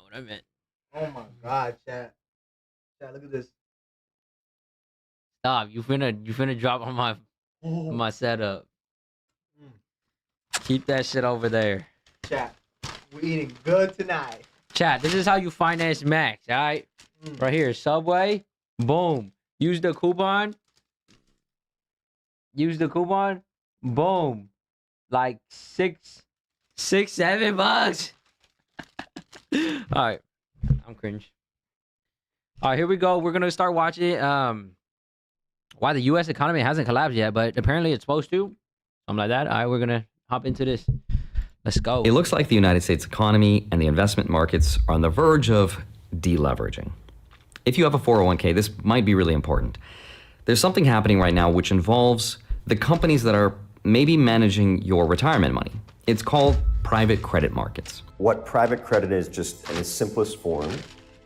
what I meant. Oh my God, chat. Chat, look at this. Stop. You finna drop on my setup. Mm. Keep that shit over there. Chat, we're eating good tonight. Chat, this is how you finance Max, all right? Right here, Subway. Boom. Use the coupon. Boom. Like $7. All right. I'm cringe. All right, here we go. We're gonna start watching why the U.S. economy hasn't collapsed yet, but apparently it's supposed to. Something like that. All right, we're gonna hop into this. Let's go. It looks like the United States economy and the investment markets are on the verge of deleveraging. If you have a 401k, this might be really important. There's something happening right now which involves the companies that are maybe managing your retirement money. It's called private credit markets. What private credit is, just in its simplest form,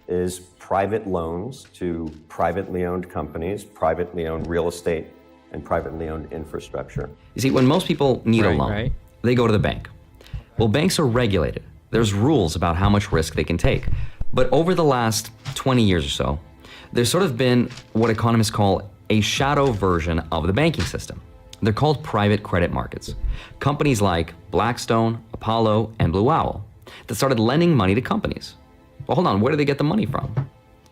is private loans to privately owned companies, privately owned real estate, and privately owned infrastructure. You see, when most people need a loan, they go to the bank. Well, banks are regulated. There's rules about how much risk they can take. But over the last 20 years or so, there's sort of been what economists call a shadow version of the banking system. They're called private credit markets. Companies like Blackstone, Apollo, and Blue Owl that started lending money to companies. Well, hold on, where did they get the money from?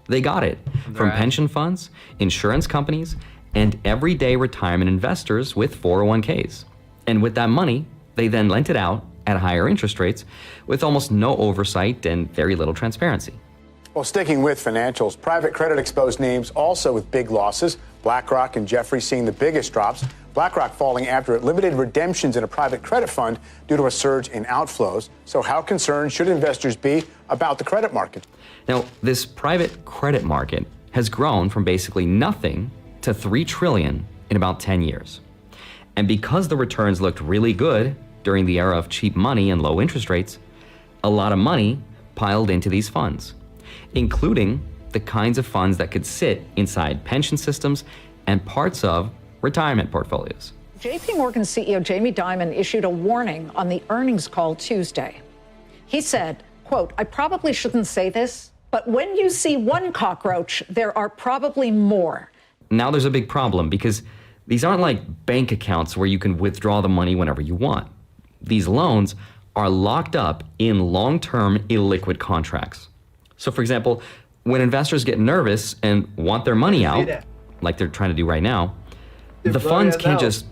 They got it from pension funds, insurance companies, and everyday retirement investors with 401ks. And with that money, they then lent it out at higher interest rates with almost no oversight and very little transparency. Well, sticking with financials, private credit exposed names also with big losses. BlackRock and Jefferies seeing the biggest drops. BlackRock falling after it limited redemptions in a private credit fund due to a surge in outflows. So how concerned should investors be about the credit market? Now, this private credit market has grown from basically nothing to $3 trillion in about 10 years. And because the returns looked really good during the era of cheap money and low interest rates, a lot of money piled into these funds, including the kinds of funds that could sit inside pension systems and parts of retirement portfolios. JP Morgan CEO Jamie Dimon issued a warning on the earnings call Tuesday. He said, quote, "I probably shouldn't say this, but when you see one cockroach, there are probably more." Now there's a big problem because these aren't like bank accounts where you can withdraw the money whenever you want. These loans are locked up in long-term illiquid contracts. So for example, when investors get nervous and want their money out, like they're trying to do right now, the funds can't just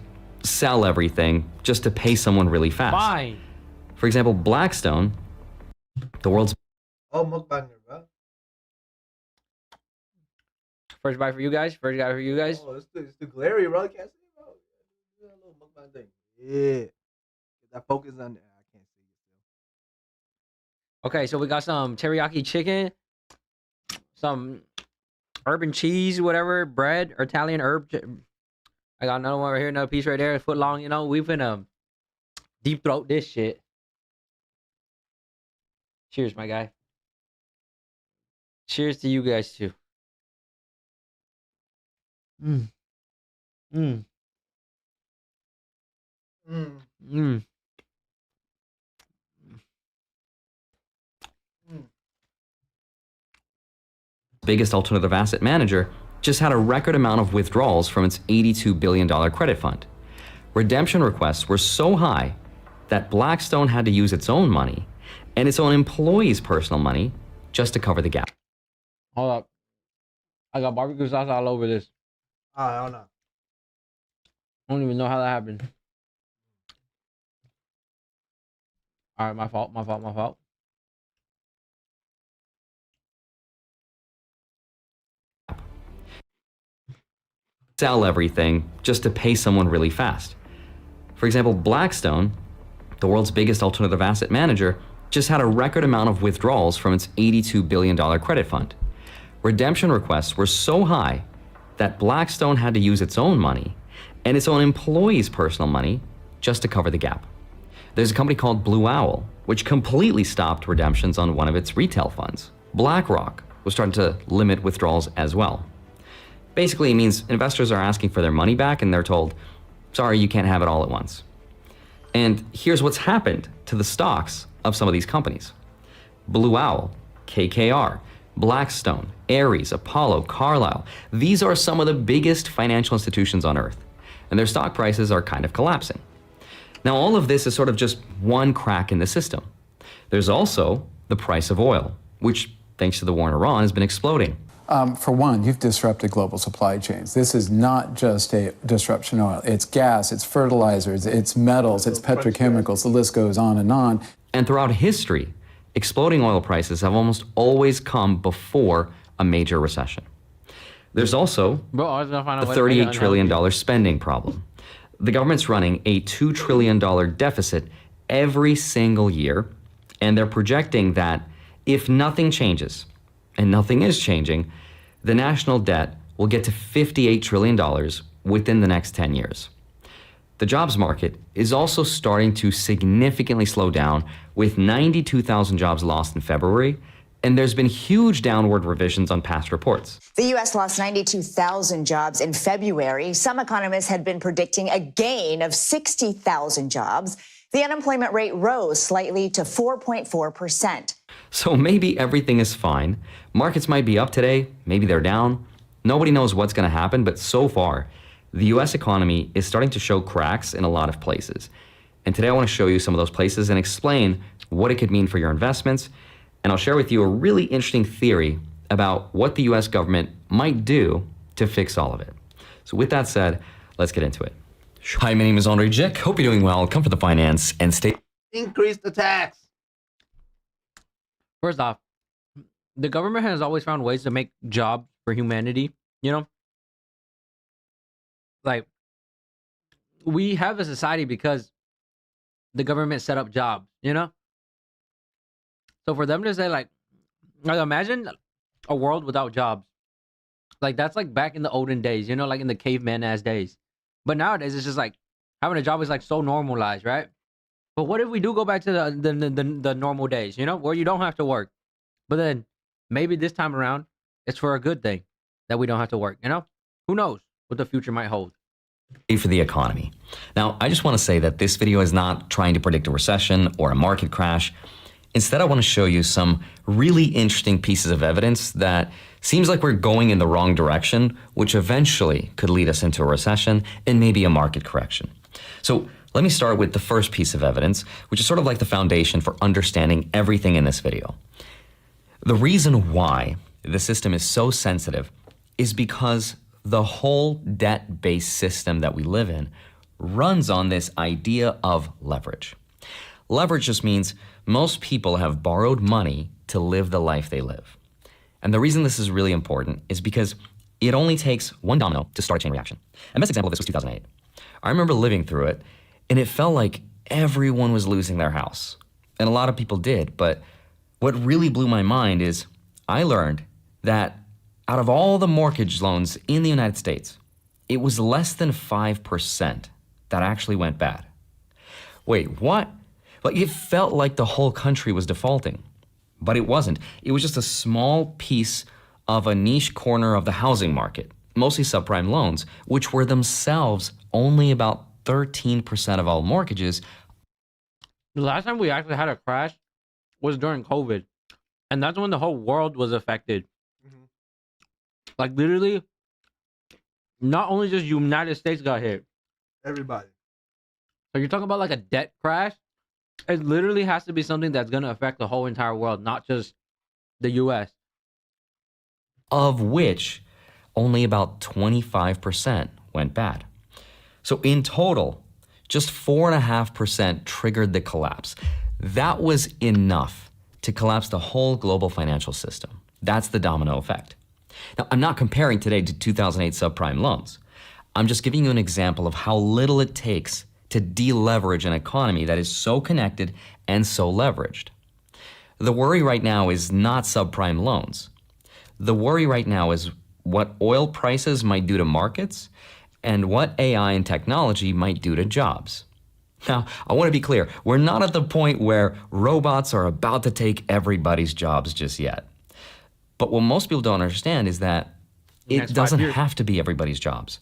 sell everything just to pay someone really fast. Fine. For example, Blackstone, the world's... Oh, mukbanger, bro. First bite for you guys. First guy for you guys. Oh, it's too glary, bro. Can't see, bro. Do that little mukbang thing. Yeah. Get that focus on there. I can't see it still. Okay, so we got some teriyaki chicken, some urban cheese, whatever, bread, or Italian herb. I got another one right here, another piece right there, a foot long. You know, we finna deep throat this shit. Cheers, my guy. Cheers to you guys too. Mm. Mm. Mm. Mm. biggest alternative asset manager, just had a record amount of withdrawals from its $82 billion credit fund. Redemption requests were so high that Blackstone had to use its own money and its own employees' personal money just to cover the gap. Hold up. I got barbecue sauce all over this. I don't know. I don't even know how that happened. All right, my fault. Sell everything just to pay someone really fast. For example, Blackstone, the world's biggest alternative asset manager, just had a record amount of withdrawals from its $82 billion credit fund. Redemption requests were so high that Blackstone had to use its own money and its own employees' personal money just to cover the gap. There's a company called Blue Owl, which completely stopped redemptions on one of its retail funds. BlackRock was starting to limit withdrawals as well. Basically, it means investors are asking for their money back and they're told, sorry, you can't have it all at once. And here's what's happened to the stocks of some of these companies. Blue Owl KKR, Blackstone, Ares, Apollo, Carlyle. These are some of the biggest financial institutions on earth, and their stock prices are kind of collapsing. Now, all of this is sort of just one crack in the system. There's also the price of oil, which, thanks to the war in Iran, has been exploding. For one, you've disrupted global supply chains. This is not just a disruption in oil. It's gas, it's fertilizers, it's metals, it's petrochemicals, the list goes on and on. And throughout history, exploding oil prices have almost always come before a major recession. There's also a $38 trillion spending problem. The government's running a $2 trillion deficit every single year, and they're projecting that if nothing changes, and nothing is changing, the national debt will get to $58 trillion within the next 10 years. The jobs market is also starting to significantly slow down, with 92,000 jobs lost in February, and there's been huge downward revisions on past reports. The U.S. lost 92,000 jobs in February. Some economists had been predicting a gain of 60,000 jobs. The unemployment rate rose slightly to 4.4%. So maybe everything is fine. Markets might be up today, maybe they're down. Nobody knows what's going to happen, but so far, the US economy is starting to show cracks in a lot of places. And today I want to show you some of those places and explain what it could mean for your investments. And I'll share with you a really interesting theory about what the US government might do to fix all of it. So with that said, let's get into it. Hi, my name is Andre Jick. Hope you're doing well. Come for the finance and stay. Increase the tax. First off, the government has always found ways to make jobs for humanity, you know? Like, we have a society because the government set up jobs, you know? So for them to say, like imagine a world without jobs. Like, that's like back in the olden days, you know, like in the caveman-ass days. But nowadays, it's just like having a job is like so normalized, right? But what if we do go back to the normal days, you know, where you don't have to work? But then maybe this time around, it's for a good thing that we don't have to work, you know? Who knows what the future might hold. For the economy. Now, I just want to say that this video is not trying to predict a recession or a market crash. Instead, I want to show you some really interesting pieces of evidence that seems like we're going in the wrong direction, which eventually could lead us into a recession and maybe a market correction. So let me start with the first piece of evidence, which is sort of like the foundation for understanding everything in this video. The reason why the system is so sensitive is because the whole debt-based system that we live in runs on this idea of leverage. Leverage just means most people have borrowed money to live the life they live. And the reason this is really important is because it only takes one domino to start a chain reaction. And the best example of this was 2008. I remember living through it, and it felt like everyone was losing their house. And a lot of people did, but what really blew my mind is I learned that out of all the mortgage loans in the United States, it was less than 5% that actually went bad. Wait, what? Like, it felt like the whole country was defaulting, but it wasn't. It was just a small piece of a niche corner of the housing market, mostly subprime loans, which were themselves only about 13% of all mortgages. The last time we actually had a crash was during COVID, and that's when the whole world was affected. Like, literally, not only just United States got hit. Everybody. So you're talking about like a debt crash? It literally has to be something that's going to affect the whole entire world, not just the US. Of which only about 25% went bad. So in total, just 4.5% triggered the collapse. That was enough to collapse the whole global financial system. That's the domino effect. Now, I'm not comparing today to 2008 subprime loans. I'm just giving you an example of how little it takes to deleverage an economy that is so connected and so leveraged. The worry right now is not subprime loans. The worry right now is what oil prices might do to markets and what AI and technology might do to jobs. Now, I want to be clear, we're not at the point where robots are about to take everybody's jobs just yet. But what most people don't understand is that it doesn't have to be everybody's jobs.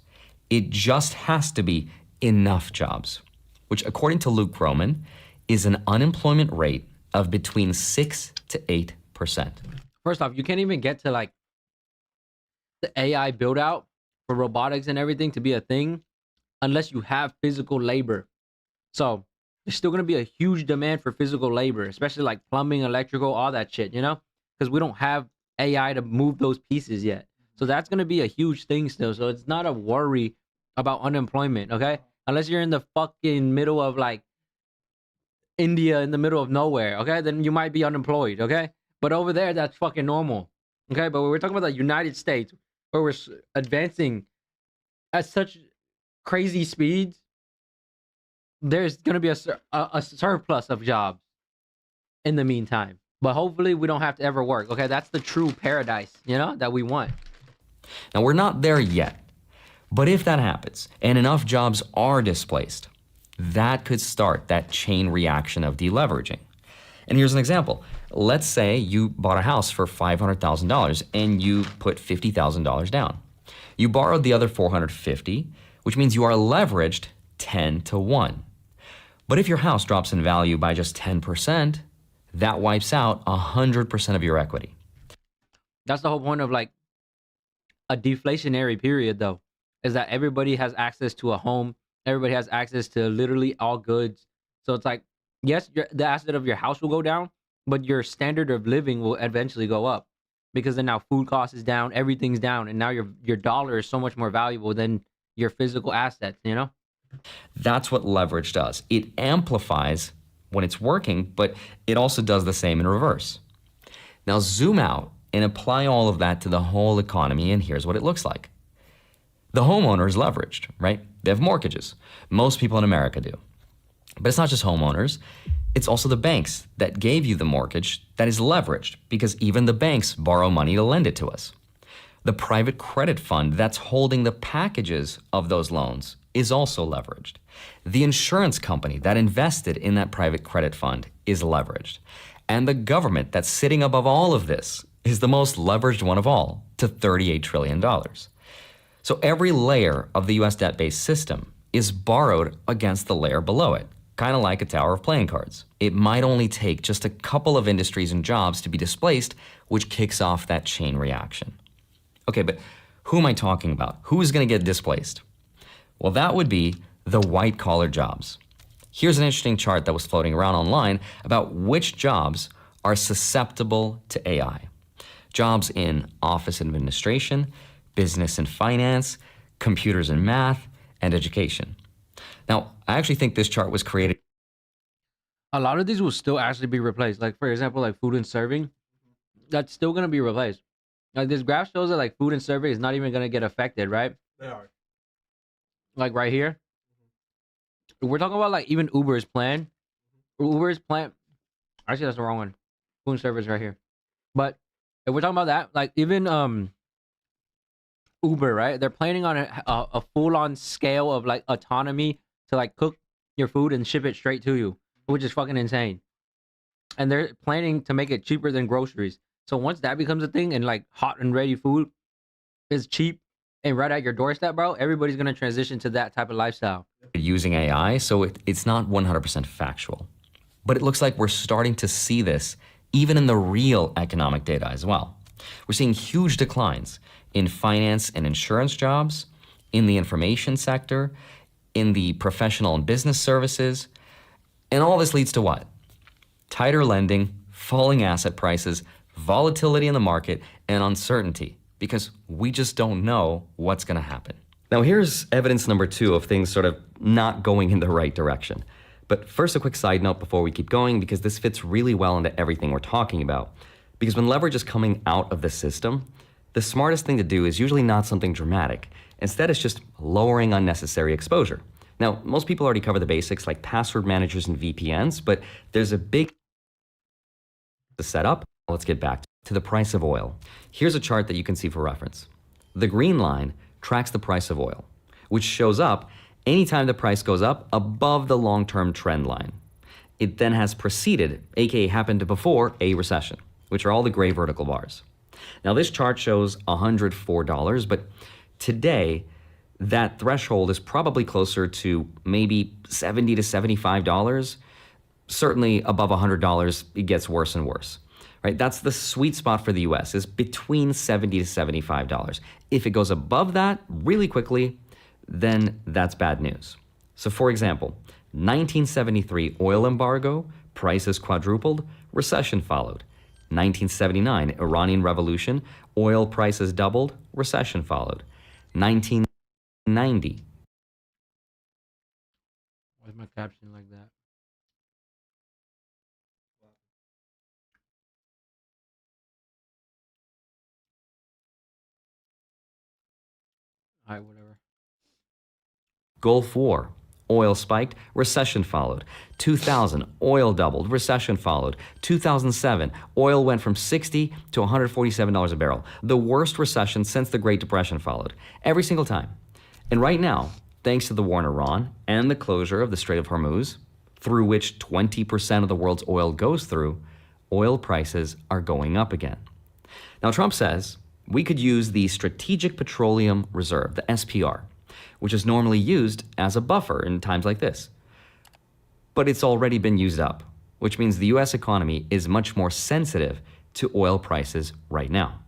It just has to be enough jobs, which according to Luke Groman is an unemployment rate of between 6 to 8%. first off, you can't even get to like the AI build out for robotics and everything to be a thing unless you have physical labor. So there's still going to be a huge demand for physical labor, especially like plumbing, electrical, all that shit, you know, because we don't have AI to move those pieces yet. So that's going to be a huge thing still. So it's not a worry about unemployment, okay? Unless you're in the fucking middle of like India, in the middle of nowhere, okay? Then you might be unemployed, okay? But over there, that's fucking normal, okay? But when we're talking about the United States, where we're advancing at such crazy speeds, there's going to be a surplus of jobs in the meantime. But hopefully we don't have to ever work, okay? That's the true paradise, you know, that we want. Now, we're not there yet. But if that happens and enough jobs are displaced, that could start that chain reaction of deleveraging. And here's an example. Let's say you bought a house for $500,000 and you put $50,000 down. You borrowed the other $450,000, which means you are leveraged 10 to 1. But if your house drops in value by just 10%, that wipes out 100% of your equity. That's the whole point of like a deflationary period, though, is that everybody has access to a home. Everybody has access to literally all goods. So it's like, yes, the asset of your house will go down, but your standard of living will eventually go up because then now food cost is down, everything's down, and now your dollar is so much more valuable than your physical assets, you know? That's what leverage does. It amplifies when it's working, but it also does the same in reverse. Now zoom out and apply all of that to the whole economy, and here's what it looks like. The homeowner is leveraged, right? They have mortgages. Most people in America do. But it's not just homeowners. It's also the banks that gave you the mortgage that is leveraged because even the banks borrow money to lend it to us. The private credit fund that's holding the packages of those loans is also leveraged. The insurance company that invested in that private credit fund is leveraged. And the government that's sitting above all of this is the most leveraged one of all, to $38 trillion. So every layer of the US debt-based system is borrowed against the layer below it, kind of like a tower of playing cards. It might only take just a couple of industries and jobs to be displaced, which kicks off that chain reaction. Okay, but who am I talking about? Who's going to get displaced? Well, that would be the white-collar jobs. Here's an interesting chart that was floating around online about which jobs are susceptible to AI. Jobs in office administration, business and finance, computers and math, and education. Now, I actually think this chart was created. A lot of these will still actually be replaced. Like, for example, like food and serving, that's still going to be replaced. Like, this graph shows that like food and serving is not even going to get affected, right? They are. Like right here. We're talking about like even Uber's plan. Uber's plan. Actually, that's the wrong one. Food and service right here. But if we're talking about that, like even Uber, right? They're planning on a full-on scale of like autonomy to like cook your food and ship it straight to you, which is fucking insane. And they're planning to make it cheaper than groceries. So once that becomes a thing and like hot and ready food is cheap and right at your doorstep, bro, everybody's gonna transition to that type of lifestyle. Using AI, so it's not 100% factual. But it looks like we're starting to see this even in the real economic data as well. We're seeing huge declines in finance and insurance jobs, in the information sector, in the professional and business services. And all this leads to what? Tighter lending, falling asset prices, volatility in the market, and uncertainty, because we just don't know what's going to happen. Now here's evidence number 2 of things sort of not going in the right direction. But first, a quick side note before we keep going, because this fits really well into everything we're talking about. Because when leverage is coming out of the system, the smartest thing to do is usually not something dramatic. Instead, it's just lowering unnecessary exposure. Now, most people already cover the basics like password managers and VPNs, but there's a big to set up. Let's get back to the price of oil. Here's a chart that you can see for reference. The green line tracks the price of oil, which shows up anytime the price goes up above the long-term trend line. It then has preceded, aka happened before, a recession, which are all the gray vertical bars. Now this chart shows $104, but today that threshold is probably closer to maybe $70 to $75. Certainly above $100, it gets worse and worse. right? That's the sweet spot for the US, is between $70 to $75. If it goes above that really quickly, then that's bad news. So for example, 1973 oil embargo, prices quadrupled, recession followed. 1979 Iranian Revolution, oil prices doubled, recession followed. 1990. Why is my caption like that? All right, whatever. Gulf War, oil spiked, recession followed. 2000, oil doubled, recession followed. 2007, oil went from $60 to $147 a barrel. The worst recession since the Great Depression followed. Every single time. And right now, thanks to the war in Iran and the closure of the Strait of Hormuz, through which 20% of the world's oil goes through, oil prices are going up again. Now, Trump says we could use the Strategic Petroleum Reserve, the SPR, which is normally used as a buffer in times like this. But it's already been used up, which means the US economy is much more sensitive to oil prices right now.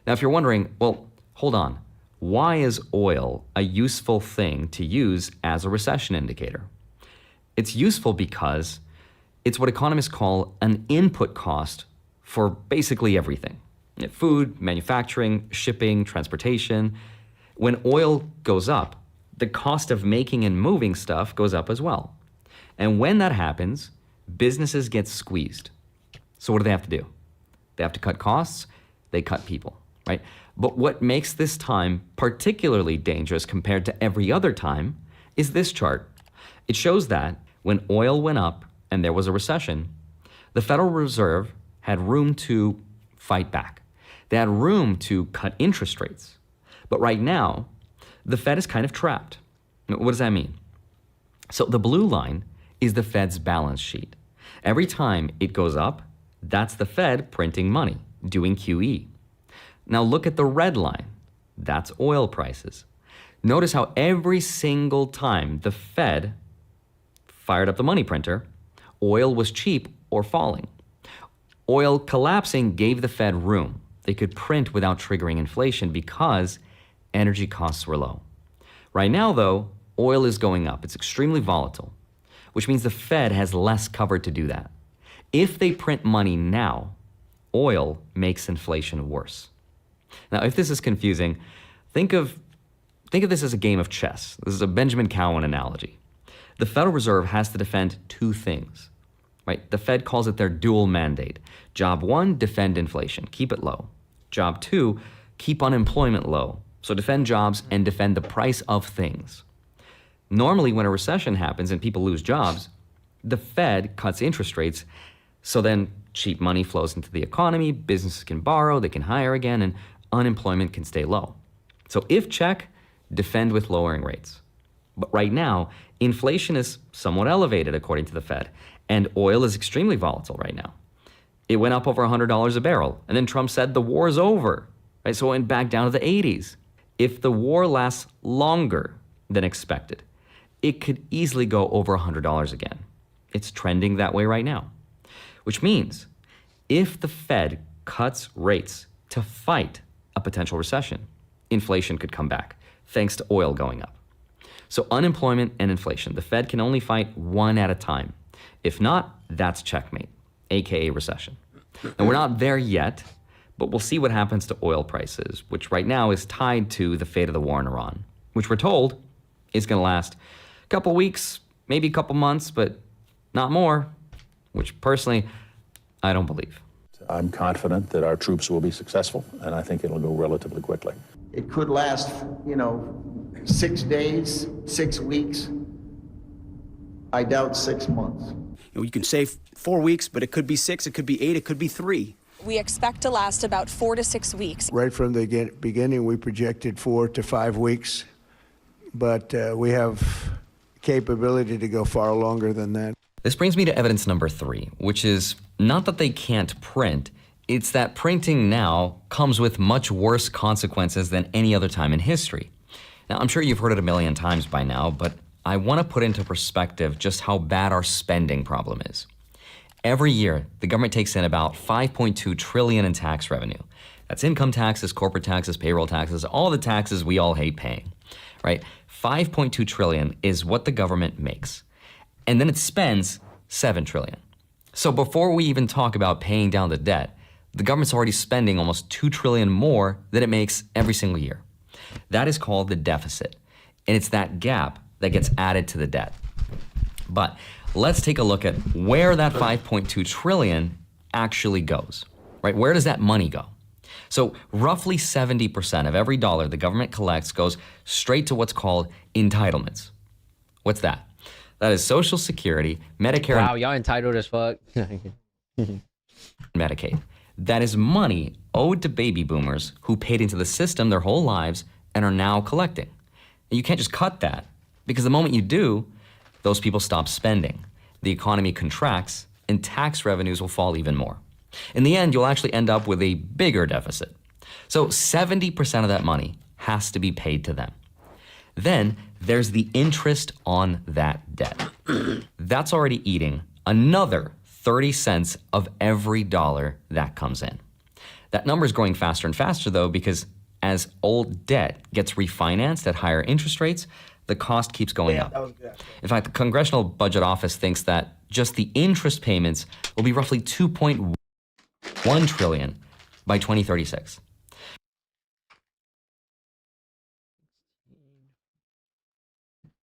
Now, if you're wondering, well, hold on, why is oil a useful thing to use as a recession indicator? It's useful because it's what economists call an input cost for basically everything. Food, manufacturing, shipping, transportation. When oil goes up, the cost of making and moving stuff goes up as well. And when that happens, businesses get squeezed. So what do they have to do? They have to cut costs, they cut people, right? But what makes this time particularly dangerous compared to every other time is this chart. It shows that when oil went up and there was a recession, the Federal Reserve had room to fight back. They had room to cut interest rates. But right now, the Fed is kind of trapped. What does that mean? So the blue line is the Fed's balance sheet. Every time it goes up, that's the Fed printing money, doing QE. Now look at the red line. That's oil prices. Notice how every single time the Fed fired up the money printer, oil was cheap or falling. Oil collapsing gave the Fed room. They could print without triggering inflation because energy costs were low. Right now, though, oil is going up. It's extremely volatile, which means the Fed has less cover to do that. If they print money now, oil makes inflation worse. Now, if this is confusing, think of this as a game of chess. This is a Benjamin Cowan analogy. The Federal Reserve has to defend two things, right? The Fed calls it their dual mandate. Job one, defend inflation, keep it low. Job two, keep unemployment low. So defend jobs and defend the price of things. Normally, when a recession happens and people lose jobs, the Fed cuts interest rates, so then cheap money flows into the economy, businesses can borrow, they can hire again, and unemployment can stay low. So if check, defend with lowering rates. But right now, inflation is somewhat elevated according to the Fed, and oil is extremely volatile right now. It went up over $100 a barrel, and then Trump said the war's over, right? So it went back down to the 80s. If the war lasts longer than expected, it could easily go over $100 again. It's trending that way right now, which means if the Fed cuts rates to fight a potential recession, inflation could come back thanks to oil going up. So unemployment and inflation, the Fed can only fight one at a time. If not, that's checkmate, AKA recession. And we're not there yet, but we'll see what happens to oil prices, which right now is tied to the fate of the war in Iran, which we're told is going to last a couple weeks, maybe a couple months, but not more, which personally, I don't believe. I'm confident that our troops will be successful, and I think it'll go relatively quickly. It could last, 6 days, 6 weeks. I doubt 6 months. You can say 4 weeks, but it could be 6, it could be 8, it could be 3. We expect to last about 4 to 6 weeks. Right from the beginning, we projected 4 to 5 weeks, but we have capability to go far longer than that. This brings me to evidence number 3, which is not that they can't print, it's that printing now comes with much worse consequences than any other time in history. Now, I'm sure you've heard it a million times by now, but I want to put into perspective just how bad our spending problem is. Every year, the government takes in about $5.2 trillion in tax revenue. That's income taxes, corporate taxes, payroll taxes, all the taxes we all hate paying, right? $5.2 trillion is what the government makes. And then it spends $7 trillion. So before we even talk about paying down the debt, the government's already spending almost $2 trillion more than it makes every single year. That is called the deficit. And it's that gap that gets added to the debt. But let's take a look at where that $5.2 trillion actually goes, right? Where does that money go? So roughly 70% of every dollar the government collects goes straight to what's called entitlements. What's that? That is Social Security, Medicare, wow, y'all entitled as fuck. Medicaid. That is money owed to baby boomers who paid into the system their whole lives and are now collecting. And you can't just cut that, because the moment you do, those people stop spending. The economy contracts, and tax revenues will fall even more. In the end, you'll actually end up with a bigger deficit. So 70% of that money has to be paid to them. Then there's the interest on that debt. That's already eating another 30 cents of every dollar that comes in. That number is growing faster and faster, though, because as old debt gets refinanced at higher interest rates, the cost keeps going up. In fact, the Congressional Budget Office thinks that just the interest payments will be roughly $2.1 trillion by 2036.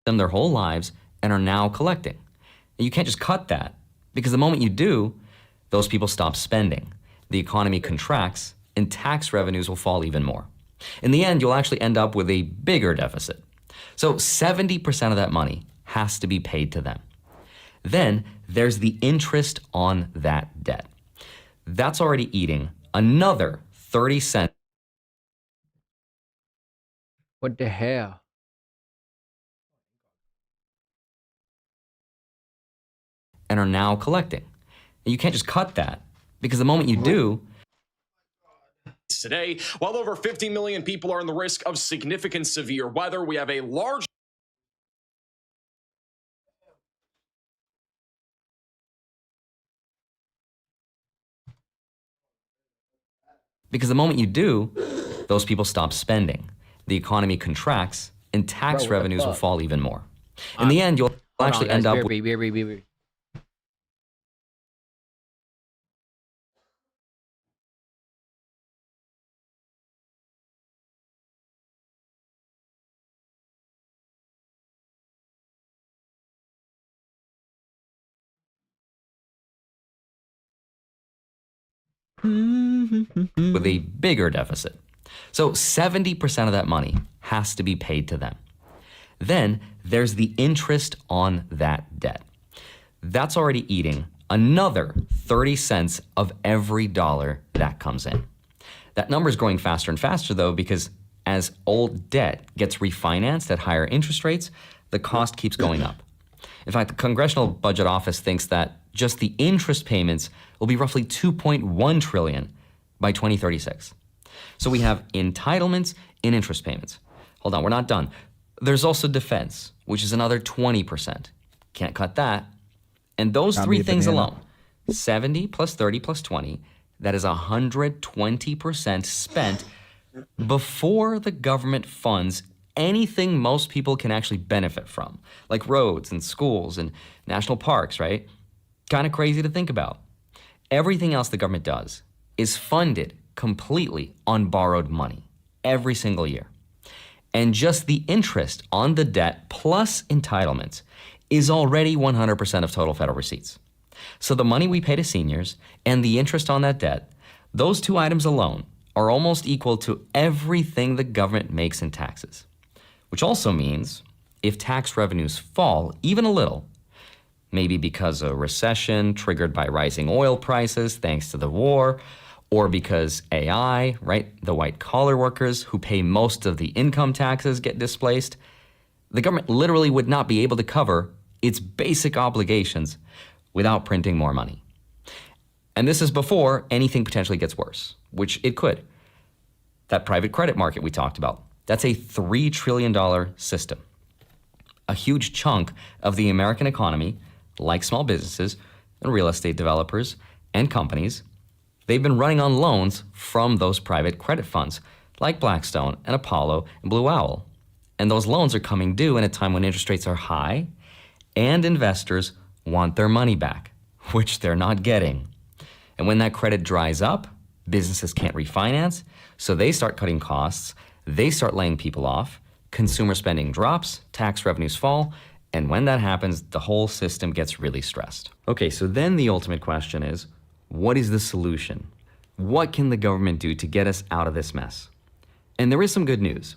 Them their whole lives and are now collecting. And you can't just cut that, because the moment you do, those people stop spending. The economy contracts, and tax revenues will fall even more. In the end, you'll actually end up with a bigger deficit. So 70% of that money has to be paid to them. Then there's the interest on that debt. That's already eating another 30 cents. What the hell? And are now collecting. And you can't just cut that, because the moment you do, today, while over 50 million people are in the risk of significant severe weather, we have a large because the moment you do, those people stop spending. The economy contracts, and tax revenues will fall even more. In the end, you'll actually end up with a bigger deficit. So 70% of that money has to be paid to them. Then there's the interest on that debt. That's already eating another 30 cents of every dollar that comes in. That number is growing faster and faster, though, because as old debt gets refinanced at higher interest rates, the cost keeps going up. In fact, the Congressional Budget Office thinks that just the interest payments will be roughly $2.1 trillion by 2036. So we have entitlements and interest payments. Hold on, we're not done. There's also defense, which is another 20%. Can't cut that. And those three things alone, 70 plus 30 plus 20, that is 120% spent before the government funds anything most people can actually benefit from, like roads and schools and national parks, right? Kind of crazy to think about. Everything else the government does is funded completely on borrowed money every single year. And just the interest on the debt plus entitlements is already 100% of total federal receipts. So the money we pay to seniors and the interest on that debt, those two items alone are almost equal to everything the government makes in taxes. Which also means if tax revenues fall even a little, maybe because of a recession triggered by rising oil prices thanks to the war, or because AI, right, the white-collar workers who pay most of the income taxes get displaced, the government literally would not be able to cover its basic obligations without printing more money. And this is before anything potentially gets worse, which it could. That private credit market we talked about, that's a $3 trillion system. A huge chunk of the American economy, like small businesses, and real estate developers and companies, they've been running on loans from those private credit funds like Blackstone and Apollo and Blue Owl. And those loans are coming due in a time when interest rates are high and investors want their money back, which they're not getting. And when that credit dries up, businesses can't refinance, so they start cutting costs, they start laying people off, consumer spending drops, tax revenues fall, and when that happens, the whole system gets really stressed. Okay, so then the ultimate question is, what is the solution? What can the government do to get us out of this mess? And there is some good news.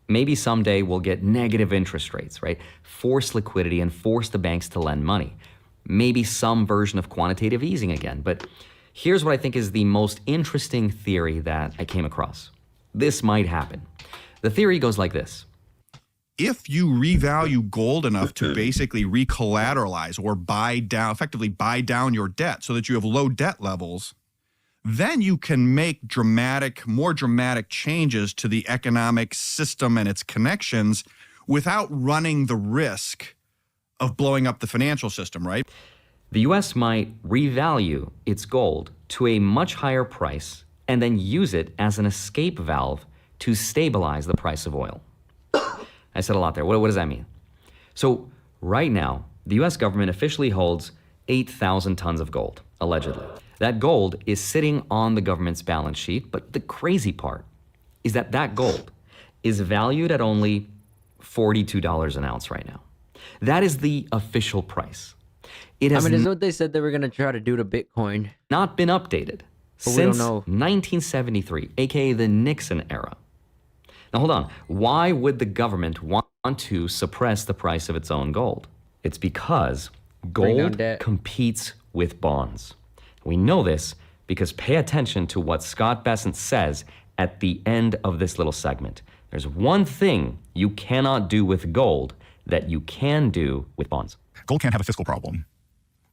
Maybe someday we'll get negative interest rates, right? Force liquidity and force the banks to lend money. Maybe some version of quantitative easing again. But here's what I think is the most interesting theory that I came across. This might happen. The theory goes like this. If you revalue gold enough to basically recollateralize or effectively buy down your debt so that you have low debt levels, then you can make more dramatic changes to the economic system and its connections without running the risk of blowing up the financial system, right? The US might revalue its gold to a much higher price and then use it as an escape valve to stabilize the price of oil. I said a lot there. What does that mean? So right now, the US government officially holds 8,000 tons of gold, allegedly. That gold is sitting on the government's balance sheet, but the crazy part is that that gold is valued at only $42 an ounce right now. That is the official price. It has isn't what they said they were going to try to do to Bitcoin? Not been updated since 1973, aka the Nixon era. Now hold on, why would the government want to suppress the price of its own gold? It's because gold competes with bonds. We know this because pay attention to what Scott Bessent says at the end of this little segment. There's one thing you cannot do with gold that you can do with bonds. Gold can't have a fiscal problem.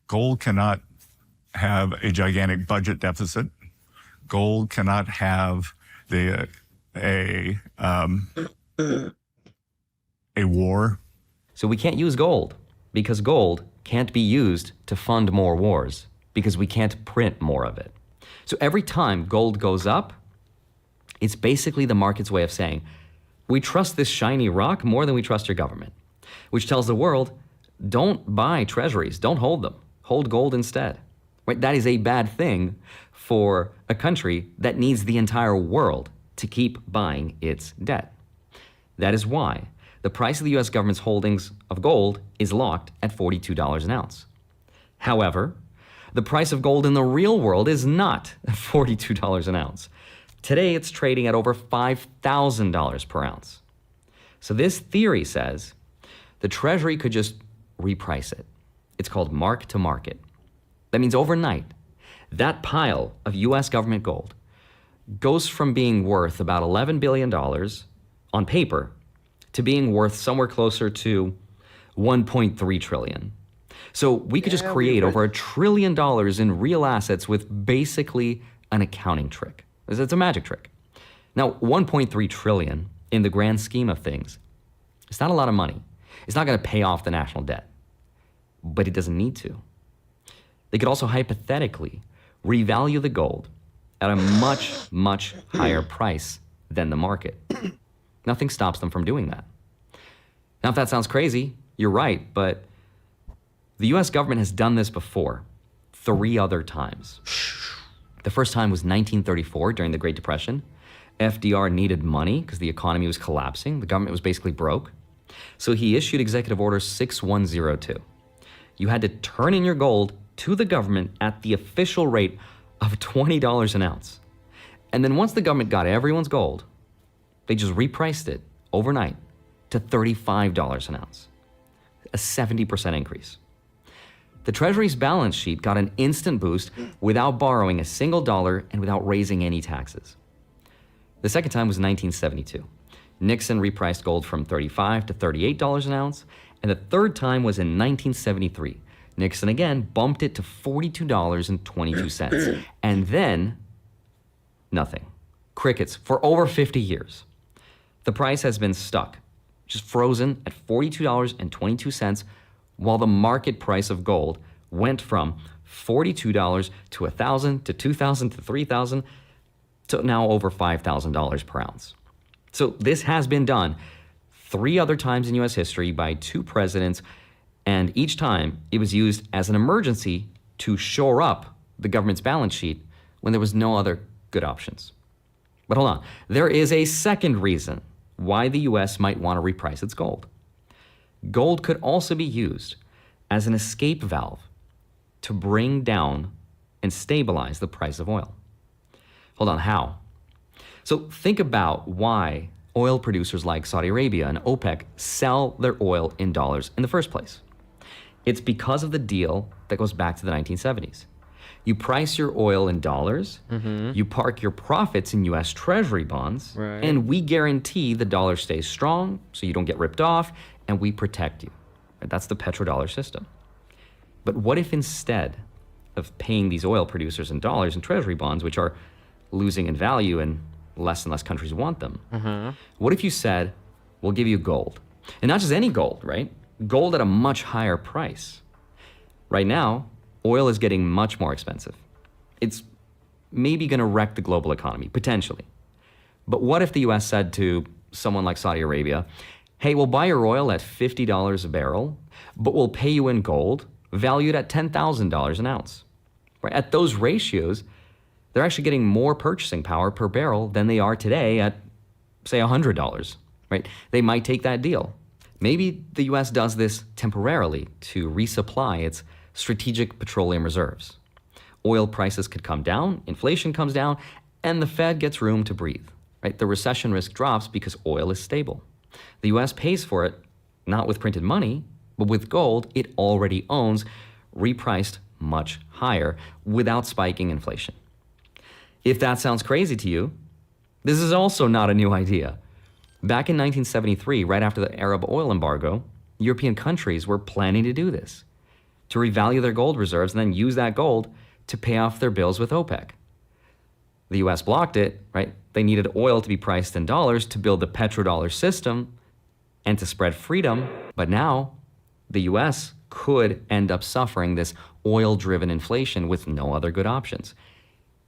Gold cannot have a gigantic budget deficit. Gold cannot have a war. So we can't use gold because gold can't be used to fund more wars because we can't print more of it. So every time gold goes up, it's basically the market's way of saying, we trust this shiny rock more than we trust your government, which tells the world, don't buy treasuries, don't hold them, hold gold instead. Right? That is a bad thing for a country that needs the entire world to keep buying its debt. That is why the price of the US government's holdings of gold is locked at $42 an ounce. However, the price of gold in the real world is not $42 an ounce. Today, it's trading at over $5,000 per ounce. So this theory says the Treasury could just reprice it. It's called mark to market. That means overnight, that pile of US government gold goes from being worth about $11 billion on paper to being worth somewhere closer to $1.3 trillion. So we could just create over $1 trillion in real assets with basically an accounting trick. It's a magic trick. Now, $1.3 trillion in the grand scheme of things, it's not a lot of money. It's not going to pay off the national debt, but it doesn't need to. They could also hypothetically revalue the gold at a much, much higher price than the market. Nothing stops them from doing that. Now, if that sounds crazy, you're right, but the US government has done this before, 3 other times. The first time was 1934 during the Great Depression. FDR needed money because the economy was collapsing. The government was basically broke. So he issued Executive Order 6102. You had to turn in your gold to the government at the official rate of $20 an ounce. And then once the government got everyone's gold, they just repriced it overnight to $35 an ounce, a 70% increase. The Treasury's balance sheet got an instant boost without borrowing a single dollar and without raising any taxes. The second time was 1972. Nixon repriced gold from $35 to $38 an ounce, and the third time was in 1973. Nixon again bumped it to $42.22, and then nothing. Crickets for over 50 years. The price has been stuck, just frozen at $42.22, while the market price of gold went from $42 to $1,000 to $2,000 to $3,000 to now over $5,000 per ounce. So this has been done 3 other times in U.S. history by 2 presidents, and each time it was used as an emergency to shore up the government's balance sheet when there was no other good options. But hold on, there is a second reason why the U.S. might want to reprice its gold. Gold could also be used as an escape valve to bring down and stabilize the price of oil. Hold on, how? So think about why oil producers like Saudi Arabia and OPEC sell their oil in dollars in the first place. It's because of the deal that goes back to the 1970s. You price your oil in dollars, you park your profits in US Treasury bonds, and we guarantee the dollar stays strong so you don't get ripped off, and we protect you. That's the petrodollar system. But what if instead of paying these oil producers in dollars and Treasury bonds, which are losing in value and less countries want them, what if you said, we'll give you gold? And not just any gold, right? Gold at a much higher price. Right now, oil is getting much more expensive. It's maybe going to wreck the global economy, potentially. But what if the US said to someone like Saudi Arabia, hey, we'll buy your oil at $50 a barrel, but we'll pay you in gold, valued at $10,000 an ounce. Right? At those ratios, they're actually getting more purchasing power per barrel than they are today at, say, $100, right? They might take that deal. Maybe the US does this temporarily to resupply its strategic petroleum reserves. Oil prices could come down, inflation comes down, and the Fed gets room to breathe, right? The recession risk drops because oil is stable. The US pays for it, not with printed money, but with gold it already owns, repriced much higher without spiking inflation. If that sounds crazy to you, this is also not a new idea. Back in 1973, right after the Arab oil embargo, European countries were planning to do this, to revalue their gold reserves and then use that gold to pay off their bills with OPEC. The US blocked it, right? They needed oil to be priced in dollars to build the petrodollar system and to spread freedom. But now the US could end up suffering this oil-driven inflation with no other good options.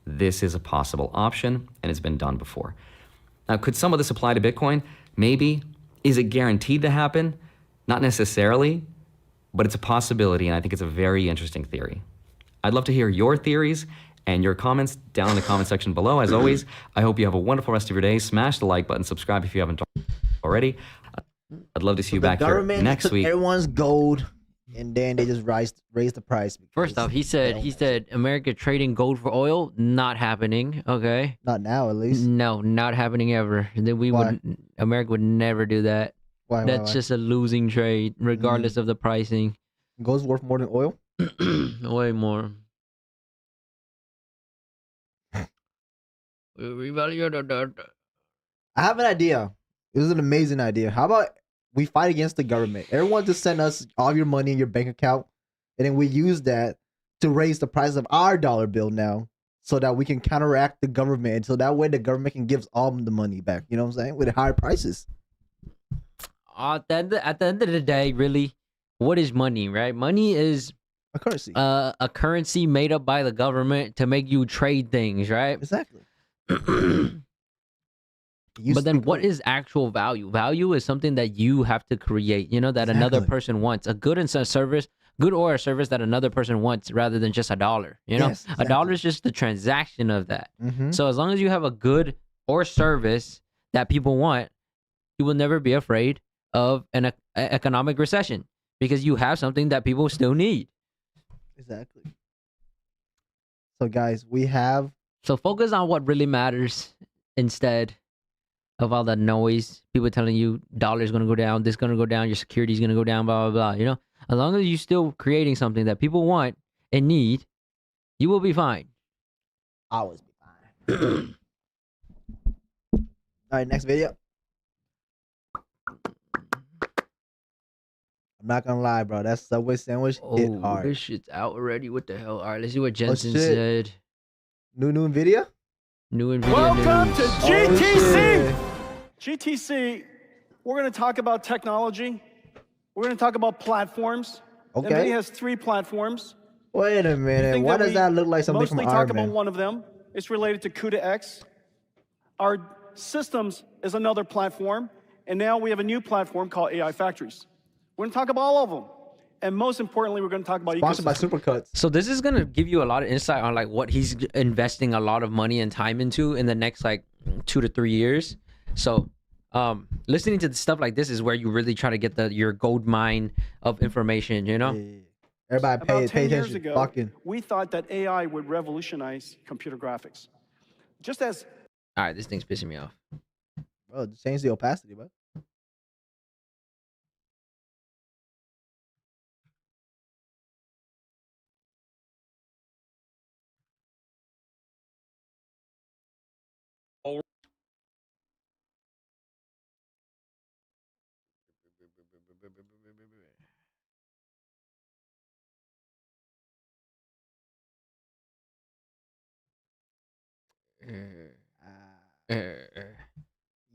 This is a possible option, and it's been done before. Now, could some of this apply to Bitcoin? Maybe. Is it guaranteed to happen? Not necessarily, but it's a possibility, and I think it's a very interesting theory. I'd love to hear your theories and your comments down in the comment section below. As always, I hope you have a wonderful rest of your day. Smash the like button, subscribe if you haven't already. I'd love to see you back here next week. Everyone's gold, and then they just raise the price. First off, he said America trading gold for oil, not happening. Okay. Not now, at least. No, not happening ever. Then America would never do that. Why? That's just a losing trade, regardless of the pricing. Gold's worth more than oil? Way more. I have an idea. This is an amazing idea. How about we fight against the government? Everyone just send us all your money in your bank account, and then we use that to raise the price of our dollar bill now, so that we can counteract the government. So that way the government can give all the money back. You know what I'm saying? With higher prices. At the end of the day, really, what is money, right? Money is a currency. A currency made up by the government to make you trade things, right? Exactly. But then what is actual value? Value is something that you have to create, that another person wants. A good service that another person wants rather than just a dollar. Yes, exactly. A dollar is just the transaction of that. So as long as you have a good or service that people want, you will never be afraid of an economic recession because you have something that people still need. Exactly. So guys, So focus on what really matters instead of all that noise. People telling you dollar's going to go down, this going to go down, your security's going to go down, blah, blah, blah. As long as you're still creating something that people want and need, you will be fine. Always be fine. All right, next video. I'm not gonna lie, bro. That Subway sandwich hit hard. This shit's out already. What the hell? All right, let's see what Jensen said. New NVIDIA? New NVIDIA Welcome news. to GTC. GTC, we're going to talk about technology. We're going to talk about platforms. Okay. NVIDIA has 3 platforms. Wait a You minute. think Why does we that look like something from mostly talk Iron about Man? one of them. It's related to CUDA X. Our systems is another platform, and now we have a new platform called AI Factories. We're going to talk about all of them. And most importantly, we're going to talk about Sponsored by Supercuts. So this is gonna give you a lot of insight on like what he's investing a lot of money and time into in the next like 2 to 3 years. So listening to stuff like this is where you really try to get your gold mine of information, you know? Yeah. Everybody About pay 10 years attention. ago, Fucking. we thought that AI would revolutionize computer graphics. Just as All right, this thing's pissing me off. Bro, just change the opacity, bro.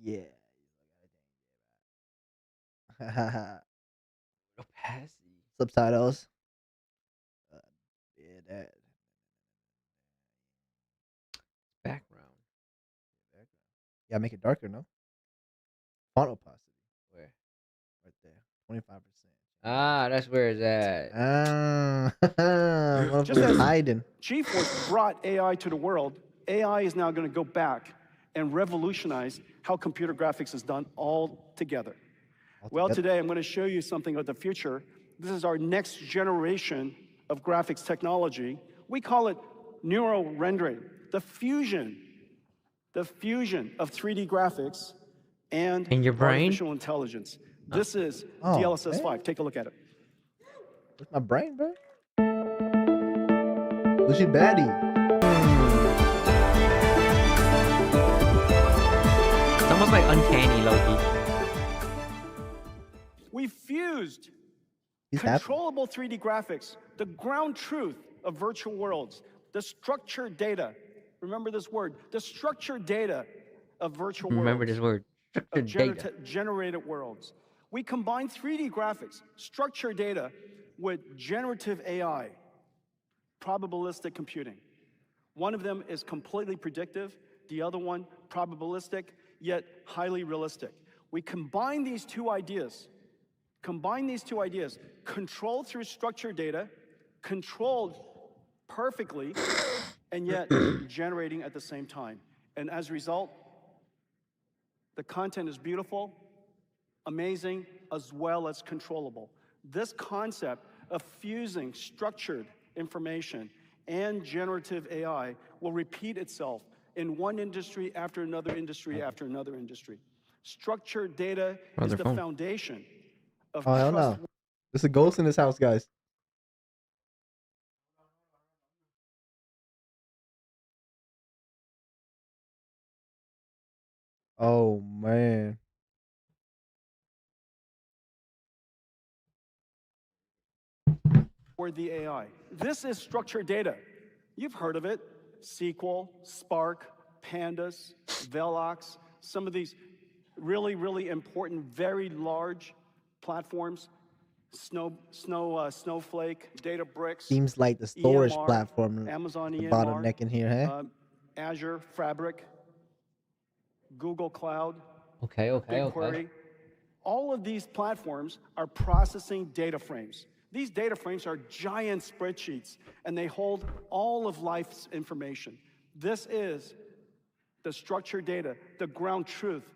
Yeah. Opacity. Subtitles. Yeah, that. Background. Yeah, make it darker, no? Font opacity. Where? Right there. 25%. Ah, that's where it's at. Just as hiding. GeForce brought AI to the world, AI is now going to go back and revolutionize how computer graphics is done all together. Well, today I'm going to show you something of the future. This is our next generation of graphics technology. We call it neural rendering, the fusion of 3D graphics and in your brain? artificial intelligence. This is Oh, DLSS 5. Take a look at it. Where's my brain, bro? Lucy Batty. It's almost like uncanny, Loki. We fused He's controllable 3D graphics, the ground truth of virtual worlds, the structured data. Remember this word, the structured data of virtual worlds. Remember this word, Of structured data. generated worlds. We combine 3D graphics, structured data, with generative AI, probabilistic computing. One of them is completely predictive, the other one probabilistic, yet highly realistic. We combine these two ideas, controlled through structured data, controlled perfectly, and yet generating at the same time. And as a result, the content is beautiful, amazing, as well as controllable. This concept of fusing structured information and generative AI will repeat itself in one industry after another industry after another industry. Structured data is the foundation of Oh, hell no. There's a ghost in this house, guys. Oh, man. for the AI. This is structured data. You've heard of it. SQL, Spark, Pandas, Velox, some of these really, really important, very large platforms. Snowflake, Databricks. Seems like the storage EMR, platform. Amazon the EMR, bottleneck in here, huh? Azure, Fabric, Google Cloud, Okay. BigQuery. All of these platforms are processing data frames. These data frames are giant spreadsheets, and they hold all of life's information. This is the structured data, the ground truth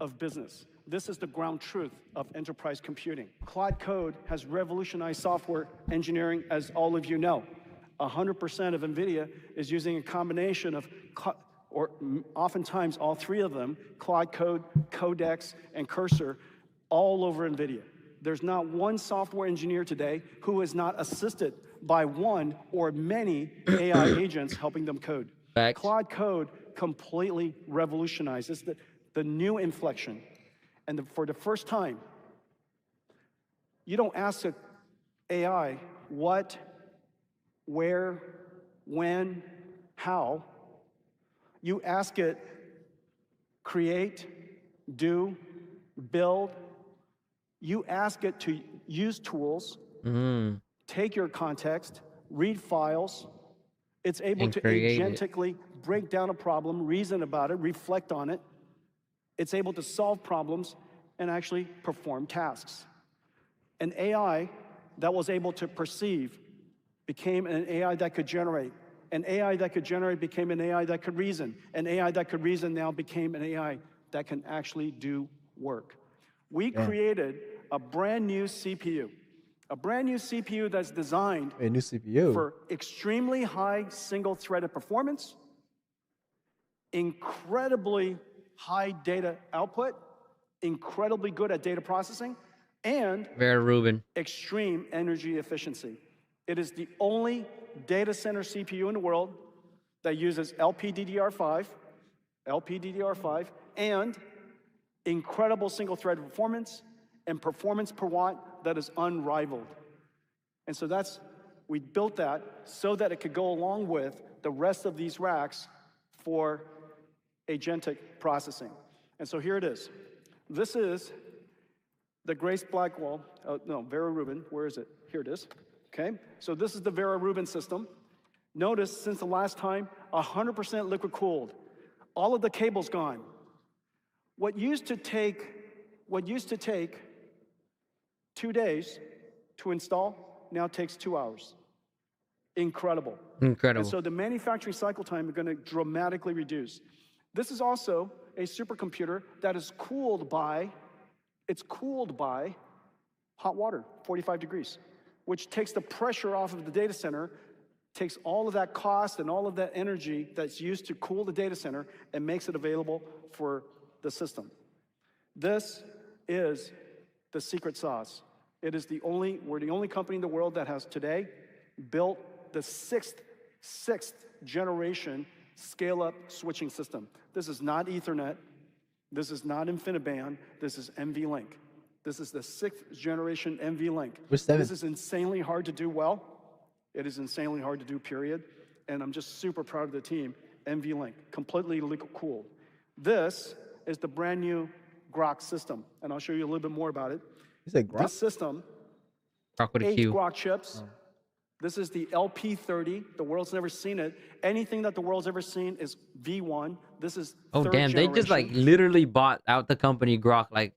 of business. This is the ground truth of enterprise computing. Cloud Code has revolutionized software engineering, as all of you know. 100% of NVIDIA is using a combination of, or oftentimes all three of them, Cloud Code, Codex, and Cursor, all over NVIDIA. There's not one software engineer today who is not assisted by one or many AI agents helping them code. Facts. Cloud Code completely revolutionizes the new inflection. And for the first time, you don't ask an AI what, where, when, how. You ask it create, do, build. You ask it to use tools, take your context, read files. It's able to agentically break down a problem, reason about it, reflect on it. It's able to solve problems and actually perform tasks. An AI that was able to perceive became an AI that could generate. An AI that could generate became an AI that could reason. An AI that could reason now became an AI that can actually do work. We created a brand new CPU. A brand new CPU that's designed for extremely high single-threaded performance, incredibly high data output, incredibly good at data processing, and extreme energy efficiency. It is the only data center CPU in the world that uses LPDDR5, and incredible single-thread performance and performance per watt that is unrivaled. And so we built that so that it could go along with the rest of these racks for agentic processing. And so here it is. This is the Grace Blackwell, Vera Rubin, where is it? Here it is, okay? So this is the Vera Rubin system. Notice since the last time, 100% liquid cooled. All of the cables gone. What used to take 2 days to install now takes 2 hours. Incredible. Incredible. And so the manufacturing cycle time is going to dramatically reduce. This is also a supercomputer that is cooled by hot water, 45 degrees, which takes the pressure off of the data center, takes all of that cost and all of that energy that's used to cool the data center and makes it available for the system. This is the secret sauce. We're the only company in the world that has today built the sixth generation scale-up switching system. This is not Ethernet. This is not InfiniBand. This is NVLink. This is the 6th generation NVLink. This is insanely hard to do well. It is insanely hard to do, period. And I'm just super proud of the team. NVLink, completely liquid cooled. This is the brand new Grok system, and I'll show you a little bit more about it. You said Grok? This system, Grok with a 8 Q. Grok chips. Oh. This is the LP30. The world's never seen it. Anything that the world's ever seen is V1. This is third damn! generation. They just like literally bought out the company Grok like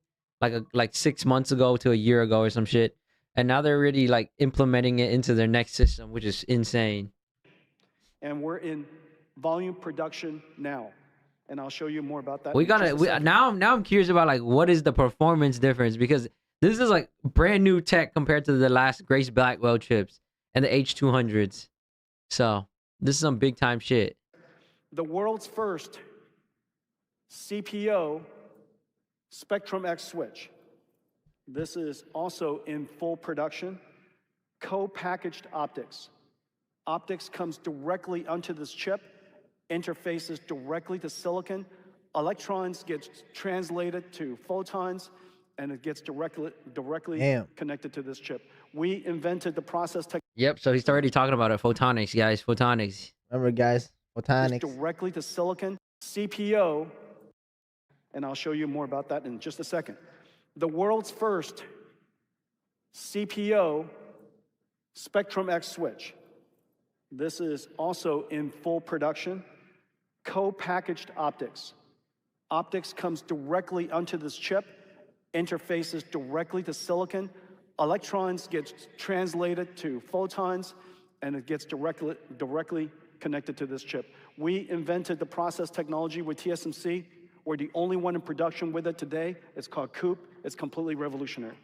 6 months ago to a year ago or some shit, and now they're already like implementing it into their next system, which is insane. And we're in volume production now, and I'll show you more about that. Now I'm curious about like what is the performance difference, because this is like brand new tech compared to the last Grace Blackwell chips and the H200s. So this is some big time shit. The world's first CPO Spectrum X switch. This is also in full production. Co-packaged optics. Optics comes directly onto this chip, interfaces directly to silicon. Electrons get translated to photons, and it gets directly connected to this chip. We invented the process technology. Yep, so he's already talking about it. Photonics, guys. Photonics. Remember, guys, photonics. Directly to silicon. CPO, and I'll show you more about that in just a second. The world's first CPO Spectrum X switch. This is also in full production. Co-packaged optics. Optics comes directly onto this chip, interfaces directly to silicon. Electrons get translated to photons, and it gets directly connected to this chip. We invented the process technology with TSMC. We're the only one in production with it today. It's called COUP. It's completely revolutionary.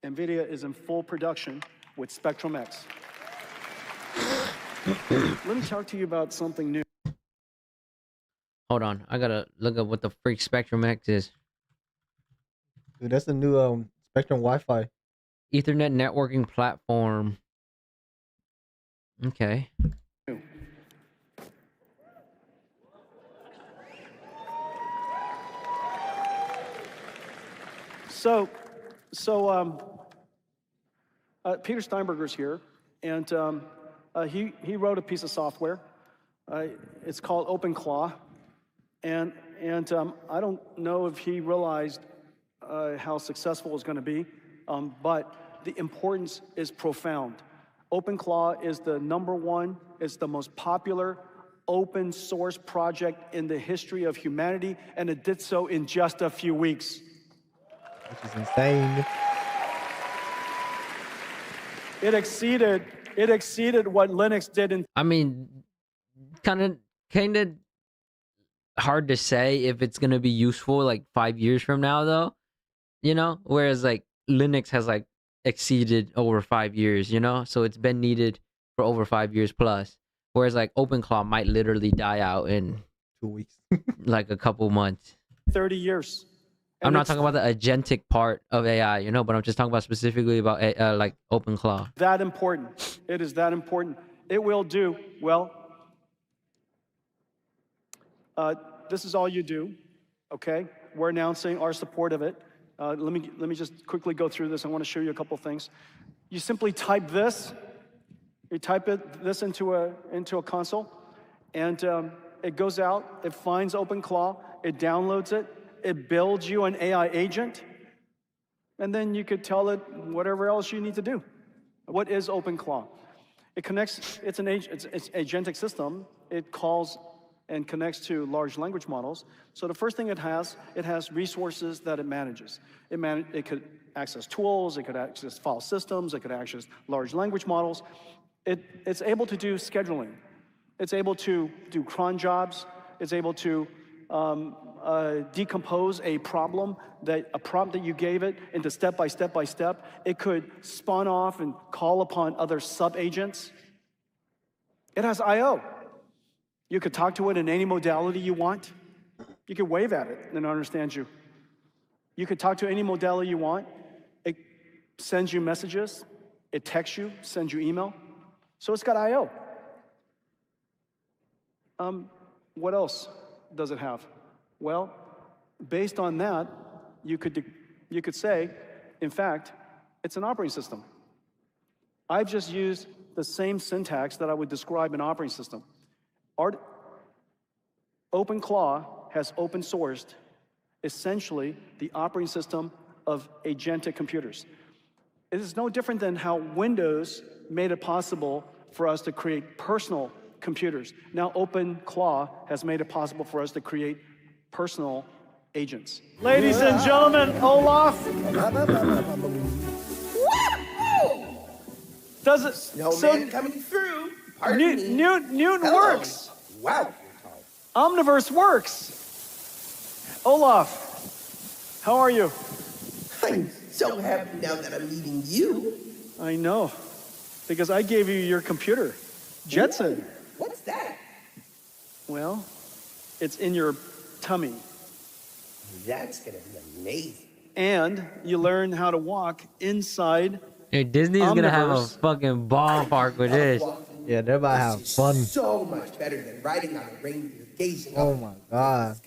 NVIDIA is in full production with Spectrum X. Let me talk to you about something new. Hold on, I gotta look up what the freak Spectrum X is. Dude, that's the new Spectrum Wi-Fi. Ethernet networking platform. Okay. So Peter Steinberger's here, and he wrote a piece of software. It's called OpenClaw, and I don't know if he realized how successful it's going to be, but the importance is profound. OpenClaw is the #1, it's the most popular open source project in the history of humanity, and it did so in just a few weeks. Which is insane. It exceeded what Linux did in. I mean, kind of hard to say if it's gonna be useful like 5 years from now, though. You know, whereas like Linux has like exceeded over 5 years. You know, so it's been needed for over 5 years plus. Whereas like OpenClaw might literally die out in 2 weeks, like a couple months. 30 years. I'm not talking about the agentic part of AI, you know, but I'm just talking about specifically about like OpenClaw. That important. It is that important. It will do well. This is all you do, okay? We're announcing our support of it. Let me just quickly go through this. I want to show you a couple things. You simply type this. You type this into a console, and it goes out. It finds OpenClaw. It downloads it. It builds you an AI agent, and then you could tell it whatever else you need to do. What is OpenClaw? It connects. It's an agentic system. It calls and connects to large language models. So the first thing it has resources that it manages. It could access tools. It could access file systems. It could access large language models. It's able to do scheduling. It's able to do cron jobs. It's able to decompose a prompt that you gave it into step by step by step. It could spawn off and call upon other sub-agents. It has I/O. You could talk to it in any modality you want. You could wave at it and it understands you. You could talk to any modality you want. It sends you messages. It texts you, sends you email. So it's got I/O. What else does it have? Well, based on that, you could say, in fact, it's an operating system. I've just used the same syntax that I would describe an operating system. OpenClaw has open sourced essentially the operating system of agentic computers. It is no different than how Windows made it possible for us to create personal computers. Now OpenClaw has made it possible for us to create personal agents. Ladies and gentlemen, Olaf. Does it? Snowman coming through. Newton works. Wow. Omniverse works. Olaf, how are you? I'm so happy now that I'm meeting you. I know, because I gave you your computer, Jetson. What's that? Well, it's in your tummy. That's gonna be amazing. And you learn how to walk inside. Hey, Disney's Omniverse. gonna have a fucking ballpark with this. Yeah, they're about to have fun. So much better than riding on a reindeer gazing Oh up my god.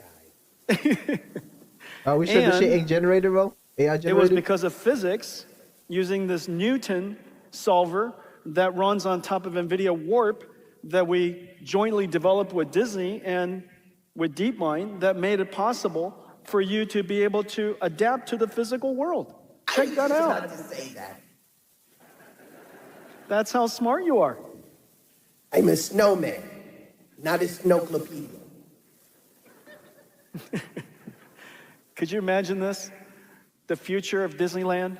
Are we sure this shit ain't generated, bro? AI generated? It was because of physics, using this Newton solver that runs on top of NVIDIA Warp that we jointly developed with Disney and with DeepMind that made it possible for you to be able to adapt to the physical world. Check that out. Not to say that. That's how smart you are. I'm a snowman, not a snowclopedia. Could you imagine this? The future of Disneyland?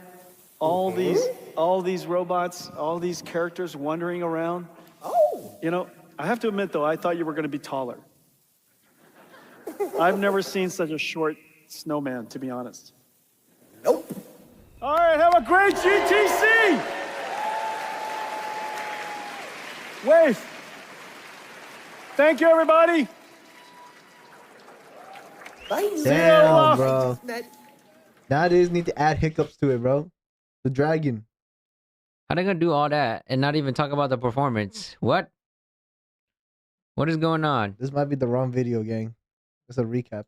All these robots, all these characters wandering around. Oh. You know, I have to admit though, I thought you were going to be taller. I've never seen such a short snowman, to be honest. Nope. All right, have a great GTC! Wave. Thank you, everybody. Damn, bro. Now they just need to add hiccups to it, bro. The dragon. How they gonna do all that and not even talk about the performance? What? What is going on? This might be the wrong video, gang. It's a recap.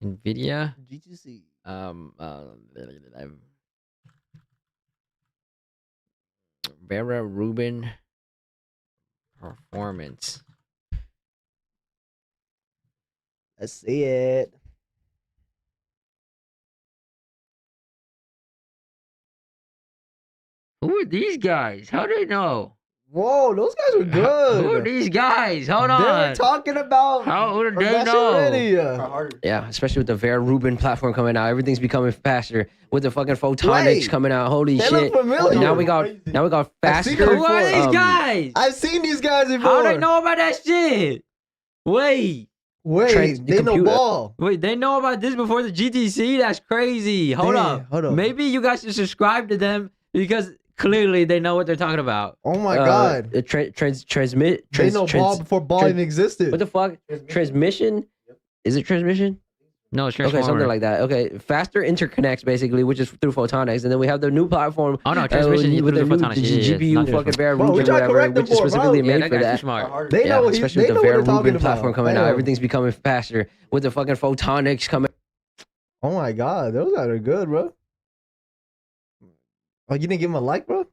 NVIDIA? GTC. Vera Rubin performance. Let's see it. Who are these guys? How do they know? Whoa, those guys are good. Who are these guys? Hold on. They were talking about How do they that shit know? already. Yeah, especially with the Vera Rubin platform coming out, everything's becoming faster. With the fucking photonics coming out, holy They shit! look familiar. Now we got faster. Who are these guys? I've seen these guys before. How they know about that shit? Wait. They know ball. Wait, they know about this before the GTC? That's crazy. Hold up. Maybe you guys should subscribe to them because clearly they know what they're talking about. Oh my god. They know ball before ball even existed. What the fuck? Transmission? Is it transmission? No, it's Okay, transformer. something like that. Okay, faster interconnects basically, which is through photonics, and then we have the new platform. Oh no, transmission with through the the new photonics. Yeah, GPU not fucking Vera Bro, Rubin, we try to whatever, correct them which is for it, specifically bro. made that for guy's that. too smart. They know what especially they with know the what Vera they're talking Rubin about. platform coming out, Damn. everything's becoming faster with the fucking photonics coming. Oh my god, those guys are good, bro. Oh, you didn't give him a like, bro?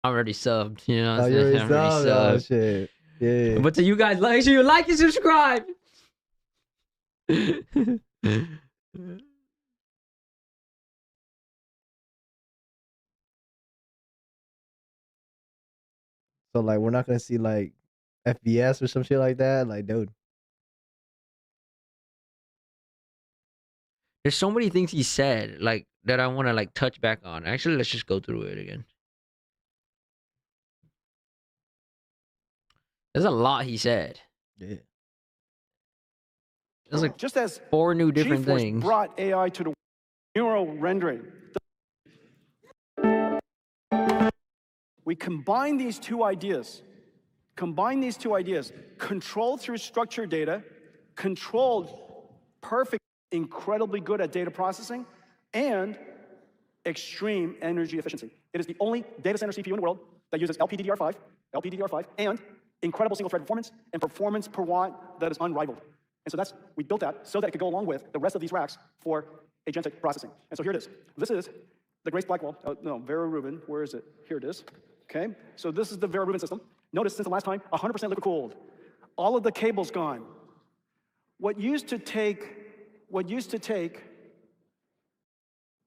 I already subbed. You know what Oh, I'm you saying? already I already saw. Oh subbed. shit. Yeah. But to you guys, make sure you like and subscribe. So like, we're not gonna see like FBS or some shit like that. Like, dude. There's so many things he said, like that I want to like touch back on. Actually, let's just go through it again. There's a lot he said. Yeah. There's like just as 4 new different GeForce things. brought AI to the neural rendering. We combine these two ideas. Control through structured data, controlled, perfect, incredibly good at data processing, and extreme energy efficiency. It is the only data center CPU in the world that uses LPDDR5, and incredible single-thread performance and performance per watt that is unrivaled. And so we built that so that it could go along with the rest of these racks for agentic processing. And so here it is. This is the Grace Blackwell, Vera Rubin. Where is it? Here it is. Okay, so this is the Vera Rubin system. Notice since the last time, 100% liquid cooled. All of the cables gone. What used to take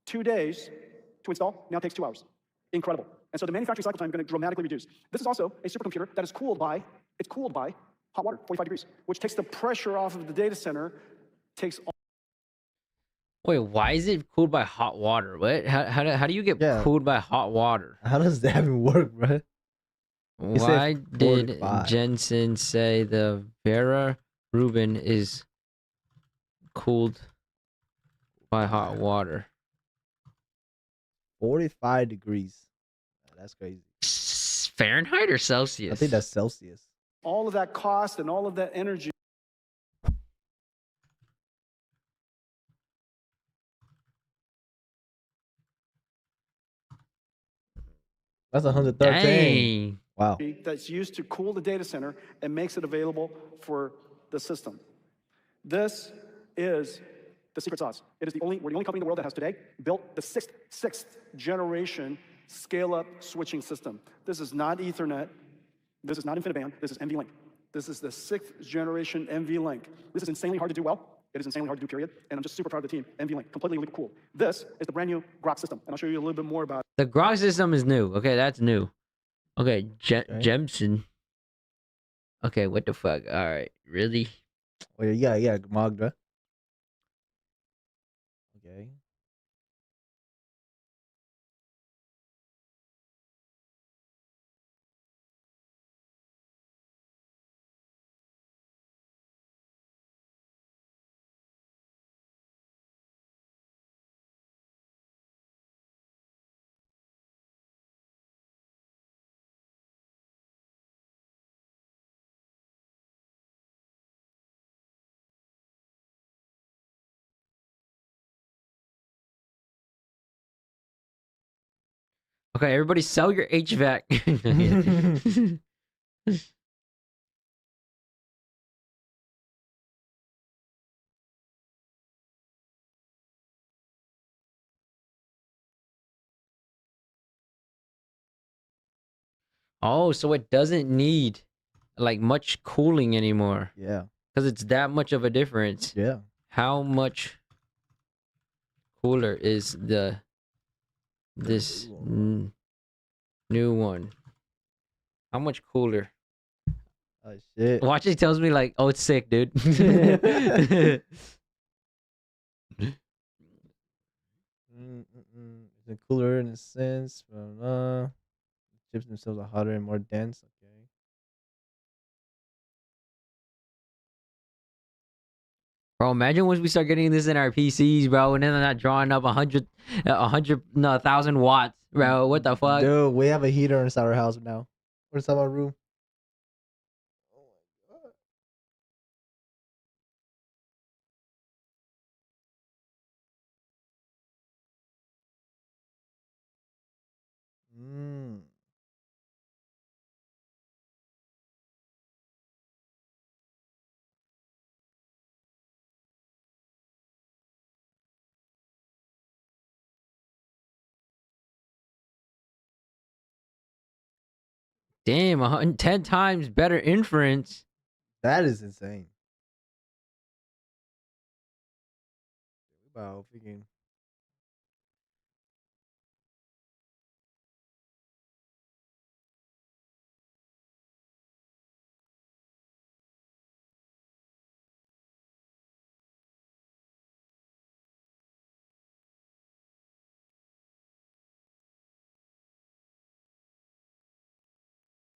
2 days to install now takes 2 hours. Incredible. And so the manufacturing cycle time is going to dramatically reduce. This is also a supercomputer that is cooled by hot water, 45 degrees, which takes the pressure off of the data center, takes all. Wait, why is it cooled by hot water? What? How do you get cooled by hot water? How does that even work, bro? Why did Jensen say the Vera Rubin is cooled by hot water? 45 degrees. That's crazy. Fahrenheit or Celsius? I think that's Celsius. All of that cost and all of that energy. That's 113. Wow. That's used to cool the data center and makes it available for the system. This is the secret sauce. We're the only company in the world that has today built the sixth generation scale-up switching system. This is not Ethernet. This is not InfiniBand. This is NVLink. This is the 6th generation NVLink. This is insanely hard to do well. It is insanely hard to do, period. And I'm just super proud of the team. NVLink, completely liquid cool. This is the brand new Grok system. And I'll show you a little bit more about it. The Grok system is new. Okay, that's new. Okay, Jemson. Okay, what the fuck? All right, really? Oh, yeah, Magda. Okay. Okay, everybody sell your HVAC. Oh, so it doesn't need like much cooling anymore. Yeah. Because it's that much of a difference. Yeah. How much cooler is this new one? How much cooler? Oh shit. Watch it tells me like, oh, it's sick, dude. Is it cooler in a sense? Chips themselves are hotter and more dense. Okay. Bro, imagine once we start getting this in our PCs, bro, and then they're not drawing up 1,000 watts, bro. What the fuck? Dude, we have a heater inside our house now. Or inside our room. Mm. Damn, 10 times better inference. That is insane. Wow, freaking.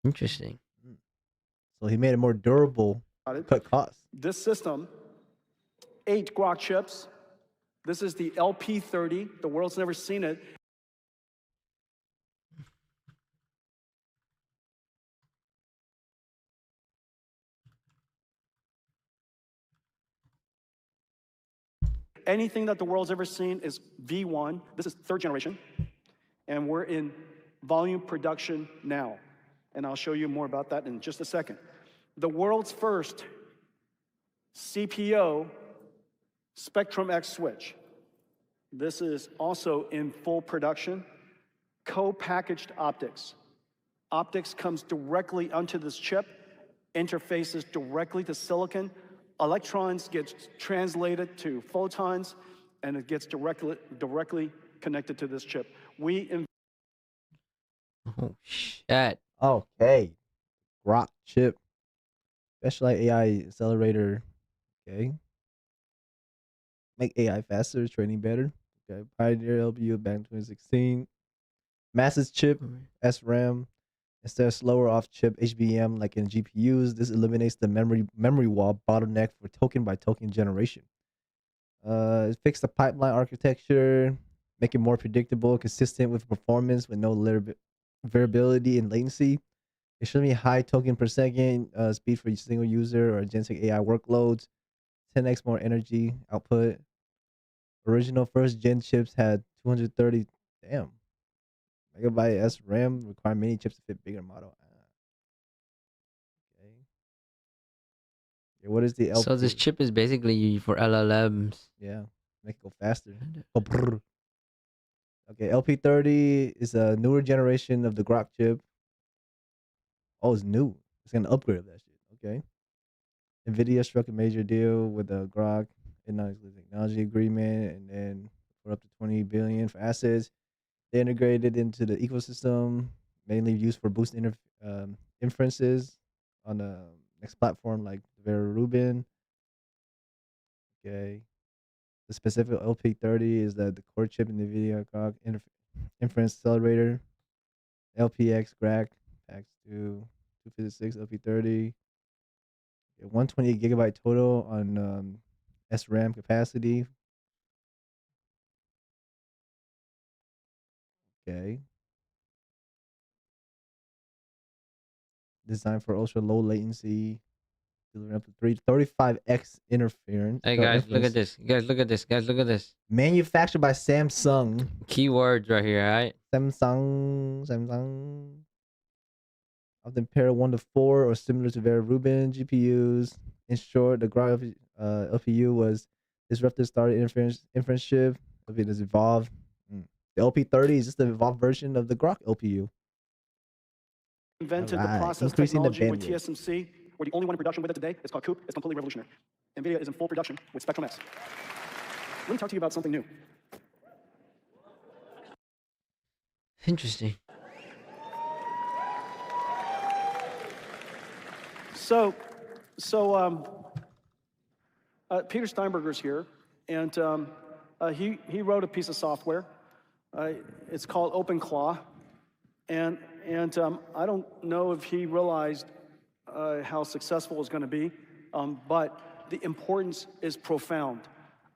Interesting. So he made it more durable, cut costs. This system, 8 Grok chips. This is the LP30. The world's never seen it. Anything that the world's ever seen is V1. This is 3rd generation. And we're in volume production now. And I'll show you more about that in just a second. The world's first CPO Spectrum X switch. This is also in full production. Co-packaged optics. Optics comes directly onto this chip, interfaces directly to silicon. Electrons get translated to photons, and it gets directly connected to this chip. Oh, shit. Okay. Grok chip. Specialized AI accelerator. Okay. Make AI faster, training better. Okay. Pioneer LPU back in 2016. Massive chip, SRAM. Instead of slower off chip HBM like in GPUs, this eliminates the memory wall bottleneck for token by token generation. It fixed the pipeline architecture, make it more predictable, consistent with performance with no variability in latency. Extremely high token per second speed for each single user or agentic AI workloads. 10x more energy output. Original first gen chips had 230 megabyte SRAM, require many chips to fit bigger model. Okay. Yeah, what is the LP? So this chip is basically for LLMs. Yeah, make it go faster. Oh, brr. Okay, LP30 is a newer generation of the Grok chip. Oh, it's new. It's gonna upgrade that shit. Okay. NVIDIA struck a major deal with the Grok technology agreement, and then for up to 20 billion for assets. They integrated into the ecosystem, mainly used for boosting inferences on the next platform like Vera Rubin. Okay. The specific LP30 is the core chip in the NVIDIA Grok inference accelerator. LPX Grok packs 256 LP30. 128 gigabyte total on SRAM capacity. Okay. Designed for ultra low latency, delivering up to 35x interference. Hey guys, look at this. Guys, look at this. Guys, look at this. Manufactured by Samsung. Keywords right here, alright? Samsung. Often pair 1 to 4 or similar to Vera Rubin GPUs. In short, the Grok LPU was disruptive started inference chip. It has evolved. The LP30 is just the evolved version of the Grok LPU. invented the process technology with TSMC. We're the only one in production with it today. It's called COOP. It's completely revolutionary. NVIDIA is in full production with Spectrum X. Let me talk to you about something new. Interesting. Peter Steinberger's here, and he wrote a piece of software. It's called OpenClaw, and I don't know if he realized how successful it's going to be, but the importance is profound.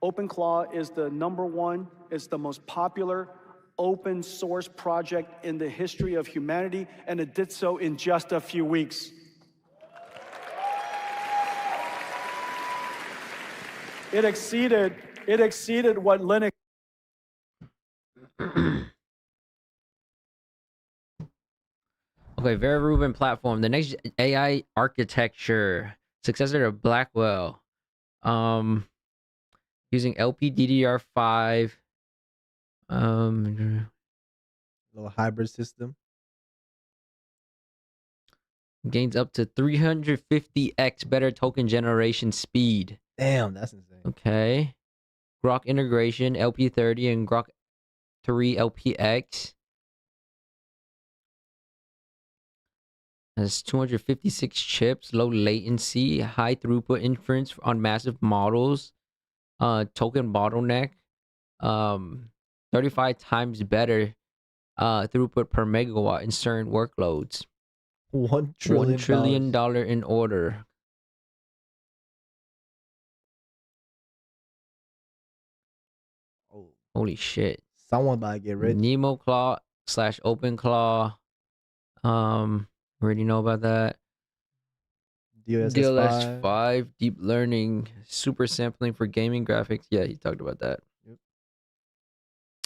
OpenClaw is the #1, it's the most popular open source project in the history of humanity, and it did so in just a few weeks. It exceeded what Linux. Okay, Vera Rubin platform, the next AI architecture, successor to Blackwell, using LPDDR5, little hybrid system. Gains up to 350x better token generation speed. Damn, that's insane. Okay. Grok integration, LP30 and Grok 3 LPX. Has 256 chips, low latency, high throughput inference on massive models, token bottleneck, 35 times better throughput per megawatt in certain workloads. $1 trillion. $1 trillion in order. Oh, holy shit! Someone about to get rich. NemoClaw / OpenClaw. Already know about that. DLS5, deep learning, super sampling for gaming graphics. Yeah, he talked about that. Yep.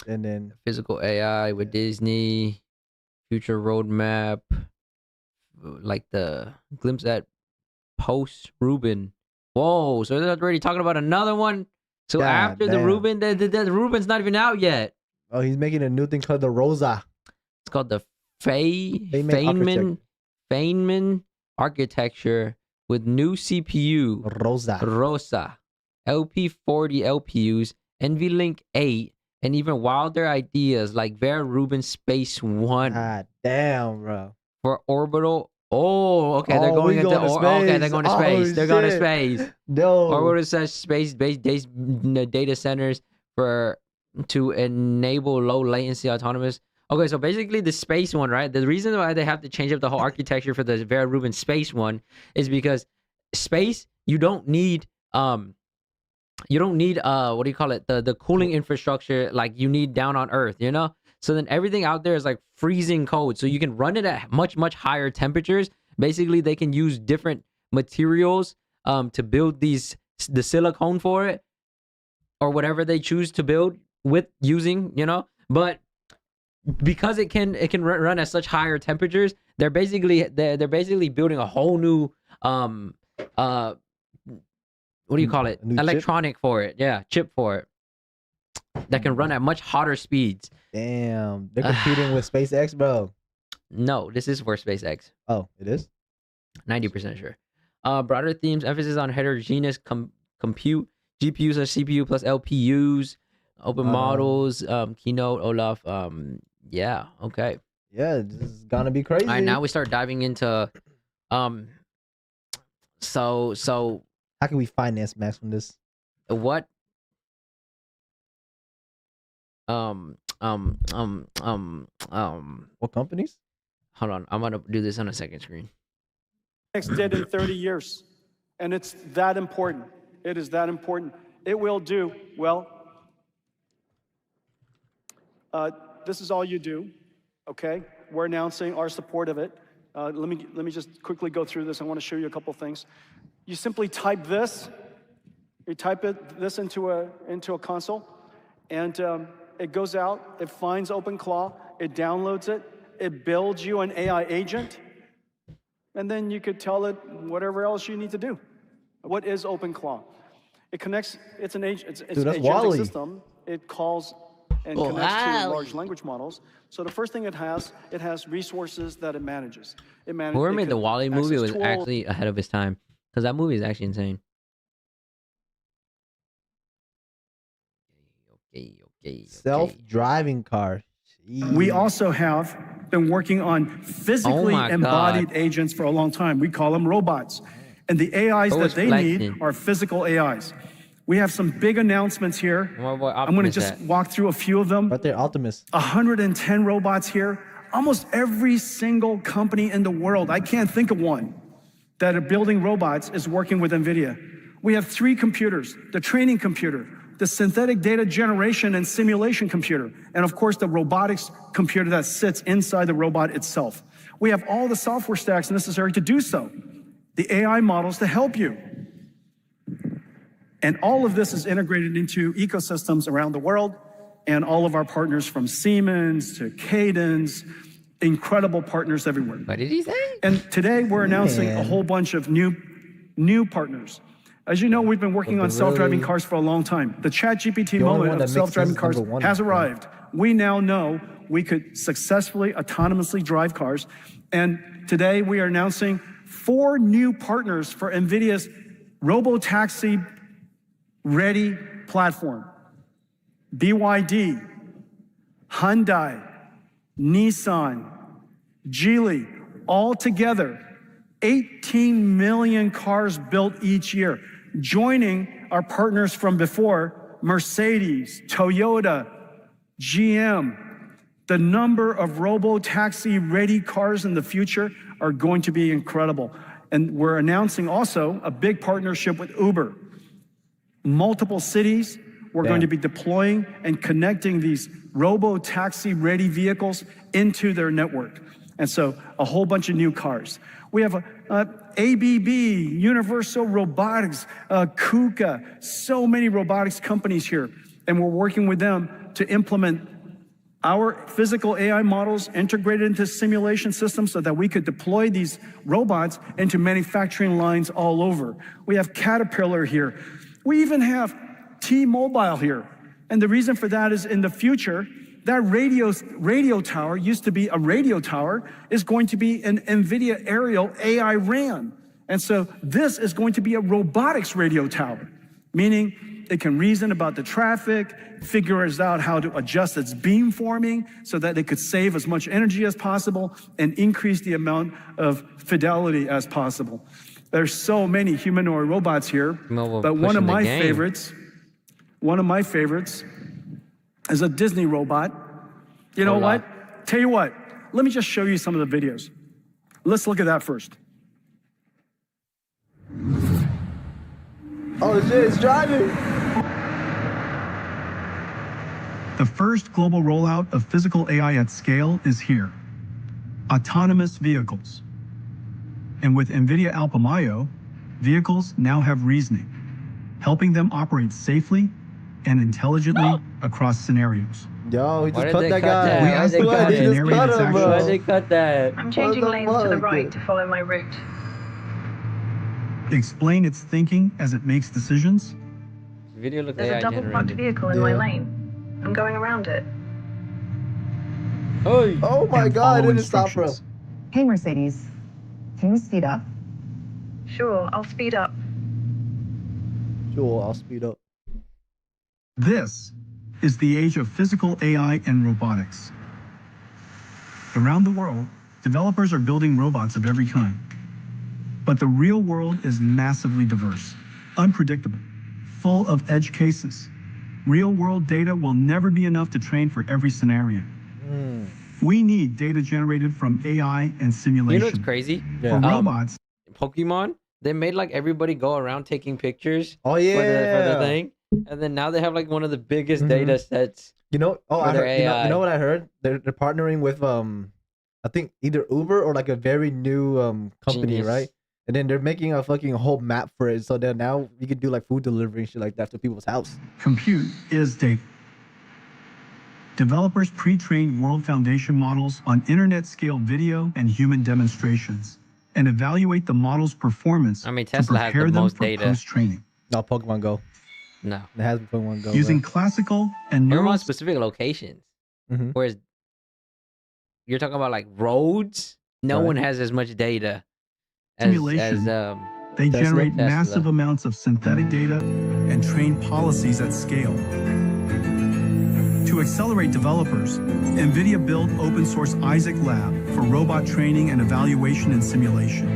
And then physical AI with Disney, future roadmap, like the glimpse at post Rubin. Whoa, so they're already talking about another one. So God after damn. the Rubin, the Rubin's not even out yet. Oh, he's making a new thing called the Rosa. It's called the Feynman architecture with new CPU. Rosa. LP40 LPUs, NVLink 8, and even wilder ideas like Vera Rubin Space One. God damn, bro. For orbital. Oh, okay. They're going into space. Okay, they're going to space. They're going to space. No. Orbital says space-based data centers to enable low latency autonomous. Okay, so basically the space one, right? The reason why they have to change up the whole architecture for the Vera Rubin Space One is because space, you don't need what do you call it? The cooling infrastructure like you need down on Earth, you know? So then everything out there is like freezing cold. So you can run it at much higher temperatures. Basically, they can use different materials to build the silicone for it or whatever they choose to build with using, you know? But because it can run at such higher temperatures, they're basically building a whole new what do you call it? Electronic chip for it. Yeah, chip for it that can run at much hotter speeds. Damn, they're competing with SpaceX, bro. No, this is for SpaceX. Oh, it is? 90% sure. Broader themes, emphasis on heterogeneous compute, GPUs or CPU plus LPUs, open models, keynote, Olaf. Yeah, okay. Yeah, this is gonna be crazy. All right, now we start diving into so how can we finance Max from this? What? What companies? Hold on, I'm gonna do this on a second screen. Next did in 30 years, and it's that important. It is that important. It will do well. This is all you do, okay? We're announcing our support of it. Let me just quickly go through this. I want to show you a couple things. You simply type this. You type this into a console, and it goes out. It finds OpenClaw. It downloads it. It builds you an AI agent, and then you could tell it whatever else you need to do. What is OpenClaw? It connects. It's an agent. It's an agentic system. It calls and connects to large language models. So the first thing it has resources that it manages. Whoever made the Wall-E movie was actually ahead of his time, because that movie is actually insane. Okay. Self-driving car. We also have been working on physically embodied agents for a long time. We call them robots. And the AIs that they need are physical AIs. We have some big announcements here. I'm going to just walk through a few of them. But they're Optimus. 110 robots here. Almost every single company in the world, I can't think of one, that are building robots is working with NVIDIA. We have 3 computers: the training computer, the synthetic data generation and simulation computer, and of course the robotics computer that sits inside the robot itself. We have all the software stacks necessary to do so, the AI models to help you. And all of this is integrated into ecosystems around the world, and all of our partners from Siemens to Cadence, incredible partners everywhere. What did he say? And today we're announcing a whole bunch of new partners. As you know, we've been working on self-driving cars for a long time. The ChatGPT moment of self-driving cars has arrived. We now know we could successfully, autonomously drive cars. And today we are announcing 4 new partners for NVIDIA's robotaxi-ready platform. BYD, Hyundai, Nissan, Geely, all together, 18 million cars built each year, joining our partners from before, Mercedes, Toyota, GM. The number of robo-taxi-ready cars in the future are going to be incredible. And we're announcing also a big partnership with Uber. Multiple cities, we're going to be deploying and connecting these robo-taxi-ready vehicles into their network. And so a whole bunch of new cars. We have ABB, Universal Robotics, KUKA, so many robotics companies here. And we're working with them to implement our physical AI models integrated into simulation systems so that we could deploy these robots into manufacturing lines all over. We have Caterpillar here. We even have T-Mobile here. And the reason for that is in the future, that radio tower used to be a radio tower, is going to be an NVIDIA aerial AI RAN. And so this is going to be a robotics radio tower, meaning it can reason about the traffic, figures out how to adjust its beamforming so that it could save as much energy as possible and increase the amount of fidelity as possible. There's so many humanoid robots here, but one of my favorites is a Disney robot. You know what? Tell you what, let me just show you some of the videos. Let's look at that first. Oh shit, it's driving. The first global rollout of physical AI at scale is here. Autonomous vehicles. And with NVIDIA Alpamayo, vehicles now have reasoning, helping them operate safely and intelligently across scenarios. Yo, he just cut that guy. Why'd they cut that? I'm changing lanes to the right to follow my route. Explain its thinking as it makes decisions. Video looks There's a double parked vehicle in my lane. I'm going around it. Oh my God, it didn't stop, bro. Hey, Mercedes. Can you speed up? Sure, I'll speed up. Sure, I'll speed up. This is the age of physical AI and robotics. Around the world, developers are building robots of every kind. But the real world is massively diverse, unpredictable, full of edge cases. Real-world data will never be enough to train for every scenario. We need data generated from AI and simulation. You know what's crazy? For robots. Pokemon, they made like everybody go around taking pictures. Oh yeah. For the thing. And then now they have like one of the biggest data sets. You know, I heard, you know what I heard? They're partnering with I think either Uber or like a very new company, Genius. right? And then they're making a fucking whole map for it, so that now you can do like food delivery and shit like that to people's house. Compute is data. Developers pre-train world foundation models on internet-scale video and human demonstrations, and evaluate the model's performance I mean, Tesla to has prepare the them most for data. post-training. No, Pokemon Go. No. It has Pokemon Go. Using bro. classical and They're neural on specific locations. Mhm. Whereas you're talking about like roads, no Right. one has as much data as simulation. They Tesla? generate Tesla. massive amounts of synthetic data and train policies at scale. To accelerate developers, NVIDIA built open source Isaac Lab for robot training and evaluation and simulation,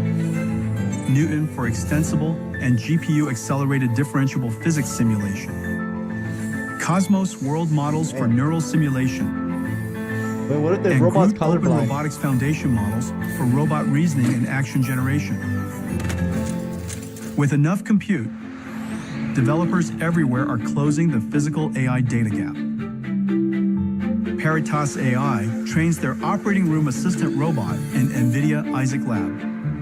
Newton for extensible and GPU accelerated differentiable physics simulation, Cosmos world models for neural simulation, Wait, what if the and robot's group open colorblind? robotics foundation models for robot reasoning and action generation. With enough compute, developers everywhere are closing the physical AI data gap. Paratas AI trains their operating room assistant robot in NVIDIA Isaac Lab,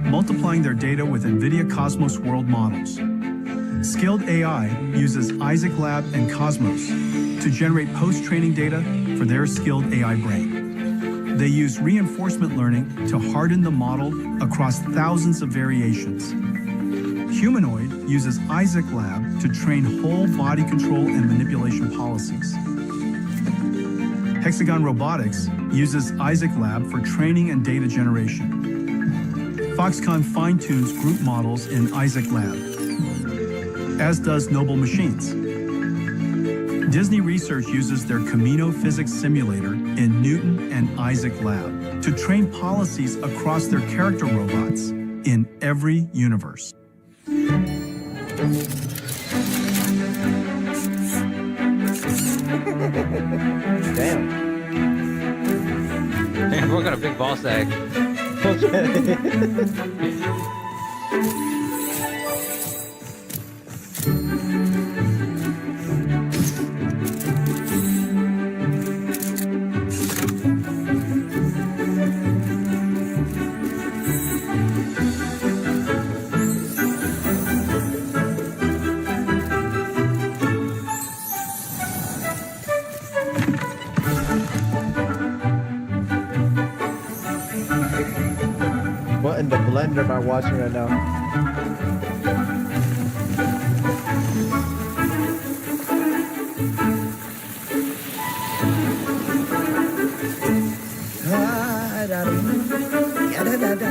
multiplying their data with NVIDIA Cosmos world models. Skilled AI uses Isaac Lab and Cosmos to generate post-training data for their skilled AI brain. They use reinforcement learning to harden the model across thousands of variations. Humanoid uses Isaac Lab to train whole body control and manipulation policies. Hexagon Robotics uses Isaac Lab for training and data generation. Foxconn fine-tunes group models in Isaac Lab, as does Noble Machines. Disney Research uses their Camino physics simulator in Newton and Isaac Lab to train policies across their character robots in every universe. Damn. Damn, bro got a big ball sack. What in the blender am I watching right now?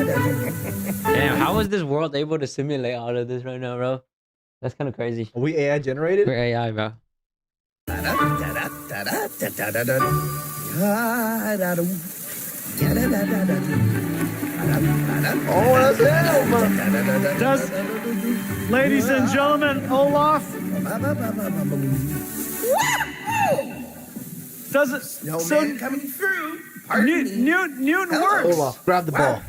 Damn, how is this world able to simulate all of this right now, bro? That's kind of crazy. Are we AI generated? We're AI, bro. Oh, that's it! Ladies and gentlemen, Olaf. Does it? Snowman coming through. Pardon me. Newton works. Olaf, grab the ball.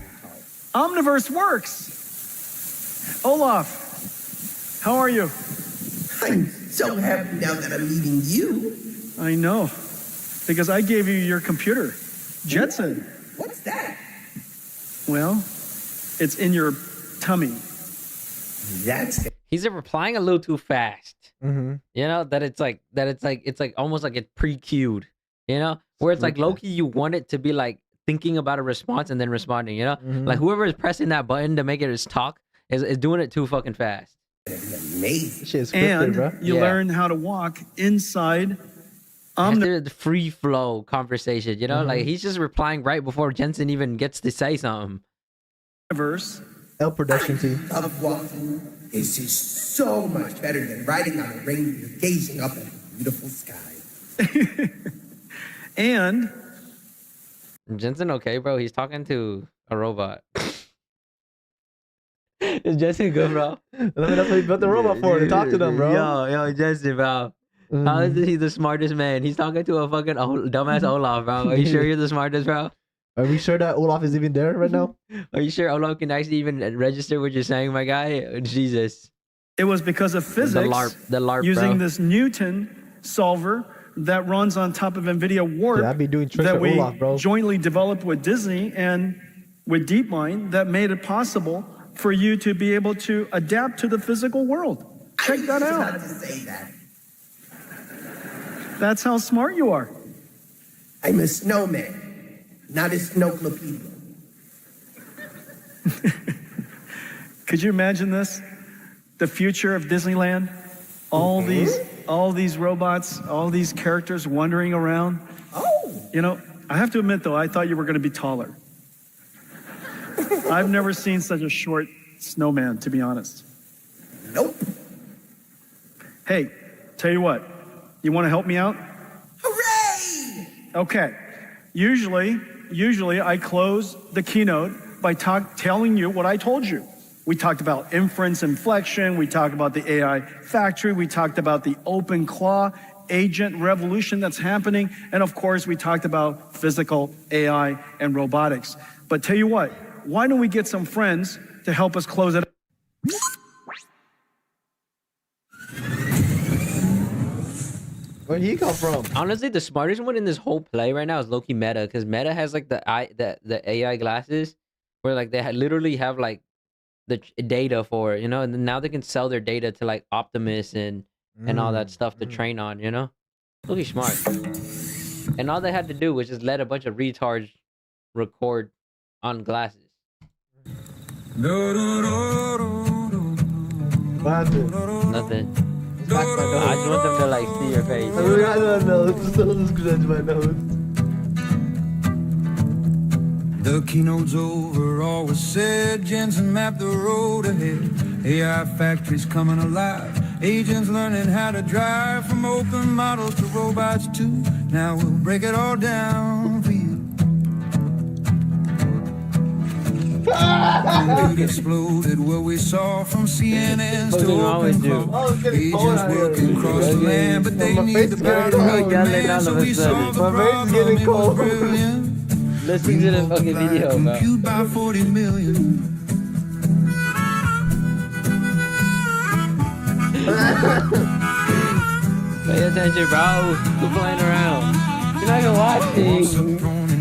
Omniverse works. Olaf, how are you? I'm so happy now that I'm meeting you. I know, because I gave you your computer, Jetson. What's that? Well, it's in your tummy. That's He's replying a little too fast. Mm-hmm. You know, it's like almost like it's pre-queued, you know, where it's like low-key you want it to be like thinking about a response and then responding, you know, like whoever is pressing that button to make it his talk is doing it too fucking fast. amazing. Shit's scripted, And bro. you learn how to walk inside After the free flow conversation, you know, like he's just replying right before Jensen even gets to say something. Omniverse. L production team. Love walking. This is so much better than riding on a reindeer gazing up at a beautiful sky. And Jensen okay, bro? He's talking to a robot. Is Jensen good, bro? I mean, that's what he built the robot for, to talk to them, bro. Yo, Jensen, bro. How is he the smartest man? He's talking to a fucking dumbass Olaf, bro. Are you sure you're the smartest, bro? Are we sure that Olaf is even there right now? Are you sure Olaf can actually even register what you're saying, my guy? Jesus. it was because of physics The LARP, using bro. this Newton solver that runs on top of NVIDIA Warp Yeah, I'd be doing tricks that with we Olaf, bro. jointly developed with Disney and with DeepMind that made it possible for you to be able to adapt to the physical world. Check that I was out. about to say that. That's how smart you are. I'm a snowman, not a snowclopedia. Could you imagine this? The future of Disneyland? All these all these robots, all these characters wandering around. Oh! You know, I have to admit, though, I thought you were going to be taller. I've never seen such a short snowman, to be honest. Nope. Hey, tell you what, you want to help me out? Hooray! Okay. Usually I close the keynote by telling you what I told you. We talked about inference inflection. We talked about the AI factory. We talked about the open claw agent revolution that's happening. And of course, we talked about physical AI and robotics. But tell you what, why don't we get some friends to help us close it up? Where'd he come from? Honestly, the smartest one in this whole play right now is Loki Meta, because Meta has like the AI glasses where like they literally have like the data for it, you know, and then now they can sell their data to like Optimus and all that stuff to train on, you know. Loki smart. And all they had to do was just let a bunch of retards record on glasses. Nothing. I just want them to like see your face. I don't know. Just scratch my nose. The keynote's over, all was said. Jensen mapped the road ahead. AI factories coming alive. Agents learning how to drive, from open models to robots too. Now we'll break it all down for you. Compute exploded, what we saw from CNN's to open call. Agents working across the land, but they need the power of man, so we solve the problem. It was brilliant. Listen to the fucking video, bro. Compute by 40 million. Pay attention, bro. Quit playing around. You're not gonna watch things.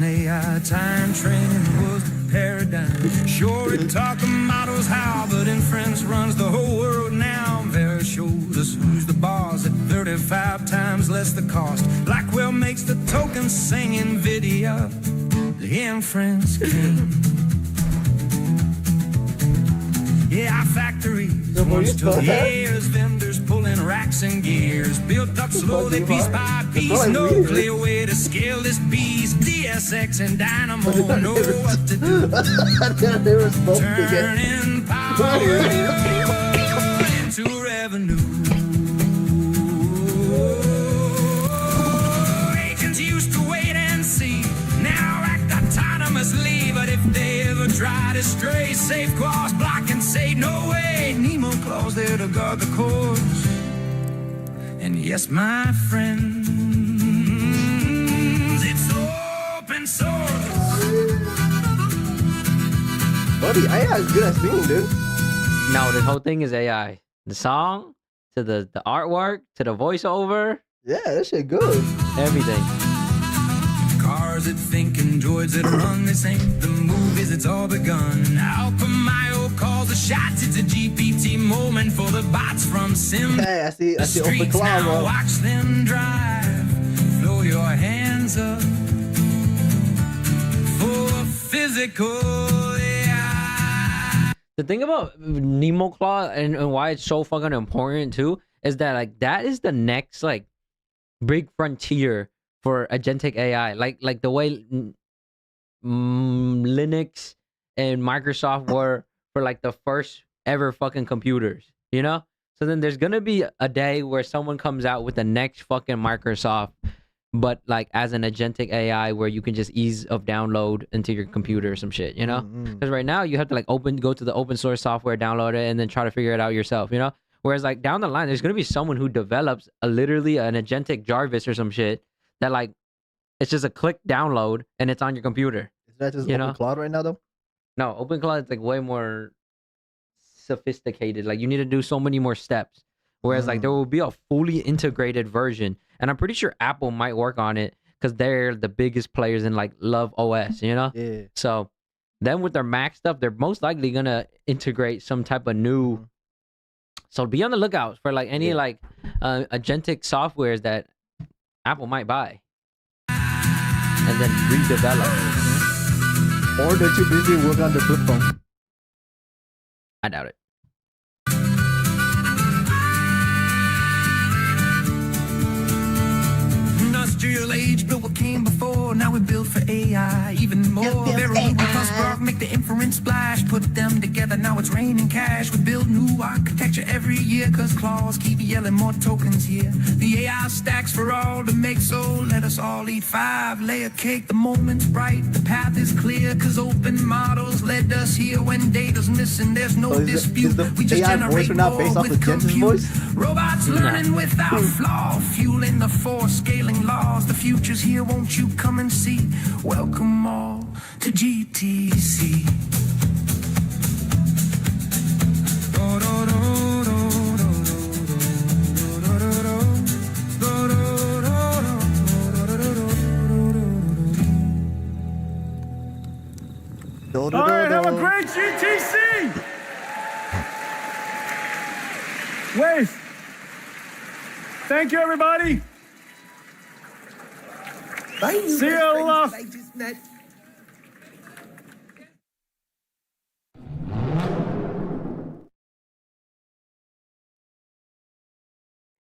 AI time training was the paradigm. Sure, it taught the models how, but inference runs the whole world now. Vera shows us who's the boss at 35 times less the cost. Blackwell makes the token sing NVIDIA. The inference king. Yeah, factories once took years, vendors pulling racks and gears, built up slowly piece by piece, no clear way to scale this beast. DSX and Dynamo know what to do. Turning power into revenue. Agents used to wait and see, now act autonomously, but if they ever try to stray, safe clause block and say no way. Nemo clause there to guard the course. And yes, my friends, it's open source. Buddy, AI is good at singing, dude. No, this whole thing is AI. The song, to the artwork, to the voiceover. Yeah, that shit good. Everything. Cars that think and droids that run, this ain't the movies, it's all begun. Alpha Mayo calls the shots, it's a GPT moment for the bots from Sim. Hey, I see open claw, bro. Watch them drive, throw your hands up for physical AI. The thing about Nemo Claw and why it's so fucking important too is that like that is the next like big frontier for agentic AI, like the way Linux and Microsoft were for like the first ever fucking computers, you know? So then there's gonna be a day where someone comes out with the next fucking Microsoft, but like as an agentic AI where you can just ease of download into your computer or some shit, you know? Because right now you have to like go to the open source software, download it, and then try to figure it out yourself, you know? Whereas like down the line, there's gonna be someone who develops literally an agentic Jarvis or some shit that like it's just a click download and it's on your computer. Is that just you open know? cloud right now though? No, OpenCloud is like way more sophisticated. Like you need to do so many more steps. Whereas like there will be a fully integrated version, and I'm pretty sure Apple might work on it because they're the biggest players in like Love OS, you know? Yeah. So then with their Mac stuff, they're most likely gonna integrate some type of new. So be on the lookout for like any like agentic softwares that Apple might buy and then redevelop. Or they're too busy working on their flip phone. I doubt it. age, built what came before. Now we build for AI, even more. Very plus Grok, make the inference splash. Put them together, now it's raining cash. We build new architecture every year, cause claws keep yelling more tokens here. The AI stacks for all to make, so let us all eat 5-layer cake. The moment's bright, the path is clear, cause open models led us here. When data's missing, there's no dispute. We just AI voice generate are not more based off with of Jensen's compute. voice? Robots learning without flaw, fueling the force, scaling laws. The future's here, won't you come and see? Welcome all to GTC. All right, have a great GTC. Wave. Thank you, everybody. See you, Olaf.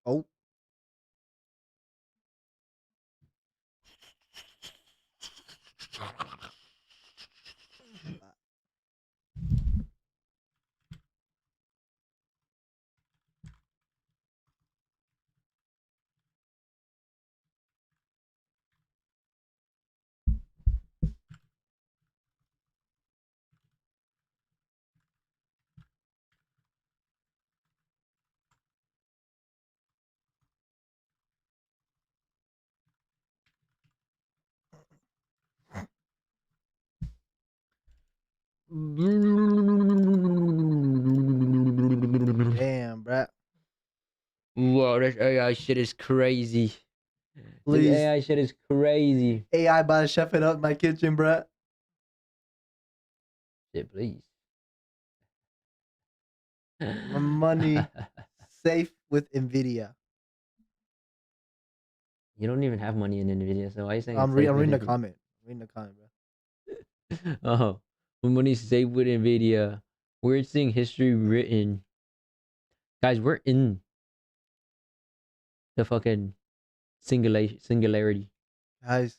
Oh. Damn, bruh. Whoa, this AI shit is crazy. Please. This AI shit is crazy. AI about to chef it up in my kitchen, bruh. Shit, please. My money safe with NVIDIA. You don't even have money in NVIDIA, so why are you saying I'm it's safe reading with the NVIDIA? comment. Reading the comment, bro. Oh, my money's safe with NVIDIA. We're seeing history written. Guys, we're in the fucking singularity. Guys,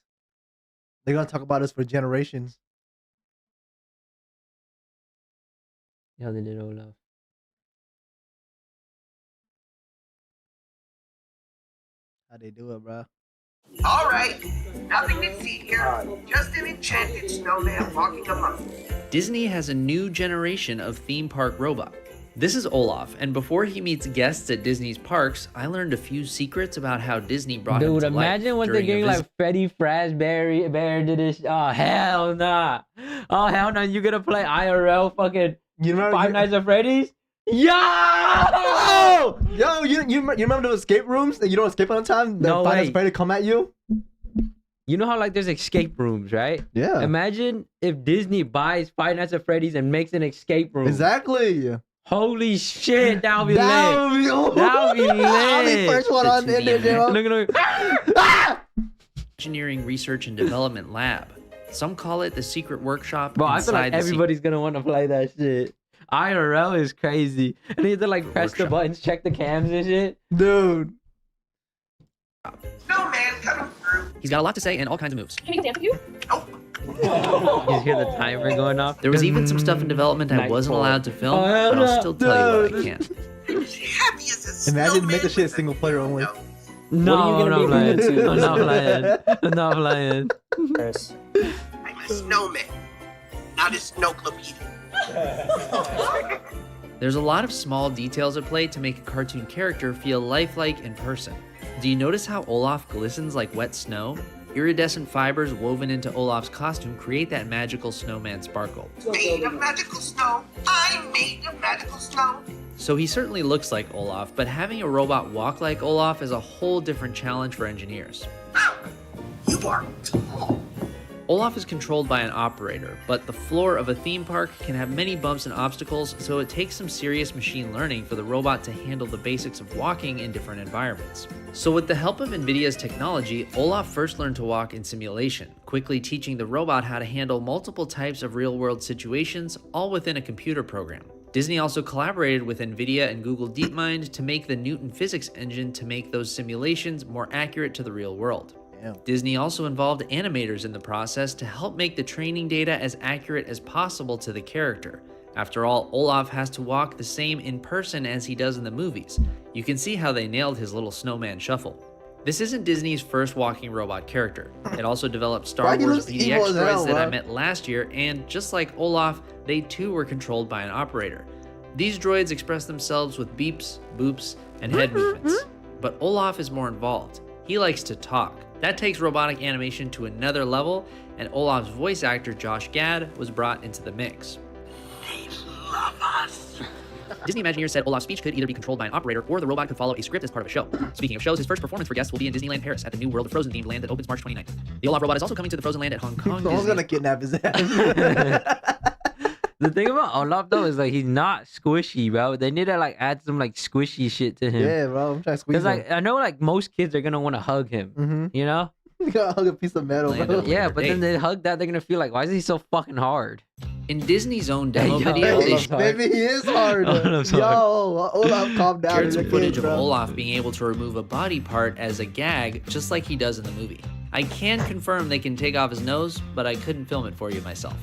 they're gonna talk about us for generations. Yeah, they did Olaf. How they do it, bro? All right, nothing to see here. Just an enchanted snowman walking among us. Disney has a new generation of theme park robot. This is Olaf, and before he meets guests at Disney's parks, I learned a few secrets about how Disney brought him Dude, to life. imagine what they're during a getting visit. like Freddy Fazbear Bear did this. Oh hell nah. Oh hell no. You gonna play IRL fucking Five Nights at Freddy's? Yo! Yo, you remember those escape rooms that you don't escape on time? The No Five Nights way. at Freddy come at you? You know how like there's escape rooms, right? Yeah. Imagine if Disney buys Five Nights at Freddy's and makes an escape room. Exactly. Holy shit, that would be That lit. would be- That would be lit. I'll be first one on in there, Jero. Look. Engineering Research and Development Lab. Some call it the secret workshop Bro, I inside feel like the everybody's gonna want to play that shit. IRL is crazy. And you have to like press the workshop. buttons, check the cams and shit. Dude. Snowman coming through. He's got a lot to say and all kinds of moves. Can we dance with you? You hear the timer going off? There was even some stuff in development I wasn't Nightfall. allowed to film, Oh, hell but I'll no. still tell you what I Dude. can. Imagine make the shit single player only. No, What are you I'm gonna not be playing. into? I'm not playing. I'm not playing. Chris. I'm a snowman, not a snowclopedia. There's a lot of small details at play to make a cartoon character feel lifelike in person. Do you notice how Olaf glistens like wet snow? Iridescent fibers woven into Olaf's costume create that magical snowman sparkle. Made of magical snow. I'm made of magical snow. So he certainly looks like Olaf, but having a robot walk like Olaf is a whole different challenge for engineers. You are tall. Olaf is controlled by an operator, but the floor of a theme park can have many bumps and obstacles, so it takes some serious machine learning for the robot to handle the basics of walking in different environments. So with the help of NVIDIA's technology, Olaf first learned to walk in simulation, quickly teaching the robot how to handle multiple types of real-world situations, all within a computer program. Disney also collaborated with NVIDIA and Google DeepMind to make the Newton physics engine to make those simulations more accurate to the real world. Disney also involved animators in the process to help make the training data as accurate as possible to the character. After all, Olaf has to walk the same in person as he does in the movies. You can see how they nailed his little snowman shuffle. This isn't Disney's first walking robot character. It also developed Star Wars BDX droids that I met last year, and just like Olaf, they too were controlled by an operator. These droids express themselves with beeps, boops, and head movements. But Olaf is more involved. He likes to talk. That takes robotic animation to another level, and Olaf's voice actor Josh Gad was brought into the mix. They love us. Disney Imagineers said Olaf's speech could either be controlled by an operator or the robot could follow a script as part of a show. Speaking of shows, his first performance for guests will be in Disneyland Paris at the new World of Frozen themed land that opens March 29th. The Olaf robot is also coming to the Frozen land at Hong Kong. Someone's gonna kidnap his ass. The thing about Olaf though is like he's not squishy, bro. They need to like add some like squishy shit to him. Yeah, bro. I'm trying to squeeze him. Cause like I know like most kids are gonna want to hug him. You know? You gotta hug a piece of metal, bro. Yeah, but then they hug that, they're gonna feel like, why is he so fucking hard? In Disney's own demo Yo, video, they Maybe he is hard. Yo, Olaf, calm down. shared some footage of Olaf being able to remove a body part as a gag, just like he does in the movie. I can confirm they can take off his nose, but I couldn't film it for you myself.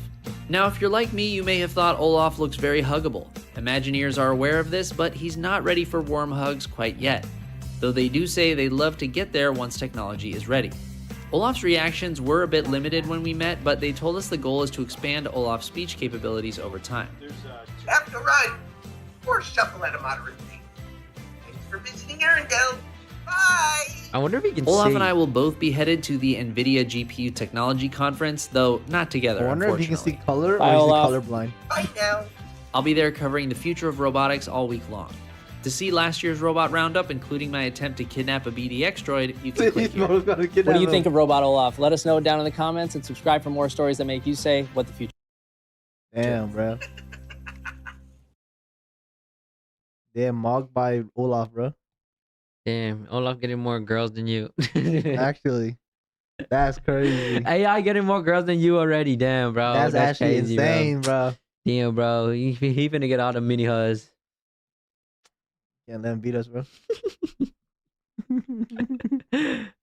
Now, if you're like me, you may have thought Olaf looks very huggable. Imagineers are aware of this, but he's not ready for warm hugs quite yet, though they do say they'd love to get there once technology is ready. Olaf's reactions were a bit limited when we met, but they told us the goal is to expand Olaf's speech capabilities over time. Have to run or shuffle at a moderate pace. Thanks for visiting Arendelle. Bye. I wonder if he can Olaf see. and I will both be headed to the NVIDIA GPU Technology Conference, though not together, I wonder if he can see color or Bye, is he Olaf. colorblind. Bye now. I'll be there covering the future of robotics all week long. To see last year's robot roundup, including my attempt to kidnap a BDX droid, you can click here. What do you think of Robot Olaf? Let us know down in the comments and subscribe for more stories that make you say what the future. Damn, bro. Damn, mocked by Olaf, bro. Damn, Olaf getting more girls than you. Actually, that's crazy. AI getting more girls than you already. Damn, bro. That's actually crazy, insane, bro. Damn, bro. He finna get all the mini hugs. Can't let him beat us, bro.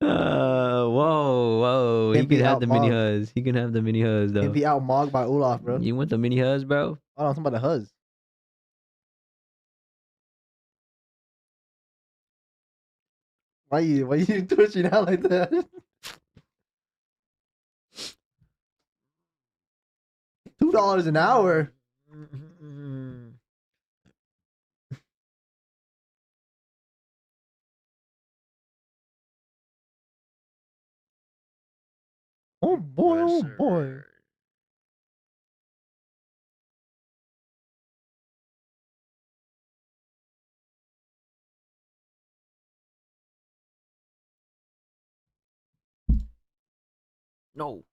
Whoa. He Can't be can have the mini out-mogged. hugs. He can have the mini hugs, though. He'd be out mocked by Olaf, bro. You want the mini hugs, bro? Hold on, I'm talking about the huzz. Why you twitching out like that? $2 an hour. Oh boy, oh boy. No.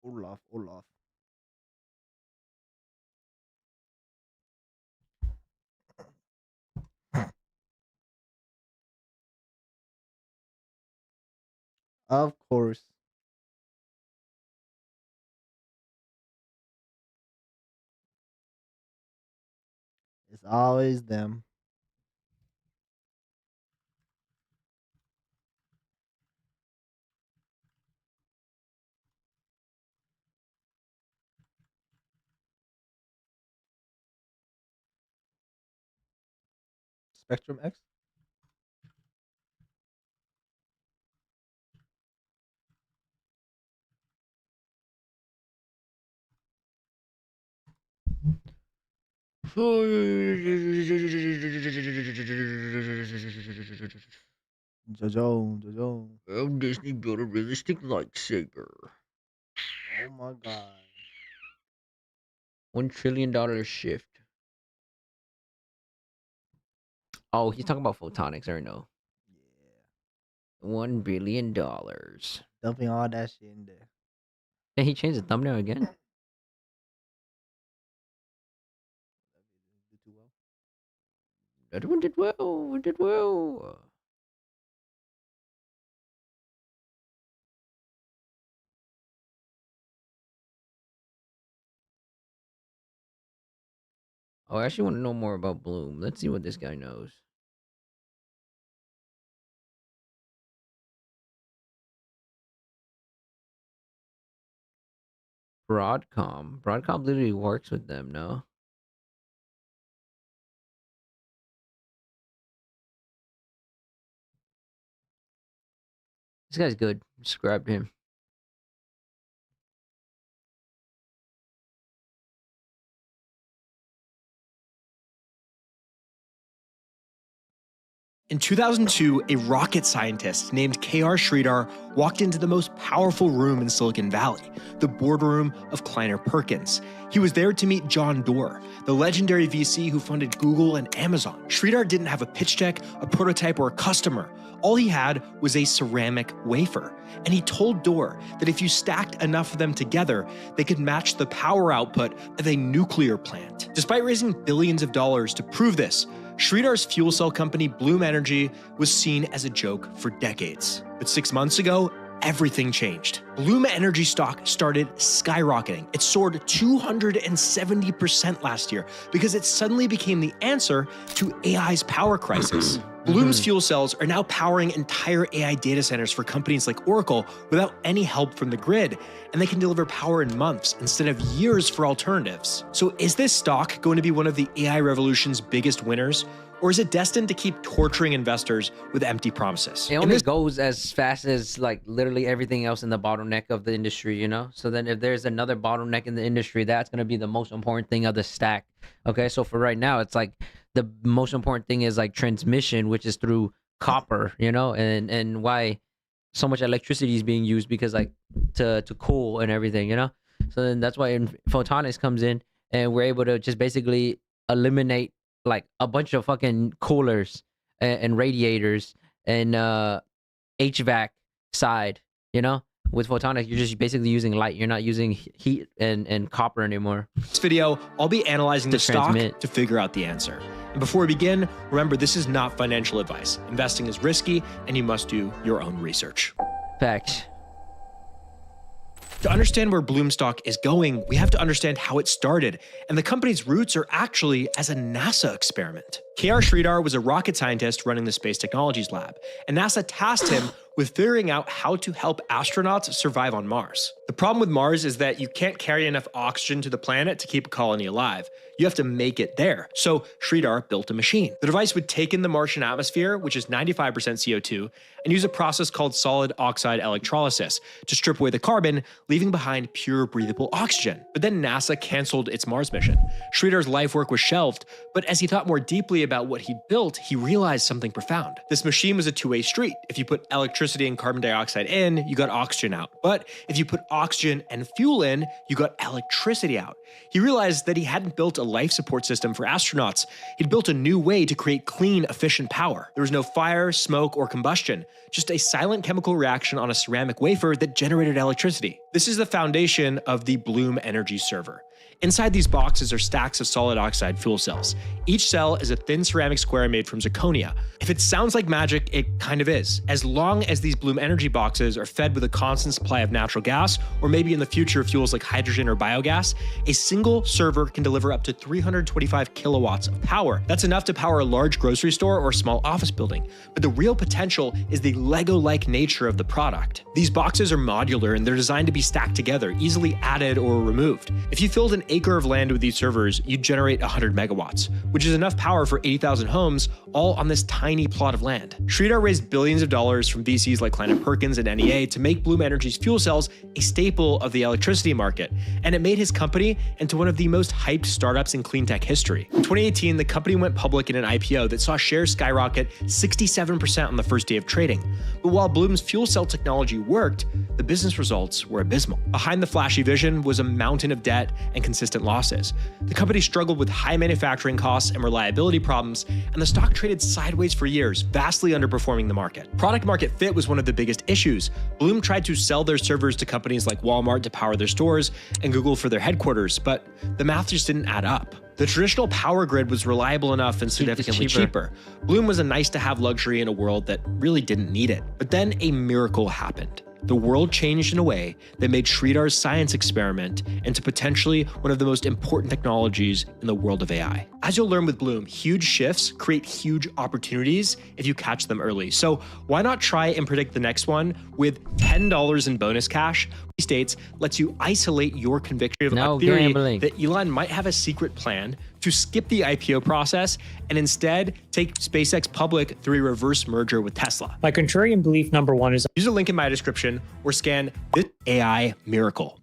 Olaf. Of course. It's always them. Spectrum X? Jojo. Disney built a realistic lightsaber. Oh my god. $1 trillion shift. Oh, he's talking about photonics, or no? Yeah. $1 billion. Dumping all that shit in there. And he changed the thumbnail again. That one did well. It did well. Oh, I actually want to know more about Bloom. Let's see what this guy knows. Broadcom. Broadcom literally works with them, no? This guy's good. Subscribe to him. In 2002, a rocket scientist named K.R. Sridhar walked into the most powerful room in Silicon Valley, the boardroom of Kleiner Perkins. He was there to meet John Doerr, the legendary VC who funded Google and Amazon. Sridhar didn't have a pitch deck, a prototype, or a customer. All he had was a ceramic wafer. And he told Doerr that if you stacked enough of them together, they could match the power output of a nuclear plant. Despite raising billions of dollars to prove this, Sridhar's fuel cell company, Bloom Energy, was seen as a joke for decades. But 6 months ago, everything changed. Bloom Energy stock started skyrocketing. It soared 270% last year because it suddenly became the answer to AI's power crisis. Bloom's fuel cells are now powering entire AI data centers for companies like Oracle without any help from the grid, and they can deliver power in months instead of years for alternatives. So is this stock going to be one of the AI revolution's biggest winners? Or is it destined to keep torturing investors with empty promises? It only goes as fast as like literally everything else in the bottleneck of the industry, you know? So then if there's another bottleneck in the industry, that's going to be the most important thing of the stack. Okay, so for right now, it's like the most important thing is like transmission, which is through copper, you know? And why so much electricity is being used because like to cool and everything, you know? So then that's why photonics comes in and we're able to just basically eliminate like a bunch of fucking coolers and radiators and HVAC side, you know? With photonics, you're just basically using light. You're not using heat and copper anymore. This video, I'll be analyzing the stock to figure out the answer. And before we begin, remember this is not financial advice. Investing is risky and you must do your own research. Facts. To understand where Bloom stock is going, we have to understand how it started, and the company's roots are actually as a NASA experiment. K.R. Sridhar was a rocket scientist running the Space Technologies Lab, and NASA tasked him with figuring out how to help astronauts survive on Mars. The problem with Mars is that you can't carry enough oxygen to the planet to keep a colony alive. You have to make it there. So Sridhar built a machine. The device would take in the Martian atmosphere, which is 95% CO2, and use a process called solid oxide electrolysis to strip away the carbon, leaving behind pure breathable oxygen. But then NASA canceled its Mars mission. Sridhar's life work was shelved, but as he thought more deeply about what he'd built, he realized something profound. This machine was a two-way street. If you put electricity and carbon dioxide in, you got oxygen out. But if you put oxygen and fuel in, you got electricity out. He realized that he hadn't built a life support system for astronauts. He'd built a new way to create clean, efficient power. There was no fire, smoke, or combustion, just a silent chemical reaction on a ceramic wafer that generated electricity. This is the foundation of the Bloom Energy server. Inside these boxes are stacks of solid oxide fuel cells. Each cell is a thin ceramic square made from zirconia. If it sounds like magic, it kind of is. As long as these Bloom Energy boxes are fed with a constant supply of natural gas, or maybe in the future fuels like hydrogen or biogas, a single server can deliver up to 325 kilowatts of power. That's enough to power a large grocery store or a small office building. But the real potential is the Lego-like nature of the product. These boxes are modular and they're designed to be stacked together, easily added or removed. If you filled an acre of land with these servers, you'd generate 100 megawatts, which is enough power for 80,000 homes, all on this tiny plot of land. Sridhar raised billions of dollars from VCs like Kleiner Perkins and NEA to make Bloom Energy's fuel cells a staple of the electricity market, and it made his company into one of the most hyped startups in clean tech history. In 2018, the company went public in an IPO that saw shares skyrocket 67% on the first day of trading. But while Bloom's fuel cell technology worked, the business results were abysmal. Behind the flashy vision was a mountain of debt and consistent losses. The company struggled with high manufacturing costs and reliability problems problems, and the stock traded sideways for years, vastly underperforming the market. Product market fit was one of the biggest issues. Bloom tried to sell their servers to companies like Walmart to power their stores and Google for their headquarters, but the math just didn't add up. The traditional power grid was reliable enough and significantly cheaper. Bloom was a nice-to-have luxury in a world that really didn't need it. But then a miracle happened. The world changed in a way that made Sridhar's science experiment into potentially one of the most important technologies in the world of AI. As you'll learn with Bloom, huge shifts create huge opportunities if you catch them early. So why not try and predict the next one with $10 in bonus cash? States lets you isolate your conviction of a theory gambling. that Elon might have a secret plan to skip the IPO process and instead take SpaceX public through a reverse merger with Tesla. My contrarian belief number one is use a link in my description or scan this AI miracle.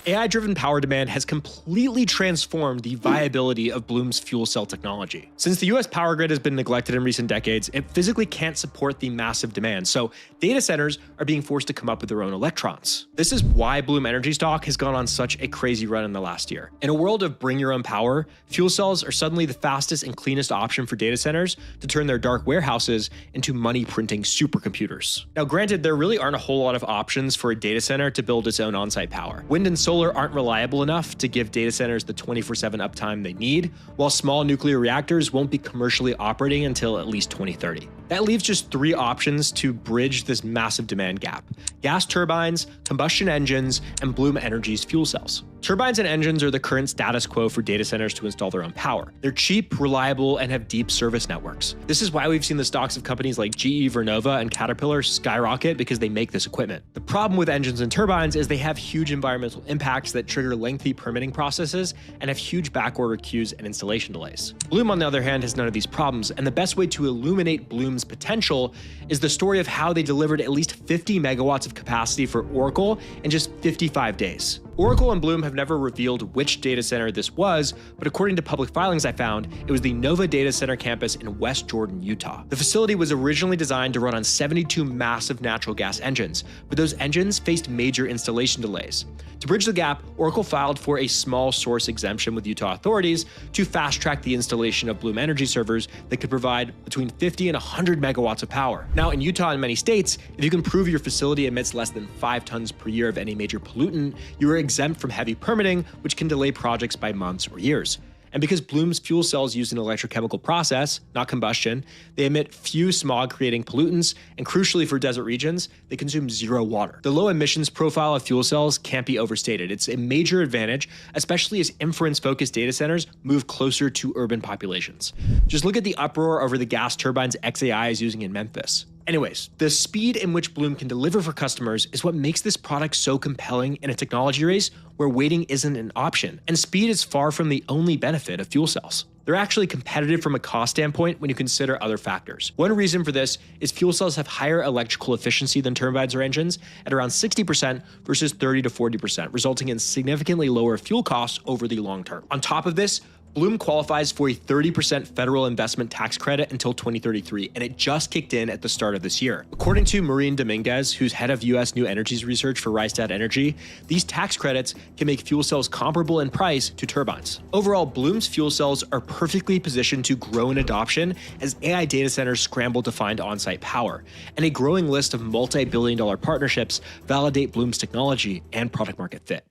AI-driven power demand has completely transformed the viability of Bloom's fuel cell technology. Since the US power grid has been neglected in recent decades, it physically can't support the massive demand, so data centers are being forced to come up with their own electrons. This is why Bloom Energy stock has gone on such a crazy run in the last year. In a world of bring your own power, fuel cells are suddenly the fastest and cleanest option for data centers to turn their dark warehouses into money-printing supercomputers. Now granted, there really aren't a whole lot of options for a data center to build its own on-site power. Wind and solar aren't reliable enough to give data centers the 24/7 uptime they need, while small nuclear reactors won't be commercially operating until at least 2030. That leaves just 3 options to bridge this massive demand gap: gas turbines, combustion engines, and Bloom Energy's fuel cells. Turbines and engines are the current status quo for data centers to install their own power. They're cheap, reliable, and have deep service networks. This is why we've seen the stocks of companies like GE Vernova and Caterpillar skyrocket because they make this equipment. The problem with engines and turbines is they have huge environmental impacts that trigger lengthy permitting processes and have huge backorder queues and installation delays. Bloom, on the other hand, has none of these problems, and the best way to illuminate Bloom's potential is the story of how they delivered at least 50 megawatts of capacity for Oracle in just 55 days. Oracle and Bloom have never revealed which data center this was, but according to public filings I found, it was the Nova Data Center campus in West Jordan, Utah. The facility was originally designed to run on 72 massive natural gas engines, but those engines faced major installation delays. To bridge the gap, Oracle filed for a small source exemption with Utah authorities to fast-track the installation of Bloom Energy servers that could provide between 50 and 100 megawatts of power. Now, in Utah and many states, if you can prove your facility emits less than 5 tons per year of any major pollutant, you are exempt from heavy permitting, which can delay projects by months or years. And because Bloom's fuel cells use an electrochemical process, not combustion, they emit few smog-creating pollutants, and crucially for desert regions, they consume 0 water. The low emissions profile of fuel cells can't be overstated. It's a major advantage, especially as inference-focused data centers move closer to urban populations. Just look at the uproar over the gas turbines xAI is using in Memphis. Anyways, the speed in which Bloom can deliver for customers is what makes this product so compelling in a technology race where waiting isn't an option, and speed is far from the only benefit of fuel cells. They're actually competitive from a cost standpoint when you consider other factors. One reason for this is fuel cells have higher electrical efficiency than turbines or engines at around 60% versus 30 to 40%, resulting in significantly lower fuel costs over the long term. On top of this, Bloom qualifies for a 30% federal investment tax credit until 2033, and it just kicked in at the start of this year. According to Maureen Dominguez, who's head of U.S. New Energies Research for Rystad Energy, these tax credits can make fuel cells comparable in price to turbines. Overall, Bloom's fuel cells are perfectly positioned to grow in adoption as AI data centers scramble to find on-site power, and a growing list of multi-billion-dollar partnerships validate Bloom's technology and product market fit.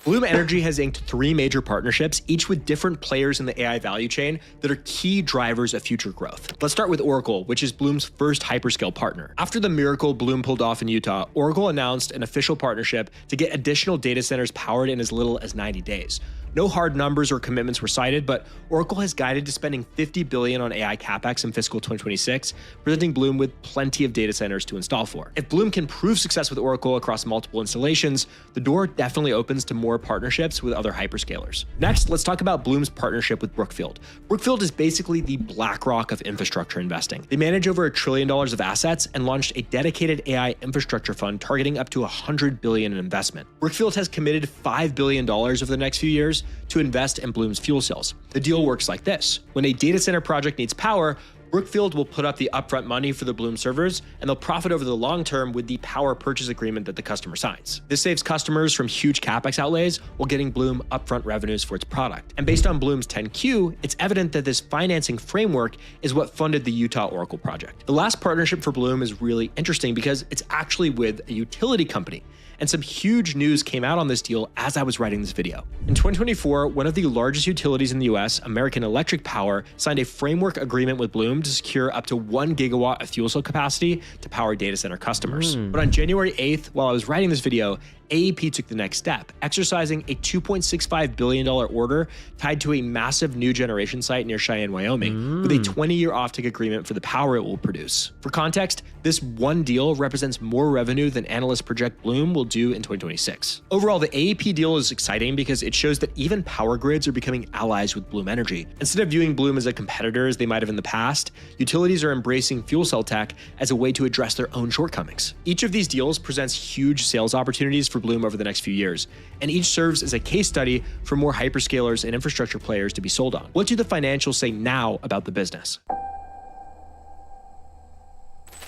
Bloom Energy has inked 3 major partnerships, each with different players in the AI value chain that are key drivers of future growth. Let's start with Oracle, which is Bloom's first hyperscale partner. After the miracle Bloom pulled off in Utah, Oracle announced an official partnership to get additional data centers powered in as little as 90 days. No hard numbers or commitments were cited, but Oracle has guided to spending $50 billion on AI capex in fiscal 2026, presenting Bloom with plenty of data centers to install for. If Bloom can prove success with Oracle across multiple installations, the door definitely opens to more partnerships with other hyperscalers. Next, let's talk about Bloom's partnership with Brookfield. Brookfield is basically the BlackRock of infrastructure investing. They manage over $1 trillion of assets and launched a dedicated AI infrastructure fund targeting up to $100 billion in investment. Brookfield has committed $5 billion over the next few years to invest in Bloom's fuel cells. The deal works like this. When a data center project needs power, Brookfield will put up the upfront money for the Bloom servers, and they'll profit over the long term with the power purchase agreement that the customer signs. This saves customers from huge capex outlays while getting Bloom upfront revenues for its product. And based on Bloom's 10Q, it's evident that this financing framework is what funded the Utah Oracle project. The last partnership for Bloom is really interesting because it's actually with a utility company. And some huge news came out on this deal as I was writing this video. In 2024, one of the largest utilities in the US, American Electric Power, signed a framework agreement with Bloom to secure up to 1 gigawatt of fuel cell capacity to power data center customers. But on January 8th, while I was writing this video, AEP took the next step, exercising a $2.65 billion order tied to a massive new generation site near Cheyenne, Wyoming, with a 20-year offtake agreement for the power it will produce. For context, this one deal represents more revenue than analysts project Bloom will do in 2026. Overall, the AEP deal is exciting because it shows that even power grids are becoming allies with Bloom Energy. Instead of viewing Bloom as a competitor as they might have in the past, utilities are embracing fuel cell tech as a way to address their own shortcomings. Each of these deals presents huge sales opportunities for Bloom over the next few years, and each serves as a case study for more hyperscalers and infrastructure players to be sold on. What do the financials say now about the business?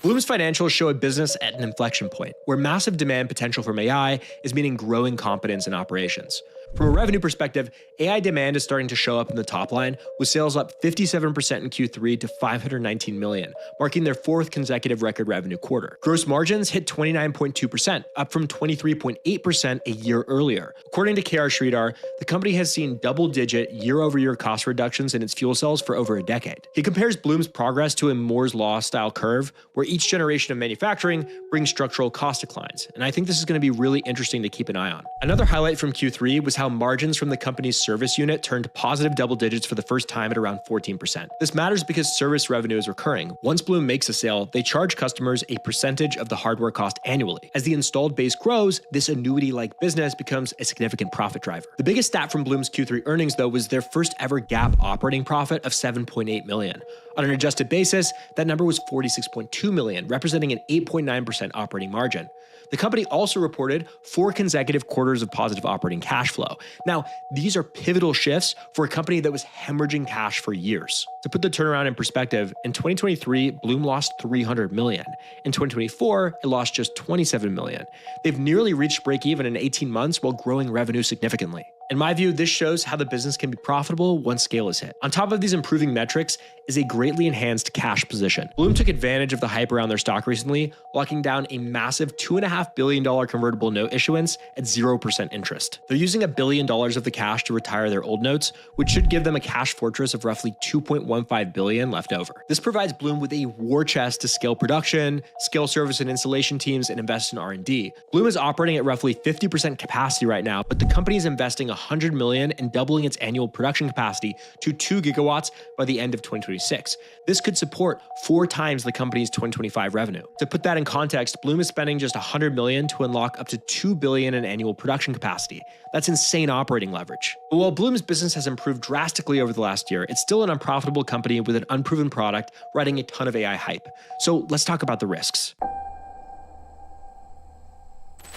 Bloom's financials show a business at an inflection point, where massive demand potential from AI is meeting growing confidence in operations. From a revenue perspective, AI demand is starting to show up in the top line, with sales up 57% in Q3 to $519 million, marking their fourth consecutive record revenue quarter. Gross margins hit 29.2%, up from 23.8% a year earlier. According to KR Sridhar, the company has seen double-digit year-over-year cost reductions in its fuel cells for over a decade. He compares Bloom's progress to a Moore's Law style curve, where each generation of manufacturing brings structural cost declines, and I think this is going to be really interesting to keep an eye on. Another highlight from Q3 was how margins from the company's service unit turned positive double digits for the first time at around 14%. This matters because service revenue is recurring. Once Bloom makes a sale, they charge customers a percentage of the hardware cost annually. As the installed base grows, this annuity-like business becomes a significant profit driver. The biggest stat from Bloom's Q3 earnings, though, was their first ever GAAP operating profit of $7.8 million. On an adjusted basis, that number was $46.2 million, representing an 8.9% operating margin. The company also reported 4 consecutive quarters of positive operating cash flow. Now, these are pivotal shifts for a company that was hemorrhaging cash for years. To put the turnaround in perspective, in 2023, Bloom lost $300 million. In 2024, it lost just $27 million. They've nearly reached break even in 18 months while growing revenue significantly. In my view, this shows how the business can be profitable once scale is hit. On top of these improving metrics is a greatly enhanced cash position. Bloom took advantage of the hype around their stock recently, locking down a massive $2.5 billion convertible note issuance at 0% interest. They're using $1 billion of the cash to retire their old notes, which should give them a cash fortress of roughly $2.15 billion left over. This provides Bloom with a war chest to scale production, scale service and installation teams, and invest in R&D. Bloom is operating at roughly 50% capacity right now, but the company is investing $100 million and doubling its annual production capacity to 2 gigawatts by the end of 2026. This could support 4 times the company's 2025 revenue. To put that in context, Bloom is spending just $100 million to unlock up to $2 billion in annual production capacity. That's insane operating leverage. But while Bloom's business has improved drastically over the last year, it's still an unprofitable company with an unproven product riding a ton of AI hype. So let's talk about the risks.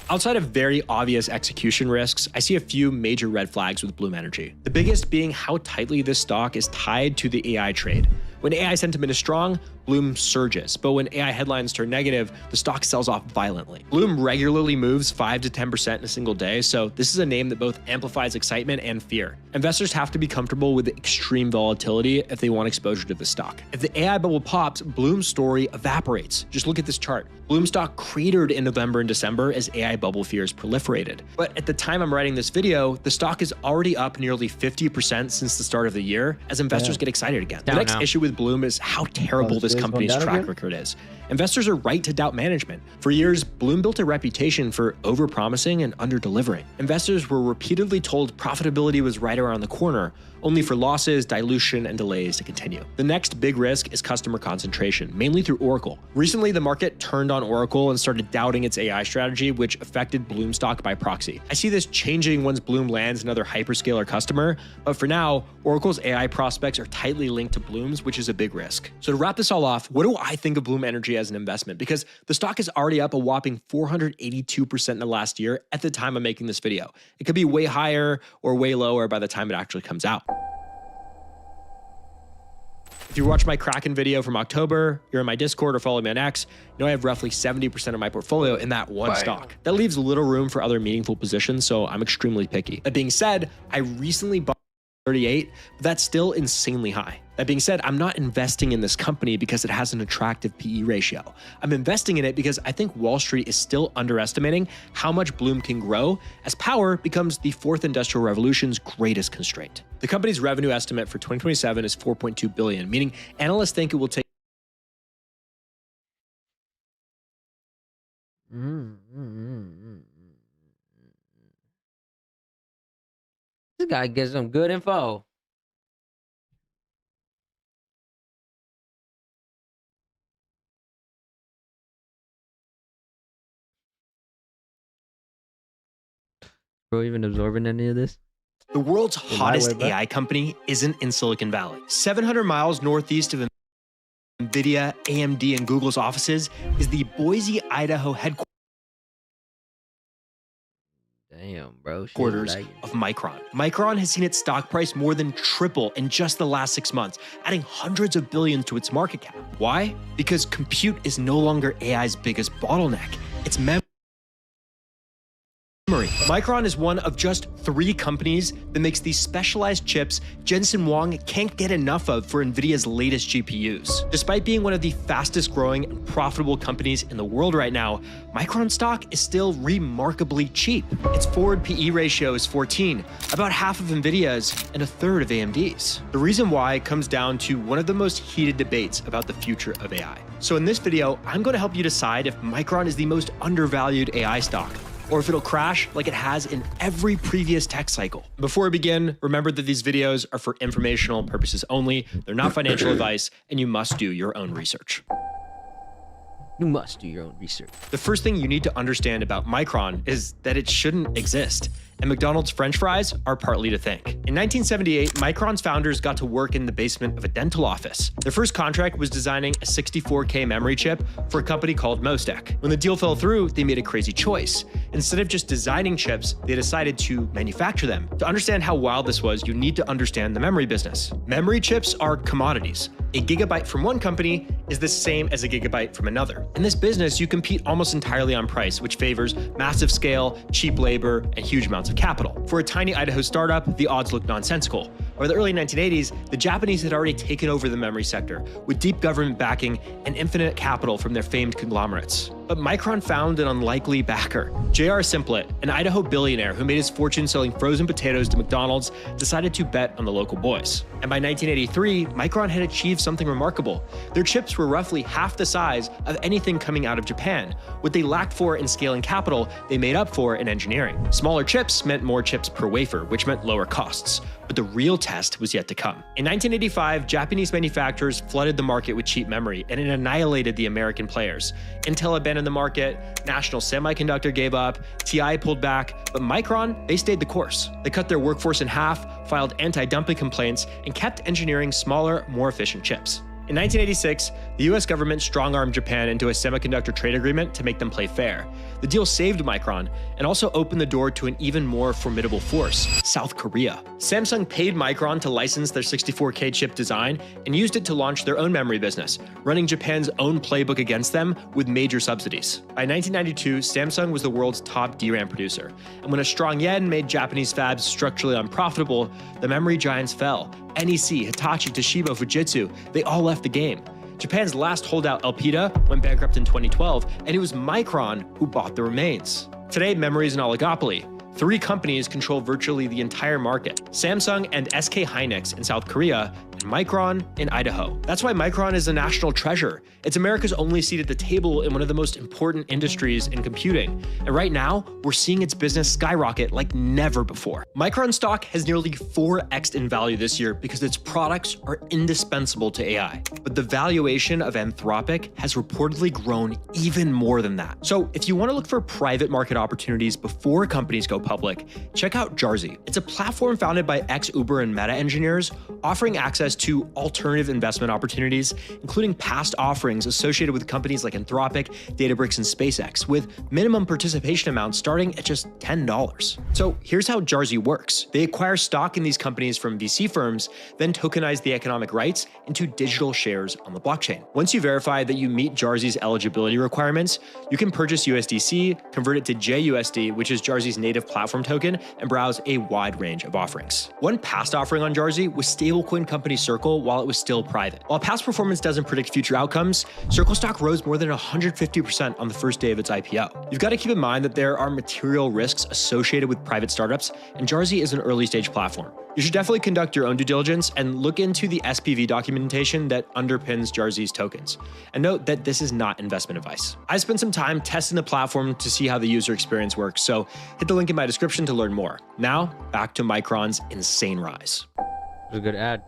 Outside of very obvious execution risks, I see a few major red flags with Bloom Energy. The biggest being how tightly this stock is tied to the AI trade. When AI sentiment is strong, Bloom surges, but when AI headlines turn negative, the stock sells off violently. Bloom regularly moves 5 to 10% in a single day, so this is a name that both amplifies excitement and fear. Investors have to be comfortable with the extreme volatility if they want exposure to the stock. If the AI bubble pops, Bloom's story evaporates. Just look at this chart. Bloom stock cratered in November and December as AI bubble fears proliferated. But at the time I'm writing this video, the stock is already up nearly 50% since the start of the year as investors get excited again. The next issue with Bloom is how terrible this company's track record is. Investors are right to doubt management. For years, Bloom built a reputation for overpromising and under-delivering. Investors were repeatedly told profitability was right around the corner, only for losses, dilution, and delays to continue. The next big risk is customer concentration, mainly through Oracle. Recently, the market turned on Oracle and started doubting its AI strategy, which affected Bloom stock by proxy. I see this changing once Bloom lands another hyperscaler customer, but for now, Oracle's AI prospects are tightly linked to Bloom's, which is a big risk. So to wrap this all off, what do I think of Bloom Energy as an investment? Because the stock is already up a whopping 482% in the last year at the time of making this video. It could be way higher or way lower by the time it actually comes out. If you watch my Kraken video from October, you're in my Discord or follow me on X, you know I have roughly 70% of my portfolio in that one stock. That leaves little room for other meaningful positions, so I'm extremely picky. That being said, I recently bought 38, but that's still insanely high. That being said, I'm not investing in this company because it has an attractive PE ratio. I'm investing in it because I think Wall Street is still underestimating how much Bloom can grow as power becomes the fourth industrial revolution's greatest constraint. The company's revenue estimate for 2027 is $4.2 billion, meaning analysts think it will take This guy gets some good info. Bro, even absorbing any of this? the world's hottest AI company isn't in Silicon Valley. 700 miles northeast of NVIDIA, AMD, and Google's offices is the Boise, Idaho headquarters. Damn, bro. Quarters of Micron. Micron has seen its stock price more than triple in just the last 6 months, adding hundreds of billions to its market cap. Why? Because compute is no longer AI's biggest bottleneck. It's memory. Micron is one of just 3 companies that makes these specialized chips Jensen Huang can't get enough of for NVIDIA's latest GPUs. Despite being one of the fastest growing and profitable companies in the world right now, Micron stock is still remarkably cheap. Its forward PE ratio is 14, about half of NVIDIA's and a third of AMD's. The reason why comes down to one of the most heated debates about the future of AI. So in this video, I'm going to help you decide if Micron is the most undervalued AI stock, or if it'll crash like it has in every previous tech cycle. Before we begin, remember that these videos are for informational purposes only. They're not financial advice, and you must do your own research. You must do your own research. The first thing you need to understand about Micron is that it shouldn't exist, and McDonald's French fries are partly to thank. In 1978, Micron's founders got to work in the basement of a dental office. Their first contract was designing a 64K memory chip for a company called Mostek. When the deal fell through, they made a crazy choice. Instead of just designing chips, they decided to manufacture them. To understand how wild this was, you need to understand the memory business. Memory chips are commodities. A gigabyte from one company is the same as a gigabyte from another. In this business, you compete almost entirely on price, which favors massive scale, cheap labor, and huge amounts of capital. For a tiny Idaho startup, the odds look nonsensical. By the early 1980s, the Japanese had already taken over the memory sector with deep government backing and infinite capital from their famed conglomerates. But Micron found an unlikely backer. J.R. Simplet, an Idaho billionaire who made his fortune selling frozen potatoes to McDonald's, decided to bet on the local boys. And by 1983, Micron had achieved something remarkable. Their chips were roughly half the size of anything coming out of Japan. What they lacked for in scaling capital, they made up for in engineering. Smaller chips meant more chips per wafer, which meant lower costs. But the real test was yet to come. In 1985, Japanese manufacturers flooded the market with cheap memory, and it annihilated the American players. Intel abandoned the market, National Semiconductor gave up, TI pulled back, but Micron, they stayed the course. They cut their workforce in half, filed anti-dumping complaints, and kept engineering smaller, more efficient chips. In 1986, the US government strong-armed Japan into a semiconductor trade agreement to make them play fair. The deal saved Micron and also opened the door to an even more formidable force, South Korea. Samsung paid Micron to license their 64K chip design and used it to launch their own memory business, running Japan's own playbook against them with major subsidies. By 1992, Samsung was the world's top DRAM producer, and when a strong yen made Japanese fabs structurally unprofitable, the memory giants fell. NEC, Hitachi, Toshiba, Fujitsu, they all left the game. Japan's last holdout, Elpida, went bankrupt in 2012, and it was Micron who bought the remains. Today, memory is an oligopoly. 3 companies control virtually the entire market: Samsung and SK Hynix in South Korea, and Micron in Idaho. That's why Micron is a national treasure. It's America's only seat at the table in one of the most important industries in computing. And right now, we're seeing its business skyrocket like never before. Micron stock has nearly 4x'd in value this year because its products are indispensable to AI. But the valuation of Anthropic has reportedly grown even more than that. So if you want to look for private market opportunities before companies go public, check out Jarzi. It's a platform founded by ex-Uber and Meta engineers, offering access access to alternative investment opportunities, including past offerings associated with companies like Anthropic, Databricks, and SpaceX, with minimum participation amounts starting at just $10. So here's how Jarzi works. They acquire stock in these companies from VC firms, then tokenize the economic rights into digital shares on the blockchain. Once you verify that you meet Jarzi's eligibility requirements, you can purchase USDC, convert it to JUSD, which is Jarzi's native platform token, and browse a wide range of offerings. One past offering on Jarzi was stablecoin company Circle while it was still private. While past performance doesn't predict future outcomes, Circle stock rose more than 150% on the first day of its IPO. You've got to keep in mind that there are material risks associated with private startups, and Jarzi is an early stage platform. You should definitely conduct your own due diligence and look into the SPV documentation that underpins Jarzi's tokens. And note that this is not investment advice. I spent some time testing the platform to see how the user experience works, so hit the link in my description to learn more. Now, back to Micron's insane rise. It was a good ad.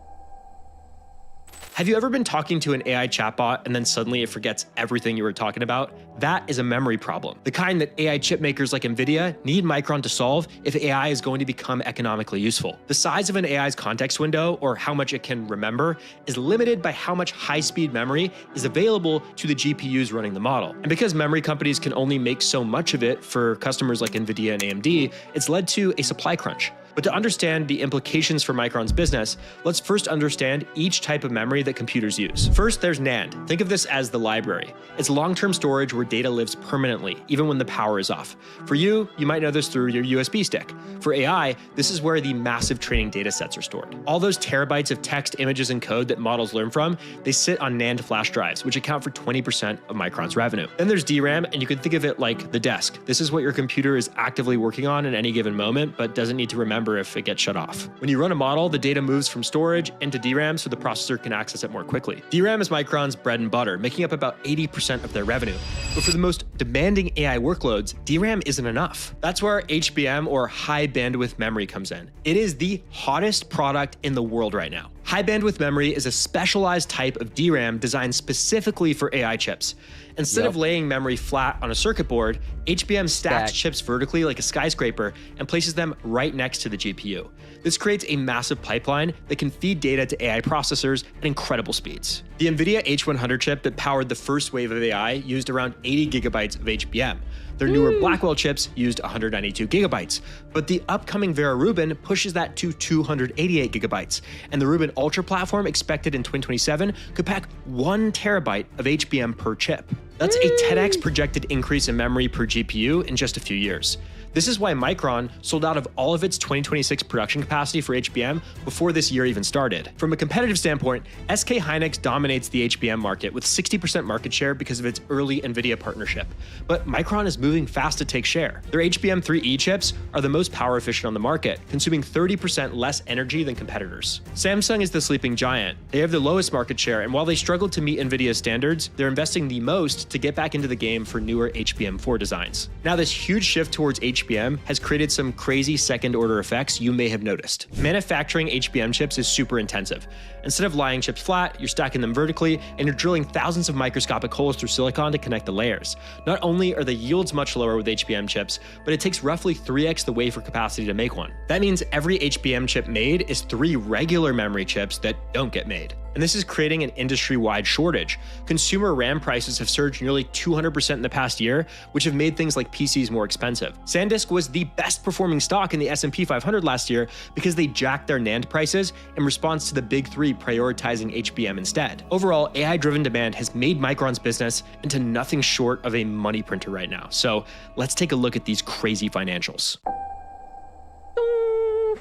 Have you ever been talking to an AI chatbot and then suddenly it forgets everything you were talking about? That is a memory problem, the kind that AI chip makers like NVIDIA need Micron to solve if AI is going to become economically useful. The size of an AI's context window, or how much it can remember, is limited by how much high-speed memory is available to the GPUs running the model. And because memory companies can only make so much of it for customers like NVIDIA and AMD, it's led to a supply crunch. But to understand the implications for Micron's business, let's first understand each type of memory that computers use. First, there's NAND. Think of this as the library. It's long-term storage where data lives permanently, even when the power is off. For you might know this through your USB stick. For AI, this is where the massive training data sets are stored. All those terabytes of text, images, and code that models learn from, they sit on NAND flash drives, which account for 20% of Micron's revenue. Then there's DRAM, and you can think of it like the desk. This is what your computer is actively working on at any given moment, but doesn't need to remember if it gets shut off. When you run a model, the data moves from storage into DRAM so the processor can access it more quickly. DRAM is Micron's bread and butter, making up about 80% of their revenue. But for the most demanding AI workloads, DRAM isn't enough. That's where HBM, or high bandwidth memory, comes in. It is the hottest product in the world right now. High bandwidth memory is a specialized type of DRAM designed specifically for AI chips. Instead of laying memory flat on a circuit board, HBM stacks chips vertically like a skyscraper and places them right next to the GPU. This creates a massive pipeline that can feed data to AI processors at incredible speeds. The NVIDIA H100 chip that powered the first wave of AI used around 80 gigabytes of HBM. Their newer Blackwell chips used 192 gigabytes, but the upcoming Vera Rubin pushes that to 288 gigabytes, and the Rubin Ultra platform expected in 2027 could pack 1 terabyte of HBM per chip. That's a 10x projected increase in memory per GPU in just a few years. This is why Micron sold out of all of its 2026 production capacity for HBM before this year even started. From a competitive standpoint, SK Hynix dominates the HBM market with 60% market share because of its early NVIDIA partnership. But Micron is moving fast to take share. Their HBM3E chips are the most power efficient on the market, consuming 30% less energy than competitors. Samsung is the sleeping giant. They have the lowest market share, and while they struggle to meet NVIDIA's standards, they're investing the most to get back into the game for newer HBM4 designs. Now, this huge shift towards HBM has created some crazy second-order effects you may have noticed. Manufacturing HBM chips is super intensive. Instead of laying chips flat, you're stacking them vertically, and you're drilling thousands of microscopic holes through silicon to connect the layers. Not only are the yields much lower with HBM chips, but it takes roughly 3x the wafer capacity to make one. That means every HBM chip made is 3 regular memory chips that don't get made. And this is creating an industry-wide shortage. Consumer RAM prices have surged nearly 200% in the past year, which have made things like PCs more expensive. SanDisk was the best performing stock in the S&P 500 last year because they jacked their NAND prices in response to the big three prioritizing HBM instead. Overall, AI-driven demand has made Micron's business into nothing short of a money printer right now. So let's take a look at these crazy financials.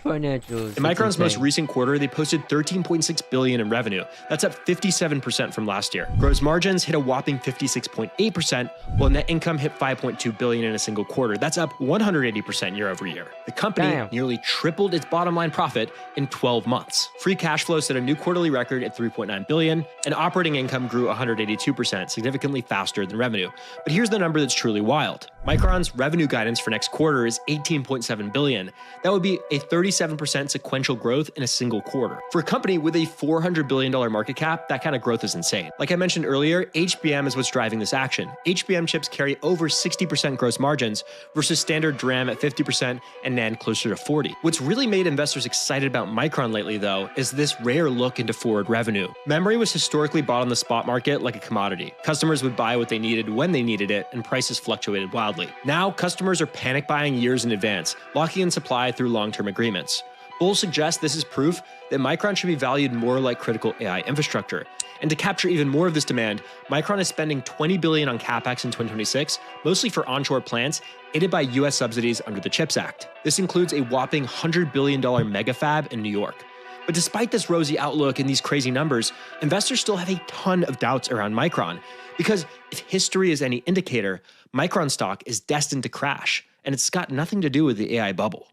Financials. In Micron's most recent quarter, they posted $13.6 billion in revenue. That's up 57% from last year. Gross margins hit a whopping 56.8%, while net income hit $5.2 billion in a single quarter. That's up 180% year over year. The company nearly tripled its bottom line profit in 12 months. Free cash flow set a new quarterly record at $3.9 billion, and operating income grew 182%, significantly faster than revenue. But here's the number that's truly wild. Micron's revenue guidance for next quarter is $18.7 billion. That would be a 30% 37% sequential growth in a single quarter. For a company with a $400 billion market cap, that kind of growth is insane. Like I mentioned earlier, HBM is what's driving this action. HBM chips carry over 60% gross margins versus standard DRAM at 50% and NAND closer to 40%. What's really made investors excited about Micron lately, though, is this rare look into forward revenue. Memory was historically bought on the spot market like a commodity. Customers would buy what they needed when they needed it, and prices fluctuated wildly. Now, customers are panic buying years in advance, locking in supply through long-term agreements. Bulls suggest this is proof that Micron should be valued more like critical AI infrastructure. And to capture even more of this demand, Micron is spending $20 billion on CapEx in 2026, mostly for onshore plants, aided by US subsidies under the CHIPS Act. This includes a whopping $100 billion mega fab in New York. But despite this rosy outlook and these crazy numbers, investors still have a ton of doubts around Micron. Because if history is any indicator, Micron stock is destined to crash, and it's got nothing to do with the AI bubble.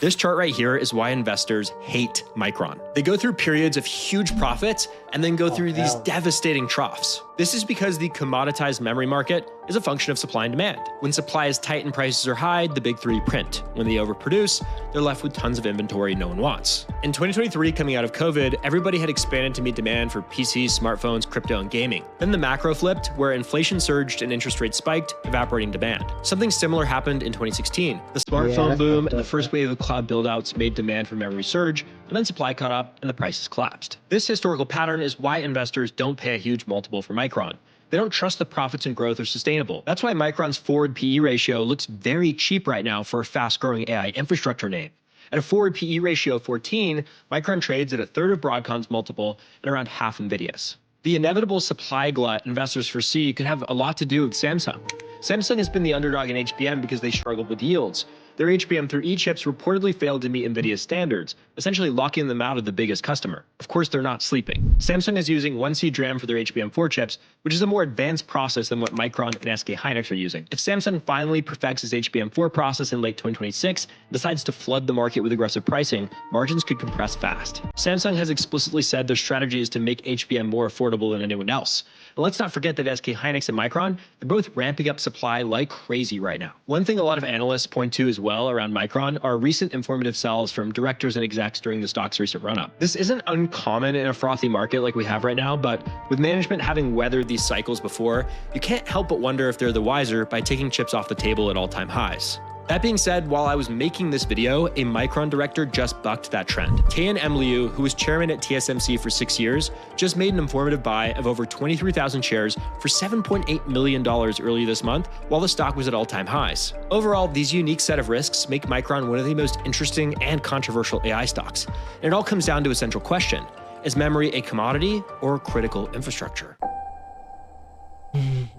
This chart right here is why investors hate Micron. They go through periods of huge profits and then go through these devastating troughs. This is because the commoditized memory market is a function of supply and demand. When supply is tight and prices are high, the big three print. When they overproduce, they're left with tons of inventory no one wants. In 2023, coming out of COVID, everybody had expanded to meet demand for PCs, smartphones, crypto, and gaming. Then the macro flipped, where inflation surged and interest rates spiked, evaporating demand. Something similar happened in 2016. The smartphone boom and the first wave of cloud buildouts made demand for memory surge, and then supply caught up and the prices collapsed. This historical pattern is why investors don't pay a huge multiple for Micron. They don't trust the profits and growth are sustainable. That's why Micron's forward PE ratio looks very cheap right now for a fast-growing AI infrastructure name. At a forward PE ratio of 14, Micron trades at a third of Broadcom's multiple and around half NVIDIA's. The inevitable supply glut investors foresee could have a lot to do with Samsung. Samsung has been the underdog in HBM because they struggled with yields. Their HBM3E chips reportedly failed to meet NVIDIA's standards, essentially locking them out of the biggest customer. Of course, they're not sleeping. Samsung is using 1C DRAM for their HBM4 chips, which is a more advanced process than what Micron and SK Hynix are using. If Samsung finally perfects its HBM4 process in late 2026 and decides to flood the market with aggressive pricing, margins could compress fast. Samsung has explicitly said their strategy is to make HBM more affordable than anyone else. But let's not forget that SK Hynix and Micron, they're both ramping up supply like crazy right now. One thing a lot of analysts point to as well around Micron are recent informative sells from directors and execs during the stock's recent run-up. This isn't uncommon in a frothy market like we have right now, but with management having weathered these cycles before, you can't help but wonder if they're the wiser by taking chips off the table at all-time highs. That being said, while I was making this video, a Micron director just bucked that trend. Taein M. Liu, who was chairman at TSMC for 6 years, just made an informative buy of over 23,000 shares for $7.8 million earlier this month, while the stock was at all-time highs. Overall, these unique set of risks make Micron one of the most interesting and controversial AI stocks. And it all comes down to a central question: is memory a commodity or critical infrastructure?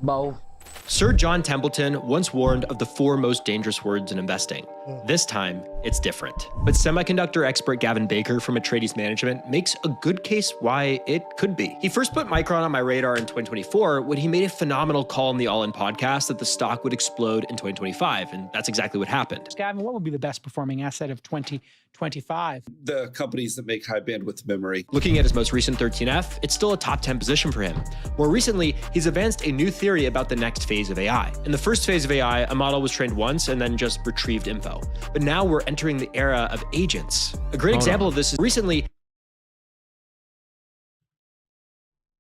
Bo. Sir John Templeton once warned of the 4 most dangerous words in investing. This time, it's different. But semiconductor expert Gavin Baker from Atreides Management makes a good case why it could be. He first put Micron on my radar in 2024 when he made a phenomenal call on the All In podcast that the stock would explode in 2025, and that's exactly what happened. Gavin, what would be the best performing asset of 2025? The companies that make high bandwidth memory. Looking at his most recent 13F, it's still a top 10 position for him. More recently, he's advanced a new theory about the next phase of AI. In the first phase of AI, a model was trained once and then just retrieved info. But now we're entering the era of agents. A great example of this is recently,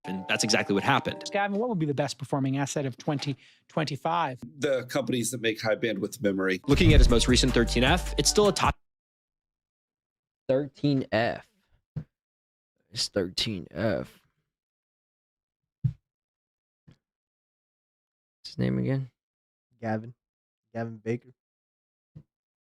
and that's exactly what happened. Gavin, what would be the best performing asset of 2025? The companies that make high bandwidth memory. Looking at his most recent 13F, it's still a top 13F. It's 13F. What's his name again? Gavin Baker.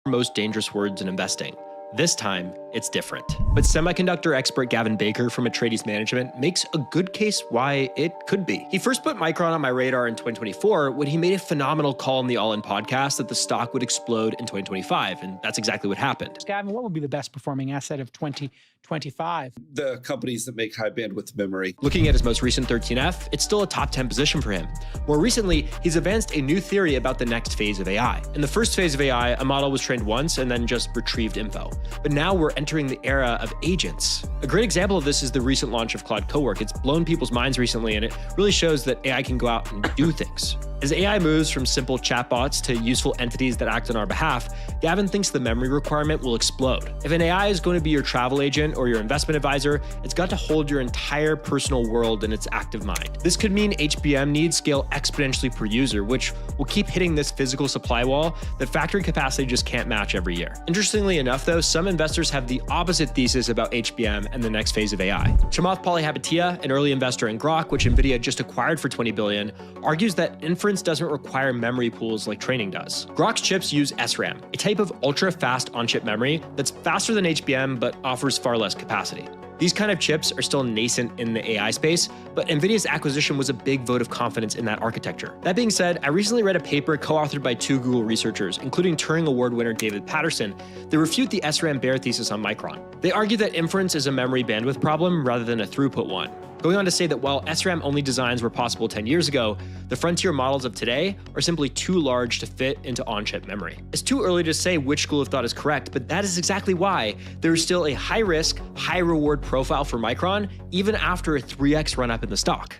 Most dangerous words in investing. This time, it's different. But semiconductor expert Gavin Baker from Atreides Management makes a good case why it could be. He first put Micron on my radar in 2024 when he made a phenomenal call on the All In podcast that the stock would explode in 2025, and that's exactly what happened. Gavin, what would be the best performing asset of 2025? The companies that make high bandwidth memory. Looking at his most recent 13F, it's still a top 10 position for him. More recently, he's advanced a new theory about the next phase of AI. In the first phase of AI, a model was trained once and then just retrieved info. But now we're entering the era of agents. A great example of this is the recent launch of Claude Cowork. It's blown people's minds recently, and it really shows that AI can go out and do things. As AI moves from simple chatbots to useful entities that act on our behalf, Gavin thinks the memory requirement will explode. If an AI is going to be your travel agent or your investment advisor, it's got to hold your entire personal world in its active mind. This could mean HBM needs scale exponentially per user, which will keep hitting this physical supply wall that factory capacity just can't match every year. Interestingly enough, though, some investors have the opposite thesis about HBM and the next phase of AI. Chamath Palihapitiya, an early investor in Grok, which NVIDIA just acquired for $20 billion, argues that inference doesn't require memory pools like training does. Grok's chips use SRAM, a type of ultra-fast on-chip memory that's faster than HBM but offers far less capacity. These kind of chips are still nascent in the AI space, but NVIDIA's acquisition was a big vote of confidence in that architecture. That being said, I recently read a paper co-authored by 2 Google researchers, including Turing Award winner David Patterson, that refute the SRAM bear thesis on Micron. They argue that inference is a memory bandwidth problem rather than a throughput one, going on to say that while SRAM-only designs were possible 10 years ago, the frontier models of today are simply too large to fit into on-chip memory. It's too early to say which school of thought is correct, but that is exactly why there is still a high-risk, high-reward profile for Micron, even after a 3x run-up in the stock.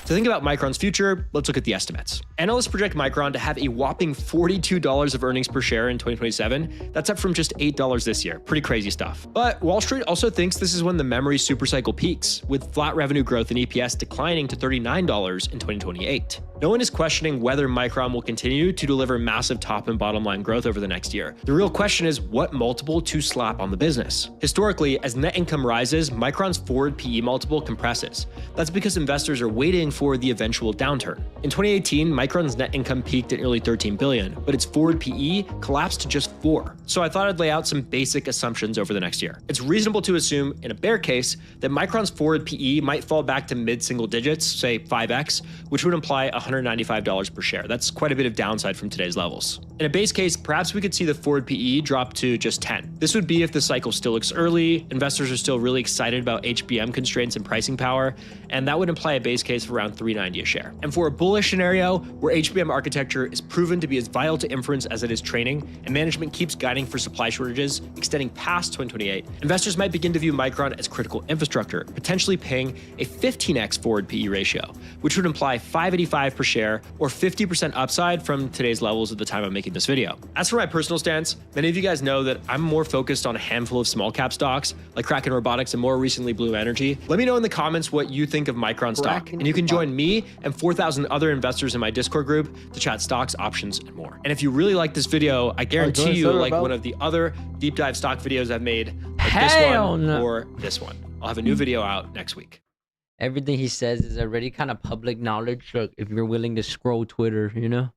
To think about Micron's future, let's look at the estimates. Analysts project Micron to have a whopping $42 of earnings per share in 2027. That's up from just $8 this year. Pretty crazy stuff. But Wall Street also thinks this is when the memory supercycle peaks, with flat revenue growth and EPS declining to $39 in 2028. No one is questioning whether Micron will continue to deliver massive top and bottom line growth over the next year. The real question is what multiple to slap on the business. Historically, as net income rises, Micron's forward PE multiple compresses. That's because investors are waiting for the eventual downturn. In 2018, Micron's net income peaked at nearly $13 billion, but its forward PE collapsed to just 4. So I thought I'd lay out some basic assumptions over the next year. It's reasonable to assume, in a bear case, that Micron's forward PE might fall back to mid-single digits, say 5x, which would imply $195 per share. That's quite a bit of downside from today's levels. In a base case, perhaps we could see the forward PE drop to just 10. This would be if the cycle still looks early, investors are still really excited about HBM constraints and pricing power, and that would imply a base case of around $390 a share. And for a bullish scenario, where HBM architecture is proven to be as vital to inference as it is training, and management keeps guiding for supply shortages extending past 2028, investors might begin to view Micron as critical infrastructure, potentially paying a 15x forward PE ratio, which would imply $585 per share or 50% upside from today's levels at the time I'm making this video. As for my personal stance, many of you guys know that I'm more focused on a handful of small cap stocks like Kraken Robotics and more recently Bloom Energy. Let me know in the comments what you think of Micron stock, and you can join me and 4,000 other investors in my Discord group to chat stocks, options, and more. And if you really like this video, I guarantee you like one of the other deep dive stock videos I've made, like this one or this one. I'll have a new video out next week. Everything he says is already kind of public knowledge. So if you're willing to scroll Twitter, you know.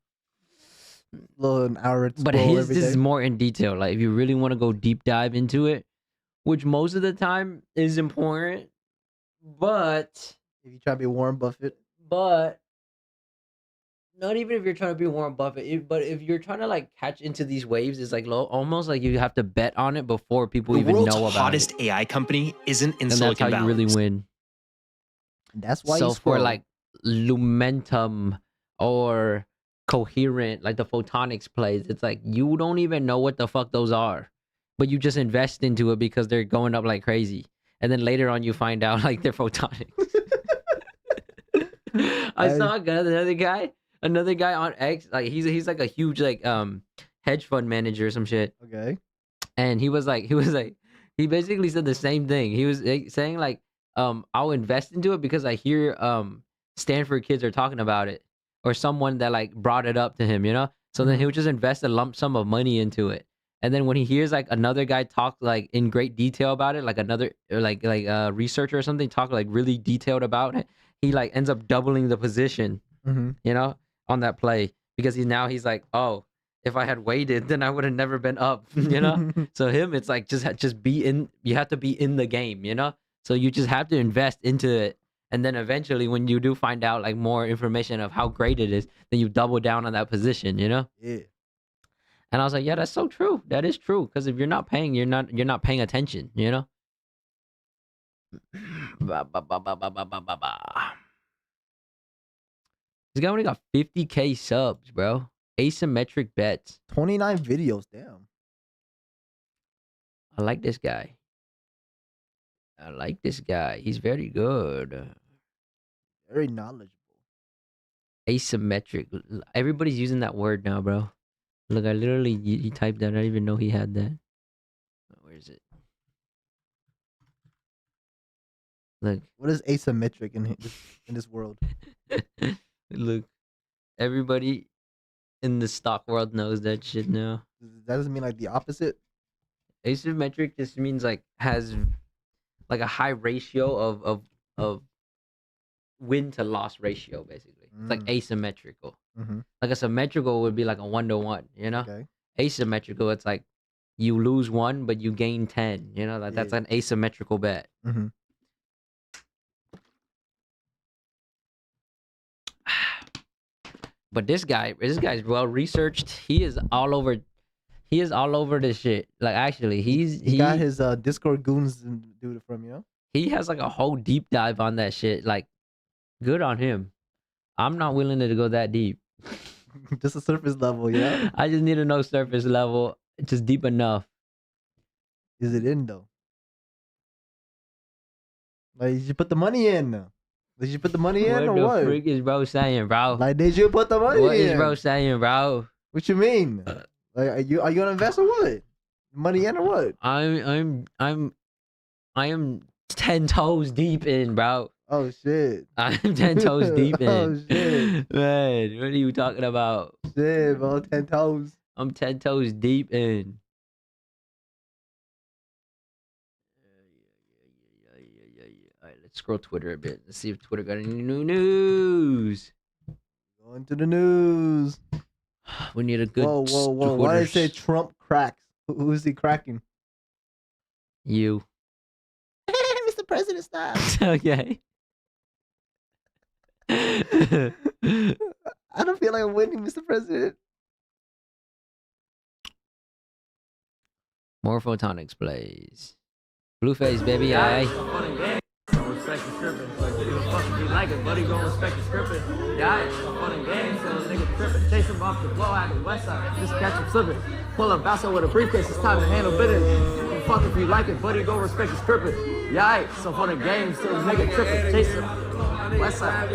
But his this is more in detail. Like if you really want to go deep dive into it, which most of the time is important, but if you try to be Warren Buffett, but not even if you're trying to be Warren Buffett, but if you're trying to like catch into these waves, it's like almost like you have to bet on it before people even know about it. The world's hottest AI company isn't in Silicon Valley. That's how you really win. That's why. So for like Lumentum or Coherent, like the photonics plays, it's like you don't even know what the fuck those are, but you just invest into it because they're going up like crazy, and then later on you find out like they're photonics. I saw another guy on X, like he's like a huge like hedge fund manager or some shit. Okay. And he basically said the same thing. He was saying like I'll invest into it because I hear Stanford kids are talking about it, or someone that like brought it up to him, you know? So then he would just invest a lump sum of money into it. And then when he hears like another guy talk like in great detail about it, like another like researcher or something talk like really detailed about it, he like ends up doubling the position, you know, on that play, because he's like, oh, if I had waited, then I would have never been up, you know? So him, it's like just be in, you have to be in the game, you know? So you just have to invest into it. And then eventually when you do find out like more information of how great it is, then you double down on that position, you know? Yeah. And I was like, yeah, that's so true. That is true. Because if you're not paying, you're not paying attention, you know? This guy only got 50K subs, bro. Asymmetric bets. 29 videos, damn. I like this guy. He's very good. Very knowledgeable. Asymmetric. Everybody's using that word now, bro. Look, I literally you typed that. I didn't even know he had that. Where is it? Look. What is asymmetric in this world? Look, everybody in the stock world knows that shit now. That doesn't mean like the opposite. Asymmetric just means like has like a high ratio of win to loss ratio, basically. It's like asymmetrical. Like a symmetrical would be like a 1-to-1, you know? Okay. Asymmetrical, it's like you lose 1 but you gain 10, you know? Like that's an asymmetrical bet. But this guy's well researched. He is all over this shit. Like actually, he got his Discord goons do it from, you know? He has like a whole deep dive on that shit. Like, good on him. I'm not willing to go that deep. Just a surface level, yeah. I just need to know surface level, just deep enough. Is it in though? Like, did you put the money in? Did you put the money in or what? What the freak is bro saying, bro? Like, did you put the money in? What is bro saying, bro? What you mean? Like, are you gonna invest or what? Money in or what? I am 10 toes deep in, bro. Oh shit! I'm 10 toes deep in. Oh shit! Man, what are you talking about? Shit, bro, 10 toes. I'm 10 toes deep in. Alright, let's scroll Twitter a bit. Let's see if Twitter got any new news. Going to the news. We need a good. Whoa! Why did it say Trump cracks? Who's he cracking? You. Mr. President, stop. Okay. I don't feel like I'm winning, Mr. President. More Photonics plays. Blueface, baby. Aye. Don't respect the scripting. Like, nigga fucking be like it, buddy gon' respect the scripting. Yeah, it's a funny game, so a nigga tripping. Chase him off the blow out the west side. Just catch him slipping. Pull up Basso with a briefcase, it's time to handle business. Fuck if you like it, buddy gon' respect the scripting. Yeah, so funny game, so a nigga tripping. Chase him. West side.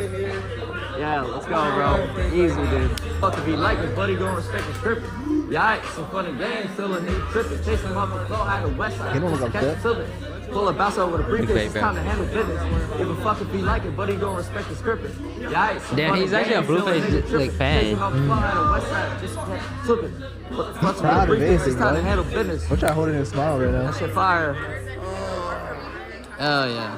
Yeah, let's go, bro. Easy, dude. Fuck if you like it, buddy gon' respect the scripting. Yeah, some funny game, still a nigga tripping. Chase him off the blow out the west side. Just catch him slipping. Pull a bounce over the briefcase, it's time to handle business. Give a fuck if he like it, but he gon' respect the scripting. Yikes. Damn, he's actually a Blueface like fan. Proud of it's time to handle business. What y'all holding a smile right now? That shit fire. Oh yeah.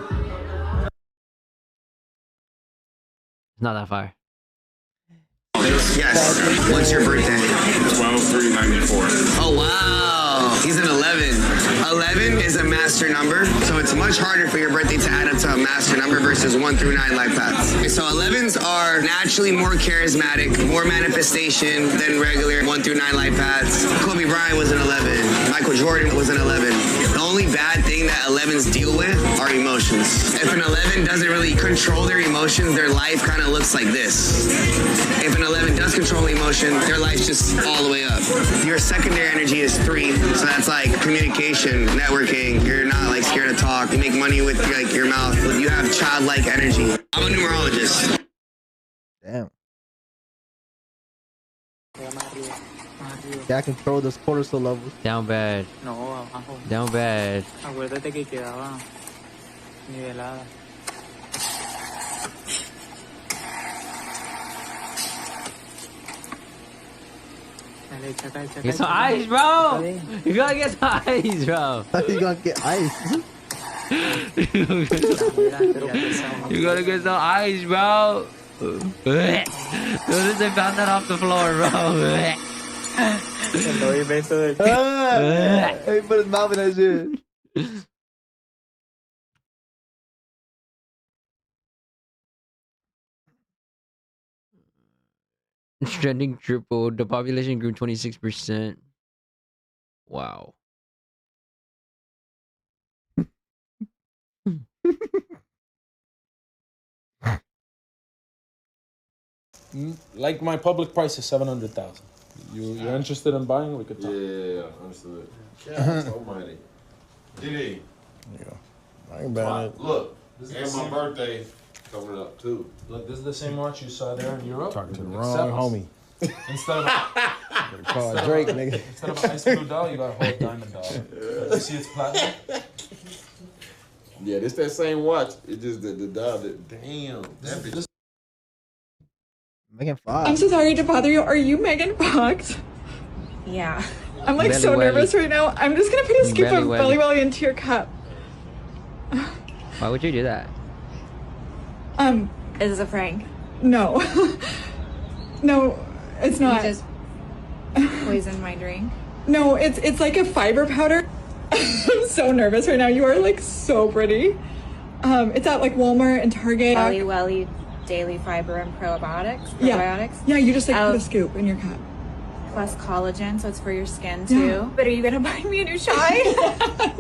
It's not that fire. Yes. What's your birthday? 12/3/94. Oh, wow. He's an 11. 11 is a master number, so it's much harder for your birthday to add up to a master number versus 1 through 9 life paths. Okay, so 11s are naturally more charismatic, more manifestation than regular 1 through 9 life paths. Kobe Bryant was an 11. Michael Jordan was an 11. The only bad thing that 11s deal with are emotions. If an 11 doesn't really control their emotions, their life kind of looks like this. If an 11 does control emotion, their life's just all the way up. Your secondary energy is 3, so that's like communication, networking. You're not like scared to talk. You make money with like your mouth. You have childlike energy. I'm a numerologist. Damn. Yeah, control those cortisol levels. Down bad. No, abajo. Down bad. Acuérdate que quedaba nivelada. Get some ice, bro. You gotta get some ice, bro. You gonna get ice? You gotta get some ice, bro. Notice they found that off the floor, bro. He put his mouth in that shit. Trending tripled. The population grew 26%. Wow. Like my public price is 700,000. You're interested in buying? We could talk. Yeah, understood. Yeah, almighty. Did he? Yeah. I ain't bad. Look, and my birthday Coming up too. Look, this is the same watch you saw there in Europe. Talking to the wrong homie. Instead of call Drake, nigga. Instead of an ice blue doll, you got a whole diamond doll. You see it's platinum? Yeah, it's that same watch. It's just the doll that, damn. That bitch. Megan Fox. I'm so sorry to bother you. Are you Megan Fox? Yeah. I'm like Belly so welly. nervous right now. I'm just gonna put a scoop Belly of welly. Belly Welly into your cup. Why would you do that? Is this a prank? No. No, it's not. You just poisoned my drink. No, it's like a fiber powder. I'm so nervous right now. You are like so pretty. It's at like Walmart and Target. Belly Welly daily fiber and probiotics. Yeah. Yeah, you just like put a scoop in your cup. Plus collagen, so it's for your skin too. But are you gonna buy me a new shine?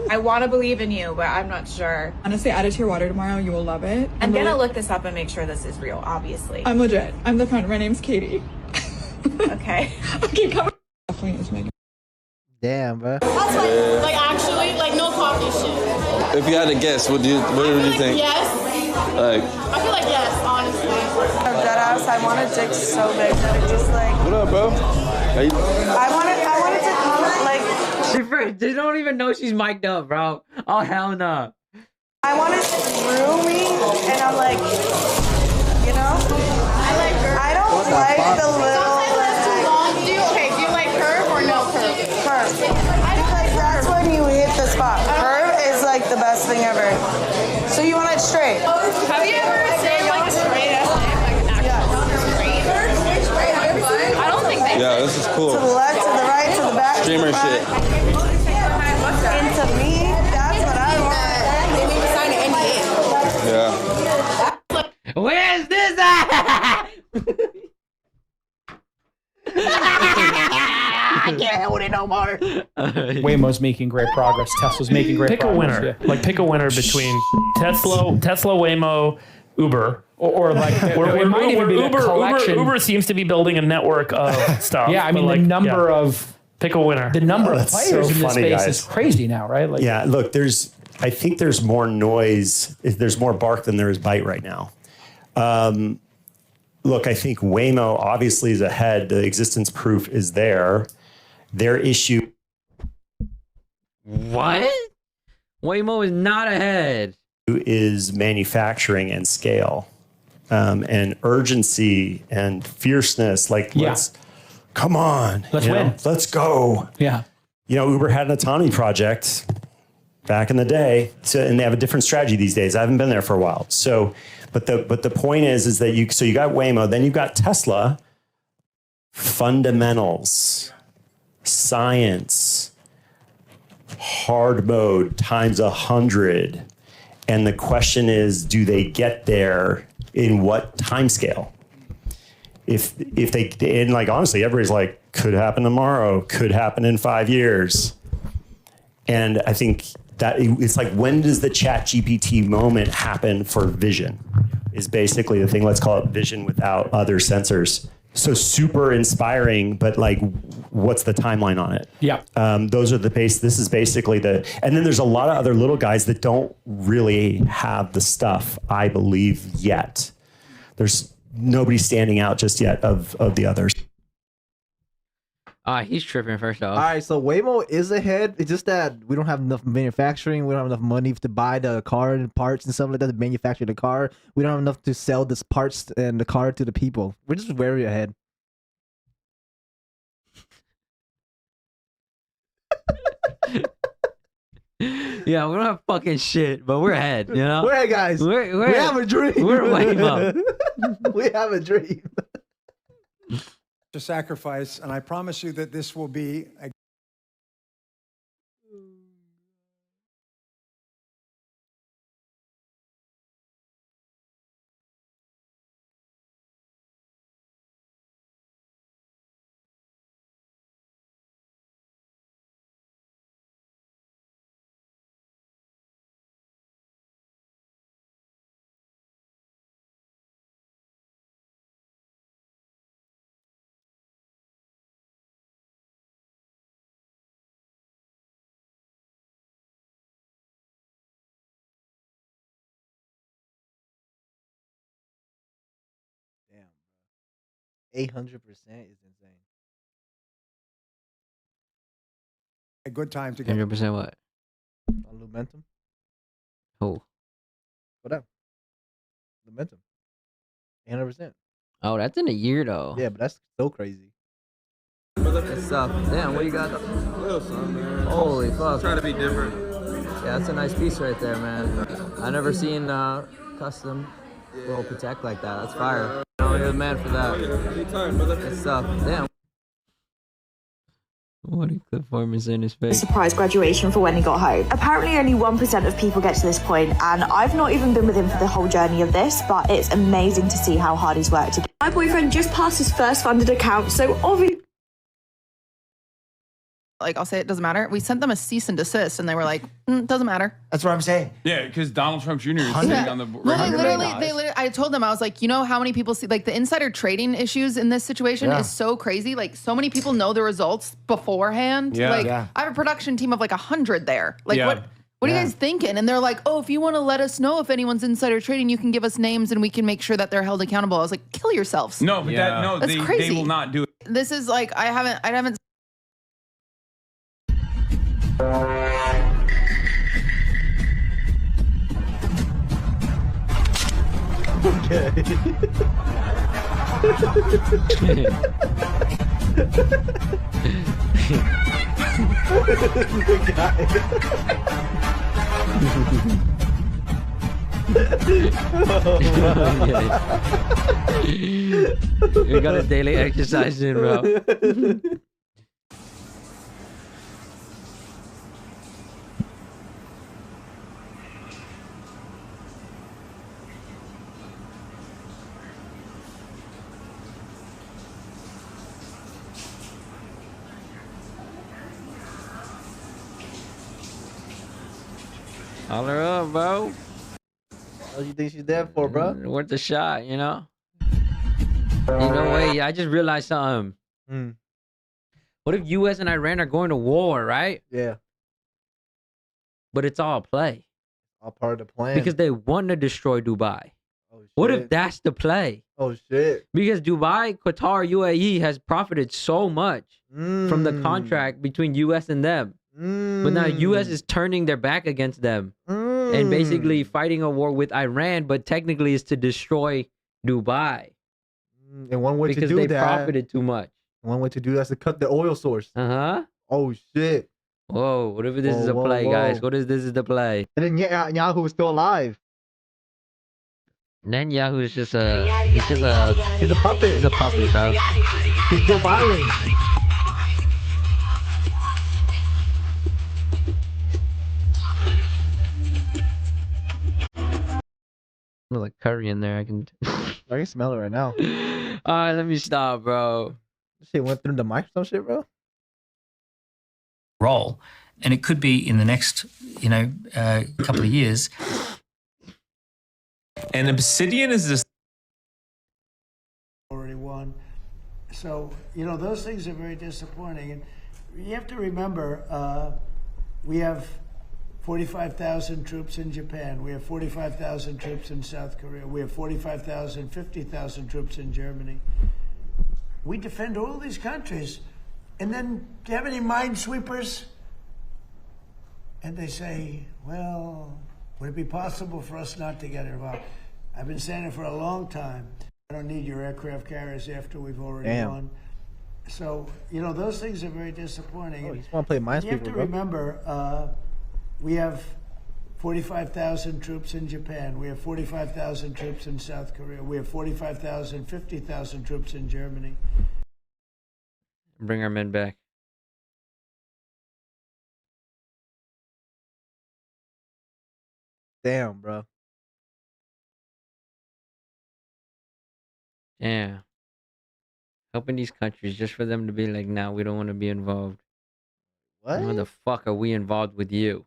I want to believe in you, but I'm not sure. Honestly, add it to your water tomorrow. You will love it. I'm gonna look this up and make sure this is real, obviously. I'm legit. I'm the founder. My name's Katie. Okay. Okay, come. Definitely is Megan. Damn, bro. That's like actually, like no cocky shit. If you had to guess, what would you think? Yes. Like, I feel like yes, honestly. Deadass, I want a dick so big that it just like. what up, bro? I wanted to come like. They don't even know she's mic'd up, bro. Oh hell no. I wanted to through me, and I'm like, you know. I don't like the little. Do you like curve or no curve? Curve. Because that's when you hit the spot. Curve is like the best thing ever. So you want it straight? Have you ever seen like straight ass like actual straight? I don't think they. Yeah, this is cool. To the left, to the right, to the back. Streamer shit. And to me, that's what I want. They need to sign an NDA. Yeah. Where's this at? I can't hold it no more. Waymo's making great progress. Tesla's making great Pick a progress. winner. Yeah. Like pick a winner between Tesla, Waymo, Uber. Or like, it might even be the collection. Uber seems to be building a network of stuff. Yeah, I mean, but the number of pick a winner. The number of that's players so in this funny, space guys. is crazy now, right? Like, Yeah, look, I think there's more noise, there's more bark than there is bite right now. Look, I think Waymo obviously is ahead. The existence proof is there. Their issue. What? Waymo is not ahead. Is manufacturing and scale, and urgency and fierceness. Like, come on, Let's win. Let's go. Yeah. Uber had an autonomy project back in the day, and they have a different strategy these days. I haven't been there for a while. So, but the point is that you got Waymo, then you've got Tesla. Fundamentals, science, hard mode times 100. And the question is, do they get there in what time scale? If they, and like, honestly, everybody's like, could happen tomorrow, could happen in 5 years. And I think that it's like, when does the Chat GPT moment happen for vision is basically the thing. Let's call it vision without other sensors. So super inspiring, but like, what's the timeline on it? Yeah. Those are the base. This is basically and then there's a lot of other little guys that don't really have the stuff, I believe, yet. There's nobody standing out just yet of the others. He's tripping first off. All right, so Waymo is ahead. It's just that we don't have enough manufacturing. We don't have enough money to buy the car and parts and stuff like that to manufacture the car. We don't have enough to sell this parts and the car to the people. We're just very ahead. Yeah, we don't have fucking shit, but we're ahead, you know? We're ahead, guys. We have a dream. We're Waymo. We have a dream. To sacrifice, and I promise you that this will be a 800% is insane. A good time to get 100% what? On Lumentum. Who? What up? Lumentum. 800%. Oh, that's in a year though. Yeah, but that's so crazy. What's up? Damn, what you got? Little son, man. Holy fuck. Try to be different. Yeah, that's a nice piece right there, man. I never seen custom little protect like that. That's fire. Oh, you're the man for that. Anytime, brother. What's up? Damn. What a performance in his face. Surprise graduation for when he got home. Apparently only 1% of people get to this point, and I've not even been with him for the whole journey of this, but it's amazing to see how hard he's worked. My boyfriend just passed his first funded account, so obviously Like, I'll say it doesn't matter. We sent them a cease and desist, and they were like, doesn't matter. That's what I'm saying. Yeah, because Donald Trump Jr. is sitting on the No, they literally, I told them, I was like, you know how many people see, like, the insider trading issues in this situation is so crazy. Like, so many people know the results beforehand. Yeah. Like, Yeah. I have a production team of like 100 there. Like, Yeah. what are you guys thinking? And they're like, oh, if you want to let us know if anyone's insider trading, you can give us names and we can make sure that they're held accountable. I was like, kill yourselves. No, but That's they crazy. will not do it. This is like, I haven't. You got a daily exercise in, bro. Holler up, bro. What do you think she's there for, bro? Worth a shot, you know? You know, wait, I just realized something. What if US and Iran are going to war, right? Yeah. But it's all a play. All part of the plan. Because they want to destroy Dubai. What if that's the play? Oh, shit. Because Dubai, Qatar, UAE has profited so much from the contract between US and them. But now US is turning their back against them and basically fighting a war with Iran, but technically it's to destroy Dubai. And one way to because do they that. profited too much. One way to do that is to cut the oil source. Uh-huh. Oh, shit. Whoa, what if this is a play, guys? What if this is the play? And then Netanyahu is still alive. Netanyahu is just he's a puppet. He's a puppet, bro. He's still violent. Smells like curry in there. I can smell it right now. All right, let me stop, bro. Shit went through the mic or some shit, bro. Role, and it could be in the next, couple of years. And Obsidian is this. Already won. So, those things are very disappointing. And you have to remember, we have 45,000 troops in Japan. We have 45,000 troops in South Korea. We have 45,000, 50,000 troops in Germany. We defend all these countries. And then, do you have any minesweepers? And they say, well, would it be possible for us not to get involved? I've been saying it for a long time. I don't need your aircraft carriers after we've already won. So, those things are very disappointing. Oh, you just want to play Minesweeper, You have to bro. remember, we have 45,000 troops in Japan. We have 45,000 troops in South Korea. We have 45,000, 50,000 troops in Germany. Bring our men back. Damn, bro. Yeah. Helping these countries just for them to be like, nah, we don't want to be involved. What? How the fuck are we involved with you?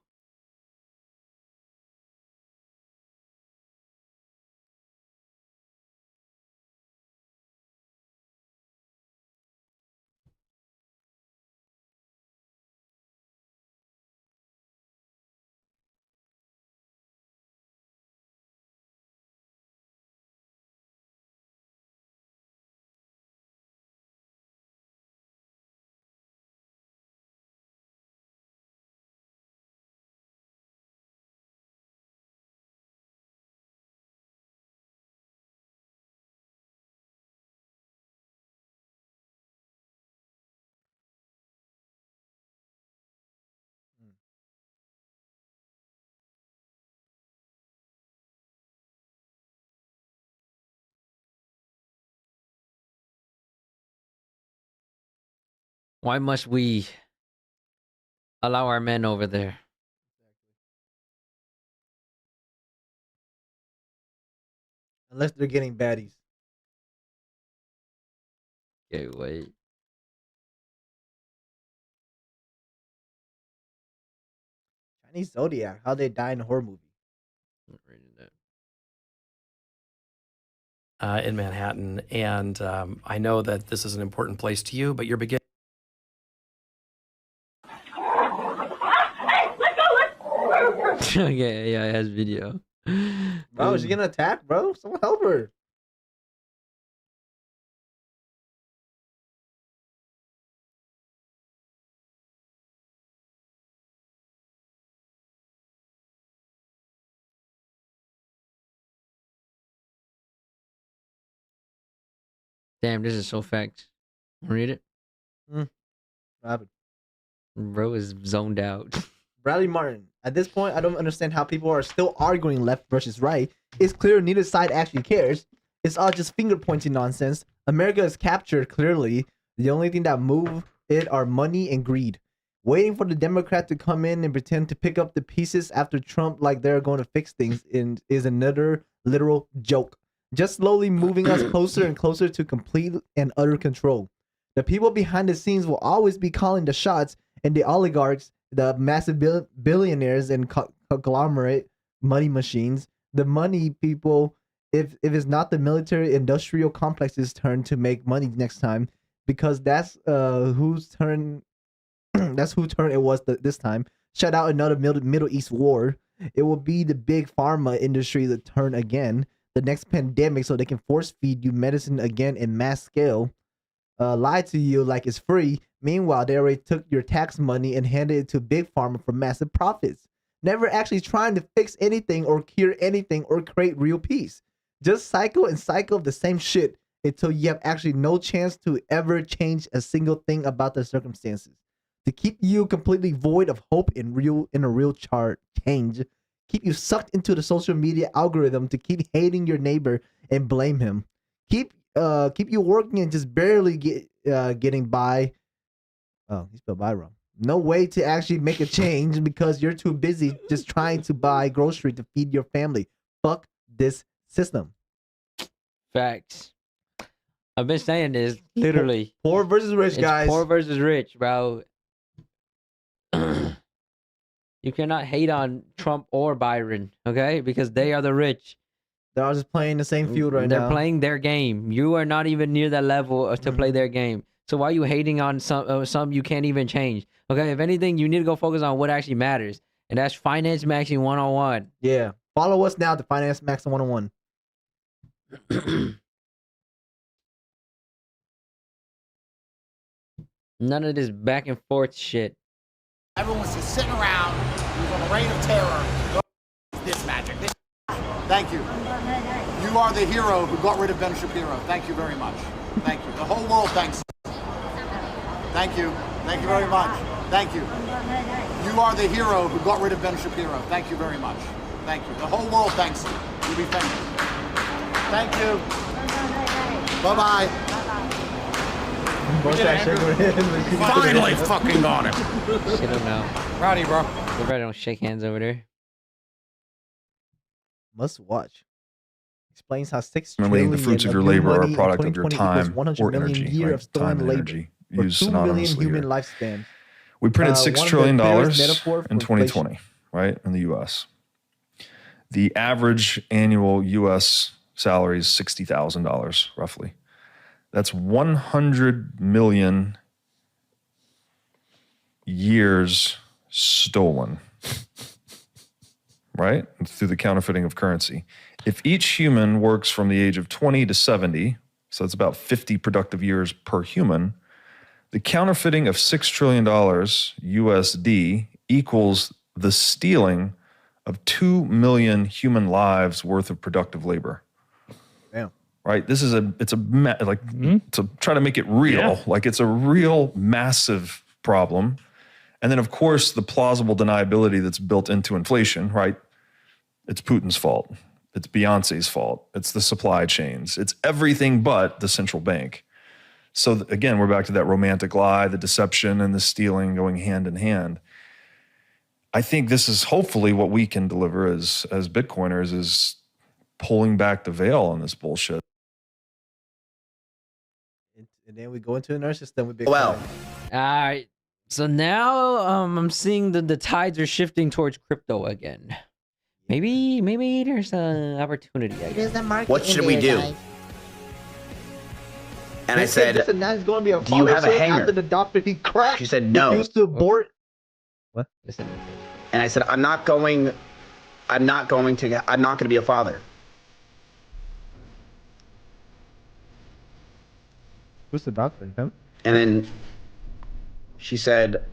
Why must we allow our men over there? Unless they're getting baddies. Okay, wait. Chinese Zodiac, how they die in a horror movie. In Manhattan, and I know that this is an important place to you, but you're beginning. Okay, yeah, it has video. Bro, she's getting attacked, bro. Someone help her. Damn, this is so facts. Read it. What happened? Bro is zoned out. Bradley Martin. At this point, I don't understand how people are still arguing left versus right. It's clear neither side actually cares. It's all just finger pointing nonsense. America is captured clearly. The only thing that move it are money and greed. Waiting for the Democrat to come in and pretend to pick up the pieces after Trump like they're going to fix things is another literal joke. Just slowly moving us closer and closer to complete and utter control. The people behind the scenes will always be calling the shots, and the oligarchs, the massive billionaires and conglomerate money machines, the money people, if it's not the military industrial complex's turn to make money next time, because that's whose turn it was this time. Shut out another Middle East war. It will be the big pharma industry that turn again. The next pandemic, so they can force feed you medicine again in mass scale. Lie to you like it's free. Meanwhile, they already took your tax money and handed it to big pharma for massive profits. Never actually trying to fix anything or cure anything or create real peace. Just cycle and cycle of the same shit until you have actually no chance to ever change a single thing about the circumstances. To keep you completely void of hope in a real change. Keep you sucked into the social media algorithm to keep hating your neighbor and blame him. Keep you working and just barely getting by. Oh, he spelled by wrong. No way to actually make a change because you're too busy just trying to buy groceries to feed your family. Fuck this system. Facts. I've been saying this literally. Poor versus rich, guys. Poor versus rich, bro. You cannot hate on Trump or Byron, okay? Because they are the rich. They're all just playing the same field right now. They're playing their game. You are not even near that level to play their game. So why are you hating on some you can't even change? Okay, if anything, you need to go focus on what actually matters. And that's Finance Maxing 101. Yeah. Follow us now to Finance Maxing 101. None of this back and forth shit. Everyone's just sitting around. He was on a reign of terror. This magic. Thank you. You are the hero who got rid of Ben Shapiro. Thank you very much. Thank you. The whole world thanks you. Thank you. Thank you very much. Thank you. You are the hero who got rid of Ben Shapiro. Thank you very much. Thank you. The whole world thanks you. You'll be thanked. Thank you. Bye-bye. Finally fucking got it. Shit, don't know. Rowdy, bro. They better don't shake hands over there. Must watch. Explains how 6 Ultimately, trillion the fruits of your labor are a product of your 2020 time equals 100 or million energy. year Right? of stolen Time and labor energy for used 2 million synonymously human here. lifespan. We printed $6 one of the trillion clearest metaphor for in 2020, right, in the U.S. The average annual U.S. salary is $60,000, roughly. That's 100 million years stolen, right, through the counterfeiting of currency. If each human works from the age of 20 to 70, so that's about 50 productive years per human, the counterfeiting of $6 trillion USD equals the stealing of 2 million human lives worth of productive labor. Damn. Right? This is to try to make it real, like it's a real massive problem. And then, of course, the plausible deniability that's built into inflation, right? It's Putin's fault. It's Beyonce's fault. It's the supply chains. It's everything but the central bank. So again, we're back to that romantic lie, the deception and the stealing going hand in hand. I think this is hopefully what we can deliver as Bitcoiners, is pulling back the veil on this bullshit. And then we go into another system with Bitcoin. All right. So now I'm seeing the tides are shifting towards crypto again. Maybe there's an opportunity. I guess. What should we do? And I said, now he's going to be a do you have a hanger? After the doctor, he crashed. She said no. Refused to abort. What? Listen. And I said, I'm not going to be a father. Who's the doctor? Him? And then she said,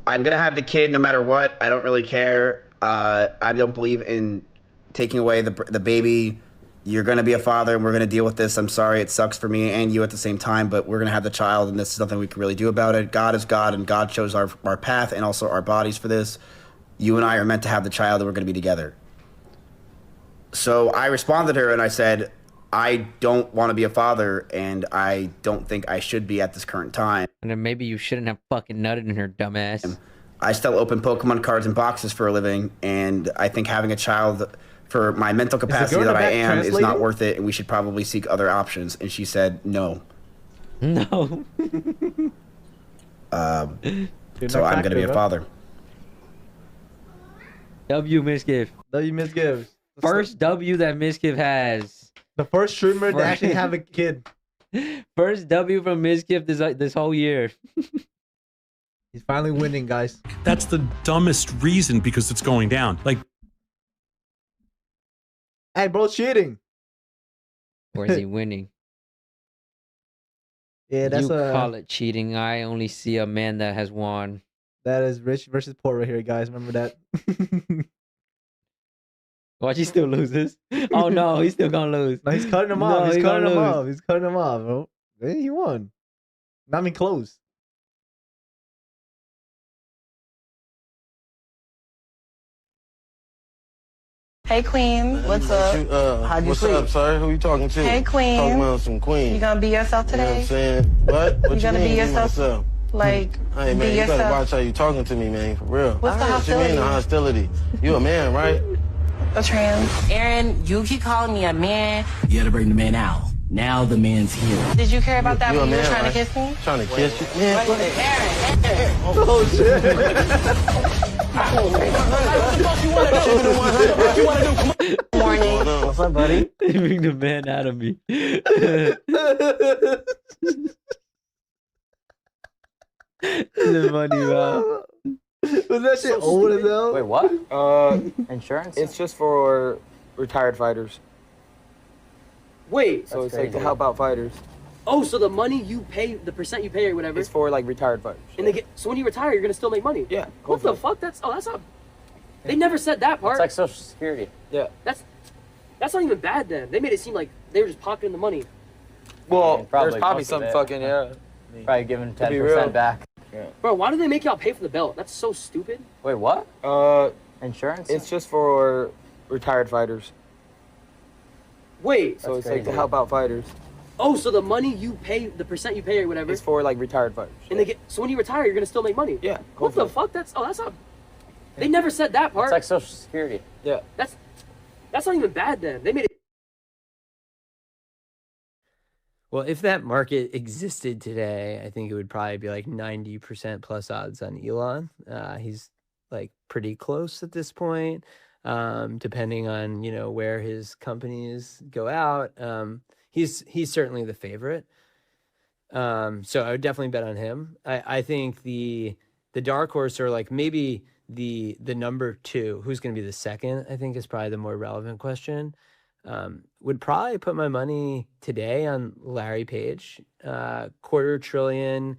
I'm going to have the kid no matter what. I don't really care. I don't believe in taking away the baby. You're going to be a father, and we're going to deal with this. I'm sorry. It sucks for me and you at the same time, but we're going to have the child, and this is nothing we can really do about it. God is God, and God chose our path and also our bodies for this. You and I are meant to have the child, and we're going to be together. So I responded to her, and I said, I don't want to be a father, and I don't think I should be at this current time. And then maybe you shouldn't have fucking nutted in her dumbass. I still open Pokemon cards in boxes for a living, and I think having a child for my mental capacity that I am is not worth it, and we should probably seek other options. And she said no. No. So I'm going to be a father. W Misgive. W Misgive. First W that Misgive has. The first streamer to actually have a kid. First W from Misgive this whole year. He's finally winning, guys. That's the dumbest reason, because it's going down. Like, hey, bro, cheating. Or is he winning? Yeah, that's you call it cheating. I only see a man that has won. That is rich versus poor right here, guys. Remember that. Watch, he still loses. Oh no, he's still gonna lose. No, he's cutting him off. He's cutting him off. He's cutting him off, bro. Hey, he won. Not even close. Hey, Queen. What's up? How'd you What's sleep? up, sir? Who you talking to? Hey, Queen. Talking about some Queen. You gonna be yourself You know what I'm today? saying? What? What You gonna mean, be be yourself? myself? Like, Hey, man, be you better yourself. watch how you talking to me, man, for real. What's the What you mean, the hostility? You a man, right? A trans. Aaron, you keep calling me a man. You had to bring the man out. Now the man's here. Did you care about that You a when you were man, trying right? to kiss me? Trying to kiss you? Man, Aaron, Aaron. Oh, shit. Morning. What's up, buddy? Bring the man out of me. The money, wow. Was that shit old as hell? Wait, what? Insurance? It's just for retired fighters. Wait. So it's like to help out fighters. Oh, so the money you pay, the percent you pay or whatever. It's for like retired fighters. And they get. So when you retire, you're gonna still make money. Yeah. What the fuck? That's not. They never said that part. It's like Social Security. Yeah. That's not even bad then. They made it seem like they were just pocketing the money. Well, probably there's probably most some of it. fucking Probably giving To be real. 10% back. Yeah. Bro, why do they make y'all pay for the belt? That's so stupid. Wait, what? Insurance? It's just for retired fighters. Wait. So it's like to help out fighters. Oh, so the money you pay, the percent you pay or whatever. It's for like retired fighters. And they get. So when you retire, you're gonna still make money. Yeah. What the fuck? That's not. They never said that part. It's like Social Security. Yeah. That's not even bad then. They made it. Well, if that market existed today, I think it would probably be like 90% plus odds on Elon. He's like pretty close at this point, depending on, where his companies go out. He's certainly the favorite. So I would definitely bet on him. I think the dark horse, or like maybe the number two, who's going to be the second, I think is probably the more relevant question. Would probably put my money today on Larry Page. $250 billion.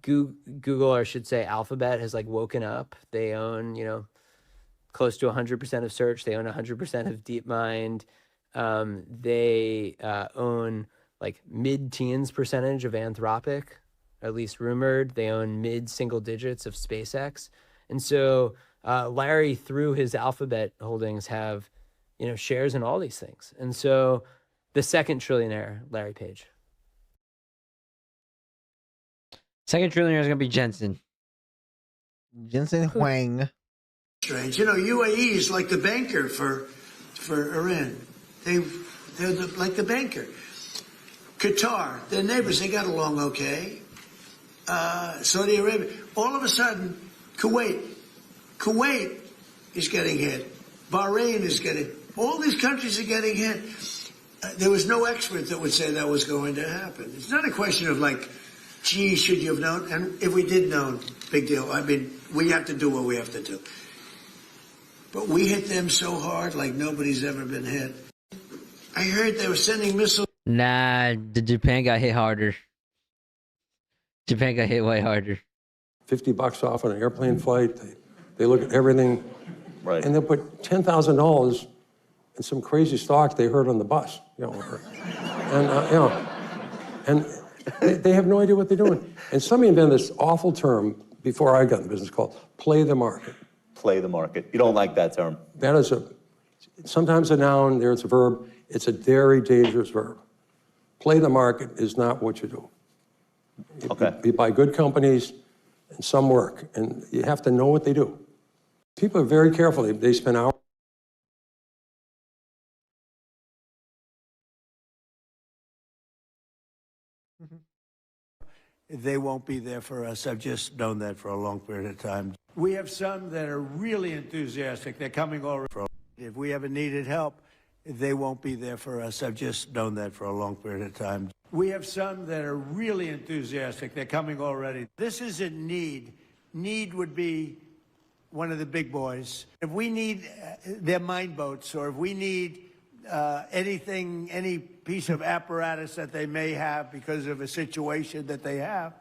Google, or I should say Alphabet, has like woken up. They own, close to 100% of search. They own 100% of DeepMind. They own like mid-teens percentage of Anthropic, at least rumored. They own mid-single digits of SpaceX. And so Larry, through his Alphabet holdings, have shares in all these things. And so the second trillionaire, Larry Page. Second trillionaire is gonna be Jensen. Jensen Huang. Strange. You know, UAE is like the banker for Iran. They're like the banker. Qatar, their neighbors, they got along okay. Saudi Arabia. All of a sudden, Kuwait is getting hit. Bahrain is getting. All these countries are getting hit. There was no expert that would say that was going to happen. It's not a question of like, gee, should you have known? And if we did know, big deal. I mean, we have to do what we have to do. But we hit them so hard like nobody's ever been hit. I heard they were sending missiles. Nah, Japan got hit harder. Japan got hit way harder. $50 off on an airplane flight. They look at everything. Right. And they'll put $10,000 in some crazy stock they heard on the bus. You know, and they have no idea what they're doing. And somebody invented this awful term before I got in the business called play the market. Play the market. You don't like that term? That is sometimes a noun, there's a verb. It's a very dangerous verb. Play the market is not what you do. You buy good companies and some work, and you have to know what they do. People are very careful. They spend hours. They won't be there for us. I've just known that for a long period of time. We have some that are really enthusiastic. They're coming already. If we ever needed help, they won't be there for us. I've just known that for a long period of time. We have some that are really enthusiastic. They're coming already. This isn't need. Need would be one of the big boys. If we need their mine boats, or if we need anything, any piece of apparatus that they may have because of a situation that they have,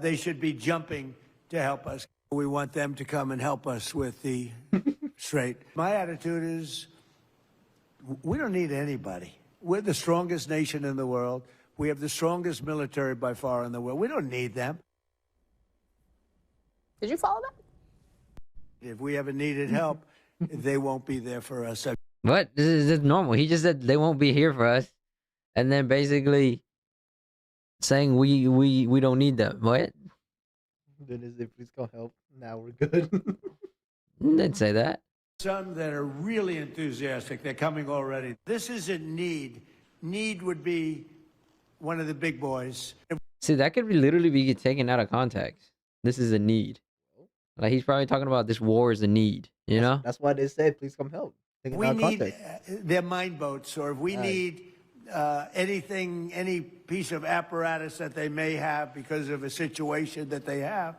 they should be jumping to help us. We want them to come and help us with the straight. My attitude is, we don't need anybody. We're the strongest nation in the world. We have the strongest military by far in the world. We don't need them. Did you follow that? If we ever needed help, they won't be there for us. What? This is normal. He just said they won't be here for us, and then basically saying we don't need them. What? Then is it please come help? Now we're good. Didn't say that. Some that are really enthusiastic. They're coming already. This isn't need. Need would be one of the big boys. See, that could literally be taken out of context. This is a need. Like, he's probably talking about this war is a need, you know? That's why they said, please come help. We need their mine boats, or if we need anything, any piece of apparatus that they may have because of a situation that they have,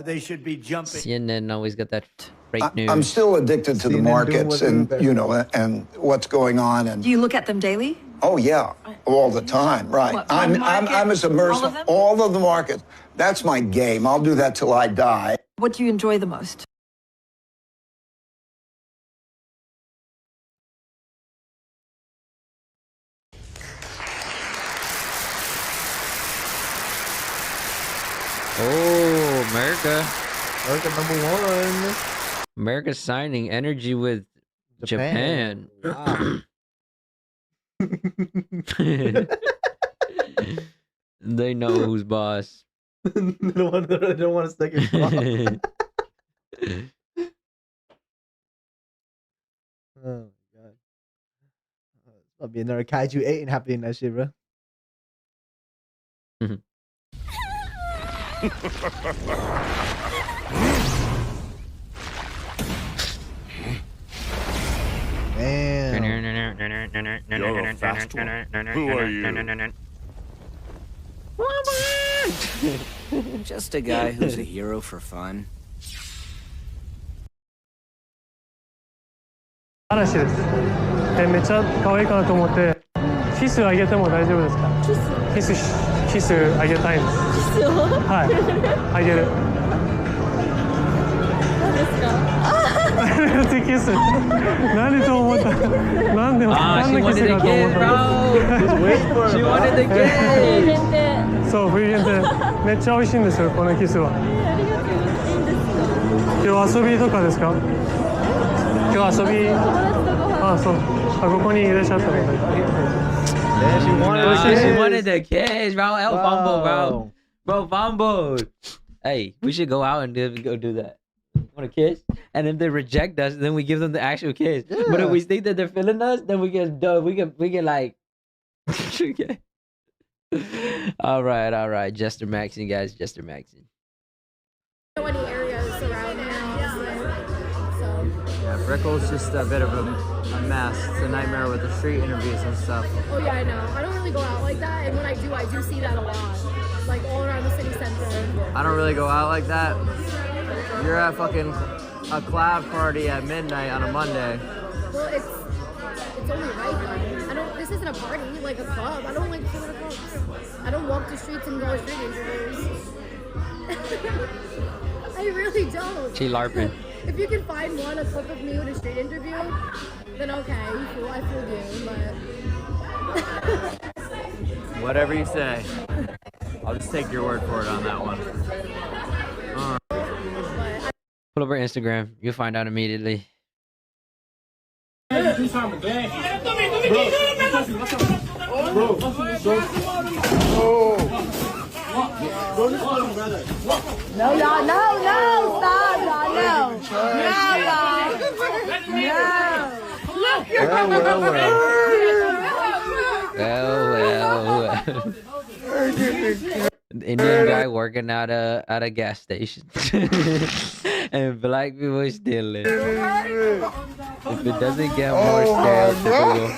they should be jumping. CNN always got that fake news. I'm still addicted to the markets and, you know, and what's going on. And Do you look at them daily? oh, yeah, all the time, right. What, I'm as immersed all of them? all of the markets. That's my game. I'll do that till I die. What do you enjoy the most? Oh, America. America #1. America signing energy with Japan. Wow. They know who's boss. They don't want a second spot. Oh, God. It's about to be another Kaiju 8 and happening that shit, bro. Damn. You're a fast one. Who are you? Just a guy who's a hero for fun. 嵐です。めっちゃ可愛いかなと思って、キスあげても大丈夫ですか？キスあげたいんです。キスを？はい。あげる。何ですか？キス。何と思った？なんで何のキスかと思った。She wanted the kid. そう、冬限定。めっちゃ美味しいんですよ、このキスは。今日遊びとかですか？今日遊び。あ、そう。あ、ここにいらっしゃったので。She wanted the kids, bro. El Fumble, bro. Bro, Vambo. Hey, we should go out and go do that. Want a kiss? And if they reject us, then we give them the actual kiss. Yeah. But if we think that they're feeling us, then we get done. We can like. Okay. All right. Jester Maxing, guys. Jester Maxing. Any areas surrounding so. Yeah, Brickell's just a bit of a mess. It's a nightmare with the street interviews and stuff. Oh yeah, I know. I don't really go out like that, and when I do see that a lot, like all around the city center. I don't really go out like that. You're at fucking a collab party at midnight on a Monday. Well, it's only right though. This isn't a party, like a club. I don't like to go to clubs. I don't walk the streets and go to street interviews. I really don't. She LARPing. If you can find a clip of me with a street interview, then okay, I fooled you, but... Whatever you say. I'll just take your word for it on that one. Pull up our Instagram. You'll find out immediately. No, y'all, no, stop, y'all, no. Look, you're Well. Indian guy working at a gas station. And black people stealing. If it doesn't get more stereotypical.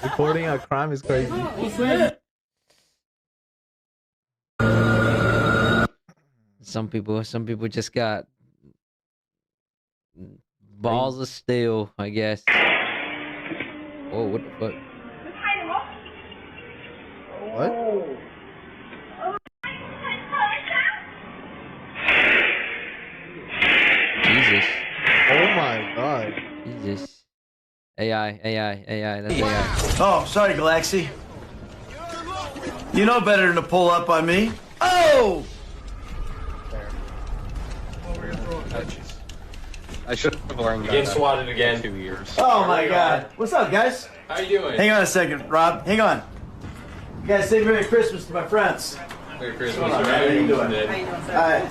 Reporting a crime is crazy. Some people just got balls of steel, I guess. Oh, what the fuck? What? Jesus. Oh my god. Jesus. AI. That's AI. Oh, sorry, Galaxy. You know better than to pull up on me. Oh! I should have learned that. Getting swatted again. 2 years. Oh my god. What's up, guys? How you doing? Hang on a second, Rob. Hang on. You guys say Merry Christmas to my friends. Merry Christmas. What's going on, man? How you doing? Alright.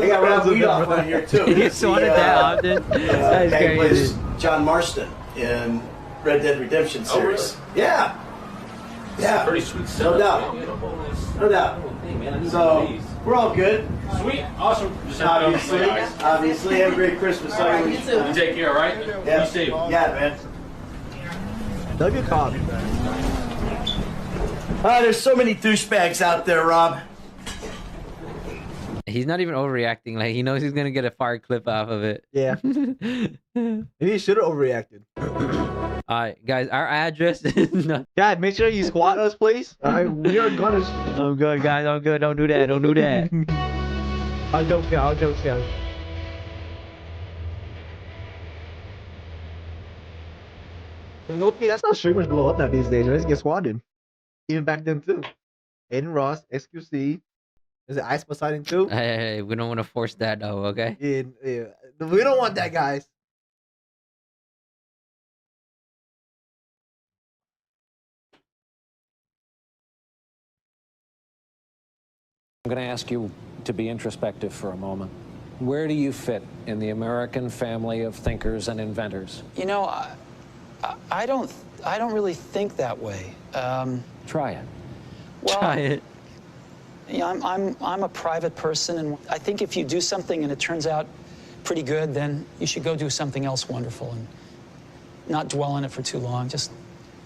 I got Rob Weedoff on here too. You swatted that often? That's guy who crazy. plays John Marston in Red Dead Redemption series. Oh, really? Yeah. Yeah. Pretty sweet No setup. doubt. No doubt. So, we're all good. Sweet. Awesome. Just Obviously, have a great Christmas. Alright, you too. You take care, alright? Yeah. Be safe. Yeah, man. W Cobb. There's so many douchebags out there, Rob. He's not even overreacting. Like, he knows he's gonna get a fire clip off of it. Yeah. Maybe he should have overreacted. Alright, guys, our address is not... God, make sure you squat us, please. Alright, we are gonna... I'm good, guys. I'm good. Don't do that. Don't do that. I'll joke. Nope, that's how streamers blow up now these days. They just get swatted. Even back then, too. Aiden Ross, XQC. Is it Ice Poseidon, too? Hey, we don't want to force that, though, okay? Yeah. We don't want that, guys. I'm going to ask you to be introspective for a moment. Where do you fit in the American family of thinkers and inventors? You know, I don't really think that way. Try it. Well, Try it. Yeah, I'm a private person, and I think if you do something and it turns out pretty good, then you should go do something else wonderful and not dwell on it for too long. Just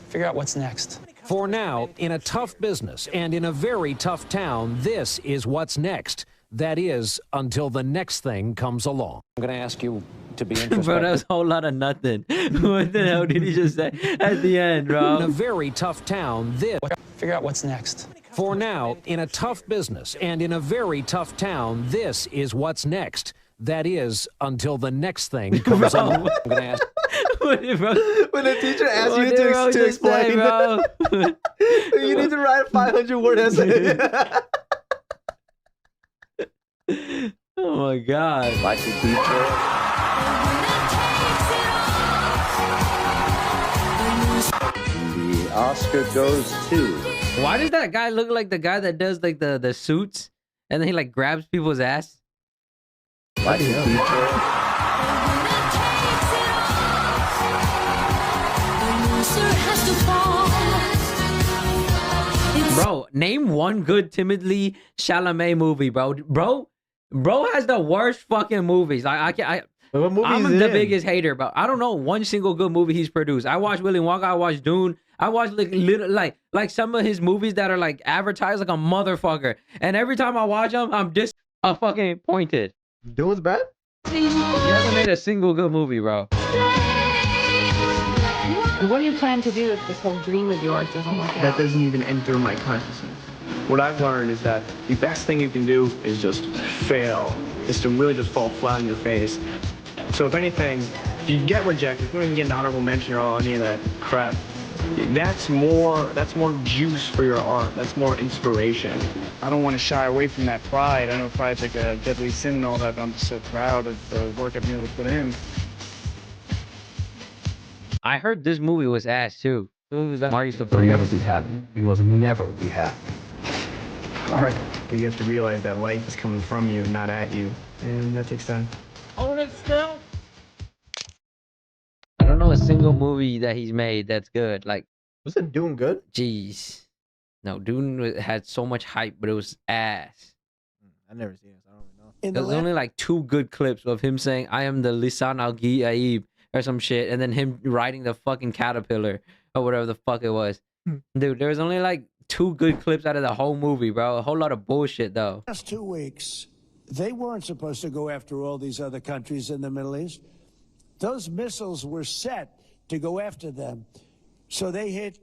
figure out what's next. For now, in a tough business and in a very tough town, this is what's next. That is, until the next thing comes along. I'm going to ask you to be introspective. Bro, that was a whole lot of nothing. What the hell did he just say at the end, bro? In a very tough town, this... Figure out what's next. For now, in a tough business and in a very tough town, this is what's next. That is, until the next thing comes along. I'm going to ask... When the teacher asks you to explain, bro? You need to write a 500-word essay. Oh my god. Like the teacher. The Oscar goes to. Why does that guy look like the guy that does like the suits and then he like grabs people's ass? Why do you Bro, name one good Timothy Chalamet movie, bro. Bro has the worst fucking movies. Like I'm the biggest hater, but I don't know one single good movie he's produced. I watched Willy Wonka, I watched Dune, I watched like some of his movies that are like advertised like a motherfucker. And every time I watch them, I'm fucking pointed. Dune's bad? He hasn't made a single good movie, bro. What do you plan to do if this whole dream of yours doesn't work out? That doesn't even enter my consciousness. What I've learned is that the best thing you can do is just fail. Is to really just fall flat on your face. So if anything, if you get rejected, if you don't even get an honorable mention or any of that crap, that's more juice for your art. That's more inspiration. I don't want to shy away from that pride. I know pride's like a deadly sin and all that, but I'm just so proud of the work I've been able to put in. I heard this movie was ass too. Why used to never be happy? He was never be happy. All right, but you have to realize that life is coming from you, not at you, and that takes time. Own it still. I don't know a single movie that he's made that's good. Like, wasn't Dune good? Jeez, no, Dune had so much hype, but it was ass. I never seen it, so I don't know. There's only like 2 good clips of him saying, "I am the Lisan al-Ghaib" or some shit, and then him riding the fucking caterpillar or whatever the fuck it was. Dude, there's only like 2 good clips out of the whole movie, bro. A whole lot of bullshit though. Last 2 weeks, they weren't supposed to go after all these other countries in the Middle East. Those missiles were set to go after them. So they hit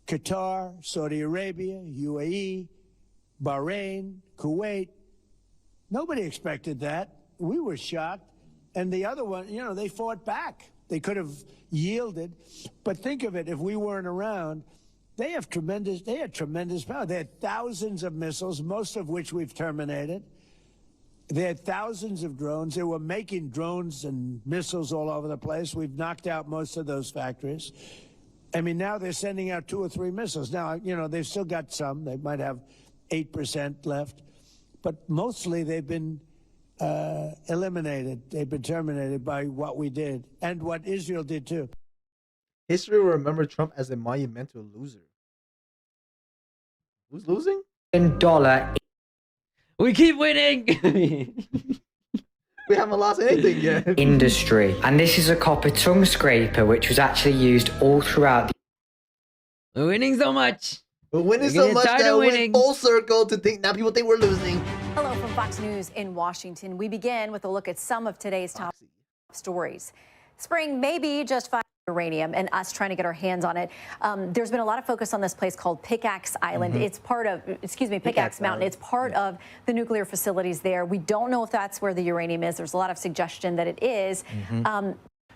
Qatar, Saudi Arabia, UAE, Bahrain, Kuwait. Nobody expected that. We were shocked. And the other one, you know, they fought back. They could have yielded. But think of it, if we weren't around, they had tremendous power. They had thousands of missiles, most of which we've terminated. They had thousands of drones. They were making drones and missiles all over the place. We've knocked out most of those factories. I mean, now they're sending out 2 or 3 missiles. Now, you know, they've still got some. They might have 8% left. But mostly they've been eliminated. They've been terminated by what we did and what Israel did too. History will remember Trump as a monumental loser. Who's losing? $1. We keep winning. We haven't lost anything yet. Industry. And this is a copper tongue scraper which was actually used all throughout We're winning so much. We're winning so much that we went full circle to think now people think we're losing. Hello from Fox News in Washington. We begin with a look at some of today's top stories. Spring may be just fine. Uranium and us trying to get our hands on it. There's been a lot of focus on this place called Pickaxe Island. It's part of, Pickaxe Mountain. It's part of the nuclear facilities there. We don't know if that's where the uranium is. There's a lot of suggestion that it is.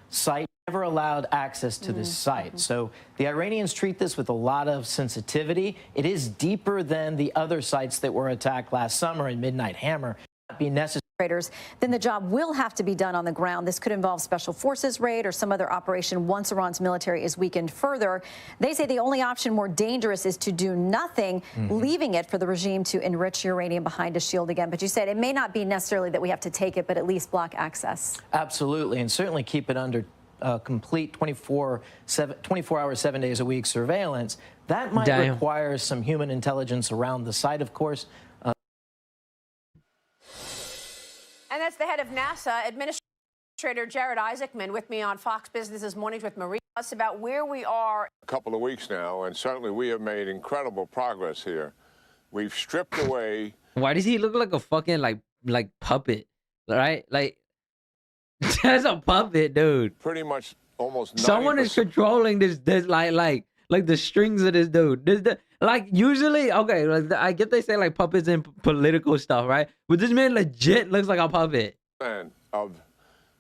Site never allowed access to this site. So the Iranians treat this with a lot of sensitivity. It is deeper than the other sites that were attacked last summer in Midnight Hammer. Not be necessary. Then the job will have to be done on the ground. This could involve special forces raid or some other operation once Iran's military is weakened further. They say the only option more dangerous is to do nothing, leaving it for the regime to enrich uranium behind a shield again. But you said it may not be necessarily that we have to take it, but at least block access. Absolutely, and certainly keep it under complete 24 hours, 7 days a week surveillance. That might require some human intelligence around the site, of course. And that's the head of NASA, Administrator Jared Isaacman, with me on Fox Business this morning with Maria. Us about where we are. A couple of weeks now, and certainly we have made incredible progress here. We've stripped away. Why does he look like a fucking like puppet? Right? Like that's a puppet, dude. Pretty much almost 90%. Someone is controlling this like the strings of this dude. Like usually, okay, like I get they say like puppets in political stuff, right? But this man legit looks like a puppet. Of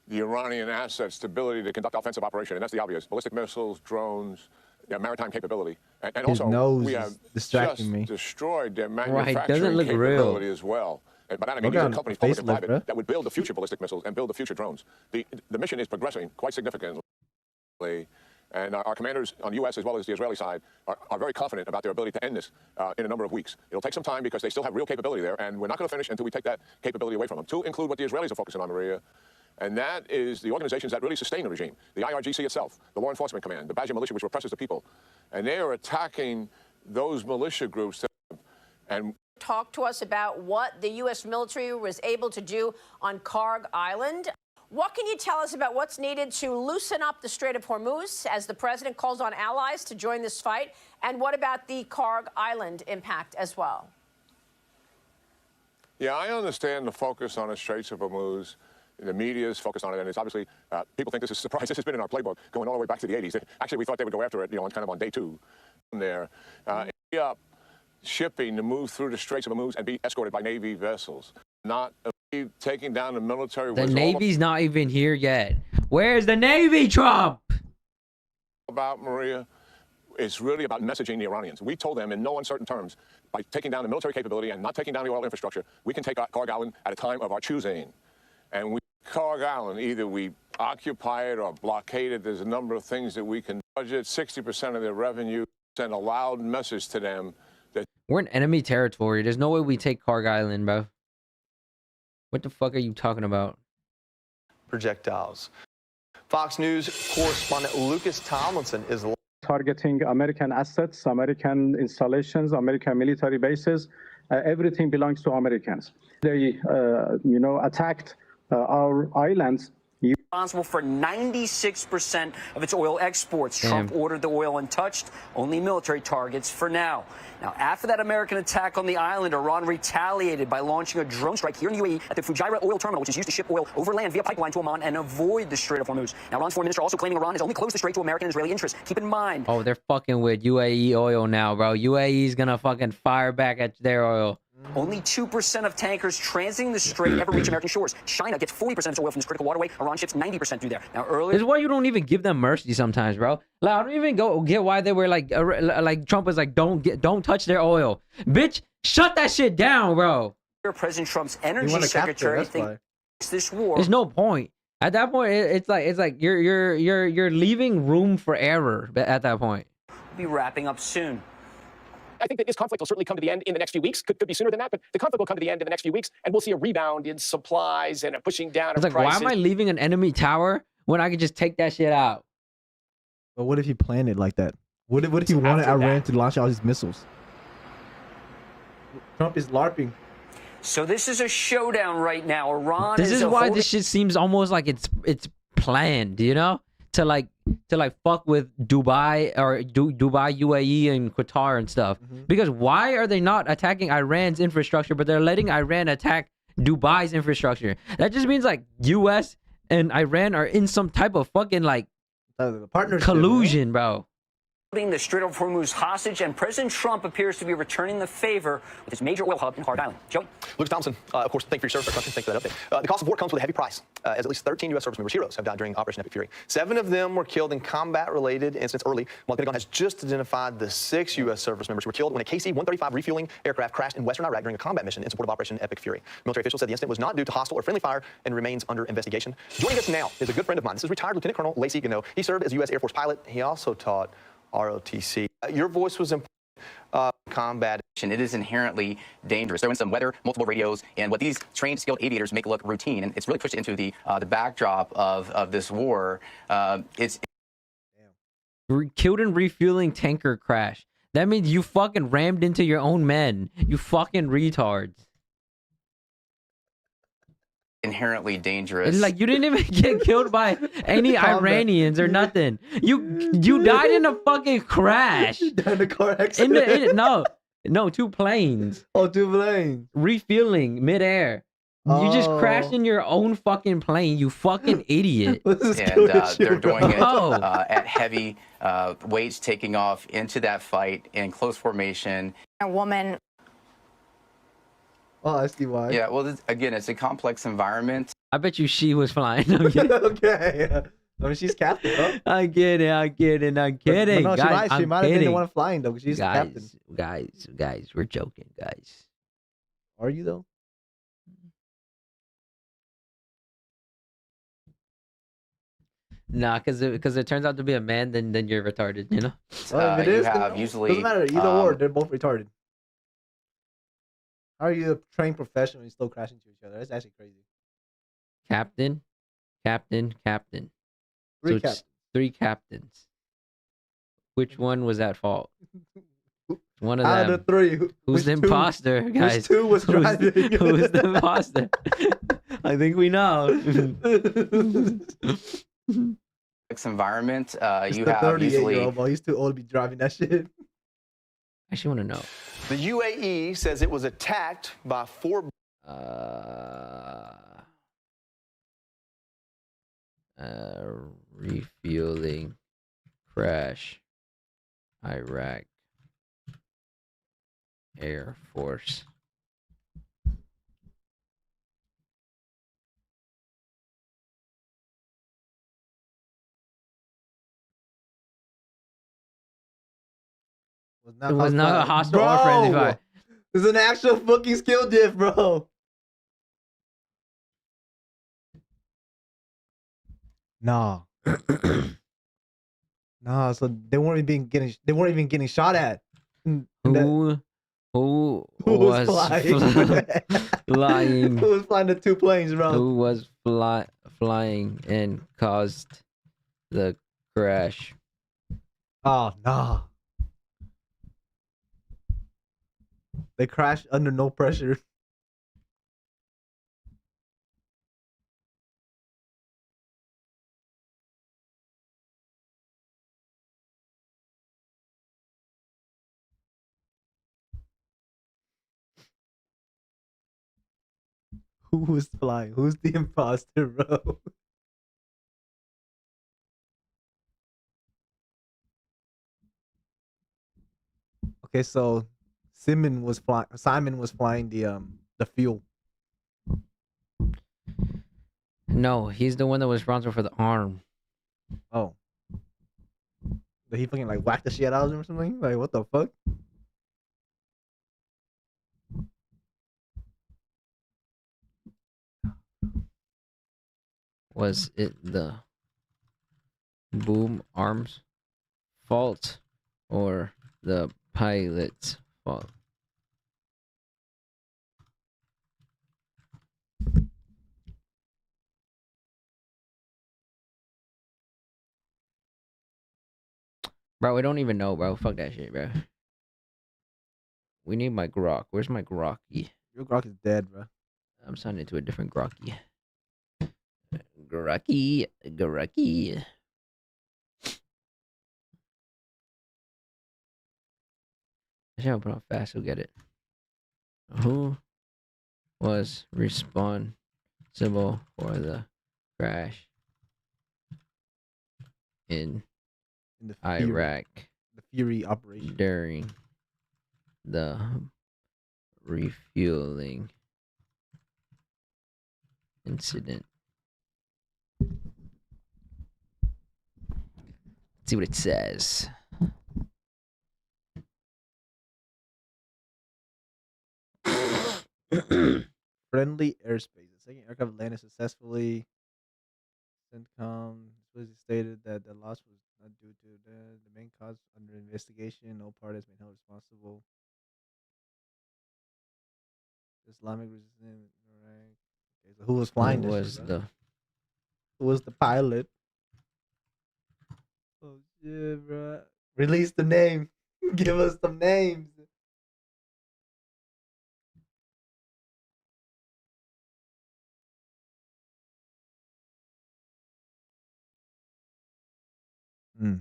the Iranian assets, stability to conduct offensive operation, and that's the obvious: ballistic missiles, drones, maritime capability, and His also nose we have is distracting just me. destroyed their manufacturing doesn't look capability real. as well. And by that I mean these are companies, public and private, that would build the future ballistic missiles and build the future drones. The mission is progressing quite significantly. And our commanders on the U.S. as well as the Israeli side are very confident about their ability to end this in a number of weeks. It'll take some time because they still have real capability there, and we're not going to finish until we take that capability away from them, to include what the Israelis are focusing on, Maria. And that is the organizations that really sustain the regime, the IRGC itself, the Law Enforcement Command, the Bajan Militia, which represses the people. And they are attacking those militia groups. And talk to us about what the U.S. military was able to do on Karg Island. What can you tell us about what's needed to loosen up the Strait of Hormuz as the president calls on allies to join this fight? And what about the Karg Island impact as well? Yeah, I understand the focus on the Straits of Hormuz. The media is focused on it, and it's obviously, people think this is a surprise. This has been in our playbook going all the way back to the 80s. Actually, we thought they would go after it, kind of on day 2 there. Shipping to move through the Straits of Hormuz and be escorted by Navy vessels. Not taking down the military. The Navy's not even here yet. Where's the Navy, Trump? About Maria, it's really about messaging the Iranians. We told them in no uncertain terms, by taking down the military capability and not taking down the oil infrastructure, we can take Karg Island at a time of our choosing. And we Karg Island, either we occupy it or blockade it. There's a number of things that we can budget 60% of their revenue, send a loud message to them that we're in enemy territory. There's no way we take Karg Island, bro. What the fuck are you talking about? Projectiles. Fox News correspondent Lucas Tomlinson is targeting American assets, American installations, American military bases. Everything belongs to Americans. They, attacked our islands. Responsible for 96% of its oil exports. Trump ordered the oil untouched, only military targets for now. Now, after that American attack on the island, Iran retaliated by launching a drone strike here in the UAE at the Fujairah oil terminal, which is used to ship oil over land via pipeline to Oman and avoid the Strait of Hormuz. Now, Iran's foreign minister also claiming Iran has only closed the strait to American and Israeli interests. Keep in mind. Oh, they're fucking with UAE oil now, bro. UAE's gonna fucking fire back at their oil. Only 2% of tankers transiting the strait ever reach American shores. China gets 40% of its oil from this critical waterway. Iran ships 90% through there. Now, earlier... This is why you don't even give them mercy sometimes, bro. Like, I don't even get why they were like Trump was like, don't touch their oil. Bitch, shut that shit down, bro. President Trump's energy secretary thinks this war... There's no point. At that point, it's like you're leaving room for error at that point. We'll be wrapping up soon. I think that this conflict will certainly come to the end in the next few weeks. Could be sooner than that, but the conflict will come to the end in the next few weeks, and we'll see a rebound in supplies and a pushing down of prices. Why am I leaving an enemy tower when I could just take that shit out? But what if he planned it like that? What if he wanted Iran to launch all these missiles? Trump is LARPing. So this is a showdown right now. Iran. This is why this shit seems almost like it's planned, to like fuck with Dubai or Dubai, UAE, and Qatar and stuff. Because why are they not attacking Iran's infrastructure, but they're letting Iran attack Dubai's infrastructure? That just means like U.S. and Iran are in some type of fucking like partnership, collusion, bro. The Strait of Hormuz hostage, and President Trump appears to be returning the favor with his major oil hub in Karg Island. Joe? Lucas Thompson, of course, thank you for your service. Thanks for that update. The cost of war comes with a heavy price, as at least 13 U.S. service members, heroes, have died during Operation Epic Fury. 7 of them were killed in combat-related incidents early, while the Pentagon has just identified the 6 U.S. service members who were killed when a KC-135 refueling aircraft crashed in western Iraq during a combat mission in support of Operation Epic Fury. Military officials said the incident was not due to hostile or friendly fire and remains under investigation. Joining us now is a good friend of mine. This is retired Lieutenant Colonel Lacey Gano. He served as a U.S. Air Force pilot. He also taught ROTC. Your voice was important. Combat. It is inherently dangerous. Throw in some weather, multiple radios, and what these trained, skilled aviators make look routine, and it's really pushed into the backdrop of this war. It's killed in refueling tanker crash. That means you fucking rammed into your own men. You fucking retards. Inherently dangerous. It's like you didn't even get killed by any Iranians or nothing. You died in a fucking crash. You died in a car accident. No, 2 planes. Oh, 2 planes. Refueling midair. You just crashed in your own fucking plane, you fucking idiot. And they're doing it at heavy weights, taking off into that fight in close formation. A woman. Oh, I see why. Yeah, well, again, it's a complex environment. I bet you she was flying. Okay. I mean, she's captain, bro. I get it. But no, guys, she might have been the one flying, though, because she's the captain. Guys, we're joking, guys. Are you, though? Nah, because it turns out to be a man, then you're retarded. You know. Well, if it you is, then have no. usually Doesn't matter. Either or, they're both retarded. How are you a trained professional and still crashing into each other? That's actually crazy. Captain, captain, captain. Three So it's captains. 3 captains. Which one was at fault? One of Out them. of the 3, Who's the imposter, guys? Which 2 was driving? Who's the imposter? I think we know. environment, It's you the have 38-year-old usually boy. He's too old to be driving that shit. I actually want to know. The UAE says it was attacked by 4. Refueling crash. Iraq Air Force. It was not a hostile or friendly fire. It's an actual fucking skill diff, bro. Nah. Nah, so they weren't even getting shot at. Who was was flying? flying? Who was flying the 2 planes, bro? Who was flying and caused the crash? Oh, nah. They crashed under no pressure. Who was flying? Who's the imposter, bro? Okay, so Simon was flying the fuel. No, he's the one that was responsible for the arm. Oh. Did he fucking like whack the shit out of him or something? Like, what the fuck? Was it the boom arms fault or the pilot's fault? Bro, we don't even know, bro. Fuck that shit, bro. We need my grok. Where's my grokky? Your grok is dead, bro. I'm signing to a different grokky. Grokky. Actually, I'll put on fast. We'll get it. Who was responsible for the crash in the Iraq? The Fury operation. During the refueling incident. Let's see what it says. Friendly airspace. The second aircraft landed successfully. CENTCOM stated that the loss was not due to the main cause under investigation. No party has been held responsible. Islamic resistance. Right. Okay, so who was flying Who this was shit, who was the pilot? Oh shit, bro. Release the name. Give us some names. Hmm.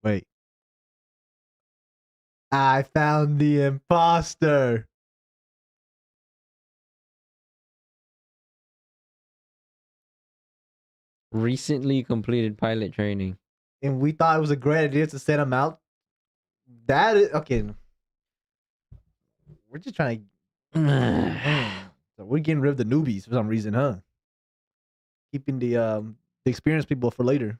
Wait. I found the imposter. recently completed pilot training. And we thought it was a great idea to send him out. That is okay. We're just trying to. So we're getting rid of the newbies for some reason, huh? Keeping the experienced people for later.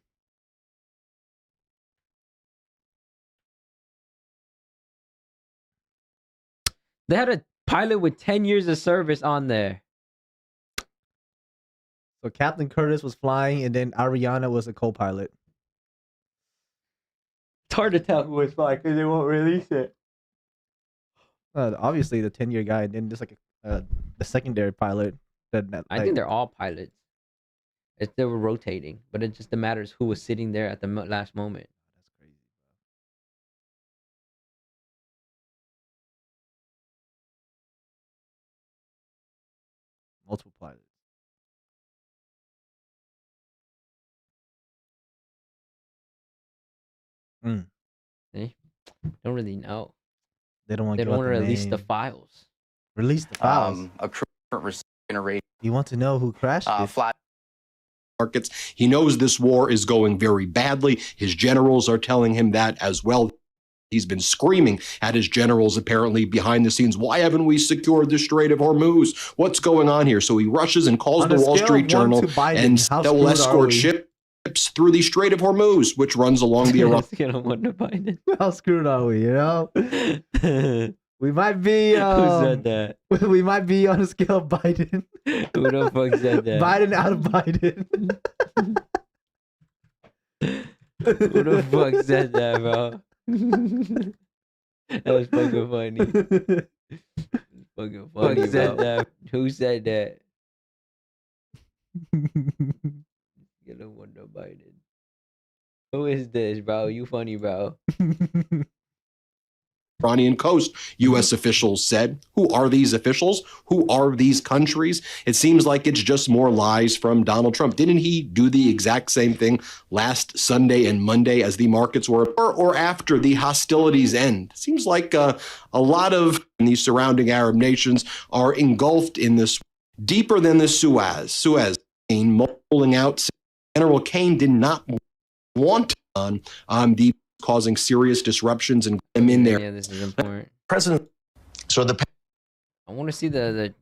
They had a pilot with 10 years of service on there. So Captain Curtis was flying, and then Ariana was a co-pilot. It's hard to tell who was flying because they won't release it. Obviously, the 10-year guy, and then just like the secondary pilot. I think they're all pilots. They were rotating, but it just matters who was sitting there at the last moment. That's crazy, bro. Multiple pilots. See? Don't really know. They don't want They to don't want to release the name. files. Release the files. A current generation. You want to know who crashed it? Flat markets. He knows this war is going very badly. His generals are telling him that as well. He's been screaming at his generals, apparently behind the scenes. Why haven't we secured the Strait of Hormuz? What's going on here? So he rushes and calls the Wall Street Journal and that will escort ships through the Strait of Hormuz, which runs along the Iran. How screwed are we? You know, we might be. Who said that? We might be on a scale of Biden. Who the fuck said that? Biden out of Biden. Who the fuck said that, bro? That was fucking funny. Fucking funny. Who said that? Who said that? You don't want no Biden. Who is this, bro? You funny, bro. Iranian coast, U.S. officials said. Who are these officials? Who are these countries? It seems like it's just more lies from Donald Trump. Didn't he do the exact same thing last Sunday and Monday as the markets were, or after the hostilities end? Seems like a lot of these surrounding Arab nations are engulfed in this deeper than the Suez mulling out. General Kane did not want on the causing serious disruptions and them in there. Yeah, this is important. President. So I want to see the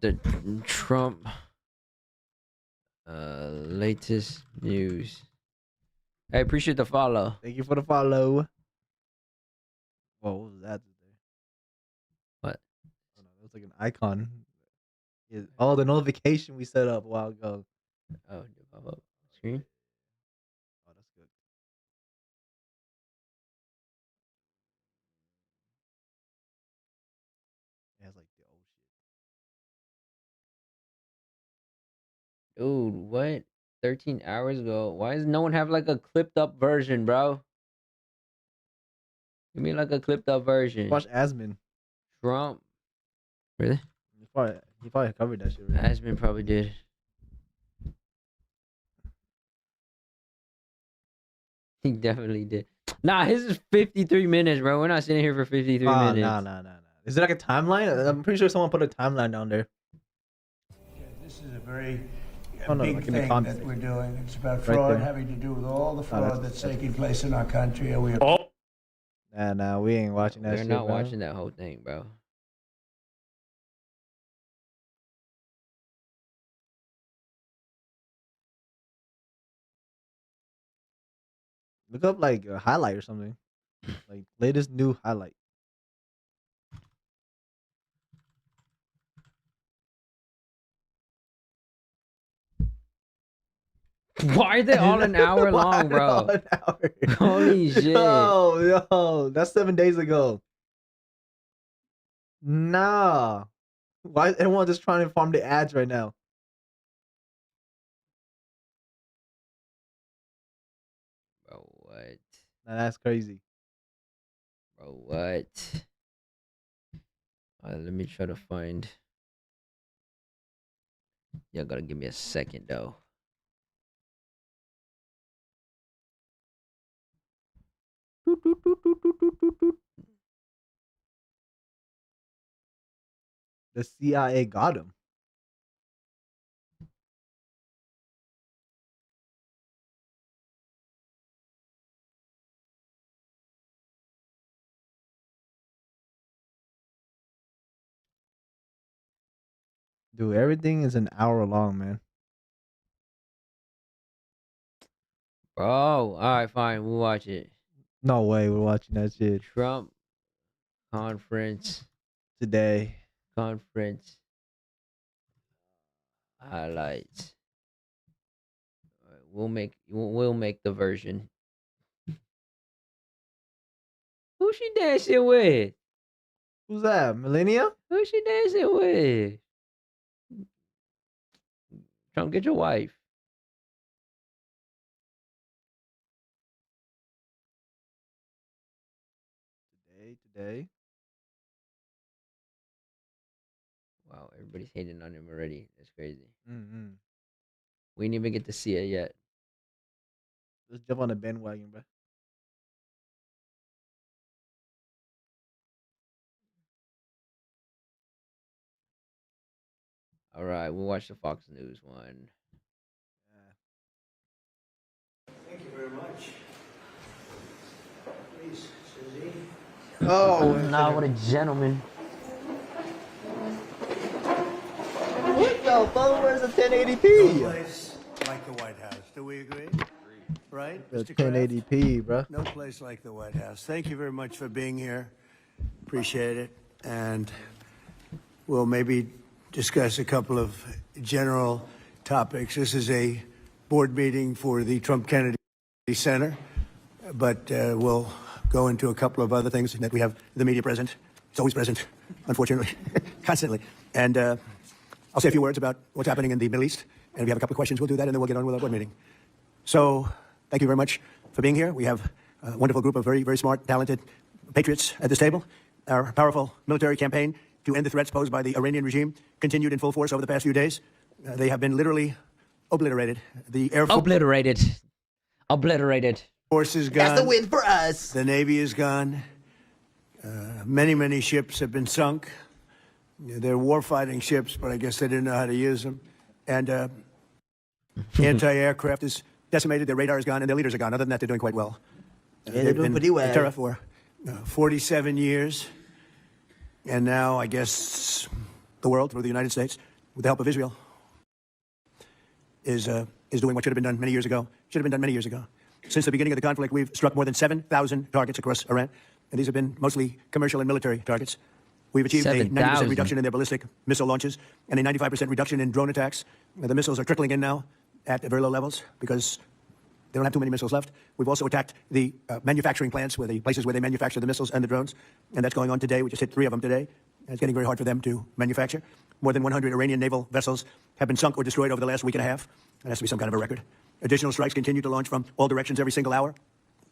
Trump latest news. I appreciate the follow. Thank you for the follow. Whoa, what was that? What? Oh, no, it was like an icon. Oh, the notification we set up a while ago. Oh, pop-up screen. Oh, that's good. It has like the old shit. Dude, what? 13 hours ago. Why does no one have like a clipped up version, bro? Give me like a clipped up version. Watch Asmin. Trump. Really? He probably covered that shit. Right? Asmin probably did. He definitely did. Nah, his is 53 minutes, bro. We're not sitting here for 53 minutes. Nah. Is it like a timeline? I'm pretty sure someone put a timeline down there. This is a very big thing that we're doing. It's about fraud having to do with all the fraud that's taking place in our country. And we are Nah, we ain't watching that We're shit. not bro. watching that whole thing, bro. Look up like a highlight or something. Like latest new highlight. Why are they all an hour long, bro? An hour? Holy shit. Yo, that's 7 days ago. Nah. Why is everyone just trying to farm the ads right now? Bro, what? Nah, that's crazy. Bro, what? Let me try to find. Y'all gotta give me a second, though. The CIA got him. Dude, everything is an hour long, man. Bro, alright, fine. We'll watch it. No way we're watching that shit Trump conference today. conference highlights. All right, we'll make the version. Who she dancing with? Who's that? Millennia? Who she dancing with? Trump, get your wife. Today. Wow, everybody's hating on him already. That's crazy. Mm-hmm. We didn't even get to see it yet. Let's jump on the bandwagon, bro. All right, we'll watch the Fox News one. Thank you very much. Please, Susie. Oh, nah, what a gentleman. What the fuck? Where's the 1080p? No place like the White House. Do we agree? Right? The Mr. Kraft? 1080p, bro. No place like the White House. Thank you very much for being here. Appreciate it. And we'll maybe discuss a couple of general topics. This is a board meeting for the Trump Kennedy Center, but we'll go into a couple of other things that we have the media present. It's always present, unfortunately, constantly. And I'll say a few words about what's happening in the Middle East. And if you have a couple of questions, we'll do that, and then we'll get on with our board meeting. So thank you very much for being here. We have a wonderful group of very, very smart, talented patriots at this table. Our powerful military campaign to end the threats posed by the Iranian regime continued in full force over the past few days. They have been literally obliterated. The Air Force Obliterated. Force is gone. That's the win for us. The Navy is gone. Many, many ships have been sunk. They're warfighting ships, but I guess they didn't know how to use them. And anti-aircraft is decimated. Their radar is gone, and their leaders are gone. Other than that, they're doing quite well. Yeah, they're doing pretty well. In terror for 47 years. And now, I guess, the world, through the United States, with the help of Israel, is doing what should have been done many years ago. Should have been done many years ago. Since the beginning of the conflict, we've struck more than 7,000 targets across Iran. And these have been mostly commercial and military targets. We've achieved a 90% reduction in their ballistic missile launches and a 95% reduction in drone attacks. The missiles are trickling in now at very low levels because they don't have too many missiles left. We've also attacked the manufacturing plants, the places where they manufacture the missiles and the drones. And that's going on today. We just hit 3 of them today. And it's getting very hard for them to manufacture. More than 100 Iranian naval vessels have been sunk or destroyed over the last week and a half. That has to be some kind of a record. Additional strikes continue to launch from all directions every single hour.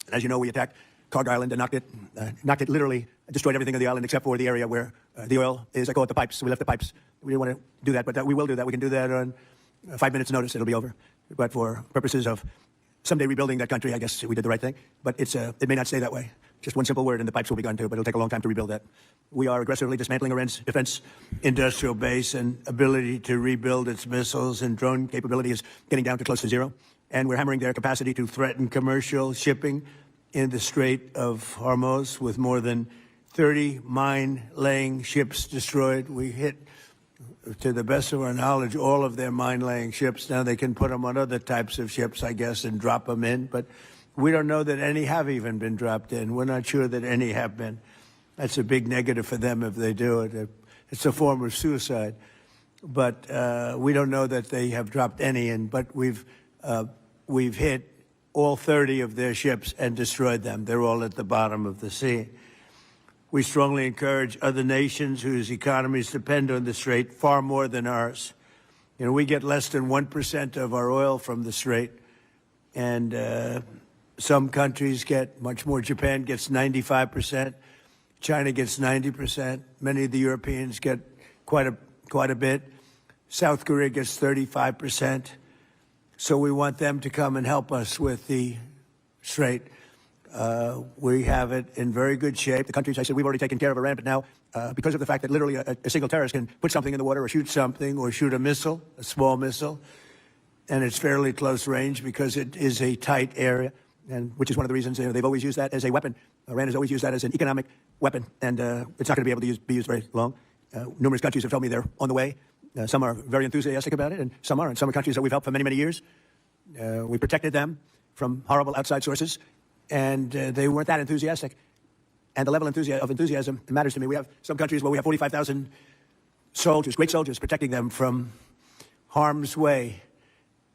And as you know, we attacked Karg Island and knocked it literally, destroyed everything on the island except for the area where the oil is. I call it the pipes. We left the pipes. We didn't want to do that, but we will do that. We can do that on 5 minutes' notice. It'll be over. But for purposes of someday rebuilding that country, I guess we did the right thing. But it may not stay that way. Just one simple word and the pipes will be gone too, but it'll take a long time to rebuild that. We are aggressively dismantling Iran's defense industrial base, and ability to rebuild its missiles and drone capability is getting down to close to zero. And we're hammering their capacity to threaten commercial shipping in the Strait of Hormuz with more than 30 mine-laying ships destroyed. We hit, to the best of our knowledge, all of their mine-laying ships. Now they can put them on other types of ships, I guess, and drop them in. But we don't know that any have even been dropped in. We're not sure that any have been. That's a big negative for them if they do it. It's a form of suicide. But we don't know that they have dropped any in. But we've hit all 30 of their ships and destroyed them. They're all at the bottom of the sea. We strongly encourage other nations whose economies depend on the Strait far more than ours. You know, we get less than 1% of our oil from the Strait, and some countries get much more. Japan gets 95%. China gets 90%. Many of the Europeans get quite a bit. South Korea gets 35%. So we want them to come and help us with the Strait. We have it in very good shape. The countries, I said, we've already taken care of Iran, but now, because of the fact that literally a single terrorist can put something in the water or shoot something or shoot a missile, a small missile, and it's fairly close range because it is a tight area, and which is one of the reasons they've always used that as a weapon. Iran has always used that as an economic weapon, and it's not going to be able to be used very long. Numerous countries have told me they're on the way. Some are very enthusiastic about it, and some are. And some are countries that we've helped for many, many years. We protected them from horrible outside sources, and they weren't that enthusiastic. And the level of enthusiasm matters to me. We have some countries where we have 45,000 soldiers, great soldiers, protecting them from harm's way.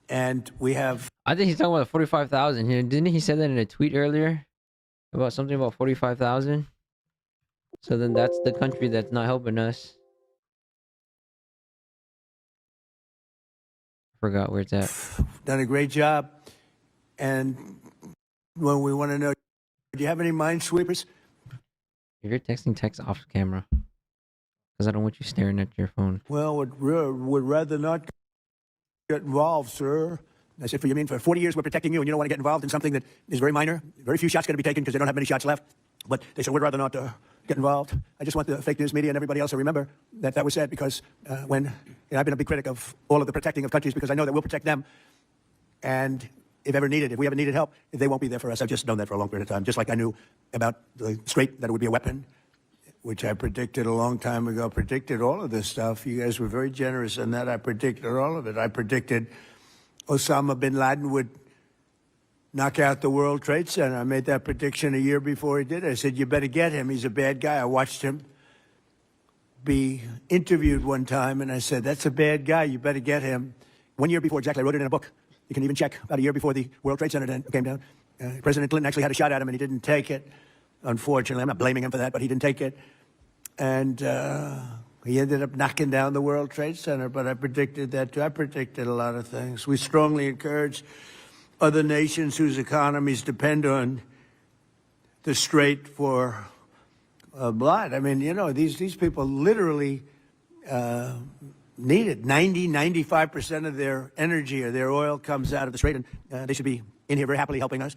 And we have... I think he's talking about 45,000 here. Didn't he say that in a tweet earlier? About something about 45,000? So then that's the country that's not helping us. Forgot where it's at. Done a great job. And when we want to know, do you have any minesweepers? If you're texting, text off camera. Because I don't want you staring at your phone. Well, would rather not get involved, sir. I said, you mean for 40 years we're protecting you and you don't want to get involved in something that is very minor? Very few shots going to be taken because they don't have many shots left. But they said, we'd rather not get involved. I just want the fake news media and everybody else to remember that that was said because I've been a big critic of all of the protecting of countries because I know that we'll protect them. And if we ever needed help, they won't be there for us. I've just known that for a long period of time. Just like I knew about the Strait, that it would be a weapon, which I predicted a long time ago. Predicted all of this stuff. You guys were very generous in that. I predicted all of it. I predicted Osama bin Laden would knock out the World Trade Center. I made that prediction a year before he did it. I said, you better get him. He's a bad guy. I watched him be interviewed one time, and I said, that's a bad guy. You better get him. 1 year before, exactly. I wrote it in a book. You can even check. About a year before the World Trade Center came down, President Clinton actually had a shot at him, and he didn't take it. Unfortunately, I'm not blaming him for that, but he didn't take it. And he ended up knocking down the World Trade Center, but I predicted that too. I predicted a lot of things. We strongly encourage other nations whose economies depend on the Strait for blood. I mean, you know, these people literally need it. 95% of their energy or their oil comes out of the Strait, and they should be in here very happily helping us.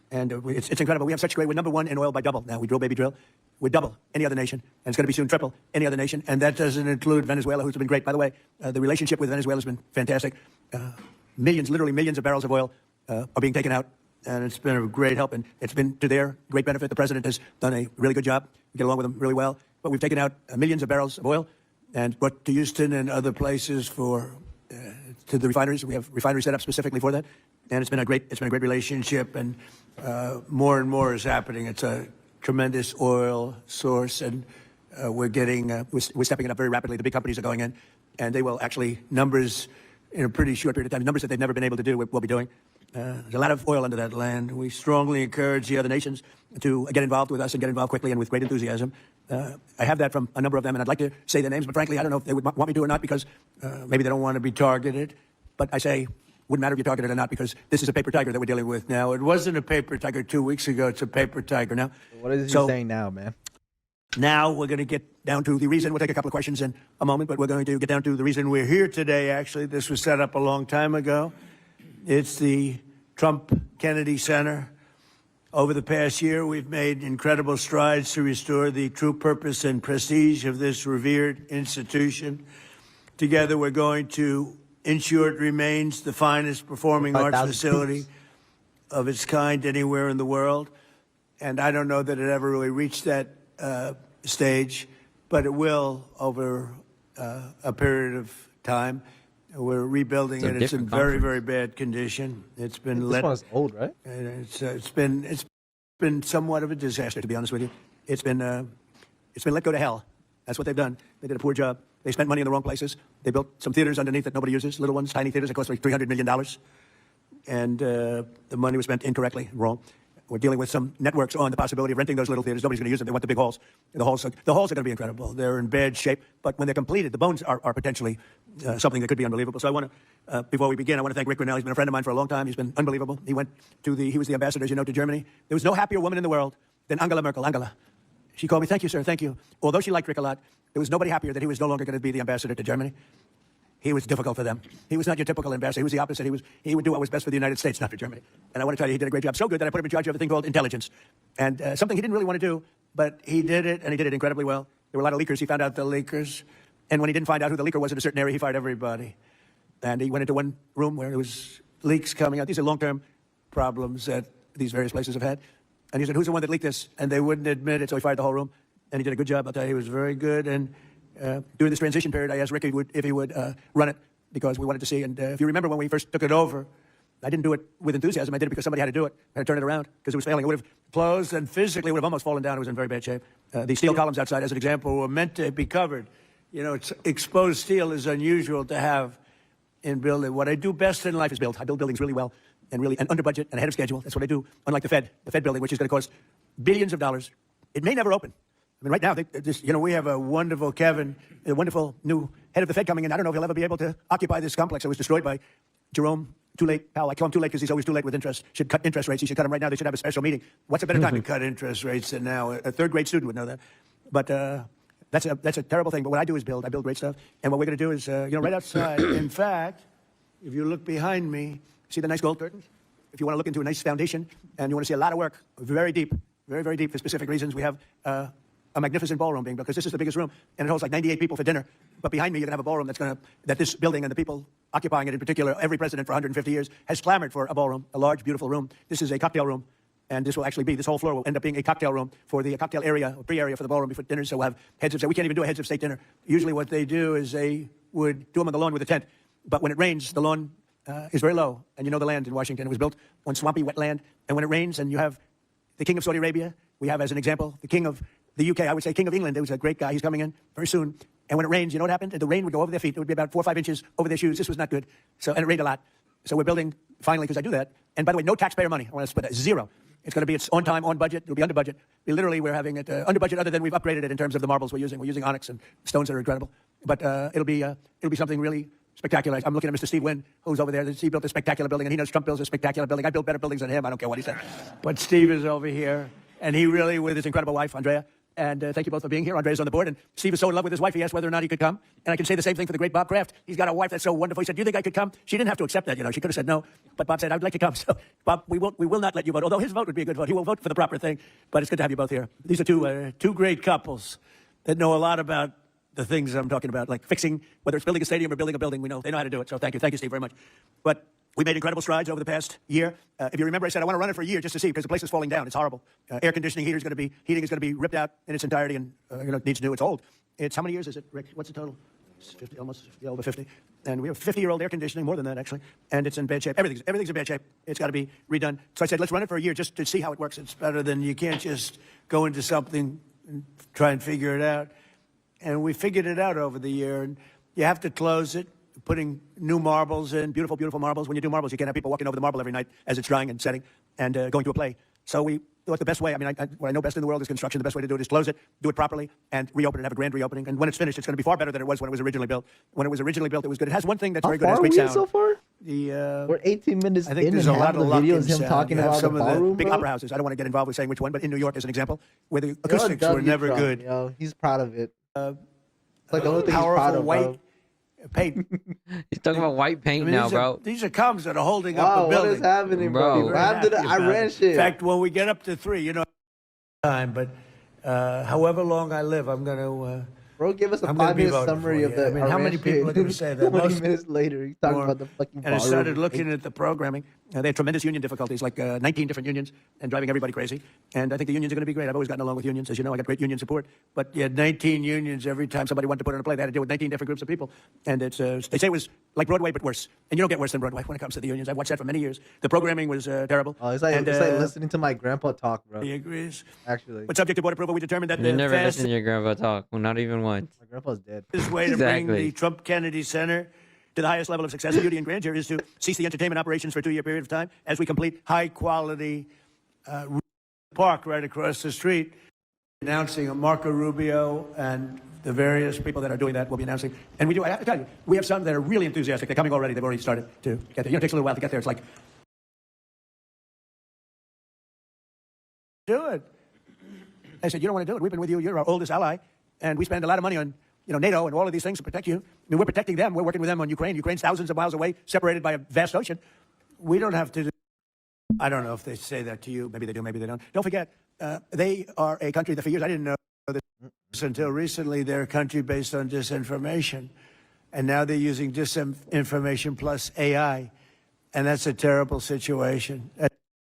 And it's incredible. We have such great, we're number one in oil by double now. We drill, baby, drill. We're double any other nation, and it's going to be soon triple any other nation. And that doesn't include Venezuela, who's been great. By the way, the relationship with Venezuela has been fantastic. Millions, literally millions of barrels of oil are being taken out, and it's been a great help, and it's been to their great benefit. The president has done a really good job. We get along with him really well. But we've taken out millions of barrels of oil and brought to Houston and other places for to the refineries. We have refineries set up specifically for that, and it's been a great relationship, and more and more is happening. It's a tremendous oil source, and we're stepping it up very rapidly. The big companies are going in, and they will actually numbers in a pretty short period of time. Numbers that they've never been able to do, we'll be doing. There's a lot of oil under that land. We strongly encourage the other nations to get involved with us and get involved quickly and with great enthusiasm. I have that from a number of them, and I'd like to say their names, but frankly, I don't know if they would want me to or not because maybe they don't want to be targeted. But I say, wouldn't matter if you're targeted or not because this is a paper tiger that we're dealing with now. It wasn't a paper tiger 2 weeks ago. It's a paper tiger now. What is he saying now, man? Now we're going to get down to the reason. We'll take a couple of questions in a moment, but we're going to get down to the reason we're here today, actually. This was set up a long time ago. It's the Trump Kennedy Center. Over the past year, we've made incredible strides to restore the true purpose and prestige of this revered institution. Together, we're going to ensure it remains the finest performing arts facility of its kind anywhere in the world. And I don't know that it ever really reached that stage, but it will over a period of time. We're rebuilding it. It's in very, very bad condition. It's been this one's old, right? It's been somewhat of a disaster, to be honest with you. It's been let go to hell. That's what they've done. They did a poor job. They spent money in the wrong places. They built some theaters underneath that nobody uses, little ones, tiny theaters that cost like $300 million. And the money was spent incorrectly, wrong. We're dealing with some networks on the possibility of renting those little theaters. Nobody's going to use them. They want the big halls. The halls are going to be incredible. They're in bad shape, but when they're completed, the bones are potentially something that could be unbelievable. So I want to, before we begin, I want to thank Rick Grinnell. He's been a friend of mine for a long time. He's been unbelievable. He was the ambassador, as you know, to Germany. There was no happier woman in the world than Angela Merkel. Angela. She called me, thank you, sir, thank you. Although she liked Rick a lot, there was nobody happier that he was no longer going to be the ambassador to Germany. He was difficult for them. He was not your typical ambassador. He was the opposite. He would do what was best for the United States, not for Germany. And I want to tell you, he did a great job. So good that I put him in charge of a thing called intelligence. And something he didn't really want to do, but he did it, and he did it incredibly well. There were a lot of leakers. He found out the leakers. And when he didn't find out who the leaker was in a certain area, he fired everybody. And he went into one room where there was leaks coming out. These are long-term problems that these various places have had. And he said, who's the one that leaked this? And they wouldn't admit it, so he fired the whole room. And he did a good job. I'll tell you, he was very good. And during this transition period, I asked Rick if he would run it, because we wanted to see. And if you remember when we first took it over, I didn't do it with enthusiasm. I did it because somebody had to do it. I had to turn it around because it was failing. It would have closed, and physically it would have almost fallen down. It was in very bad shape. The steel columns outside, as an example, were meant to be covered You know, it's exposed steel is unusual to have in building. What I do best in life is build. I build buildings really well and under budget and ahead of schedule. That's what I do. Unlike the Fed building, which is going to cost billions of dollars. It may never open. I mean, right now, we have a wonderful a wonderful new head of the Fed coming in. I don't know if he'll ever be able to occupy this complex that was destroyed by Jerome Too Late Powell. I call him too late because he's always too late with interest. Should cut interest rates. He should cut them right now. They should have a special meeting. What's a better time to cut interest rates than now? A third-grade student would know that. But that's a terrible thing. But what I do is build. I build great stuff. And what we're going to do is, right outside. In fact, if you look behind me, see the nice gold curtains? If you want to look into a nice foundation and you want to see a lot of work, very deep, very, very deep for specific reasons, we have a magnificent ballroom being built, because this is the biggest room, and it holds like 98 people for dinner. But behind me, you're going to have a ballroom that this building and the people occupying it in particular, every president for 150 years has clamored for a ballroom, a large, beautiful room. This is a cocktail room, and this will actually be, this whole floor will end up being a cocktail room for the cocktail area, or pre-area for the ballroom before dinner. So we'll have heads of state. We can't even do a heads of state dinner. Usually what they do is they would do them on the lawn with a tent. But when it rains, the lawn is very low, and you know the land in Washington. It was built on swampy, wet land, and when it rains and you have the King of Saudi Arabia, we have as an example, the King of the UK, I would say King of England, who's a great guy. He's coming in very soon. And when it rains, you know what happened? The rain would go over their feet. It would be about 4 or 5 inches over their shoes. This was not good. So, and it rained a lot. So we're building, finally, because I do that. And by the way, no taxpayer money. I want to split that. Zero. It's going to be, it's on time, on budget. It'll be under budget. We're having it under budget, other than we've upgraded it in terms of the marbles we're using. We're using onyx and stones that are incredible. But it'll be something really spectacular. I'm looking at Mr. Steve Wynn, who's over there. He built a spectacular building, and he knows Trump builds a spectacular building. I build better buildings than him. I don't care what he said. But Steve is over here, and he really, with his incredible wife, Andrea, and thank you both for being here. Andrea's on the board, and Steve is so in love with his wife, he asked whether or not he could come. And I can say the same thing for the great Bob Kraft. He's got a wife that's so wonderful. He said, do you think I could come? She didn't have to accept that, She could have said no. But Bob said, I would like to come. So, Bob, we will not let you vote, although his vote would be a good vote. He will vote for the proper thing, but it's good to have you both here. These are two great couples that know a lot about the things I'm talking about, like fixing, whether it's building a stadium or building a building. They know how to do it. So thank you. Thank you, Steve, very much. But we made incredible strides over the past year. If you remember, I said I want to run it for a year just to see, because the place is falling down. It's horrible. Air conditioning, heating is going to be ripped out in its entirety, and it needs new. It's old. It's, how many years is it, Rick? What's the total? It's 50, almost over 50. And we have 50-year-old air conditioning, more than that actually, and it's in bad shape. Everything's in bad shape. It's got to be redone. So I said, let's run it for a year just to see how it works. It's better than, you can't just go into something and try and figure it out. And we figured it out over the year, and you have to close it, putting new marbles in, beautiful, beautiful marbles. When you do marbles, you can't have people walking over the marble every night as it's drying and setting and going to a play. So we thought the best way, what I know best in the world is construction. The best way to do it is close it, do it properly, and reopen it, have a grand reopening. And when it's finished, it's going to be far better than it was when it was originally built. When it was originally built, it was good. It has one thing that's very good. It has great sound. So far? We're 18 minutes in, and half the video is him talking about the ballroom, big opera houses. I don't want to get involved with saying which one, but in New York, as an example, where the acoustics were never good. He's proud of it. It's like the only thing he's proud of, white paint. He's talking about white paint now, bro. These are columns that are holding up the building. What is happening, bro? What happened to the Iran shit? In fact, when we get up to 3, time, but however long I live, I'm going to... Bro, give us a 5-minute summary of the how many people are going to say that? 20 minutes later, he's talking about the fucking And I started looking at the programming. They had tremendous union difficulties, like 19 different unions, and driving everybody crazy. And I think the unions are going to be great. I've always gotten along with unions. As you know, I got great union support. But you had 19 unions every time somebody wanted to put on a play. They had to deal with 19 different groups of people. And it's they say it was like Broadway, but worse. And you don't get worse than Broadway when it comes to the unions. I've watched that for many years. The programming was terrible. Oh, it's like listening to my grandpa talk, bro. He agrees. Actually. But subject to board approval, we determined that you never listen to your grandpa talk. Well, not even once. My grandpa's dead. This way to bring the Trump-Kennedy Center to the highest level of success, beauty, and grandeur is to cease the entertainment operations for a 2-year period of time as we complete high-quality park right across the street. Announcing Marco Rubio and the various people that are doing that will be announcing. And we do, I have to tell you, we have some that are really enthusiastic. They're coming already. They've already started to get there. It takes a little while to get there. It's like, do it. I said, you don't want to do it. We've been with you. You're our oldest ally. And we spend a lot of money on NATO and all of these things to protect you. We're protecting them. We're working with them on Ukraine. Ukraine's thousands of miles away, separated by a vast ocean. We don't have to do... I don't know if they say that to you. Maybe they do, maybe they don't. Don't forget, they are a country that for years, I didn't know this until recently, they're a country based on disinformation. And now they're using disinformation plus AI. And that's a terrible situation.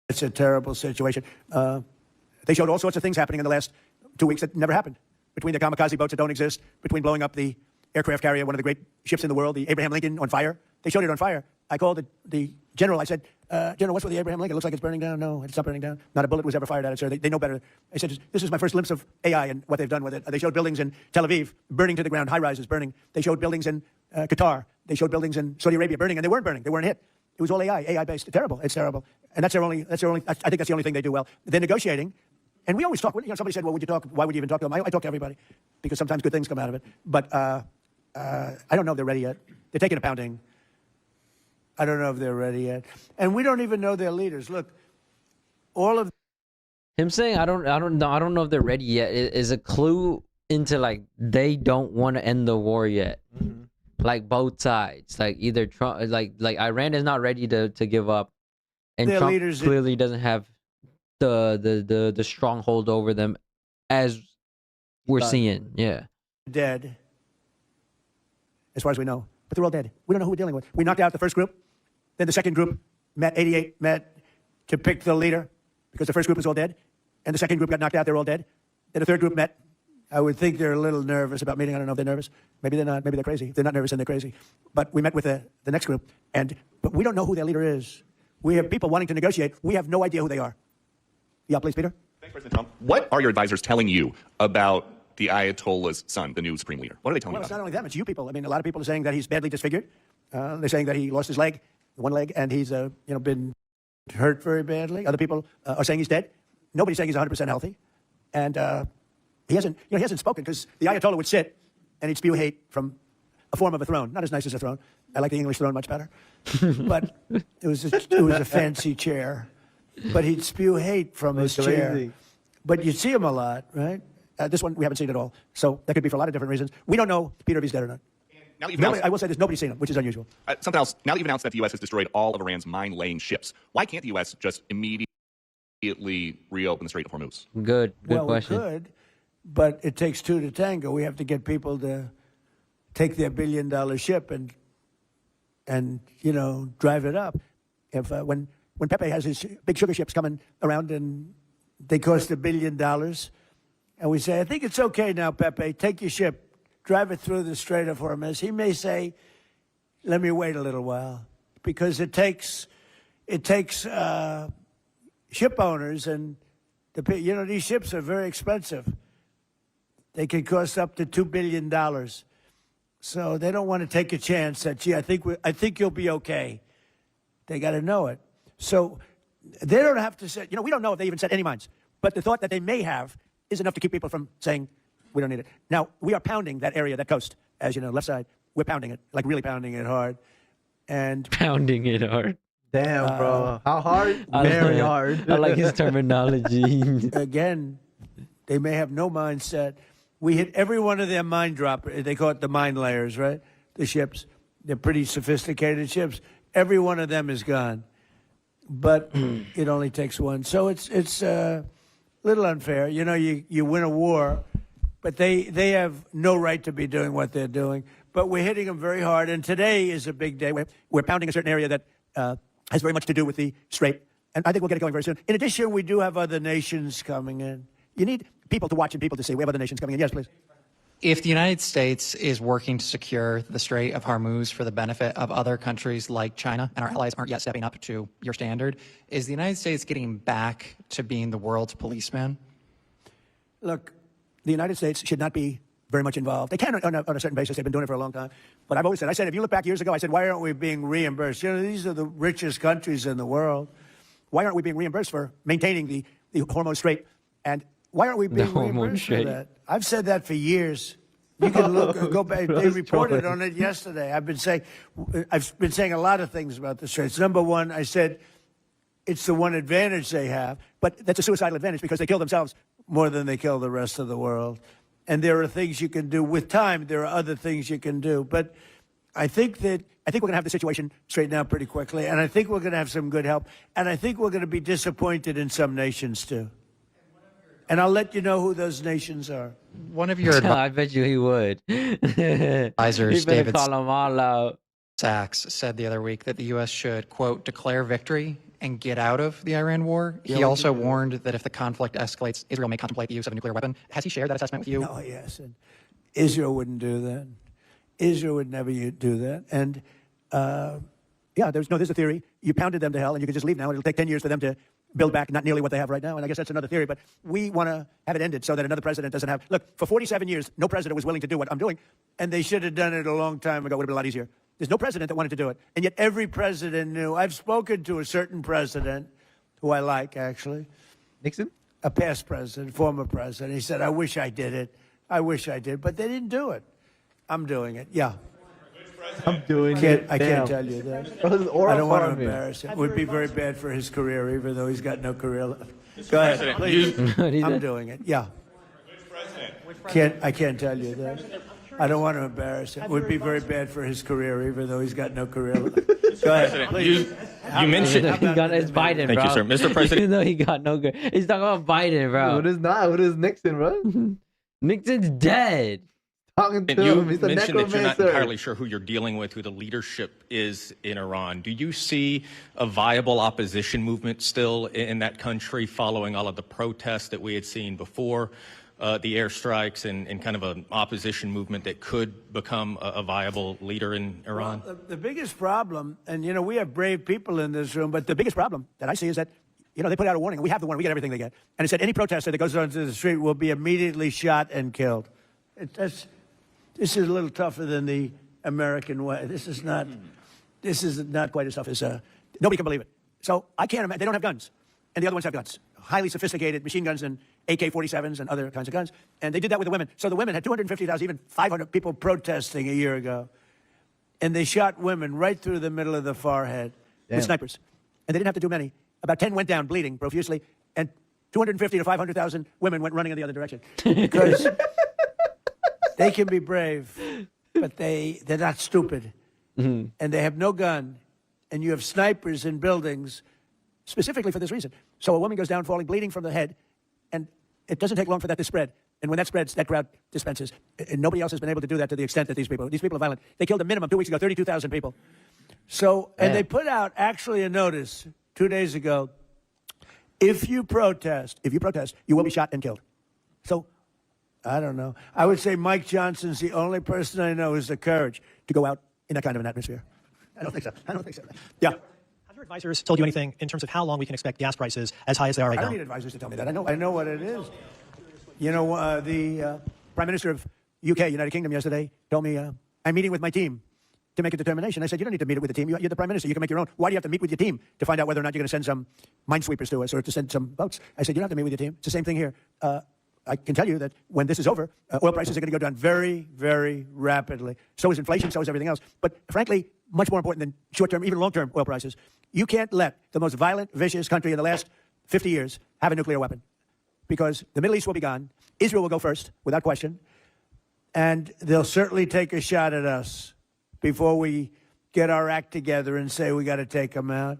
It's a terrible situation. They showed all sorts of things happening in the last 2 weeks that never happened. Between the kamikaze boats that don't exist, between blowing up the aircraft carrier, one of the great ships in the world, the Abraham Lincoln, on fire. They showed it on fire. I called the general. I said, General, what's with the Abraham Lincoln? It looks like it's burning down. No, it's not burning down. Not a bullet was ever fired at it, sir. They know better. I said, this is my first glimpse of AI and what they've done with it. They showed buildings in Tel Aviv burning to the ground, high-rises burning. They showed buildings in Qatar. They showed buildings in Saudi Arabia burning, and they weren't burning. They weren't hit. It was all AI-based. It's terrible. It's terrible. And that's their only, I think that's the only thing they do well. They're negotiating. And we always talk. Somebody said, well, would you talk? Why would you even talk to them? I talk to everybody because sometimes good things come out of it. But I don't know if they're ready yet. They're taking a pounding. I don't know if they're ready yet. And we don't even know their leaders. Look, all of him saying I don't know if they're ready yet is a clue into like they don't want to end the war yet. Mm-hmm. Like both sides. Like either Trump like Iran is not ready to give up. And their Trump leaders clearly doesn't have the stronghold over them as we're seeing. Yeah. Dead. As far as we know. But they're all dead. We don't know who we're dealing with. We knocked out the first group. Then the second group met, 88 met to pick the leader because the first group was all dead. And the second group got knocked out. They're all dead. Then the third group met. I would think they're a little nervous about meeting. I don't know if they're nervous. Maybe they're not. Maybe they're crazy. If they're not nervous, then they're crazy. But we met with the next group. But we don't know who their leader is. We have people wanting to negotiate. We have no idea who they are. Yeah, please, Peter. Thanks, President Trump. What are your advisors telling you about the Ayatollah's son, the new supreme leader? What are they telling you Well, it's about? not only them. It's you people. I mean, a lot of people are saying that he's badly disfigured. They're saying that he lost his leg, one leg, and he's been hurt very badly. Other people are saying he's dead. Nobody's saying he's 100% healthy. And he hasn't spoken because the Ayatollah would sit and he'd spew hate from a form of a throne. Not as nice as a throne. I like the English throne much better. But it was a fancy chair. But he'd spew hate from his chair. But you'd see him a lot, right? This one, we haven't seen at all. So that could be for a lot of different reasons. We don't know, Peter, if he's dead or not. Now that you've announced, I will say this, nobody's seen him, which is unusual. something else. Now that you've announced that the U.S. has destroyed all of Iran's mine-laying ships, why can't the U.S. just immediately reopen the Strait of Hormuz? Good question. We could, but it takes two to tango. We have to get people to take their billion-dollar ship and drive it up. If when Pepe has his big sugar ships coming around and they cost $1 billion, and we say, I think it's okay now, Pepe, take your ship, drive it through the Strait of Hormuz. He may say, let me wait a little while, because it takes ship owners, and these ships are very expensive. They can cost up to $2 billion. So they don't want to take a chance that, gee, I think you'll be okay. They got to know it. So they don't have to say, we don't know if they even set any mines, but the thought that they may have is enough to keep people from saying, we don't need it. Now, we are pounding that area, that coast, as you know, left side. We're pounding it, like really pounding it hard. And pounding it hard. Damn, bro. How hard? Very hard. I like his terminology. Again, they may have no mindset. We hit every one of their mine drop. They call it the mine layers, right? The ships. They're pretty sophisticated ships. Every one of them is gone. But it only takes one. So it's a little unfair. You win a war, but they have no right to be doing what they're doing. But we're hitting them very hard. And today is a big day. We're pounding a certain area that has very much to do with the Strait. And I think we'll get it going very soon. In addition, we do have other nations coming in. You need people to watch and people to see. We have other nations coming in. Yes, please. If the United States is working to secure the Strait of Hormuz for the benefit of other countries like China, and our allies aren't yet stepping up to your standard, is the United States getting back to being the world's policeman? Look, the United States should not be very much involved. They can on a certain basis. They've been doing it for a long time. But I've always said, if you look back years ago, I said, why aren't we being reimbursed? These are the richest countries in the world. Why aren't we being reimbursed for maintaining the Hormuz Strait? And why aren't we being reimbursed for that? I've said that for years. You can go back. They reported on it yesterday. I've been saying a lot of things about the Straits. Number one, I said it's the one advantage they have, but that's a suicidal advantage because they kill themselves more than they kill the rest of the world. And there are things you can do with time. There are other things you can do, but I think we're going to have the situation straightened out pretty quickly, and I think we're going to have some good help, and I think we're going to be disappointed in some nations too. And I'll let you know who those nations are. One of your I bet you he would. advisors, David call them all out. Sachs, said the other week that the U.S. should, quote, declare victory and get out of the Iran war. He also warned that if the conflict escalates, Israel may contemplate the use of a nuclear weapon. Has he shared that assessment with you? No, yes. And Israel wouldn't do that. Israel would never do that. And Yeah, there's a theory. You pounded them to hell, and you can just leave now, and it'll take 10 years for them to build back not nearly what they have right now. And I guess that's another theory. But we want to have it ended so that another president doesn't have. Look, for 47 years, no president was willing to do what I'm doing, and they should have done it a long time ago. It would have been a lot easier. There's no president that wanted to do it, and yet every president knew. I've spoken to a certain president, who I like actually, Nixon, a past president, former president. He said, "I wish I did it. I wish I did," but they didn't do it. I'm doing it. Yeah. I'm doing it. I can't tell you that. I don't want to farming. embarrass him. It would be very bad for his career, even though he's got no career left. Go ahead, President, please. I'm doing it. Yeah. I can't tell you that. I don't want to embarrass him. It would be very bad for his career, even though he's got no career left. Go ahead, President, please. you mentioned it's Biden, Thank bro. you, sir. Mr. President. Even though he got no good. He's talking about Biden, bro. What is not? What is Nixon, bro? Nixon's dead. Talking to You him. He's a mentioned that you're not necromancer. entirely sure who you're dealing with, who the leadership is in Iran. Do you see a viable opposition movement still in that country following all of the protests that we had seen before the airstrikes and kind of an opposition movement that could become a viable leader in Iran? Well, the biggest problem, and we have brave people in this room, but the biggest problem that I see is that they put out a warning. We have the warning. We get everything they get. And it said any protester that goes onto the street will be immediately shot and killed. This is a little tougher than the American way. This is not quite as tough as nobody can believe it. So I can't imagine. They don't have guns, and the other ones have guns, highly sophisticated machine guns and AK-47s and other kinds of guns. And they did that with the women. So the women had 250,000, even 500 people protesting a year ago, and they shot women right through the middle of the forehead with snipers. And they didn't have to do many. About 10 went down bleeding profusely, and 250 to 500,000 women went running in the other direction because. They can be brave, but they're not stupid. And they have no gun. And you have snipers in buildings specifically for this reason. So a woman goes down falling, bleeding from the head, and it doesn't take long for that to spread. And when that spreads, that crowd dispenses. And nobody else has been able to do that to the extent that these people are violent. They killed a minimum 2 weeks ago, 32,000 people. So, and they put out actually a notice 2 days ago. If you protest, you will be shot and killed. So, I don't know. I would say Mike Johnson's the only person I know who has the courage to go out in that kind of an atmosphere. I don't think so. Yeah. Have your advisors told you anything in terms of how long we can expect gas prices as high as they are right I now? don't need advisors to tell me that. I know what it is. The Prime Minister of UK, United Kingdom, yesterday told me, I'm meeting with my team to make a determination. I said, you don't need to meet it with the team. You're the Prime Minister. You can make your own. Why do you have to meet with your team to find out whether or not you're going to send some minesweepers to us or to send some boats? I said, you don't have to meet with your team. It's the same thing here. I can tell you that when this is over, oil prices are going to go down very, very rapidly. So is inflation, so is everything else. But frankly, much more important than short-term, even long-term oil prices. You can't let the most violent, vicious country in the last 50 years have a nuclear weapon because the Middle East will be gone. Israel will go first, without question. And they'll certainly take a shot at us before we get our act together and say we got to take them out.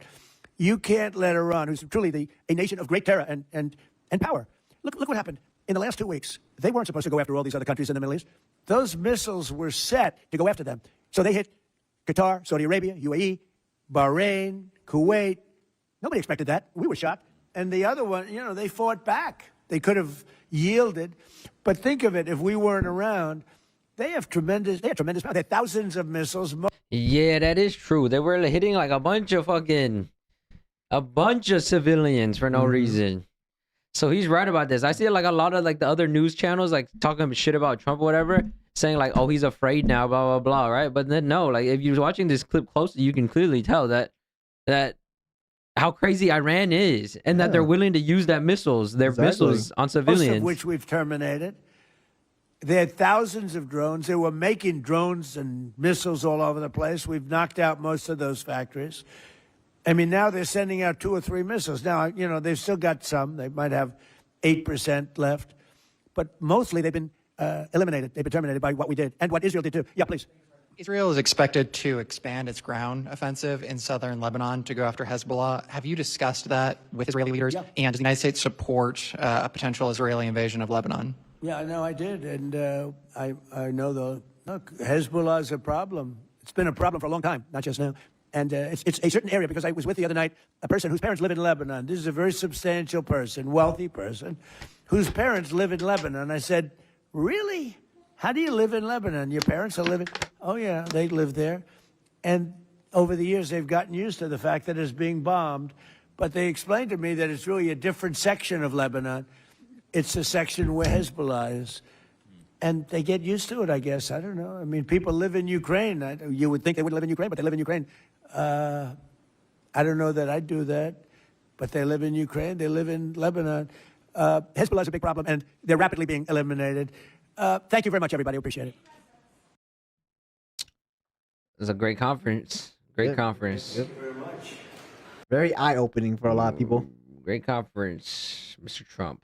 You can't let Iran, who's truly a nation of great terror and power. Look what happened. In the last 2 weeks, they weren't supposed to go after all these other countries in the Middle East. Those missiles were set to go after them. So they hit Qatar, Saudi Arabia, UAE, Bahrain, Kuwait. Nobody expected that. We were shocked. And the other one, they fought back. They could have yielded. But think of it, if we weren't around, they have tremendous power. They have thousands of missiles. Yeah, that is true. They were hitting like a bunch of civilians for no reason. So he's right about this. I see like a lot of like the other news channels like talking shit about Trump or whatever, saying like, oh, he's afraid now, blah, blah, blah, right? But then no, like if you're watching this clip closely, you can clearly tell that how crazy Iran is and that they're willing to use their missiles on civilians. Most of which we've terminated. They had thousands of drones. They were making drones and missiles all over the place. We've knocked out most of those factories. I mean, now they're sending out 2 or 3 missiles. Now, they've still got some. They might have 8% left. But mostly they've been eliminated. They've been terminated by what we did and what Israel did too. Yeah, please. Israel is expected to expand its ground offensive in southern Lebanon to go after Hezbollah. Have you discussed that with Israeli leaders? Yeah. And does the United States support a potential Israeli invasion of Lebanon? Yeah, no, I did. And I know look, Hezbollah is a problem. It's been a problem for a long time, not just now. And it's a certain area, because I was with the other night a person whose parents live in Lebanon. This is a very substantial person, wealthy person, whose parents live in Lebanon. I said, really? How do you live in Lebanon? Your parents are living? Oh, yeah, they live there. And over the years, they've gotten used to the fact that it's being bombed. But they explained to me that it's really a different section of Lebanon. It's the section where Hezbollah is. And they get used to it, I guess. I don't know. I mean, people live in Ukraine. You would think they wouldn't live in Ukraine, but they live in Ukraine. I don't know that I'd do that, but they live in Ukraine. They live in Lebanon. Hezbollah is a big problem, and they're rapidly being eliminated. Thank you very much, everybody. Appreciate it. It was a great conference. Great conference. Thank you very much. Very eye-opening for a lot of people. Great conference, Mr. Trump.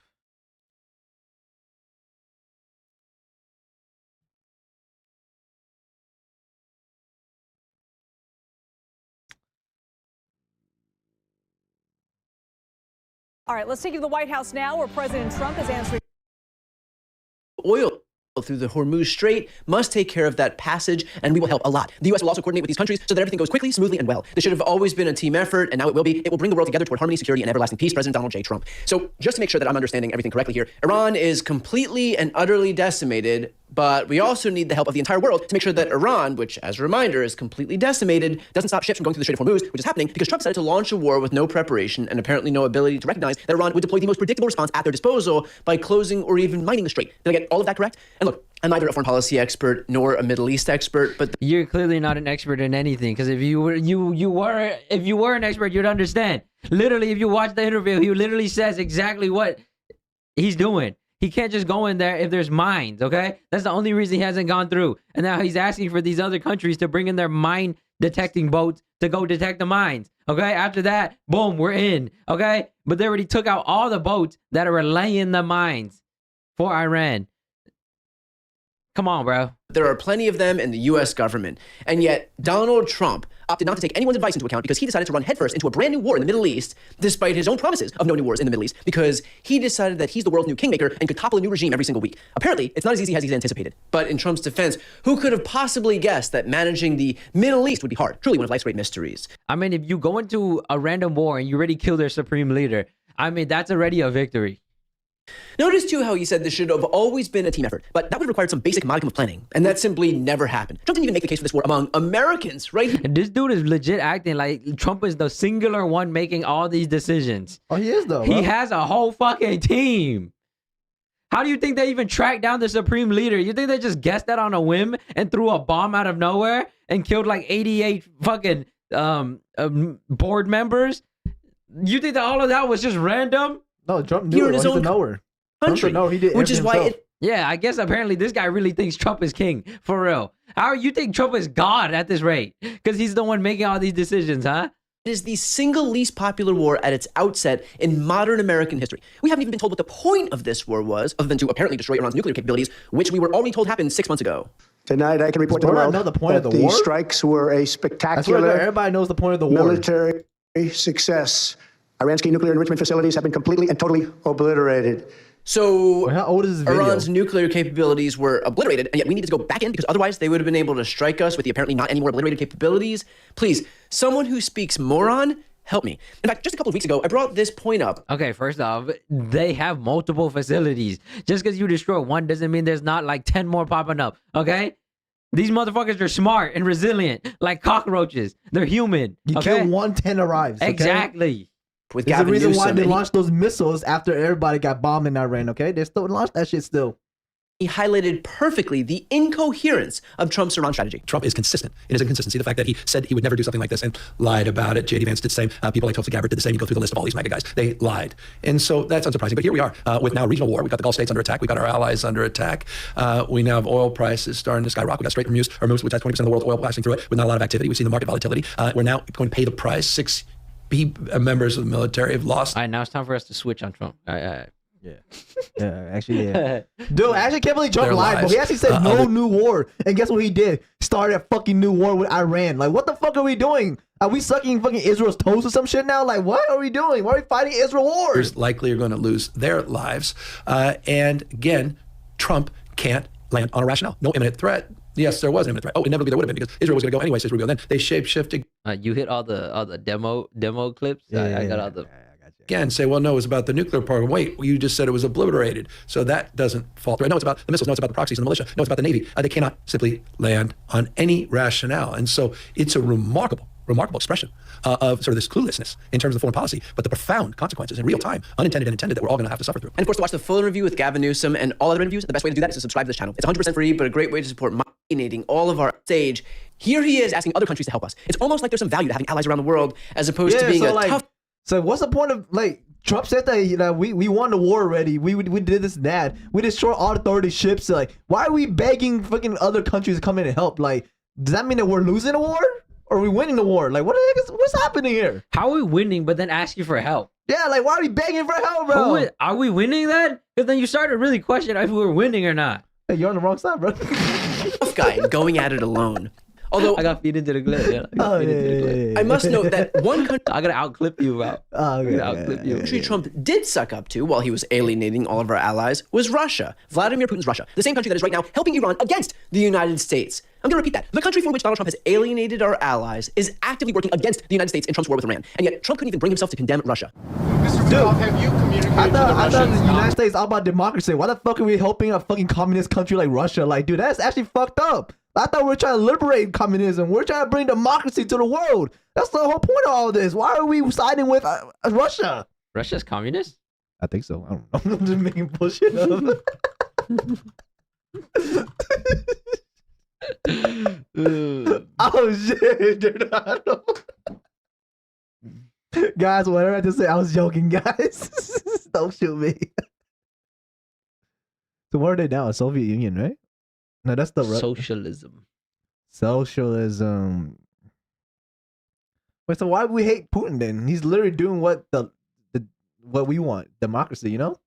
All right, let's take you to the White House now, where President Trump is answering. Oil through the Hormuz Strait must take care of that passage, and we will help a lot. The U.S. will also coordinate with these countries so that everything goes quickly, smoothly, and well. This should have always been a team effort, and now it will be. It will bring the world together toward harmony, security, and everlasting peace. President Donald J. Trump. So just to make sure that I'm understanding everything correctly here, Iran is completely and utterly decimated, but we also need the help of the entire world to make sure that Iran, which, as a reminder, is completely decimated, doesn't stop ships from going through the Strait of Hormuz, which is happening because Trump decided to launch a war with no preparation and apparently no ability to recognize that Iran would deploy the most predictable response at their disposal by closing or even mining the strait. Did I get all of that correct? And look, I'm neither a foreign policy expert nor a Middle East expert, but you're clearly not an expert in anything. Because if you were an expert, you'd understand. Literally, if you watch the interview, he literally says exactly what he's doing. He can't just go in there if there's mines. Okay, that's the only reason he hasn't gone through. And now he's asking for these other countries to bring in their mine detecting boats to go detect the mines. Okay, after that, boom, we're in. Okay, but they already took out all the boats that are laying the mines for Iran. Come on, bro. There are plenty of them in the U.S. government. And yet, Donald Trump opted not to take anyone's advice into account because he decided to run headfirst into a brand new war in the Middle East, despite his own promises of no new wars in the Middle East, because he decided that he's the world's new kingmaker and could topple a new regime every single week. Apparently, it's not as easy as he's anticipated. But in Trump's defense, who could have possibly guessed that managing the Middle East would be hard? Truly one of life's great mysteries. I mean, if you go into a random war and you already kill their supreme leader, I mean, that's already a victory. Notice, too, how he said this should have always been a team effort, but that would have required some basic modicum of planning, and that simply never happened. Trump didn't even make the case for this war among Americans, right? And this dude is legit acting like Trump is the singular one making all these decisions. Oh, he is, though. He has a whole fucking team. How do you think they even tracked down the supreme leader? You think they just guessed that on a whim and threw a bomb out of nowhere and killed like 88 fucking board members? You think that all of that was just random? No, Trump knew it. He's a knower. Country, he did which is why it. Yeah, I guess apparently this guy really thinks Trump is king for real. How you think Trump is God at this rate? Because he's the one making all these decisions, huh? It is the single least popular war at its outset in modern American history. We haven't even been told what the point of this war was, other than to apparently destroy Iran's nuclear capabilities, which we were already told happened 6 months ago. Tonight, I can report to the world that the strikes were a spectacular. Everybody knows the point of the war. Military success. Iran's key nuclear enrichment facilities have been completely and totally obliterated. So how old is this video? Iran's nuclear capabilities were obliterated, and yet we needed to go back in because otherwise they would have been able to strike us with the apparently not anymore obliterated capabilities. Please, someone who speaks moron, help me. In fact, just a couple of weeks ago, I brought this point up. Okay, first off, they have multiple facilities. Just because you destroy one doesn't mean there's not like 10 more popping up, okay? These motherfuckers are smart and resilient, like cockroaches. They're human. You kill one, 10 arrives. Okay? Exactly. With There's Gavin a reason Newsom, why they launched those missiles after everybody got bombed in Iran, okay? They still launched that shit still. He highlighted perfectly the incoherence of Trump's Iran strategy. Trump is consistent in his inconsistency. The fact that he said he would never do something like this and lied about it. J.D. Vance did the same. People like Tulsi Gabbard did the same. You go through the list of all these MAGA guys. They lied. And so that's unsurprising. But here we are with now regional war. We've got the Gulf states under attack. We've got our allies under attack. We now have oil prices starting to skyrocket. We've got Strait of Hormuz, which has 20% of the world oil passing through it with not a lot of activity. We've seen the market volatility. We're now going to pay the price. 6 members of the military have lost. All right, now it's time for us to switch on Trump. Yeah, actually, yeah. Dude, I actually can't believe Trump lied, but he actually said no new war. And guess what he did? Started a fucking new war with Iran. Like, what the fuck are we doing? Are we sucking fucking Israel's toes or some shit now? Like, what are we doing? Why are we fighting Israel wars? Likely are going to lose their lives. And again, Trump can't land on a rationale. No imminent threat. Yes, there was an imminent threat. Oh, inevitably there would have been because Israel was going to go anyway, says Rubio. Then they shape-shifted. You hit all the demo clips. I got all the. Again, say, well, no, it was about the nuclear program. Wait, you just said it was obliterated. So that doesn't fall through. No, it's about the missiles. No, it's about the proxies and the militia. No, it's about the Navy. They cannot simply land on any rationale. And so it's a remarkable remarkable expression of sort of this cluelessness in terms of foreign policy, but the profound consequences in real time, unintended and intended, that we're all going to have to suffer through. And of course, to watch the full interview with Gavin Newsom and all other interviews, the best way to do that is to subscribe to this channel. It's 100% free, but a great way to support marinating all of our stage. Here he is asking other countries to help us. It's almost like there's some value to having allies around the world as opposed to being tough. So what's the point of, like, Trump said that, we won the war already. We did this and that. We destroyed all authority ships. Like, why are we begging fucking other countries to come in and help? Like, does that mean that we're losing the war? Or are we winning the war? Like, what's happening here? How are we winning, but then asking for help? Yeah, like, why are we begging for help, bro? Are we winning that? Because then you start to really question if we're winning or not. Hey, you're on the wrong side, bro. Tough guy going at it alone. Although I got feed into the clip. Yeah, I must note that one country I gotta outclip you, bro. Country Trump did suck up to while he was alienating all of our allies was Russia. Vladimir Putin's Russia, the same country that is right now helping Iran against the United States. I'm going to repeat that. The country for which Donald Trump has alienated our allies is actively working against the United States in Trump's war with Iran. And yet Trump couldn't even bring himself to condemn Russia. Dude, have you communicated I thought the United States is all about democracy. Why the fuck are we helping a fucking communist country like Russia? Like, dude, that's actually fucked up. I thought we were trying to liberate communism. We're trying to bring democracy to the world. That's the whole point of all this. Why are we siding with Russia? Russia's communist? I think so. I don't know. I'm just making bullshit up. Oh shit, dude. Guys, whatever I just say, I was joking, guys. Don't shoot me. So what are they now? A Soviet Union, right? No, that's the socialism. Socialism. Wait, so why do we hate Putin then? He's literally doing what what we want, democracy, you know?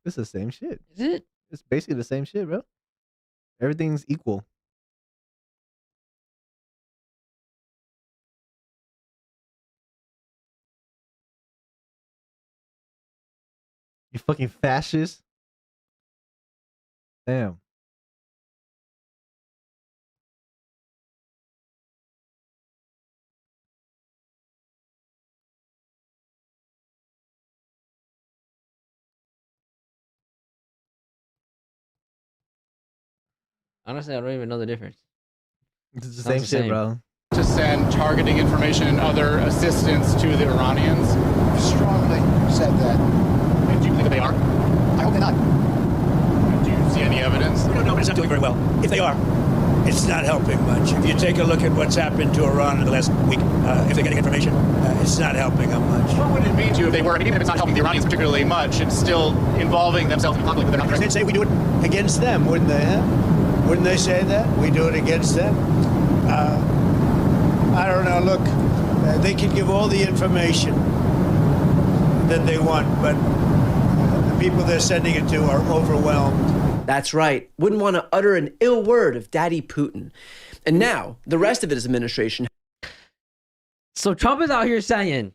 It's the same shit. Is it? It's basically the same shit, bro. Everything's equal. You fucking fascist. Damn. Honestly, I don't even know the difference. It's the same shit, bro. To send targeting information and other assistance to the Iranians? Strongly said that. And do you believe that they are? I hope they're not. Do you see any evidence? We don't know, but it's not doing very well. If they are, it's not helping much. If you take a look at what's happened to Iran in the last week, if they're getting information, it's not helping them much. What would it mean to you if they were? I mean, even if it's not helping the Iranians particularly much, it's still involving themselves in conflict with their country. They'd say we do it against them, wouldn't they? Huh? Wouldn't they say that? We do it against them? I don't know. Look, they can give all the information that they want, but the people they're sending it to are overwhelmed. That's right. Wouldn't want to utter an ill word of Daddy Putin. And now, the rest of his administration. So Trump is out here saying.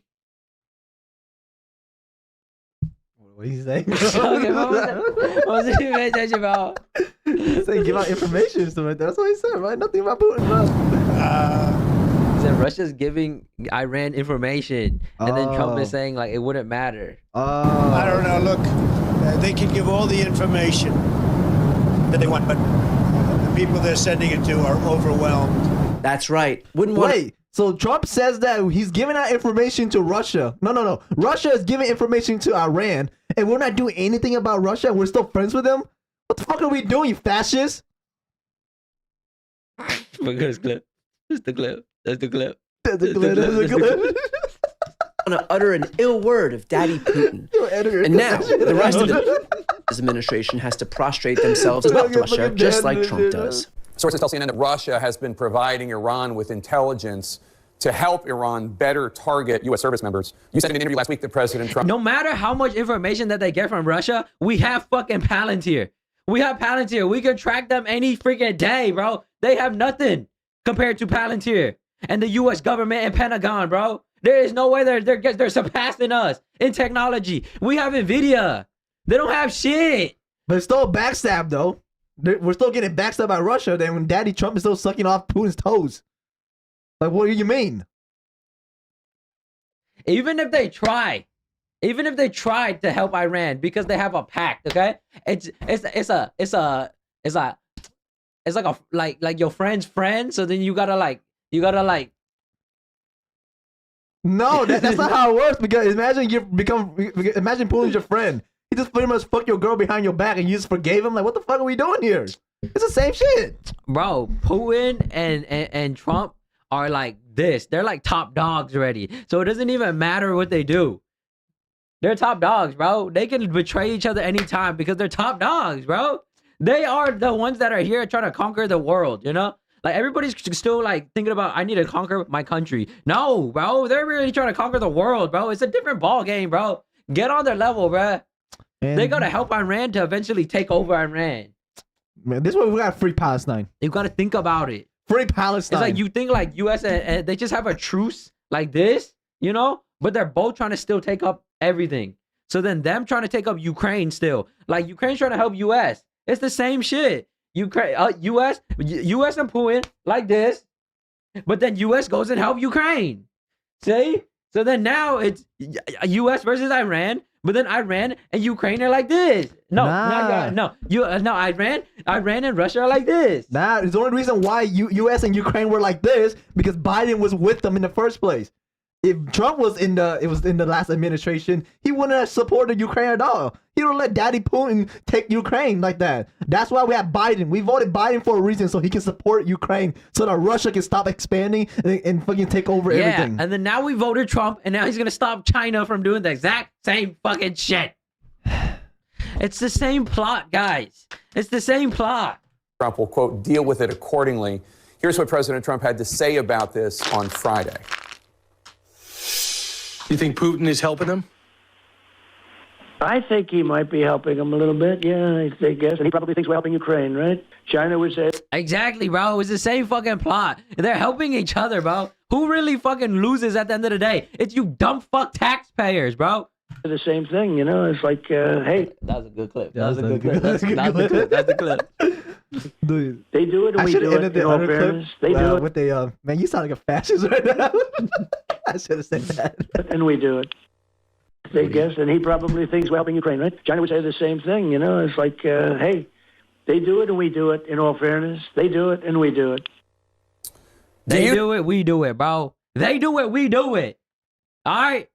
What are you saying? Okay, what was it you paying attention about? Say give out information and stuff like that. That's what he said, right? Nothing about Putin, bro. He said Russia's giving Iran information, and then Trump is saying like it wouldn't matter. I don't know. Look, they can give all the information that they want, but the people they're sending it to are overwhelmed. That's right. Wouldn't want. Wait. So Trump says that he's giving out information to Russia. No. Russia is giving information to Iran, and we're not doing anything about Russia, and we're still friends with them? What the fuck are we doing, you fascists? Because clip. That's the clip. That's the clip. That's the clip. That's the clip. Want to utter an ill word of Daddy Putin. And now, the rest of his administration has to prostrate themselves as well to Russia, just like Trump does. Sources tell CNN that Russia has been providing Iran with intelligence to help Iran better target U.S. service members. You said in an interview last week that President Trump... No matter how much information that they get from Russia, we have fucking Palantir. We have Palantir. We can track them any freaking day, bro. They have nothing compared to Palantir and the U.S. government and Pentagon, bro. There is no way they're surpassing us in technology. We have NVIDIA. They don't have shit. But it's still a backstab, though. We're still getting backstabbed by Russia. Then when Daddy Trump is still sucking off Putin's toes. Like, what do you mean? Even if they try, Even if they tried to help Iran because they have a pact, okay? It's like a like your friend's friend. So then you gotta like. No, that's not how it works. Because imagine Putin's your friend. He just pretty much fucked your girl behind your back, and you just forgave him. Like, what the fuck are we doing here? It's the same shit, bro. Putin and Trump are like this. They're like top dogs already. So it doesn't even matter what they do. They're top dogs, bro. They can betray each other anytime because they're top dogs, bro. They are the ones that are here trying to conquer the world, you know? Like, everybody's still, like, thinking about, I need to conquer my country. No, bro. They're really trying to conquer the world, bro. It's a different ball game, bro. Get on their level, bro. They got to help Iran to eventually take over Iran. Man, this is why we got free Palestine. You got to think about it. Free Palestine. It's like you think, like, U.S. and they just have a truce like this, you know? But they're both trying to still take up everything. So then them trying to take up Ukraine still. Like, Ukraine's trying to help U.S. It's the same shit. Ukraine, U.S. and Putin like this, but then U.S. goes and help Ukraine. See? So then now it's U.S. versus Iran, but then Iran and Ukraine are like this. No, Iran and Russia are like this. Nah, it's the only reason why U.S. and Ukraine were like this because Biden was with them in the first place. If Trump was in the last administration, he wouldn't have supported Ukraine at all. He don't let Daddy Putin take Ukraine like that. That's why we have Biden. We voted Biden for a reason, so he can support Ukraine, so that Russia can stop expanding and fucking take over everything. And then now we voted Trump, and now he's gonna stop China from doing the exact same fucking shit. It's the same plot, guys. It's the same plot. Trump will, quote, deal with it accordingly. Here's what President Trump had to say about this on Friday. You think Putin is helping him? I think he might be helping him a little bit. Yeah, I guess. And he probably thinks we're helping Ukraine, right? China would say. Exactly, bro. It's the same fucking plot. They're helping each other, bro. Who really fucking loses at the end of the day? It's you dumb fuck taxpayers, bro. The same thing, you know. It's like, hey. That was a good clip. That was a good clip. That's the clip. Dude, they do it and we do it. In all fairness, they do it. What they man, you sound like a fascist right now. I should have said that. And we do it. I guess, and he probably thinks we're helping Ukraine, right? China would say the same thing, you know. It's like, hey, they do it and we do it. In all fairness, they do it and we do it. They do it, we do it, bro. They do it, we do it. All right.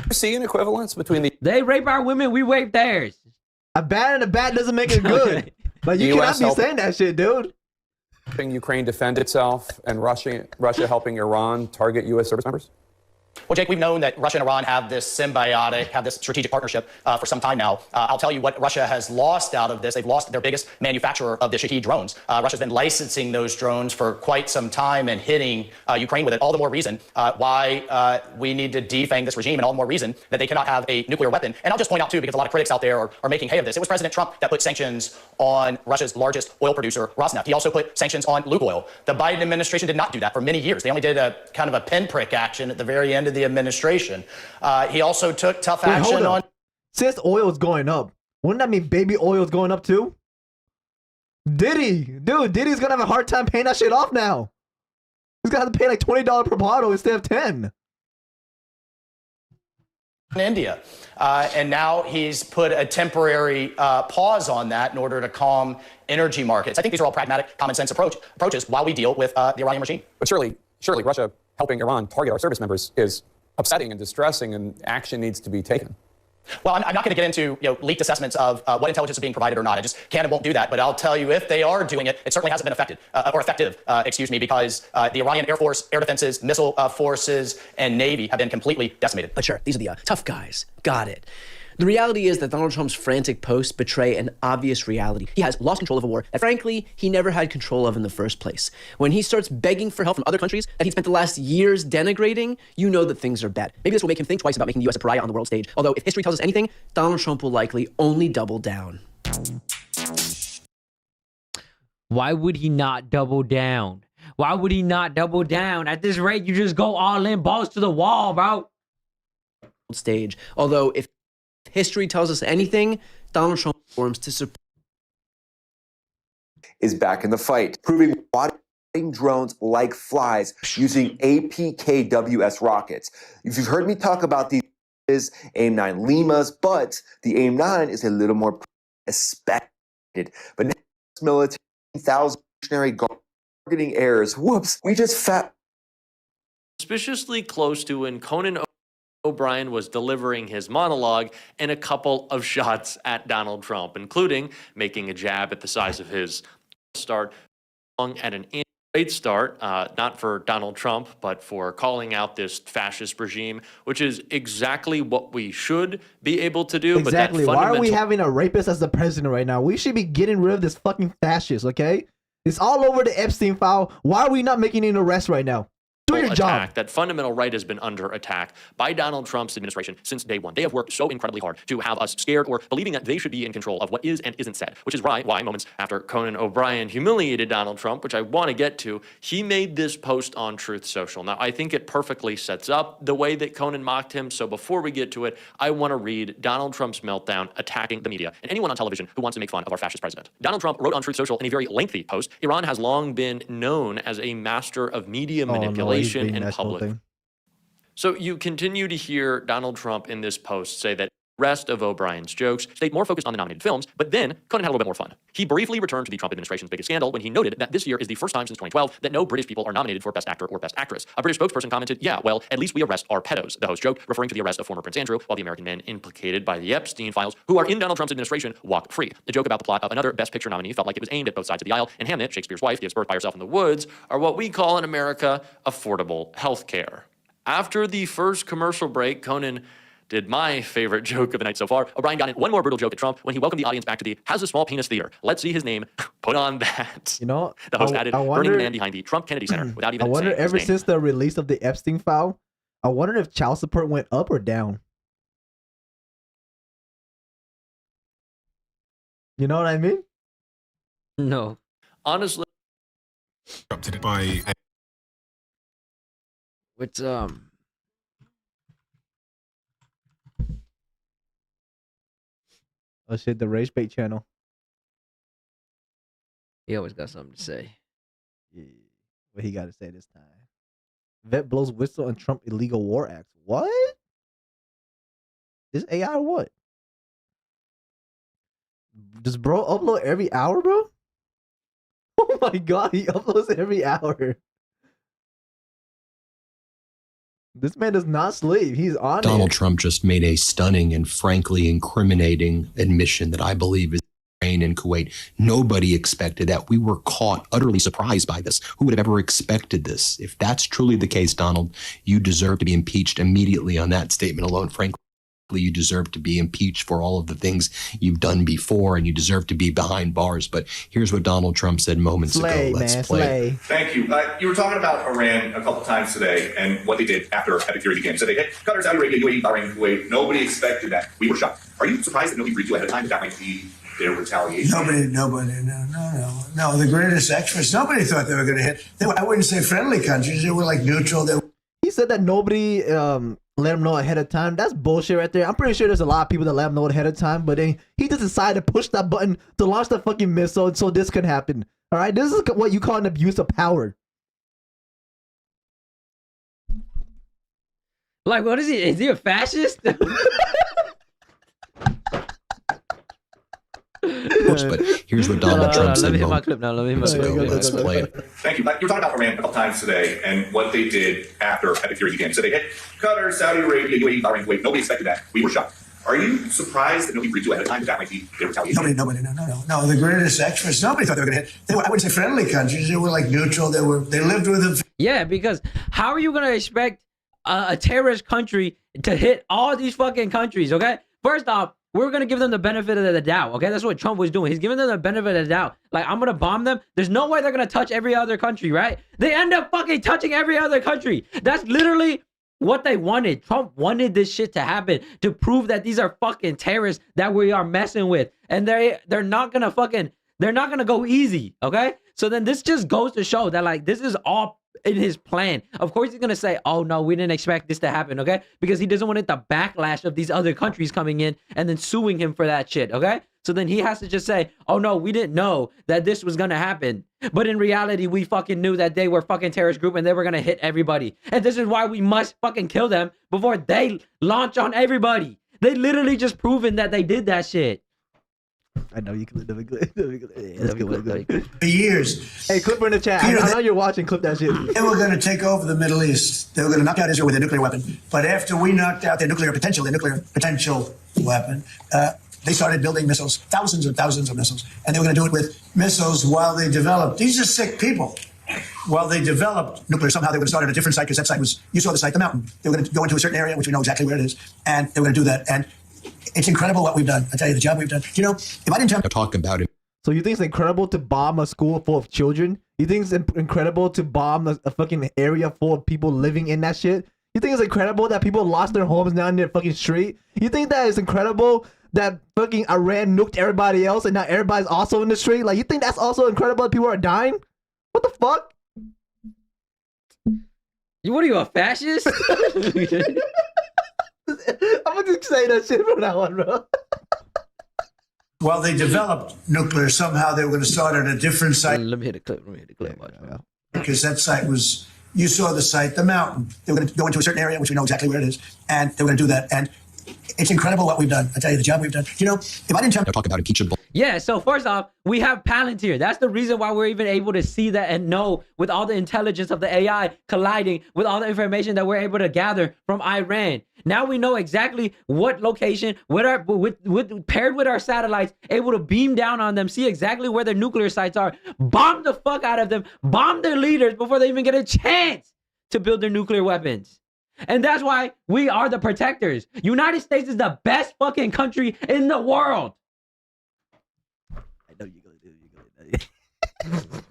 You see an equivalence between the... They rape our women, we rape theirs. A bad and a bad doesn't make it good. Okay. Like, you cannot be saying that shit, dude. Helping Ukraine defend itself and Russia helping Iran target U.S. service members? Well, Jake, we've known that Russia and Iran have this strategic partnership for some time now. I'll tell you what Russia has lost out of this. They've lost their biggest manufacturer of the Shahed drones. Russia's been licensing those drones for quite some time and hitting Ukraine with it. All the more reason why we need to defang this regime, and all the more reason that they cannot have a nuclear weapon. And I'll just point out, too, because a lot of critics out there are making hay of this. It was President Trump that put sanctions on Russia's largest oil producer, Rosneft. He also put sanctions on Lukoil. The Biden administration did not do that for many years. They only did a kind of a pinprick action at the very end of the administration. He also took tough action on... Since oil is going up, wouldn't that mean baby oil is going up too? Diddy's gonna have a hard time paying that shit off now. He's gonna have to pay like $20 per bottle instead of 10. In India. And now he's put a temporary pause on that in order to calm energy markets. I think these are all pragmatic, common sense approaches while we deal with the Iranian regime. But surely Russia helping Iran target our service members is upsetting and distressing, and action needs to be taken. Well, I'm not going to get into leaked assessments of what intelligence is being provided or not. I just can and won't do that. But I'll tell you, if they are doing it, it certainly hasn't been effective, because the Iranian Air Force, air defenses, missile forces, and Navy have been completely decimated. But sure, these are the tough guys. Got it. The reality is that Donald Trump's frantic posts betray an obvious reality. He has lost control of a war that, frankly, he never had control of in the first place. When he starts begging for help from other countries that he spent the last years denigrating, you know that things are bad. Maybe this will make him think twice about making the U.S. a pariah on the world stage. Although, if history tells us anything, Donald Trump will likely only double down. Why would he not double down? Why would he not double down? At this rate, you just go all in, balls to the wall, bro. Stage. Although, if history tells us anything, Donald Trump forms to support is back in the fight, proving watering drones like flies using APKWS rockets. If you've heard me talk about these is AIM-9 Limas, but the AIM-9 is a little more expected. But now military, 1,000 missionary targeting errors. Whoops, we just suspiciously close to when Conan O'Brien was delivering his monologue and a couple of shots at Donald Trump, including making a jab at the size of his start, at an great start, not for Donald Trump, but for calling out this fascist regime, which is exactly what we should be able to do. Exactly. But why are we having a rapist as the president right now? We should be getting rid of this fucking fascist, okay? It's all over the Epstein file. Why are we not making an arrest right now? Do your job. That fundamental right has been under attack by Donald Trump's administration since day one. They have worked so incredibly hard to have us scared or believing that they should be in control of what is and isn't said, which is why moments after Conan O'Brien humiliated Donald Trump, which I want to get to, he made this post on Truth Social. Now, I think it perfectly sets up the way that Conan mocked him. So before we get to it, I want to read Donald Trump's meltdown attacking the media and anyone on television who wants to make fun of our fascist president. Donald Trump wrote on Truth Social in a very lengthy post, Iran has long been known as a master of media manipulation and public. So you continue to hear Donald Trump in this post say that the rest of O'Brien's jokes stayed more focused on the nominated films, but then Conan had a little bit more fun. He briefly returned to the Trump administration's biggest scandal when he noted that this year is the first time since 2012 that no British people are nominated for Best Actor or Best Actress. A British spokesperson commented, yeah, well, at least we arrest our pedos, the host joked, referring to the arrest of former Prince Andrew, while the American men implicated by the Epstein files, who are in Donald Trump's administration, walk free. The joke about the plot of another Best Picture nominee felt like it was aimed at both sides of the aisle, and Hamnet, Shakespeare's wife, gives birth by herself in the woods, are what we call in America affordable health care. After the first commercial break, Conan did my favorite joke of the night so far. O'Brien got in one more brutal joke at Trump when he welcomed the audience back to the Has a Small Penis Theater. Let's see his name put on that. You know, the host added, burning the man behind the Trump Kennedy Center without even I wonder, saying his ever name. since the release of the Epstein file, I wonder if child support went up or down. You know what I mean? No. Honestly. By What's Oh shit, the Rage Bait channel. He always got something to say. Yeah. What he got to say this time? Vet blows whistle on Trump illegal war acts. What? This AI or what? Does bro upload every hour, bro? Oh my god, he uploads every hour. This man does not sleep. He's on Donald it. Trump just made a stunning and frankly incriminating admission that I believe is in Kuwait. Nobody expected that. We were caught utterly surprised by this. Who would have ever expected this? If that's truly the case, Donald, you deserve to be impeached immediately on that statement alone. Frankly, you deserve to be impeached for all of the things you've done before, and you deserve to be behind bars. But here's what Donald Trump said moments ago. Let's play. Thank you. You were talking about Iran a couple times today and what they did after Epic Theory began. So they hit Qatar, Saudi Arabia, UAE, Bahrain, Kuwait. Nobody expected that. We were shocked. Are you surprised that nobody agreed to ahead of time that might be their retaliation? Nobody, no. The greatest experts, nobody thought they were going to hit. I wouldn't say friendly countries. They were like neutral. He said that nobody let him know ahead of time. That's bullshit right there. I'm pretty sure there's a lot of people that let him know ahead of time, but then he just decided to push that button to launch the fucking missile so this could happen. All right, this is what you call an abuse of power. Like, what is he? Is he a fascist? But here's what Donald Trump said. Let me hit my clip now. Let's play it. Thank you. You were talking about Iran a couple times today and what they did after Epic Theory began. So they hit Qatar, Saudi Arabia, UAE, Bahrain, Kuwait. Nobody expected that. We were shocked. Are you surprised that nobody agreed to ahead of time that might be their retaliation? Nobody, no. The greatest experts, nobody thought they were going to hit. I wouldn't say friendly countries. They were like neutral. They lived with them. Yeah, because how are you going to expect a terrorist country to hit all these fucking countries, okay? First off, we're going to give them the benefit of the doubt, okay? That's what Trump was doing. He's giving them the benefit of the doubt. Like, I'm going to bomb them. There's no way they're going to touch every other country, right? They end up fucking touching every other country. That's literally what they wanted. Trump wanted this shit to happen to prove that these are fucking terrorists that we are messing with. And they're not going to go easy, okay? So then this just goes to show that, like, this is all in his plan. Of course he's gonna say, oh no, we didn't expect this to happen, okay? Because he doesn't want the backlash of these other countries coming in and then suing him for that shit, okay? So then he has to just say, oh no, we didn't know that this was gonna happen. But in reality, we fucking knew that they were fucking terrorist group and they were gonna hit everybody. And this is why we must fucking kill them before they launch on everybody. They literally just proven that they did that shit. I know you can. For years. Hey, clip in the chat. I know you're watching. Clip that shit. They were going to take over the Middle East. They were going to knock out Israel with a nuclear weapon. But after we knocked out their nuclear potential weapon, they started building missiles, thousands and thousands of missiles. And they were going to do it with missiles while they developed. These are sick people. While they developed nuclear, somehow they were going to start at a different site, because that site was, you saw the site, the mountain. They were going to go into a certain area, which we know exactly where it is. And they were going to do that. And it's incredible what we've done. I tell you, the job we've done. You know, if I didn't tell talk about it. So you think it's incredible to bomb a school full of children? You think it's incredible to bomb a fucking area full of people living in that shit? You think it's incredible that people lost their homes now in their fucking street? You think that it's incredible that fucking Iran nuked everybody else and now everybody's also in the street? Like, you think that's also incredible that people are dying? What the fuck? What are you, a fascist? I'm gonna just say that shit from now on, bro. While they developed nuclear, somehow they were going to start at a different site. Let me hit a clip. Because that site was, you saw the site, the mountain. They were going to go into a certain area, which we know exactly where it is. And they were going to do that. And it's incredible what we've done. I tell you, the job we've done. You know, if I didn't tell talk about impeachable. Yeah, so first off, we have Palantir. That's the reason why we're even able to see that and know, with all the intelligence of the AI colliding with all the information that we're able to gather from Iran. Now we know exactly what location, paired with our satellites, able to beam down on them, see exactly where their nuclear sites are, bomb the fuck out of them, bomb their leaders before they even get a chance to build their nuclear weapons. And that's why we are the protectors. United States is the best fucking country in the world. I know you're gonna do it.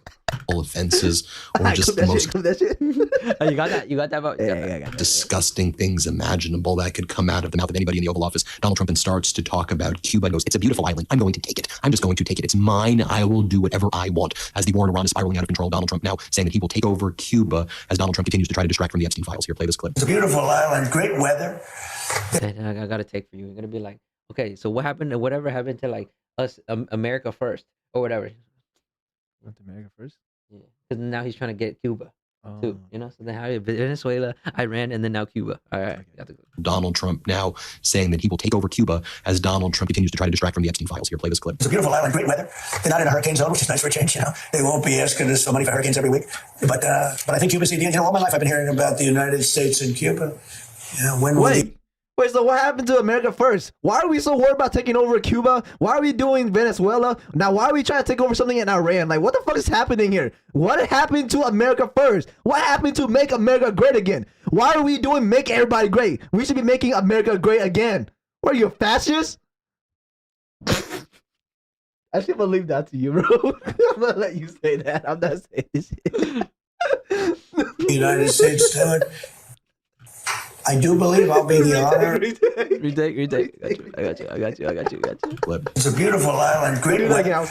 Offenses or just the most Oh, you got that? You got that? About, yeah. disgusting things imaginable that could come out of the mouth of anybody in the Oval Office. Donald Trump starts to talk about Cuba and goes, it's a beautiful island. I'm going to take it. I'm just going to take it. It's mine. I will do whatever I want. As the war in Iran is spiraling out of control, Donald Trump now saying that he will take over Cuba as Donald Trump continues to try to distract from the Epstein files. Here, play this clip. It's a beautiful island, great weather. I got to take for you. You're going to be like, okay, so what happened to whatever happened to like us, America first or whatever? Went to America first? Yeah, because now he's trying to get Cuba too, you know. So then how Venezuela, Iran, and then now Cuba. All right, Donald Trump now saying that he will take over Cuba as Donald Trump continues to try to distract from the Epstein files. Here, play this clip. It's a beautiful island, great weather. They're not in a hurricane zone, which is nice for a change. You know, they won't be asking us for money for hurricanes every week. But I think Cuba's the end. You know, all my life I've been hearing about the United States and Cuba. You know, when Wait, so what happened to America first? Why are we so worried about taking over Cuba? Why are we doing Venezuela? Now, why are we trying to take over something in Iran? Like, what the fuck is happening here? What happened to America first? What happened to make America great again? Why are we doing make everybody great? We should be making America great again. What are you, a fascist? I should believe that to you, bro. I'm gonna let you say that. I'm not saying this shit. The United States do it. I do believe I'll be the honor. Retake. I got you. It's a beautiful island, great weather.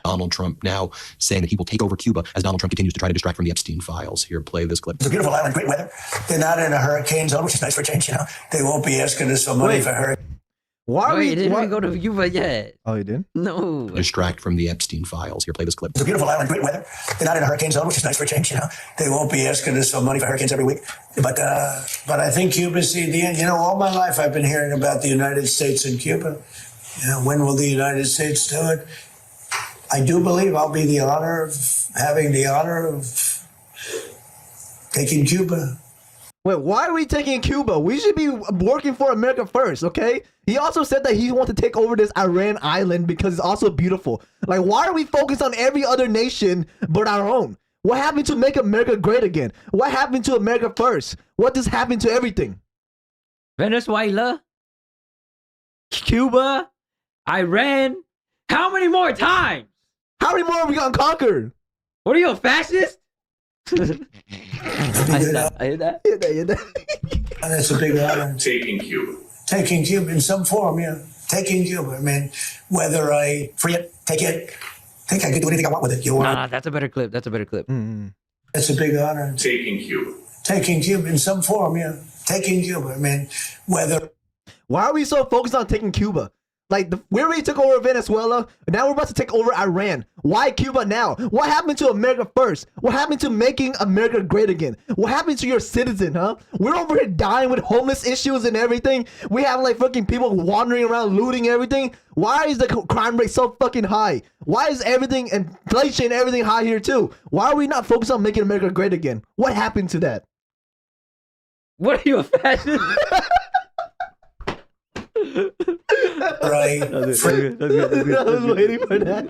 Donald Trump now saying that he will take over Cuba as Donald Trump continues to try to distract from the Epstein files. Here, play this clip. It's a beautiful island, great weather. They're not in a hurricane zone, which is nice for a change. You know, they won't be asking us for money for hurricanes. Why didn't we go to Cuba yet? Oh, you did? No. Distract from the Epstein files. Here, play this clip. It's a beautiful island, great weather. They're not in a hurricane zone, which is nice for a change. You know, they won't be asking us for money for hurricanes every week. But I think Cuba's the end. You know, all my life I've been hearing about the United States and Cuba. You know, when will the United States do it? I do believe I'll be having the honor of taking Cuba. Wait, why are we taking Cuba? We should be working for America first, okay? He also said that he wants to take over this Iran island because it's also beautiful. Like, why are we focused on every other nation but our own? What happened to make America great again? What happened to America first? What just happened to everything? Venezuela, Cuba, Iran. How many more times? How many more are we gonna conquer? What are you, a fascist? I hear that. That's a big honor. Taking Cuba. Taking Cuba in some form, yeah. Taking Cuba. I mean, whether I free it, take it, I think I can do anything I want with it. Nah, that's a better clip. That's a better clip. That's a big honor. Taking Cuba. Taking Cuba in some form, yeah. Taking Cuba. I mean, whether. Why are we so focused on taking Cuba? Like we already took over Venezuela. Now we're about to take over Iran. Why Cuba now? What happened to America first? What happened to making America great again? What happened to your citizen, huh? We're over here dying with homeless issues and everything. We have like fucking people wandering around looting everything. Why is the crime rate so fucking high? Why is everything, inflation, everything high here too? Why are we not focused on making America great again? What happened to that? What are you, a fascist? Right. I was waiting for that.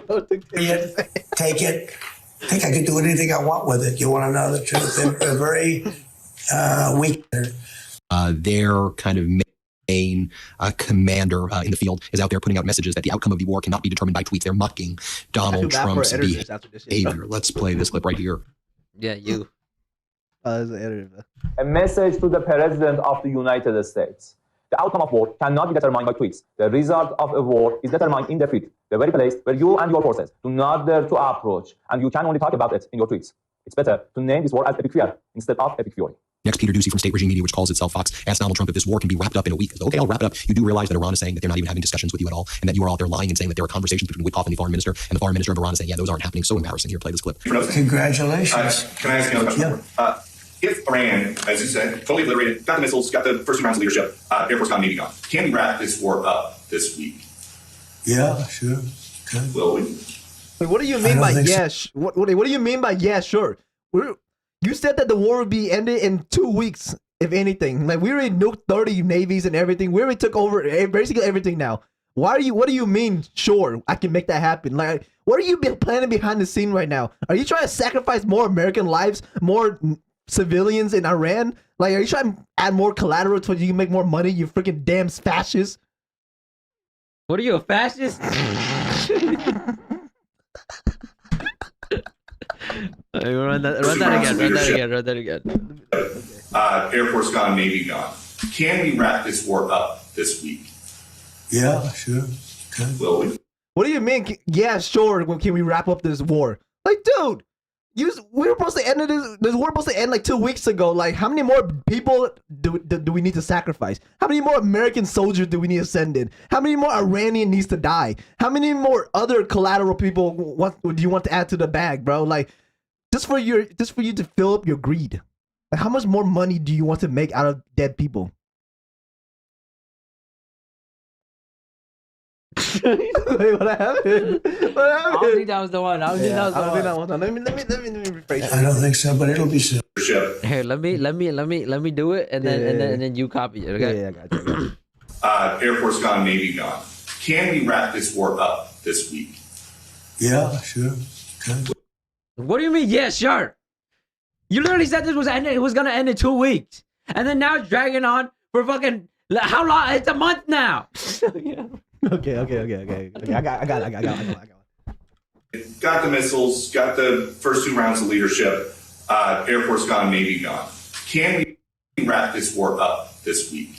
Take it. I think I can do anything I want with it. You want to know the truth? They're very weak. Their kind of main commander in the field is out there putting out messages that the outcome of the war cannot be determined by tweets. They're mocking Donald Trump's behavior. Let's play this clip right here. Yeah, you. A message to the President of the United States. The outcome of war cannot be determined by tweets. The result of a war is determined in defeat, the very place where you and your forces do not dare to approach, and you can only talk about it in your tweets. It's better to name this war as epic fear instead of epic fury. Next, Peter Doocy from State Regime Media, which calls itself Fox, asked Donald Trump if this war can be wrapped up in a week. Okay, I'll wrap it up. You do realize that Iran is saying that they're not even having discussions with you at all, and that you are out there lying and saying that there are conversations between Witkoff and the foreign minister, and the foreign minister of Iran is saying, yeah, those aren't happening. So embarrassing. Here, play this clip. Congratulations. Can I ask you another question? Yeah. If Iran, as you said, totally obliterated, got the missiles, got the first 2 rounds of leadership, Air Force gone, Navy gone, can we wrap this war up this week? Yeah, sure. Okay. Will we? Wait, what do you mean by yes? What do you mean by yeah, sure? You said that the war would be ended in 2 weeks, if anything. Like we already nuked 30 navies and everything. We already took over basically everything now. What do you mean? Sure, I can make that happen. Like, what are you planning behind the scene right now? Are you trying to sacrifice more American lives, more civilians in Iran? Like, are you trying to add more collateral so you can make more money? You freaking damn fascist! What are you, a fascist? Run that again. Air Force gone, Navy gone. Can we wrap this war up this week? Yeah, sure. Okay. Will we? What do you mean? Yeah, sure. Can we wrap up this war? Like, dude, we were supposed to end this war supposed to end like 2 weeks ago. Like, how many more people do we need to sacrifice? How many more American soldiers do we need to send in? How many more Iranian needs to die? How many more other collateral people do you want to add to the bag, bro? Like, just for you to fill up your greed. Like, how much more money do you want to make out of dead people? Wait, what happened? What happened? I don't think that was the one. I don't think that was the one. Let me rephrase it. I don't think so, but it'll be soon. Here, let me do it, and then you copy it. Okay. Yeah, I got you. Air Force gone, Navy gone. Can we wrap this war up this week? Yeah, sure. Okay. What do you mean? Yeah, sure. You literally said this was ending. It was gonna end in 2 weeks, and then now it's dragging on for fucking how long? It's a month now. Okay. I got it. Got the missiles, got the first 2 rounds of leadership, Air Force gone, Navy gone. Can we wrap this war up this week?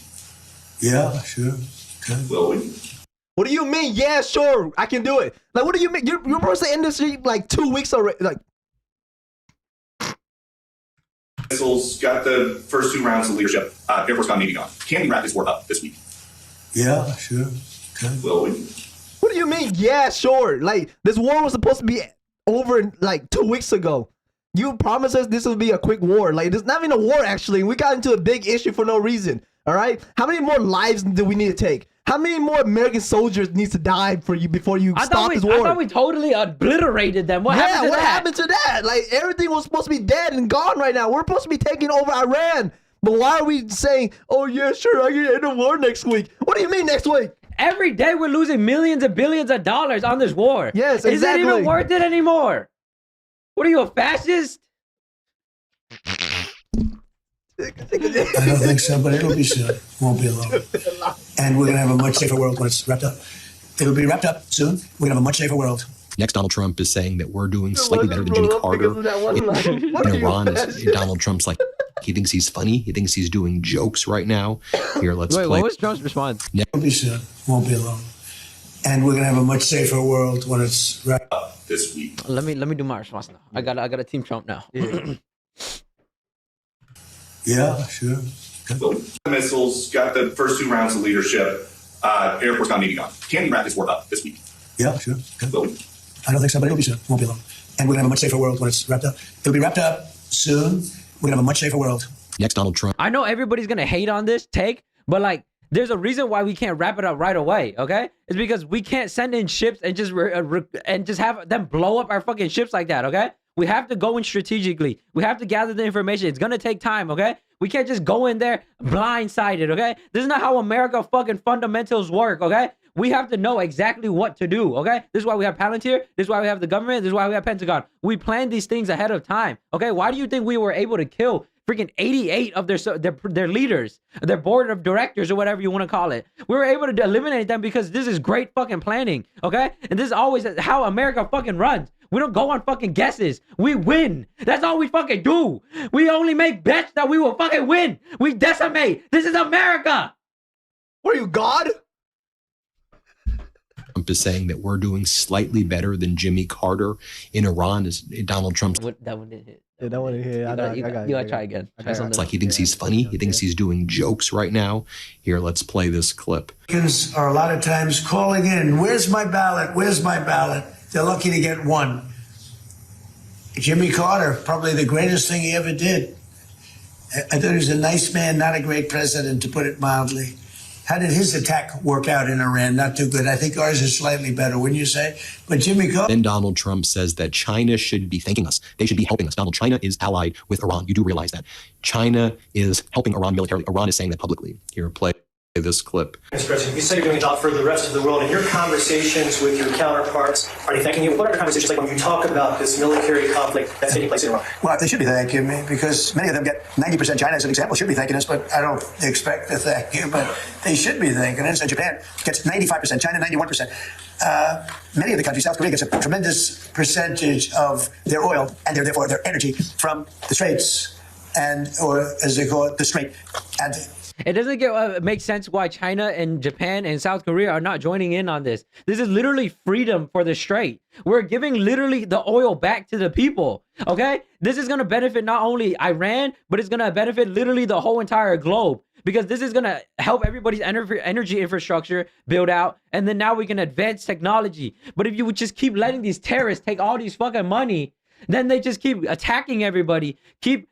Yeah, sure. Okay. Will we? What do you mean? Yeah, sure. I can do it. Like, what do you mean? You're supposed to end this like 2 weeks already. Like, missiles, got the first 2 rounds of leadership, Air Force gone, Navy gone. Can we wrap this war up this week? Yeah, sure. Okay. Will we? What do you mean? Yeah, sure. Like, this war was supposed to be over like 2 weeks ago. You promised us this would be a quick war. Like, it's not even a war, actually. We got into a big issue for no reason. All right? How many more lives do we need to take? How many more American soldiers needs to die for you before you stop this war? I thought we totally obliterated them. What happened to that? What happened to that? Like, everything was supposed to be dead and gone right now. We're supposed to be taking over Iran. But why are we saying, oh, yeah, sure, I can end the war next week? What do you mean next week? Every day we're losing millions and billions of dollars on this war. Yes, exactly. Is it even worth it anymore? What are you, a fascist? I don't think so, but it'll be soon. Won't be long. And we're going to have a much safer world when it's wrapped up. It'll be wrapped up soon. We're going to have a much safer world. Next, Donald Trump is saying that we're doing slightly better than Jimmy Carter in Iran. Donald Trump's like, he thinks he's funny. He thinks he's doing jokes right now. Here, let's play. What was Trump's response? It'll be soon. Won't be long. And we're going to have a much safer world when it's wrapped up this week. Let me do my response now. I got a team Trump now. Yeah, sure. The missiles, got the first 2 rounds of leadership, Air Force gone, Navy gone. Can we wrap this war up this week? Yeah, sure. Will we? I don't think so, but it'll be soon. It won't be long. And we're going to have a much safer world when it's wrapped up. It'll be wrapped up soon. We're going to have a much safer world. Next, Donald Trump. I know everybody's gonna hate on this take, but like, there's a reason why we can't wrap it up right away. Okay, it's because we can't send in ships and just have them blow up our fucking ships like that. Okay, we have to go in strategically. We have to gather the information. It's gonna take time. Okay, we can't just go in there blindsided. Okay, this is not how America fucking fundamentals work. Okay. We have to know exactly what to do, okay? This is why we have Palantir. This is why we have the government. This is why we have Pentagon. We plan these things ahead of time, okay? Why do you think we were able to kill freaking 88 of their leaders, their board of directors, or whatever you want to call it? We were able to eliminate them because this is great fucking planning, okay? And this is always how America fucking runs. We don't go on fucking guesses. We win. That's all we fucking do. We only make bets that we will fucking win. We decimate. This is America. What are you, God? Trump is saying that we're doing slightly better than Jimmy Carter in Iran. Is Donald Trump's? That one didn't hit. Yeah, that one didn't hit. You gotta try again. It's like he thinks he's funny. He thinks he's doing jokes right now. Here, let's play this clip. Americans are a lot of times calling in, where's my ballot? Where's my ballot? They're lucky to get one. Jimmy Carter, probably the greatest thing he ever did. I thought he was a nice man, not a great president, to put it mildly. How did his attack work out in Iran? Not too good. I think ours is slightly better, wouldn't you say? But Jimmy Carter. Then Donald Trump says that China should be thanking us. They should be helping us. China is allied with Iran. You do realize that. China is helping Iran militarily. Iran is saying that publicly. Here, play this clip. Mr. President, you said you're doing a job for the rest of the world. In your conversations with your counterparts, are they thanking you? What are the conversations like when you talk about this military conflict that's taking place in Iran? Well, they should be thanking me because many of them get 90%. China, as an example, should be thanking us, but I don't expect to thank you, but they should be thanking us. And Japan gets 95%, China 91%. Many of the countries, South Korea gets a tremendous percentage of their oil and therefore their energy from the straits or as they call it, the strait. And it doesn't make sense why China and Japan and South Korea are not joining in on this. This is literally freedom for the strait. We're giving literally the oil back to the people, okay? This is going to benefit not only Iran, but it's going to benefit literally the whole entire globe because this is going to help everybody's energy infrastructure build out, and then now we can advance technology. But if you would just keep letting these terrorists take all these fucking money, then they just keep attacking everybody, keep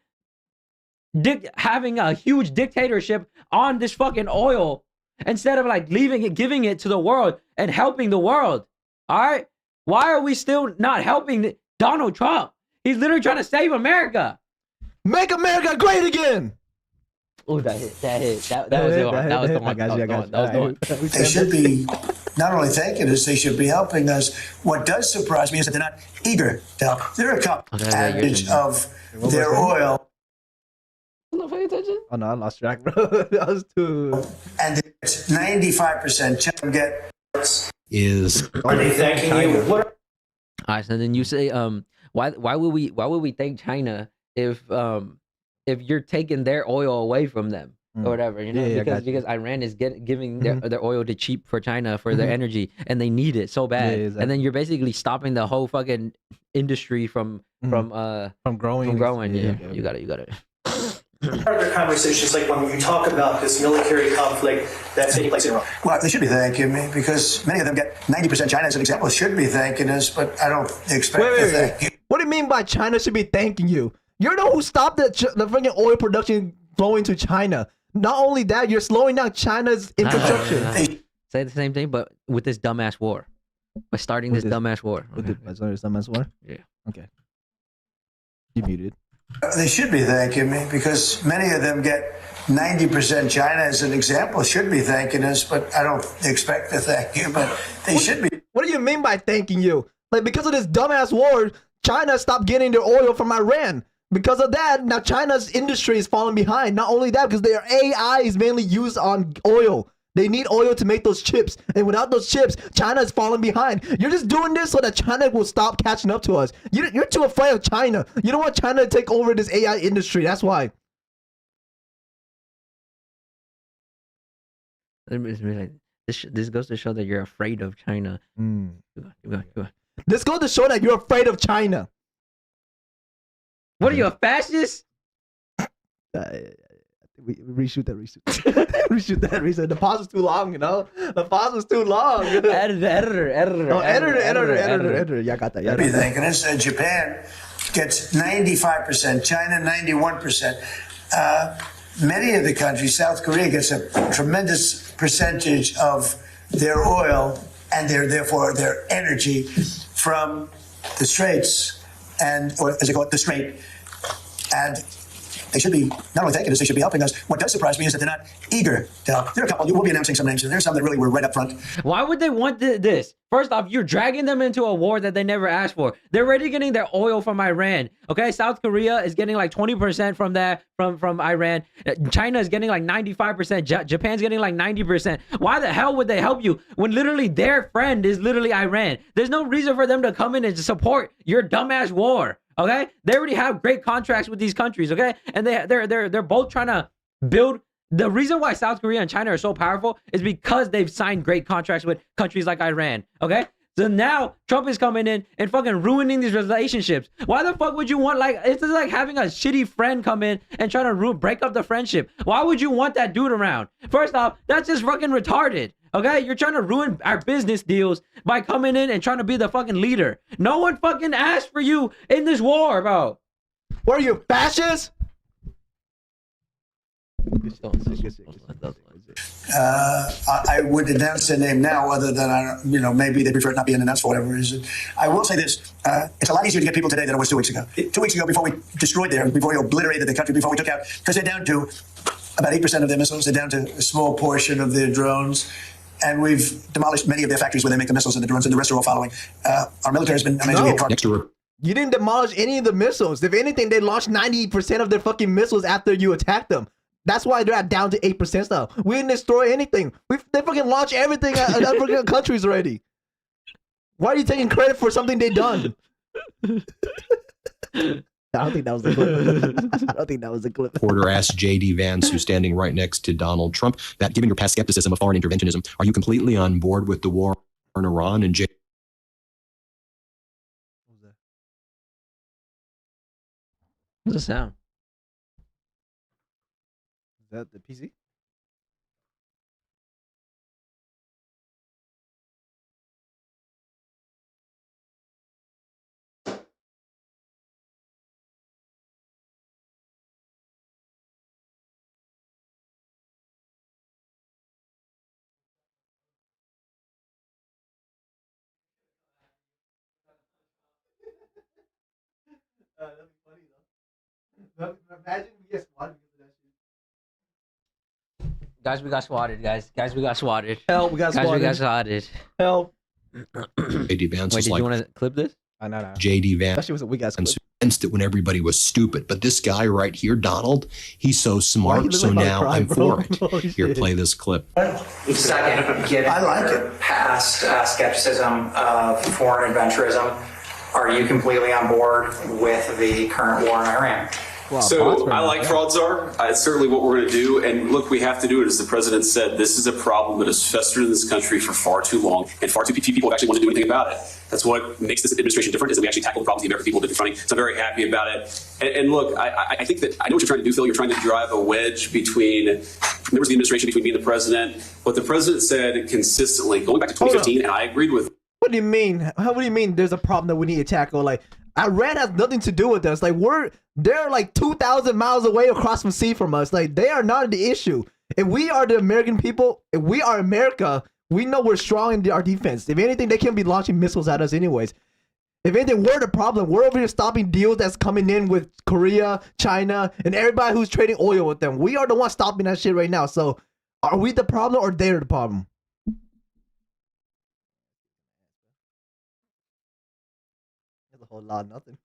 having a huge dictatorship on this fucking oil instead of like leaving it, giving it to the world and helping the world. All right. Why are we still not helping Donald Trump? He's literally trying to save America. Make America great again. Oh, that hit. That was the one. That was the one. That was the one. They should be not only thanking us, they should be helping us. What does surprise me is that they're not eager to help. They're a cup average of their oil. Pay attention. Oh no, I lost track, bro. That was too. And it's 95% get is. Are they thanking you? What? All right, so then you say, why would we thank China if you're taking their oil away from them or whatever, you know, because Iran is giving their oil to cheap for China for their energy and they need it so bad, and then you're basically stopping the whole fucking industry from growing. Yeah, you got it. Part of their conversations, like when you talk about this military conflict that's taking place in Iran? Well, they should be thanking me because many of them get 90%. China, as an example, should be thanking us, but I don't expect to thank you. What do you mean by China should be thanking you? You're the one who stopped the freaking oil production flowing to China. Not only that, you're slowing down China's infrastructure. Say the same thing, but with this dumbass war. By starting this dumbass war. By starting this dumbass war? Yeah. Okay. You muted. They should be thanking me because many of them get 90%. China, as an example, should be thanking us, but I don't expect to thank you, but they should be. What do you mean by thanking you? Like, because of this dumbass war, China stopped getting their oil from Iran. Because of that, now China's industry is falling behind. Not only that, because their AI is mainly used on oil. They need oil to make those chips. And without those chips, China is falling behind. You're just doing this so that China will stop catching up to us. You're too afraid of China. You don't want China to take over this AI industry. That's why. This goes to show that you're afraid of China. Go on. This goes to show that you're afraid of China. What are you, a fascist? Reshoot that. Reshoot that. The pause was too long, you know? The pause was too long. Editor. Oh, editor. Yeah, I got that. Yeah, Everything. And this, Japan gets 95%, China 91%. Many of the countries, South Korea gets a tremendous percentage of their oil and therefore their energy from the Straits, or as they call it, the Strait. And they should be not only thanking us, they should be helping us. What does surprise me is that they're not eager to help. There are a couple, we'll be announcing some names. There's some that really were right up front. Why would they want this? First off, you're dragging them into a war that they never asked for. They're already getting their oil from Iran. Okay, South Korea is getting like 20% from that from Iran. China is getting like 95%. Japan's getting like 90%. Why the hell would they help you when literally their friend is literally Iran? There's no reason for them to come in and support your dumbass war. Okay, they already have great contracts with these countries. Okay, and they're both trying to build. The reason why South Korea and China are so powerful is because they've signed great contracts with countries like Iran. Okay, so now Trump is coming in and fucking ruining these relationships. Why the fuck would you want, like, it's just like having a shitty friend come in and try to break up the friendship. Why would you want that dude around? First off, that's just fucking retarded. Okay, you're trying to ruin our business deals by coming in and trying to be the fucking leader. No one fucking asked for you in this war, bro. What are you, fascists? I would announce their name now, other than maybe they prefer it not being announced for whatever reason. I will say this: it's a lot easier to get people today than it was 2 weeks ago. 2 weeks ago, before we destroyed before we obliterated the country, before we took out, because they're down to about 8% of their missiles, they're down to a small portion of their drones. And we've demolished many of their factories where they make the missiles and the drones, and the rest are all following. Our military has been amazingly You didn't demolish any of the missiles. If anything, they launched 90% of their fucking missiles after you attacked them. That's why they're down to 8% now. We didn't destroy anything. They fucking launched everything at other countries already. Why are you taking credit for something they done? I don't think that was the clip. Reporter asked J.D. Vance, who's standing right next to Donald Trump, that given your past skepticism of foreign interventionism, are you completely on board with the war in Iran? And What's the sound? Is that the PC? That'd be funny though. Imagine we get swatted because of that shit. Guys, we got swatted, guys. We got swatted. Help, we got swatted. Guys, we got swatted. Help. J.D. Vance Wait, was did like, you want to clip this? No. J.D. Vance That shit was a weak ass clip. against it when everybody was stupid. But this guy right here, Donald, he's so Why smart. you So literally now cry, I'm bro? for it. Holy Here, shit. play this clip. Second, given your past skepticism of foreign adventurism, are you completely on board with the current war in Iran? So I like fraud czar. It's certainly what we're going to do. And look, we have to do it. As the president said, this is a problem that has festered in this country for far too long, and far too few people have actually wanted to do anything about it. That's what makes this administration different, is that we actually tackle the problems the American people have been confronting. So I'm very happy about it. And look, I think that I know what you're trying to do, Phil. You're trying to drive a wedge between members of the administration, between me and the president. What the president said consistently, going back to 2015, and I agreed with. What do you mean? What do you mean there's a problem that we need to tackle? Like, Iran has nothing to do with us. Like, they're like 2,000 miles away across the sea from us. Like, they are not the issue. If we are the American people, if we are America, we know we're strong in our defense. If anything, they can be launching missiles at us anyways. If anything, we're the problem. We're over here stopping deals that's coming in with Korea, China, and everybody who's trading oil with them. We are the ones stopping that shit right now. So, are we the problem or they're the problem? There's a whole lot of nothing.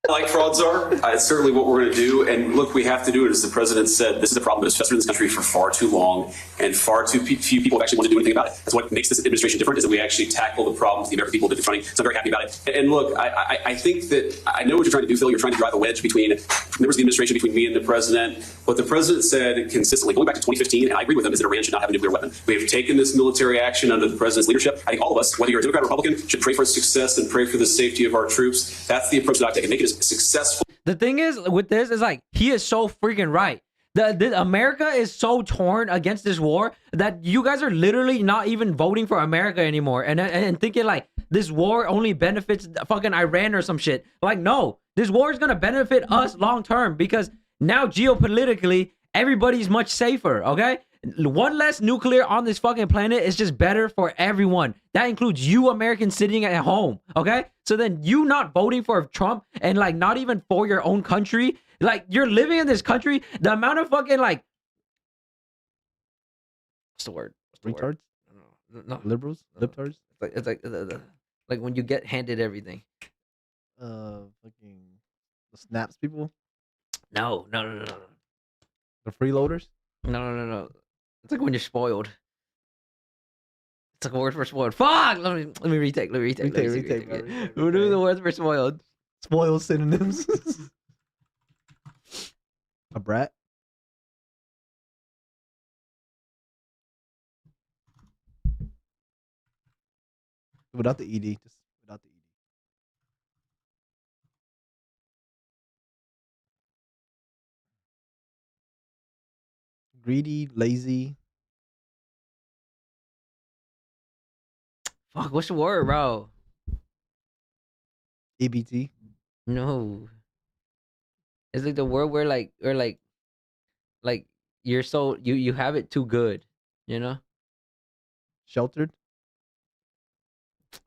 I like fraud czar. It's certainly what we're going to do. And look, we have to do it. As the president said, this is a problem that has festered in this country for far too long, and far too few people have actually wanted to do anything about it. That's what makes this administration different, is that we actually tackle the problems the American people have been confronting. So I'm very happy about it. And look, I think that I know what you're trying to do, Phil. You're trying to drive a wedge between members of the administration, between me and the president. What the president said consistently, going back to 2015, and I agree with him, is that Iran should not have a nuclear weapon. We have taken this military action under the president's leadership. I think all of us, whether you're a Democrat or Republican, should pray for its success and pray for the safety of our troops. That's the approach that I take, and make it as successful. The thing is with this is like, he is so freaking right. America is so torn against this war that you guys are literally not even voting for America anymore, and thinking like this war only benefits fucking Iran or some shit. Like, no, this war is gonna benefit us long term because now geopolitically everybody's much safer. Okay, one less nuclear on this fucking planet is just better for everyone. That includes you Americans sitting at home. Okay, so then you not voting for Trump and like not even for your own country. Like, you're living in this country, the amount of fucking, like, what's the word? Retards? No. Liberals? Libtards? It's like when you get handed everything. Fucking the snaps people? No. The freeloaders? No. It's like when you're spoiled. It's like a word for spoiled. Fuck! Let me retake. Retake. Who knew the words for spoiled? Spoiled synonyms. A brat? Without the ED. Just without the ED. Greedy, lazy. Fuck, what's the word, bro? EBT? No. It's like the word where like you're so you have it too good, you know? Sheltered?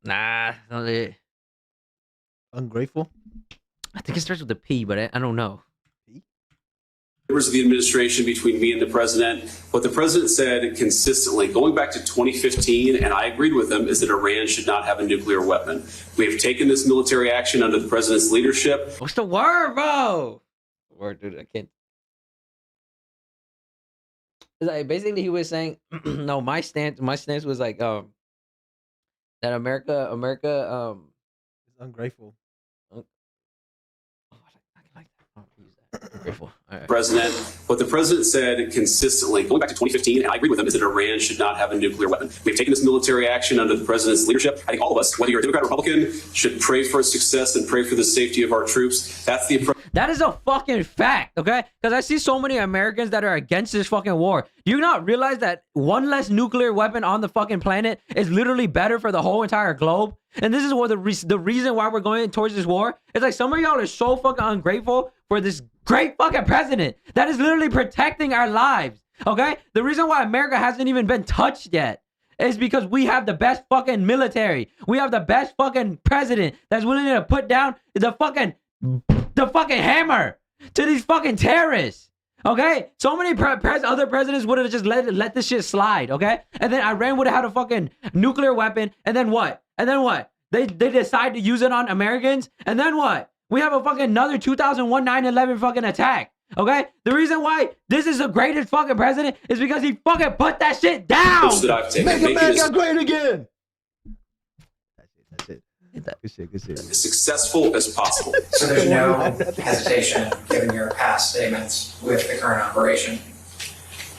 Nah, not it. Ungrateful? I think it starts with a P, but I don't know. Members of the administration between me and the president, what the president said consistently, going back to 2015, and I agreed with him, is that Iran should not have a nuclear weapon. We have taken this military action under the president's leadership. What's the word, bro? Word, dude, I can't. It's like, basically, he was saying, no, my stance was like, that America, is ungrateful. Ungrateful. All right. President, what the president said consistently, going back to 2015, and I agree with him, is that Iran should not have a nuclear weapon. We've taken this military action under the president's leadership. I think all of us, whether you're a Democrat or Republican, should pray for its success and pray for the safety of our troops. That's the approach. That is a fucking fact, okay? Because I see so many Americans that are against this fucking war. Do you not realize that one less nuclear weapon on the fucking planet is literally better for the whole entire globe? And this is what the reason why we're going towards this war. It's like some of y'all are so fucking ungrateful for this great fucking president that is literally protecting our lives, okay? The reason why America hasn't even been touched yet is because we have the best fucking military. We have the best fucking president that's willing to put down the fucking hammer to these fucking terrorists. Okay, so many other presidents would have just let this shit slide. Okay, and then Iran would have had a fucking nuclear weapon, and then what? They decide to use it on Americans, and then what? We have a fucking another 2001 9/11 fucking attack. Okay, the reason why this is the greatest fucking president is because he fucking put that shit down. Make America great again. That's it. Good shit. As successful as possible. So there's no hesitation, given your past statements, with the current operation.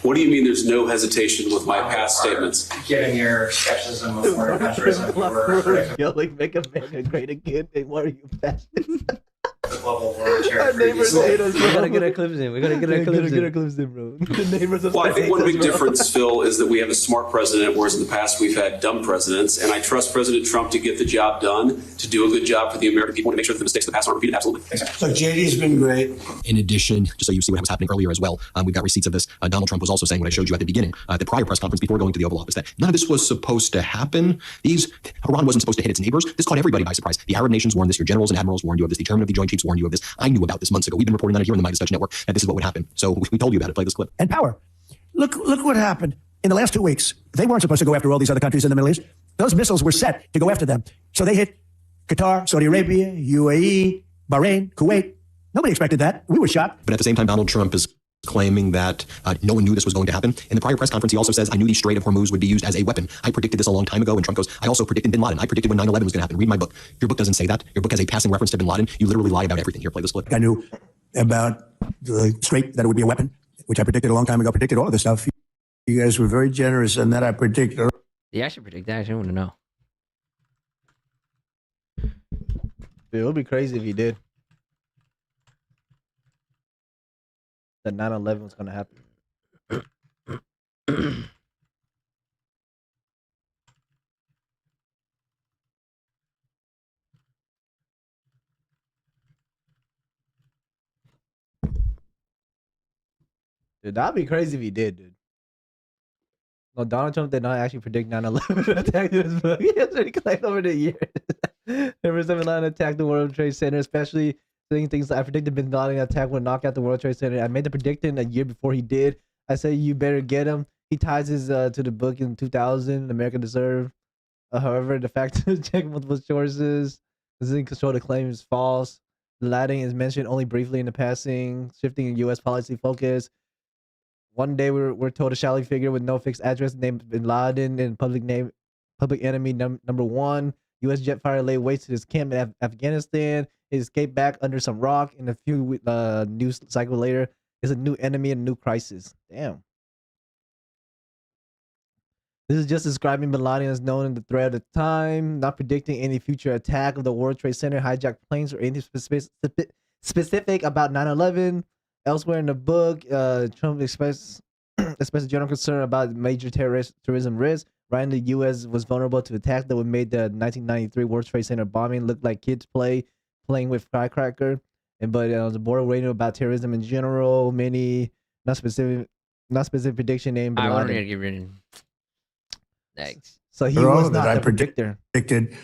What do you mean there's no hesitation with my past statements? Given your skepticism of foreign adventurism, yelling, make America great again. Hey, what are you fascist? The global war terror. Our neighbors hate us, bro. We gotta get our clips in. Bro. The neighbors Well, I think one big difference, Phil, is that we have a smart president, whereas in the past we've had dumb presidents. And I trust President Trump to get the job done, to do a good job for the American people, to make sure that the mistakes of the past aren't repeated. Absolutely. So JD's been great. In addition, just so you see what was happening earlier as well, we've got receipts of this. Donald Trump was also saying what I showed you at the beginning, the prior press conference before going to the Oval Office, that none of this was supposed to happen. Iran wasn't supposed to hit its neighbors. This caught everybody by surprise. The Arab nations warned this. Your generals and admirals warned you of this. The chairman of the Joint Chiefs warned you of this. I knew about this months ago. We've been reporting on it here in the Midas Touch Network that this is what would happen. So we told you about it. Play this clip. And power. Look what happened in the last 2 weeks. They weren't supposed to go after all these other countries in the Middle East. Those missiles were set to go after them. So they hit Qatar, Saudi Arabia, UAE, Bahrain, Kuwait. Nobody expected that. We were shocked. But at the same time, Donald Trump is claiming that no one knew this was going to happen. In the prior press conference, he also says, I knew the Strait of Hormuz would be used as a weapon. I predicted this a long time ago. And Trump goes, I also predicted bin Laden. I predicted when 9/11 was going to happen. Read my book. Your book doesn't say that. Your book has a passing reference to bin Laden. You literally lie about everything. Here, play this clip. I knew about the Strait, that it would be a weapon, which I predicted a long time ago. I predicted all of this stuff. You guys were very generous in that. I predicted. Yeah, I should predict that. I should want to know. Dude, it would be crazy if he did. that 9/11 was gonna happen. Dude, that'd be crazy if he did, dude. No, Donald Trump did not actually predict 9/11 attack in his book. He has already claimed over the years. Ever 7/11 attacked the World Trade Center, especially saying things like, I predicted Bin Laden attack would knock out the World Trade Center. I made the prediction a year before he did. I say you better get him. He ties his to the book in 2000, America Deserve. However, the fact to check multiple sources doesn't control the claim is false. Bin Laden is mentioned only briefly in the passing, shifting in U.S. policy focus. One day we're told a shadowy figure with no fixed address named Bin Laden and public enemy number one. U.S. jet fighter lay waste to his camp in Afghanistan. He escaped back under some rock. And a few news cycle later, is a new enemy and a new crisis. Damn. This is just describing Bin Laden as known in the threat at the time, not predicting any future attack of the World Trade Center, hijacked planes, or anything specific about 9/11. Elsewhere in the book, Trump expressed general concern about major terrorism risks. Right, the U.S. was vulnerable to attacks that would make the 1993 World Trade Center bombing look like kids playing with firecracker. But the board radio about terrorism in general, many not specific prediction named Bin Laden. Thanks. So he was not the predictor. Predicted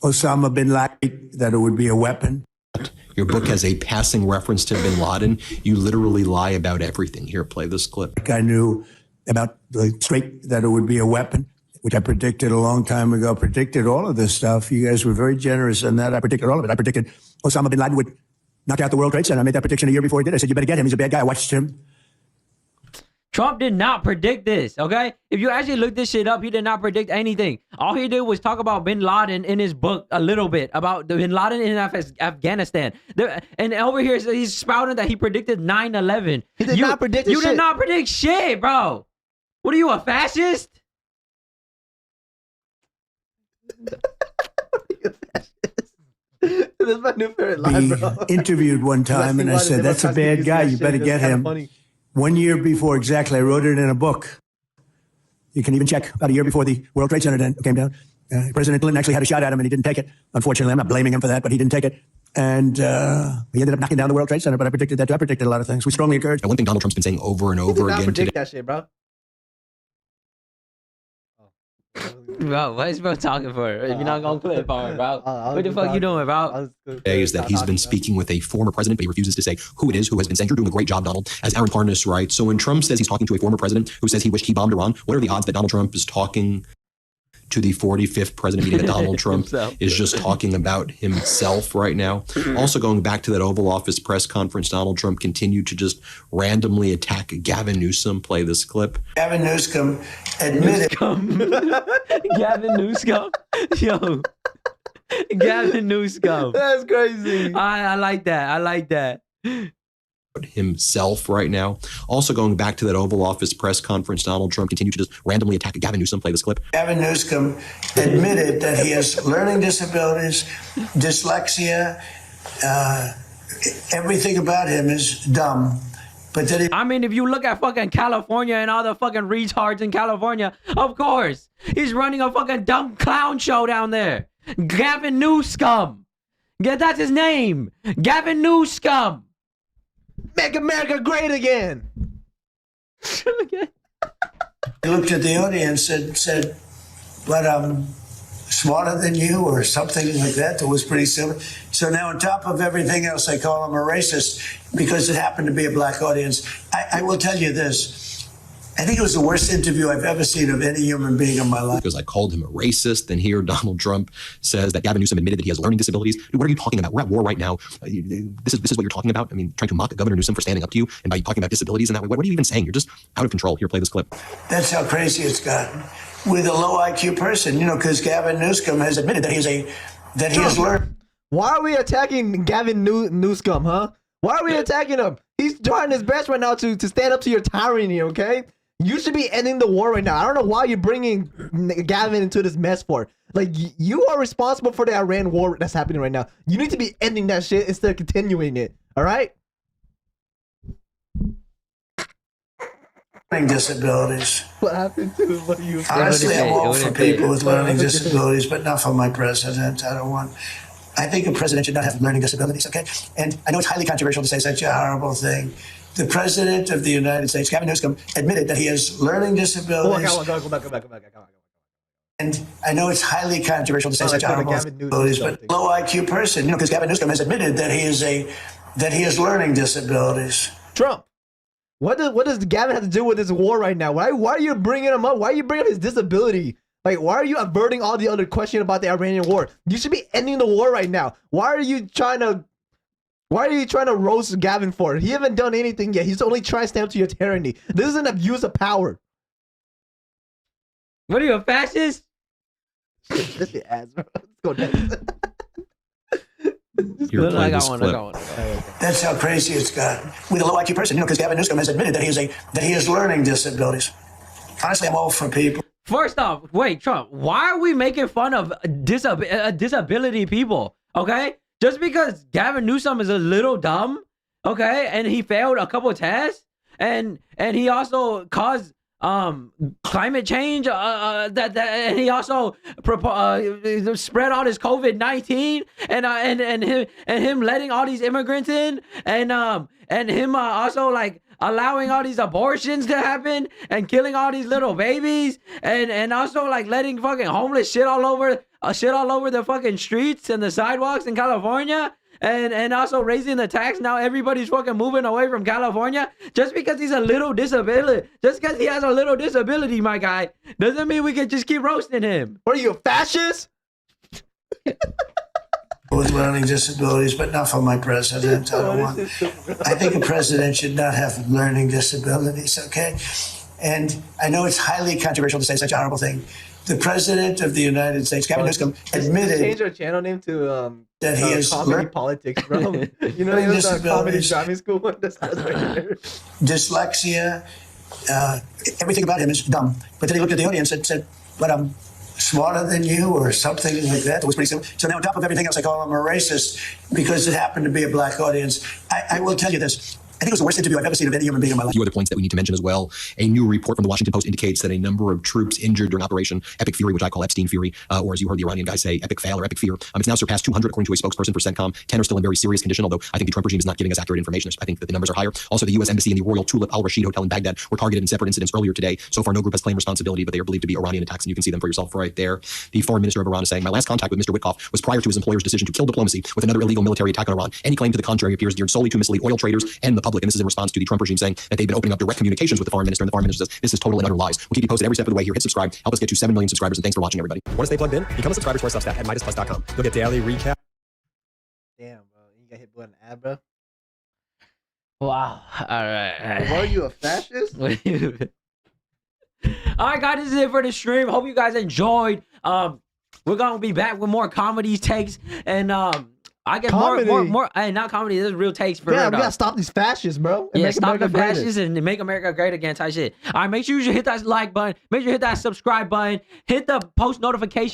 Osama bin Laden that it would be a weapon. Your book has a passing reference to Bin Laden. You literally lie about everything. Here, play this clip. I knew about the straight that it would be a weapon, which I predicted a long time ago. Predicted all of this stuff. You guys were very generous in that. I predicted all of it. I predicted Osama bin Laden would knock out the World Trade Center. I made that prediction a year before he did. I said, you better get him. He's a bad guy. I watched him. Trump did not predict this, okay? If you actually look this shit up, he did not predict anything. All he did was talk about Bin Laden in his book a little bit, about the Bin Laden in Afghanistan. And over here, he's spouting that he predicted 9/11. He did not predict shit. You did not predict shit, bro. What are you, a fascist? That's my new favorite line, bro. Interviewed one time, and I said, that's a bad guy. You better get him. 1 year before, exactly. I wrote it in a book. You can even check about a year before the World Trade Center came down. President Clinton actually had a shot at him, and he didn't take it. Unfortunately, I'm not blaming him for that, but he didn't take it. And he ended up knocking down the World Trade Center, but I predicted that too. I predicted a lot of things. We strongly encourage. And one thing Donald Trump's been saying over and over again today. That shit, bro. Bro, what is bro talking for? If you're not gonna clip on, bro. What the fuck you doing, bro? Is that he's been speaking with a former president, but he refuses to say who it is who has been saying, you're doing a great job, Donald, as Aaron Parnas writes. So when Trump says he's talking to a former president who says he wished he bombed Iran, what are the odds that Donald Trump is talking to the 45th president, meaning that Donald Trump is just talking about himself right now? Also, going back to that Oval Office press conference, Donald Trump continued to just randomly attack Gavin Newsom. Play this clip. Gavin Newsom admitted. Gavin Newsom. Yo. Gavin Newsom. That's crazy. I like that. I like that. Himself right now. Also, going back to that Oval Office press conference, Donald Trump continued to just randomly attack Gavin Newsom. Play this clip. Gavin Newsom admitted that he has learning disabilities, dyslexia, everything about him is dumb. But that I mean, if you look at fucking California and all the fucking retards in California, of course, he's running a fucking dumb clown show down there. Gavin Newsom. Yeah, that's his name. Gavin Newsom. Make America great again. He looked at the audience and said, but I'm smarter than you, or something like that. That was pretty similar. So now on top of everything else, I call him a racist because it happened to be a black audience. I will tell you this. I think it was the worst interview I've ever seen of any human being in my life. Because I called him a racist, and here Donald Trump says that Gavin Newsom admitted that he has learning disabilities. Dude, what are you talking about? We're at war right now. This is what you're talking about? I mean, trying to mock Governor Newsom for standing up to you, and by talking about disabilities in that way, what are you even saying? You're just out of control. Here, play this clip. That's how crazy it's gotten with a low IQ person, because Gavin Newsom has admitted that he has learned. Why are we attacking Gavin Newsom, huh? Why are we attacking him? He's trying his best right now to stand up to your tyranny, okay? You should be ending the war right now. I don't know why you're bringing Gavin into this mess for. Like, you are responsible for the Iran war that's happening right now. You need to be ending that shit instead of continuing it, all right? learning disabilities. What happened to what are you? Honestly, I'm all What for did it say? people with learning disabilities, but not for my president. I think a president should not have learning disabilities, okay? And I know it's highly controversial to say such a horrible thing. The president of the United States, Gavin Newsom, admitted that he has learning disabilities. Go back. And I know it's highly controversial to say such horrible disabilities, but low IQ person, because Gavin Newsom has admitted that he has learning disabilities. Trump. What does Gavin have to do with this war right now? Why are you bringing him up? Why are you bringing up his disability? Like, why are you averting all the other question about the Iranian war? You should be ending the war right now. Why are you trying to roast Gavin for it? He haven't done anything yet. He's only trying to stand up to your tyranny. This is an abuse of power. What are you, a fascist? That's your ass, bro. Let's go next. I got one. That's how crazy it's gotten. With a low IQ person, because Gavin Newsom has admitted that he has learning disabilities. Honestly, I'm all for people. First off, wait, Trump, why are we making fun of disability people? Okay? Just because Gavin Newsom is a little dumb, okay, and he failed a couple of tests, and he also caused climate change, and he also spread all this COVID-19, and him letting all these immigrants in, and him also like allowing all these abortions to happen and killing all these little babies, and also like letting fucking homeless shit all over the fucking streets and the sidewalks in California. And also raising the tax. Now everybody's fucking moving away from California just because he's a little disability. Just because he has a little disability, my guy, doesn't mean we can just keep roasting him. What are you, a fascist? With learning disabilities, but not for my president. I think a president should not have learning disabilities, okay? And I know it's highly controversial to say such a horrible thing. The president of the United States, Gavin Newsom, admitted... Change our channel name to that he is comedy politics, bro. You know, he was a comedy driving school one. That's right there. Dyslexia, everything about him is dumb. But then he looked at the audience and said, "But I'm smarter than you," or something like that. It was pretty simple. So now on top of everything else, I call him a racist because it happened to be a black audience. I will tell you this. I think it was the worst interview I've ever seen of any human being in my life. A few other points that we need to mention as well. A new report from the Washington Post indicates that a number of troops injured during Operation Epic Fury, which I call Epstein Fury, or as you heard the Iranian guy say, Epic Fail or Epic Fear. It's now surpassed 200, according to a spokesperson for CENTCOM. 10 are still in very serious condition, although I think the Trump regime is not giving us accurate information. I think that the numbers are higher. Also, the U.S. Embassy and the Royal Tulip Al Rashid Hotel in Baghdad were targeted in separate incidents earlier today. So far, no group has claimed responsibility, but they are believed to be Iranian attacks, and you can see them for yourself right there. The foreign minister of Iran is saying, "My last contact with Mr. Witkoff was prior to his employer's decision to kill diplomacy with another illegal military attack on Iran. Any claim to the contrary appears geared solely to mislead oil traders and the public." And this is in response to the Trump regime saying that they've been opening up direct communications with the foreign minister, and the foreign minister says this is total and utter lies. We'll keep you posted every step of the way here. Hit subscribe. Help us get to 7 million subscribers, and thanks for watching, everybody. Want to stay plugged in? Become a subscriber to our Substack at MidasPlus.com. You'll get daily recap. Damn, bro. You got hit with an ad, bro. Wow. All right. What are you, a fascist? All right, guys, this is it for the stream. Hope you guys enjoyed. We're gonna be back with more comedy takes, and I get more. Hey, not comedy. This is real takes for real. We gotta stop these fascists, bro. Yeah, stop the fascists and make America great again type shit. All right, make sure you hit that like button. Make sure you hit that subscribe button. Hit the post notification.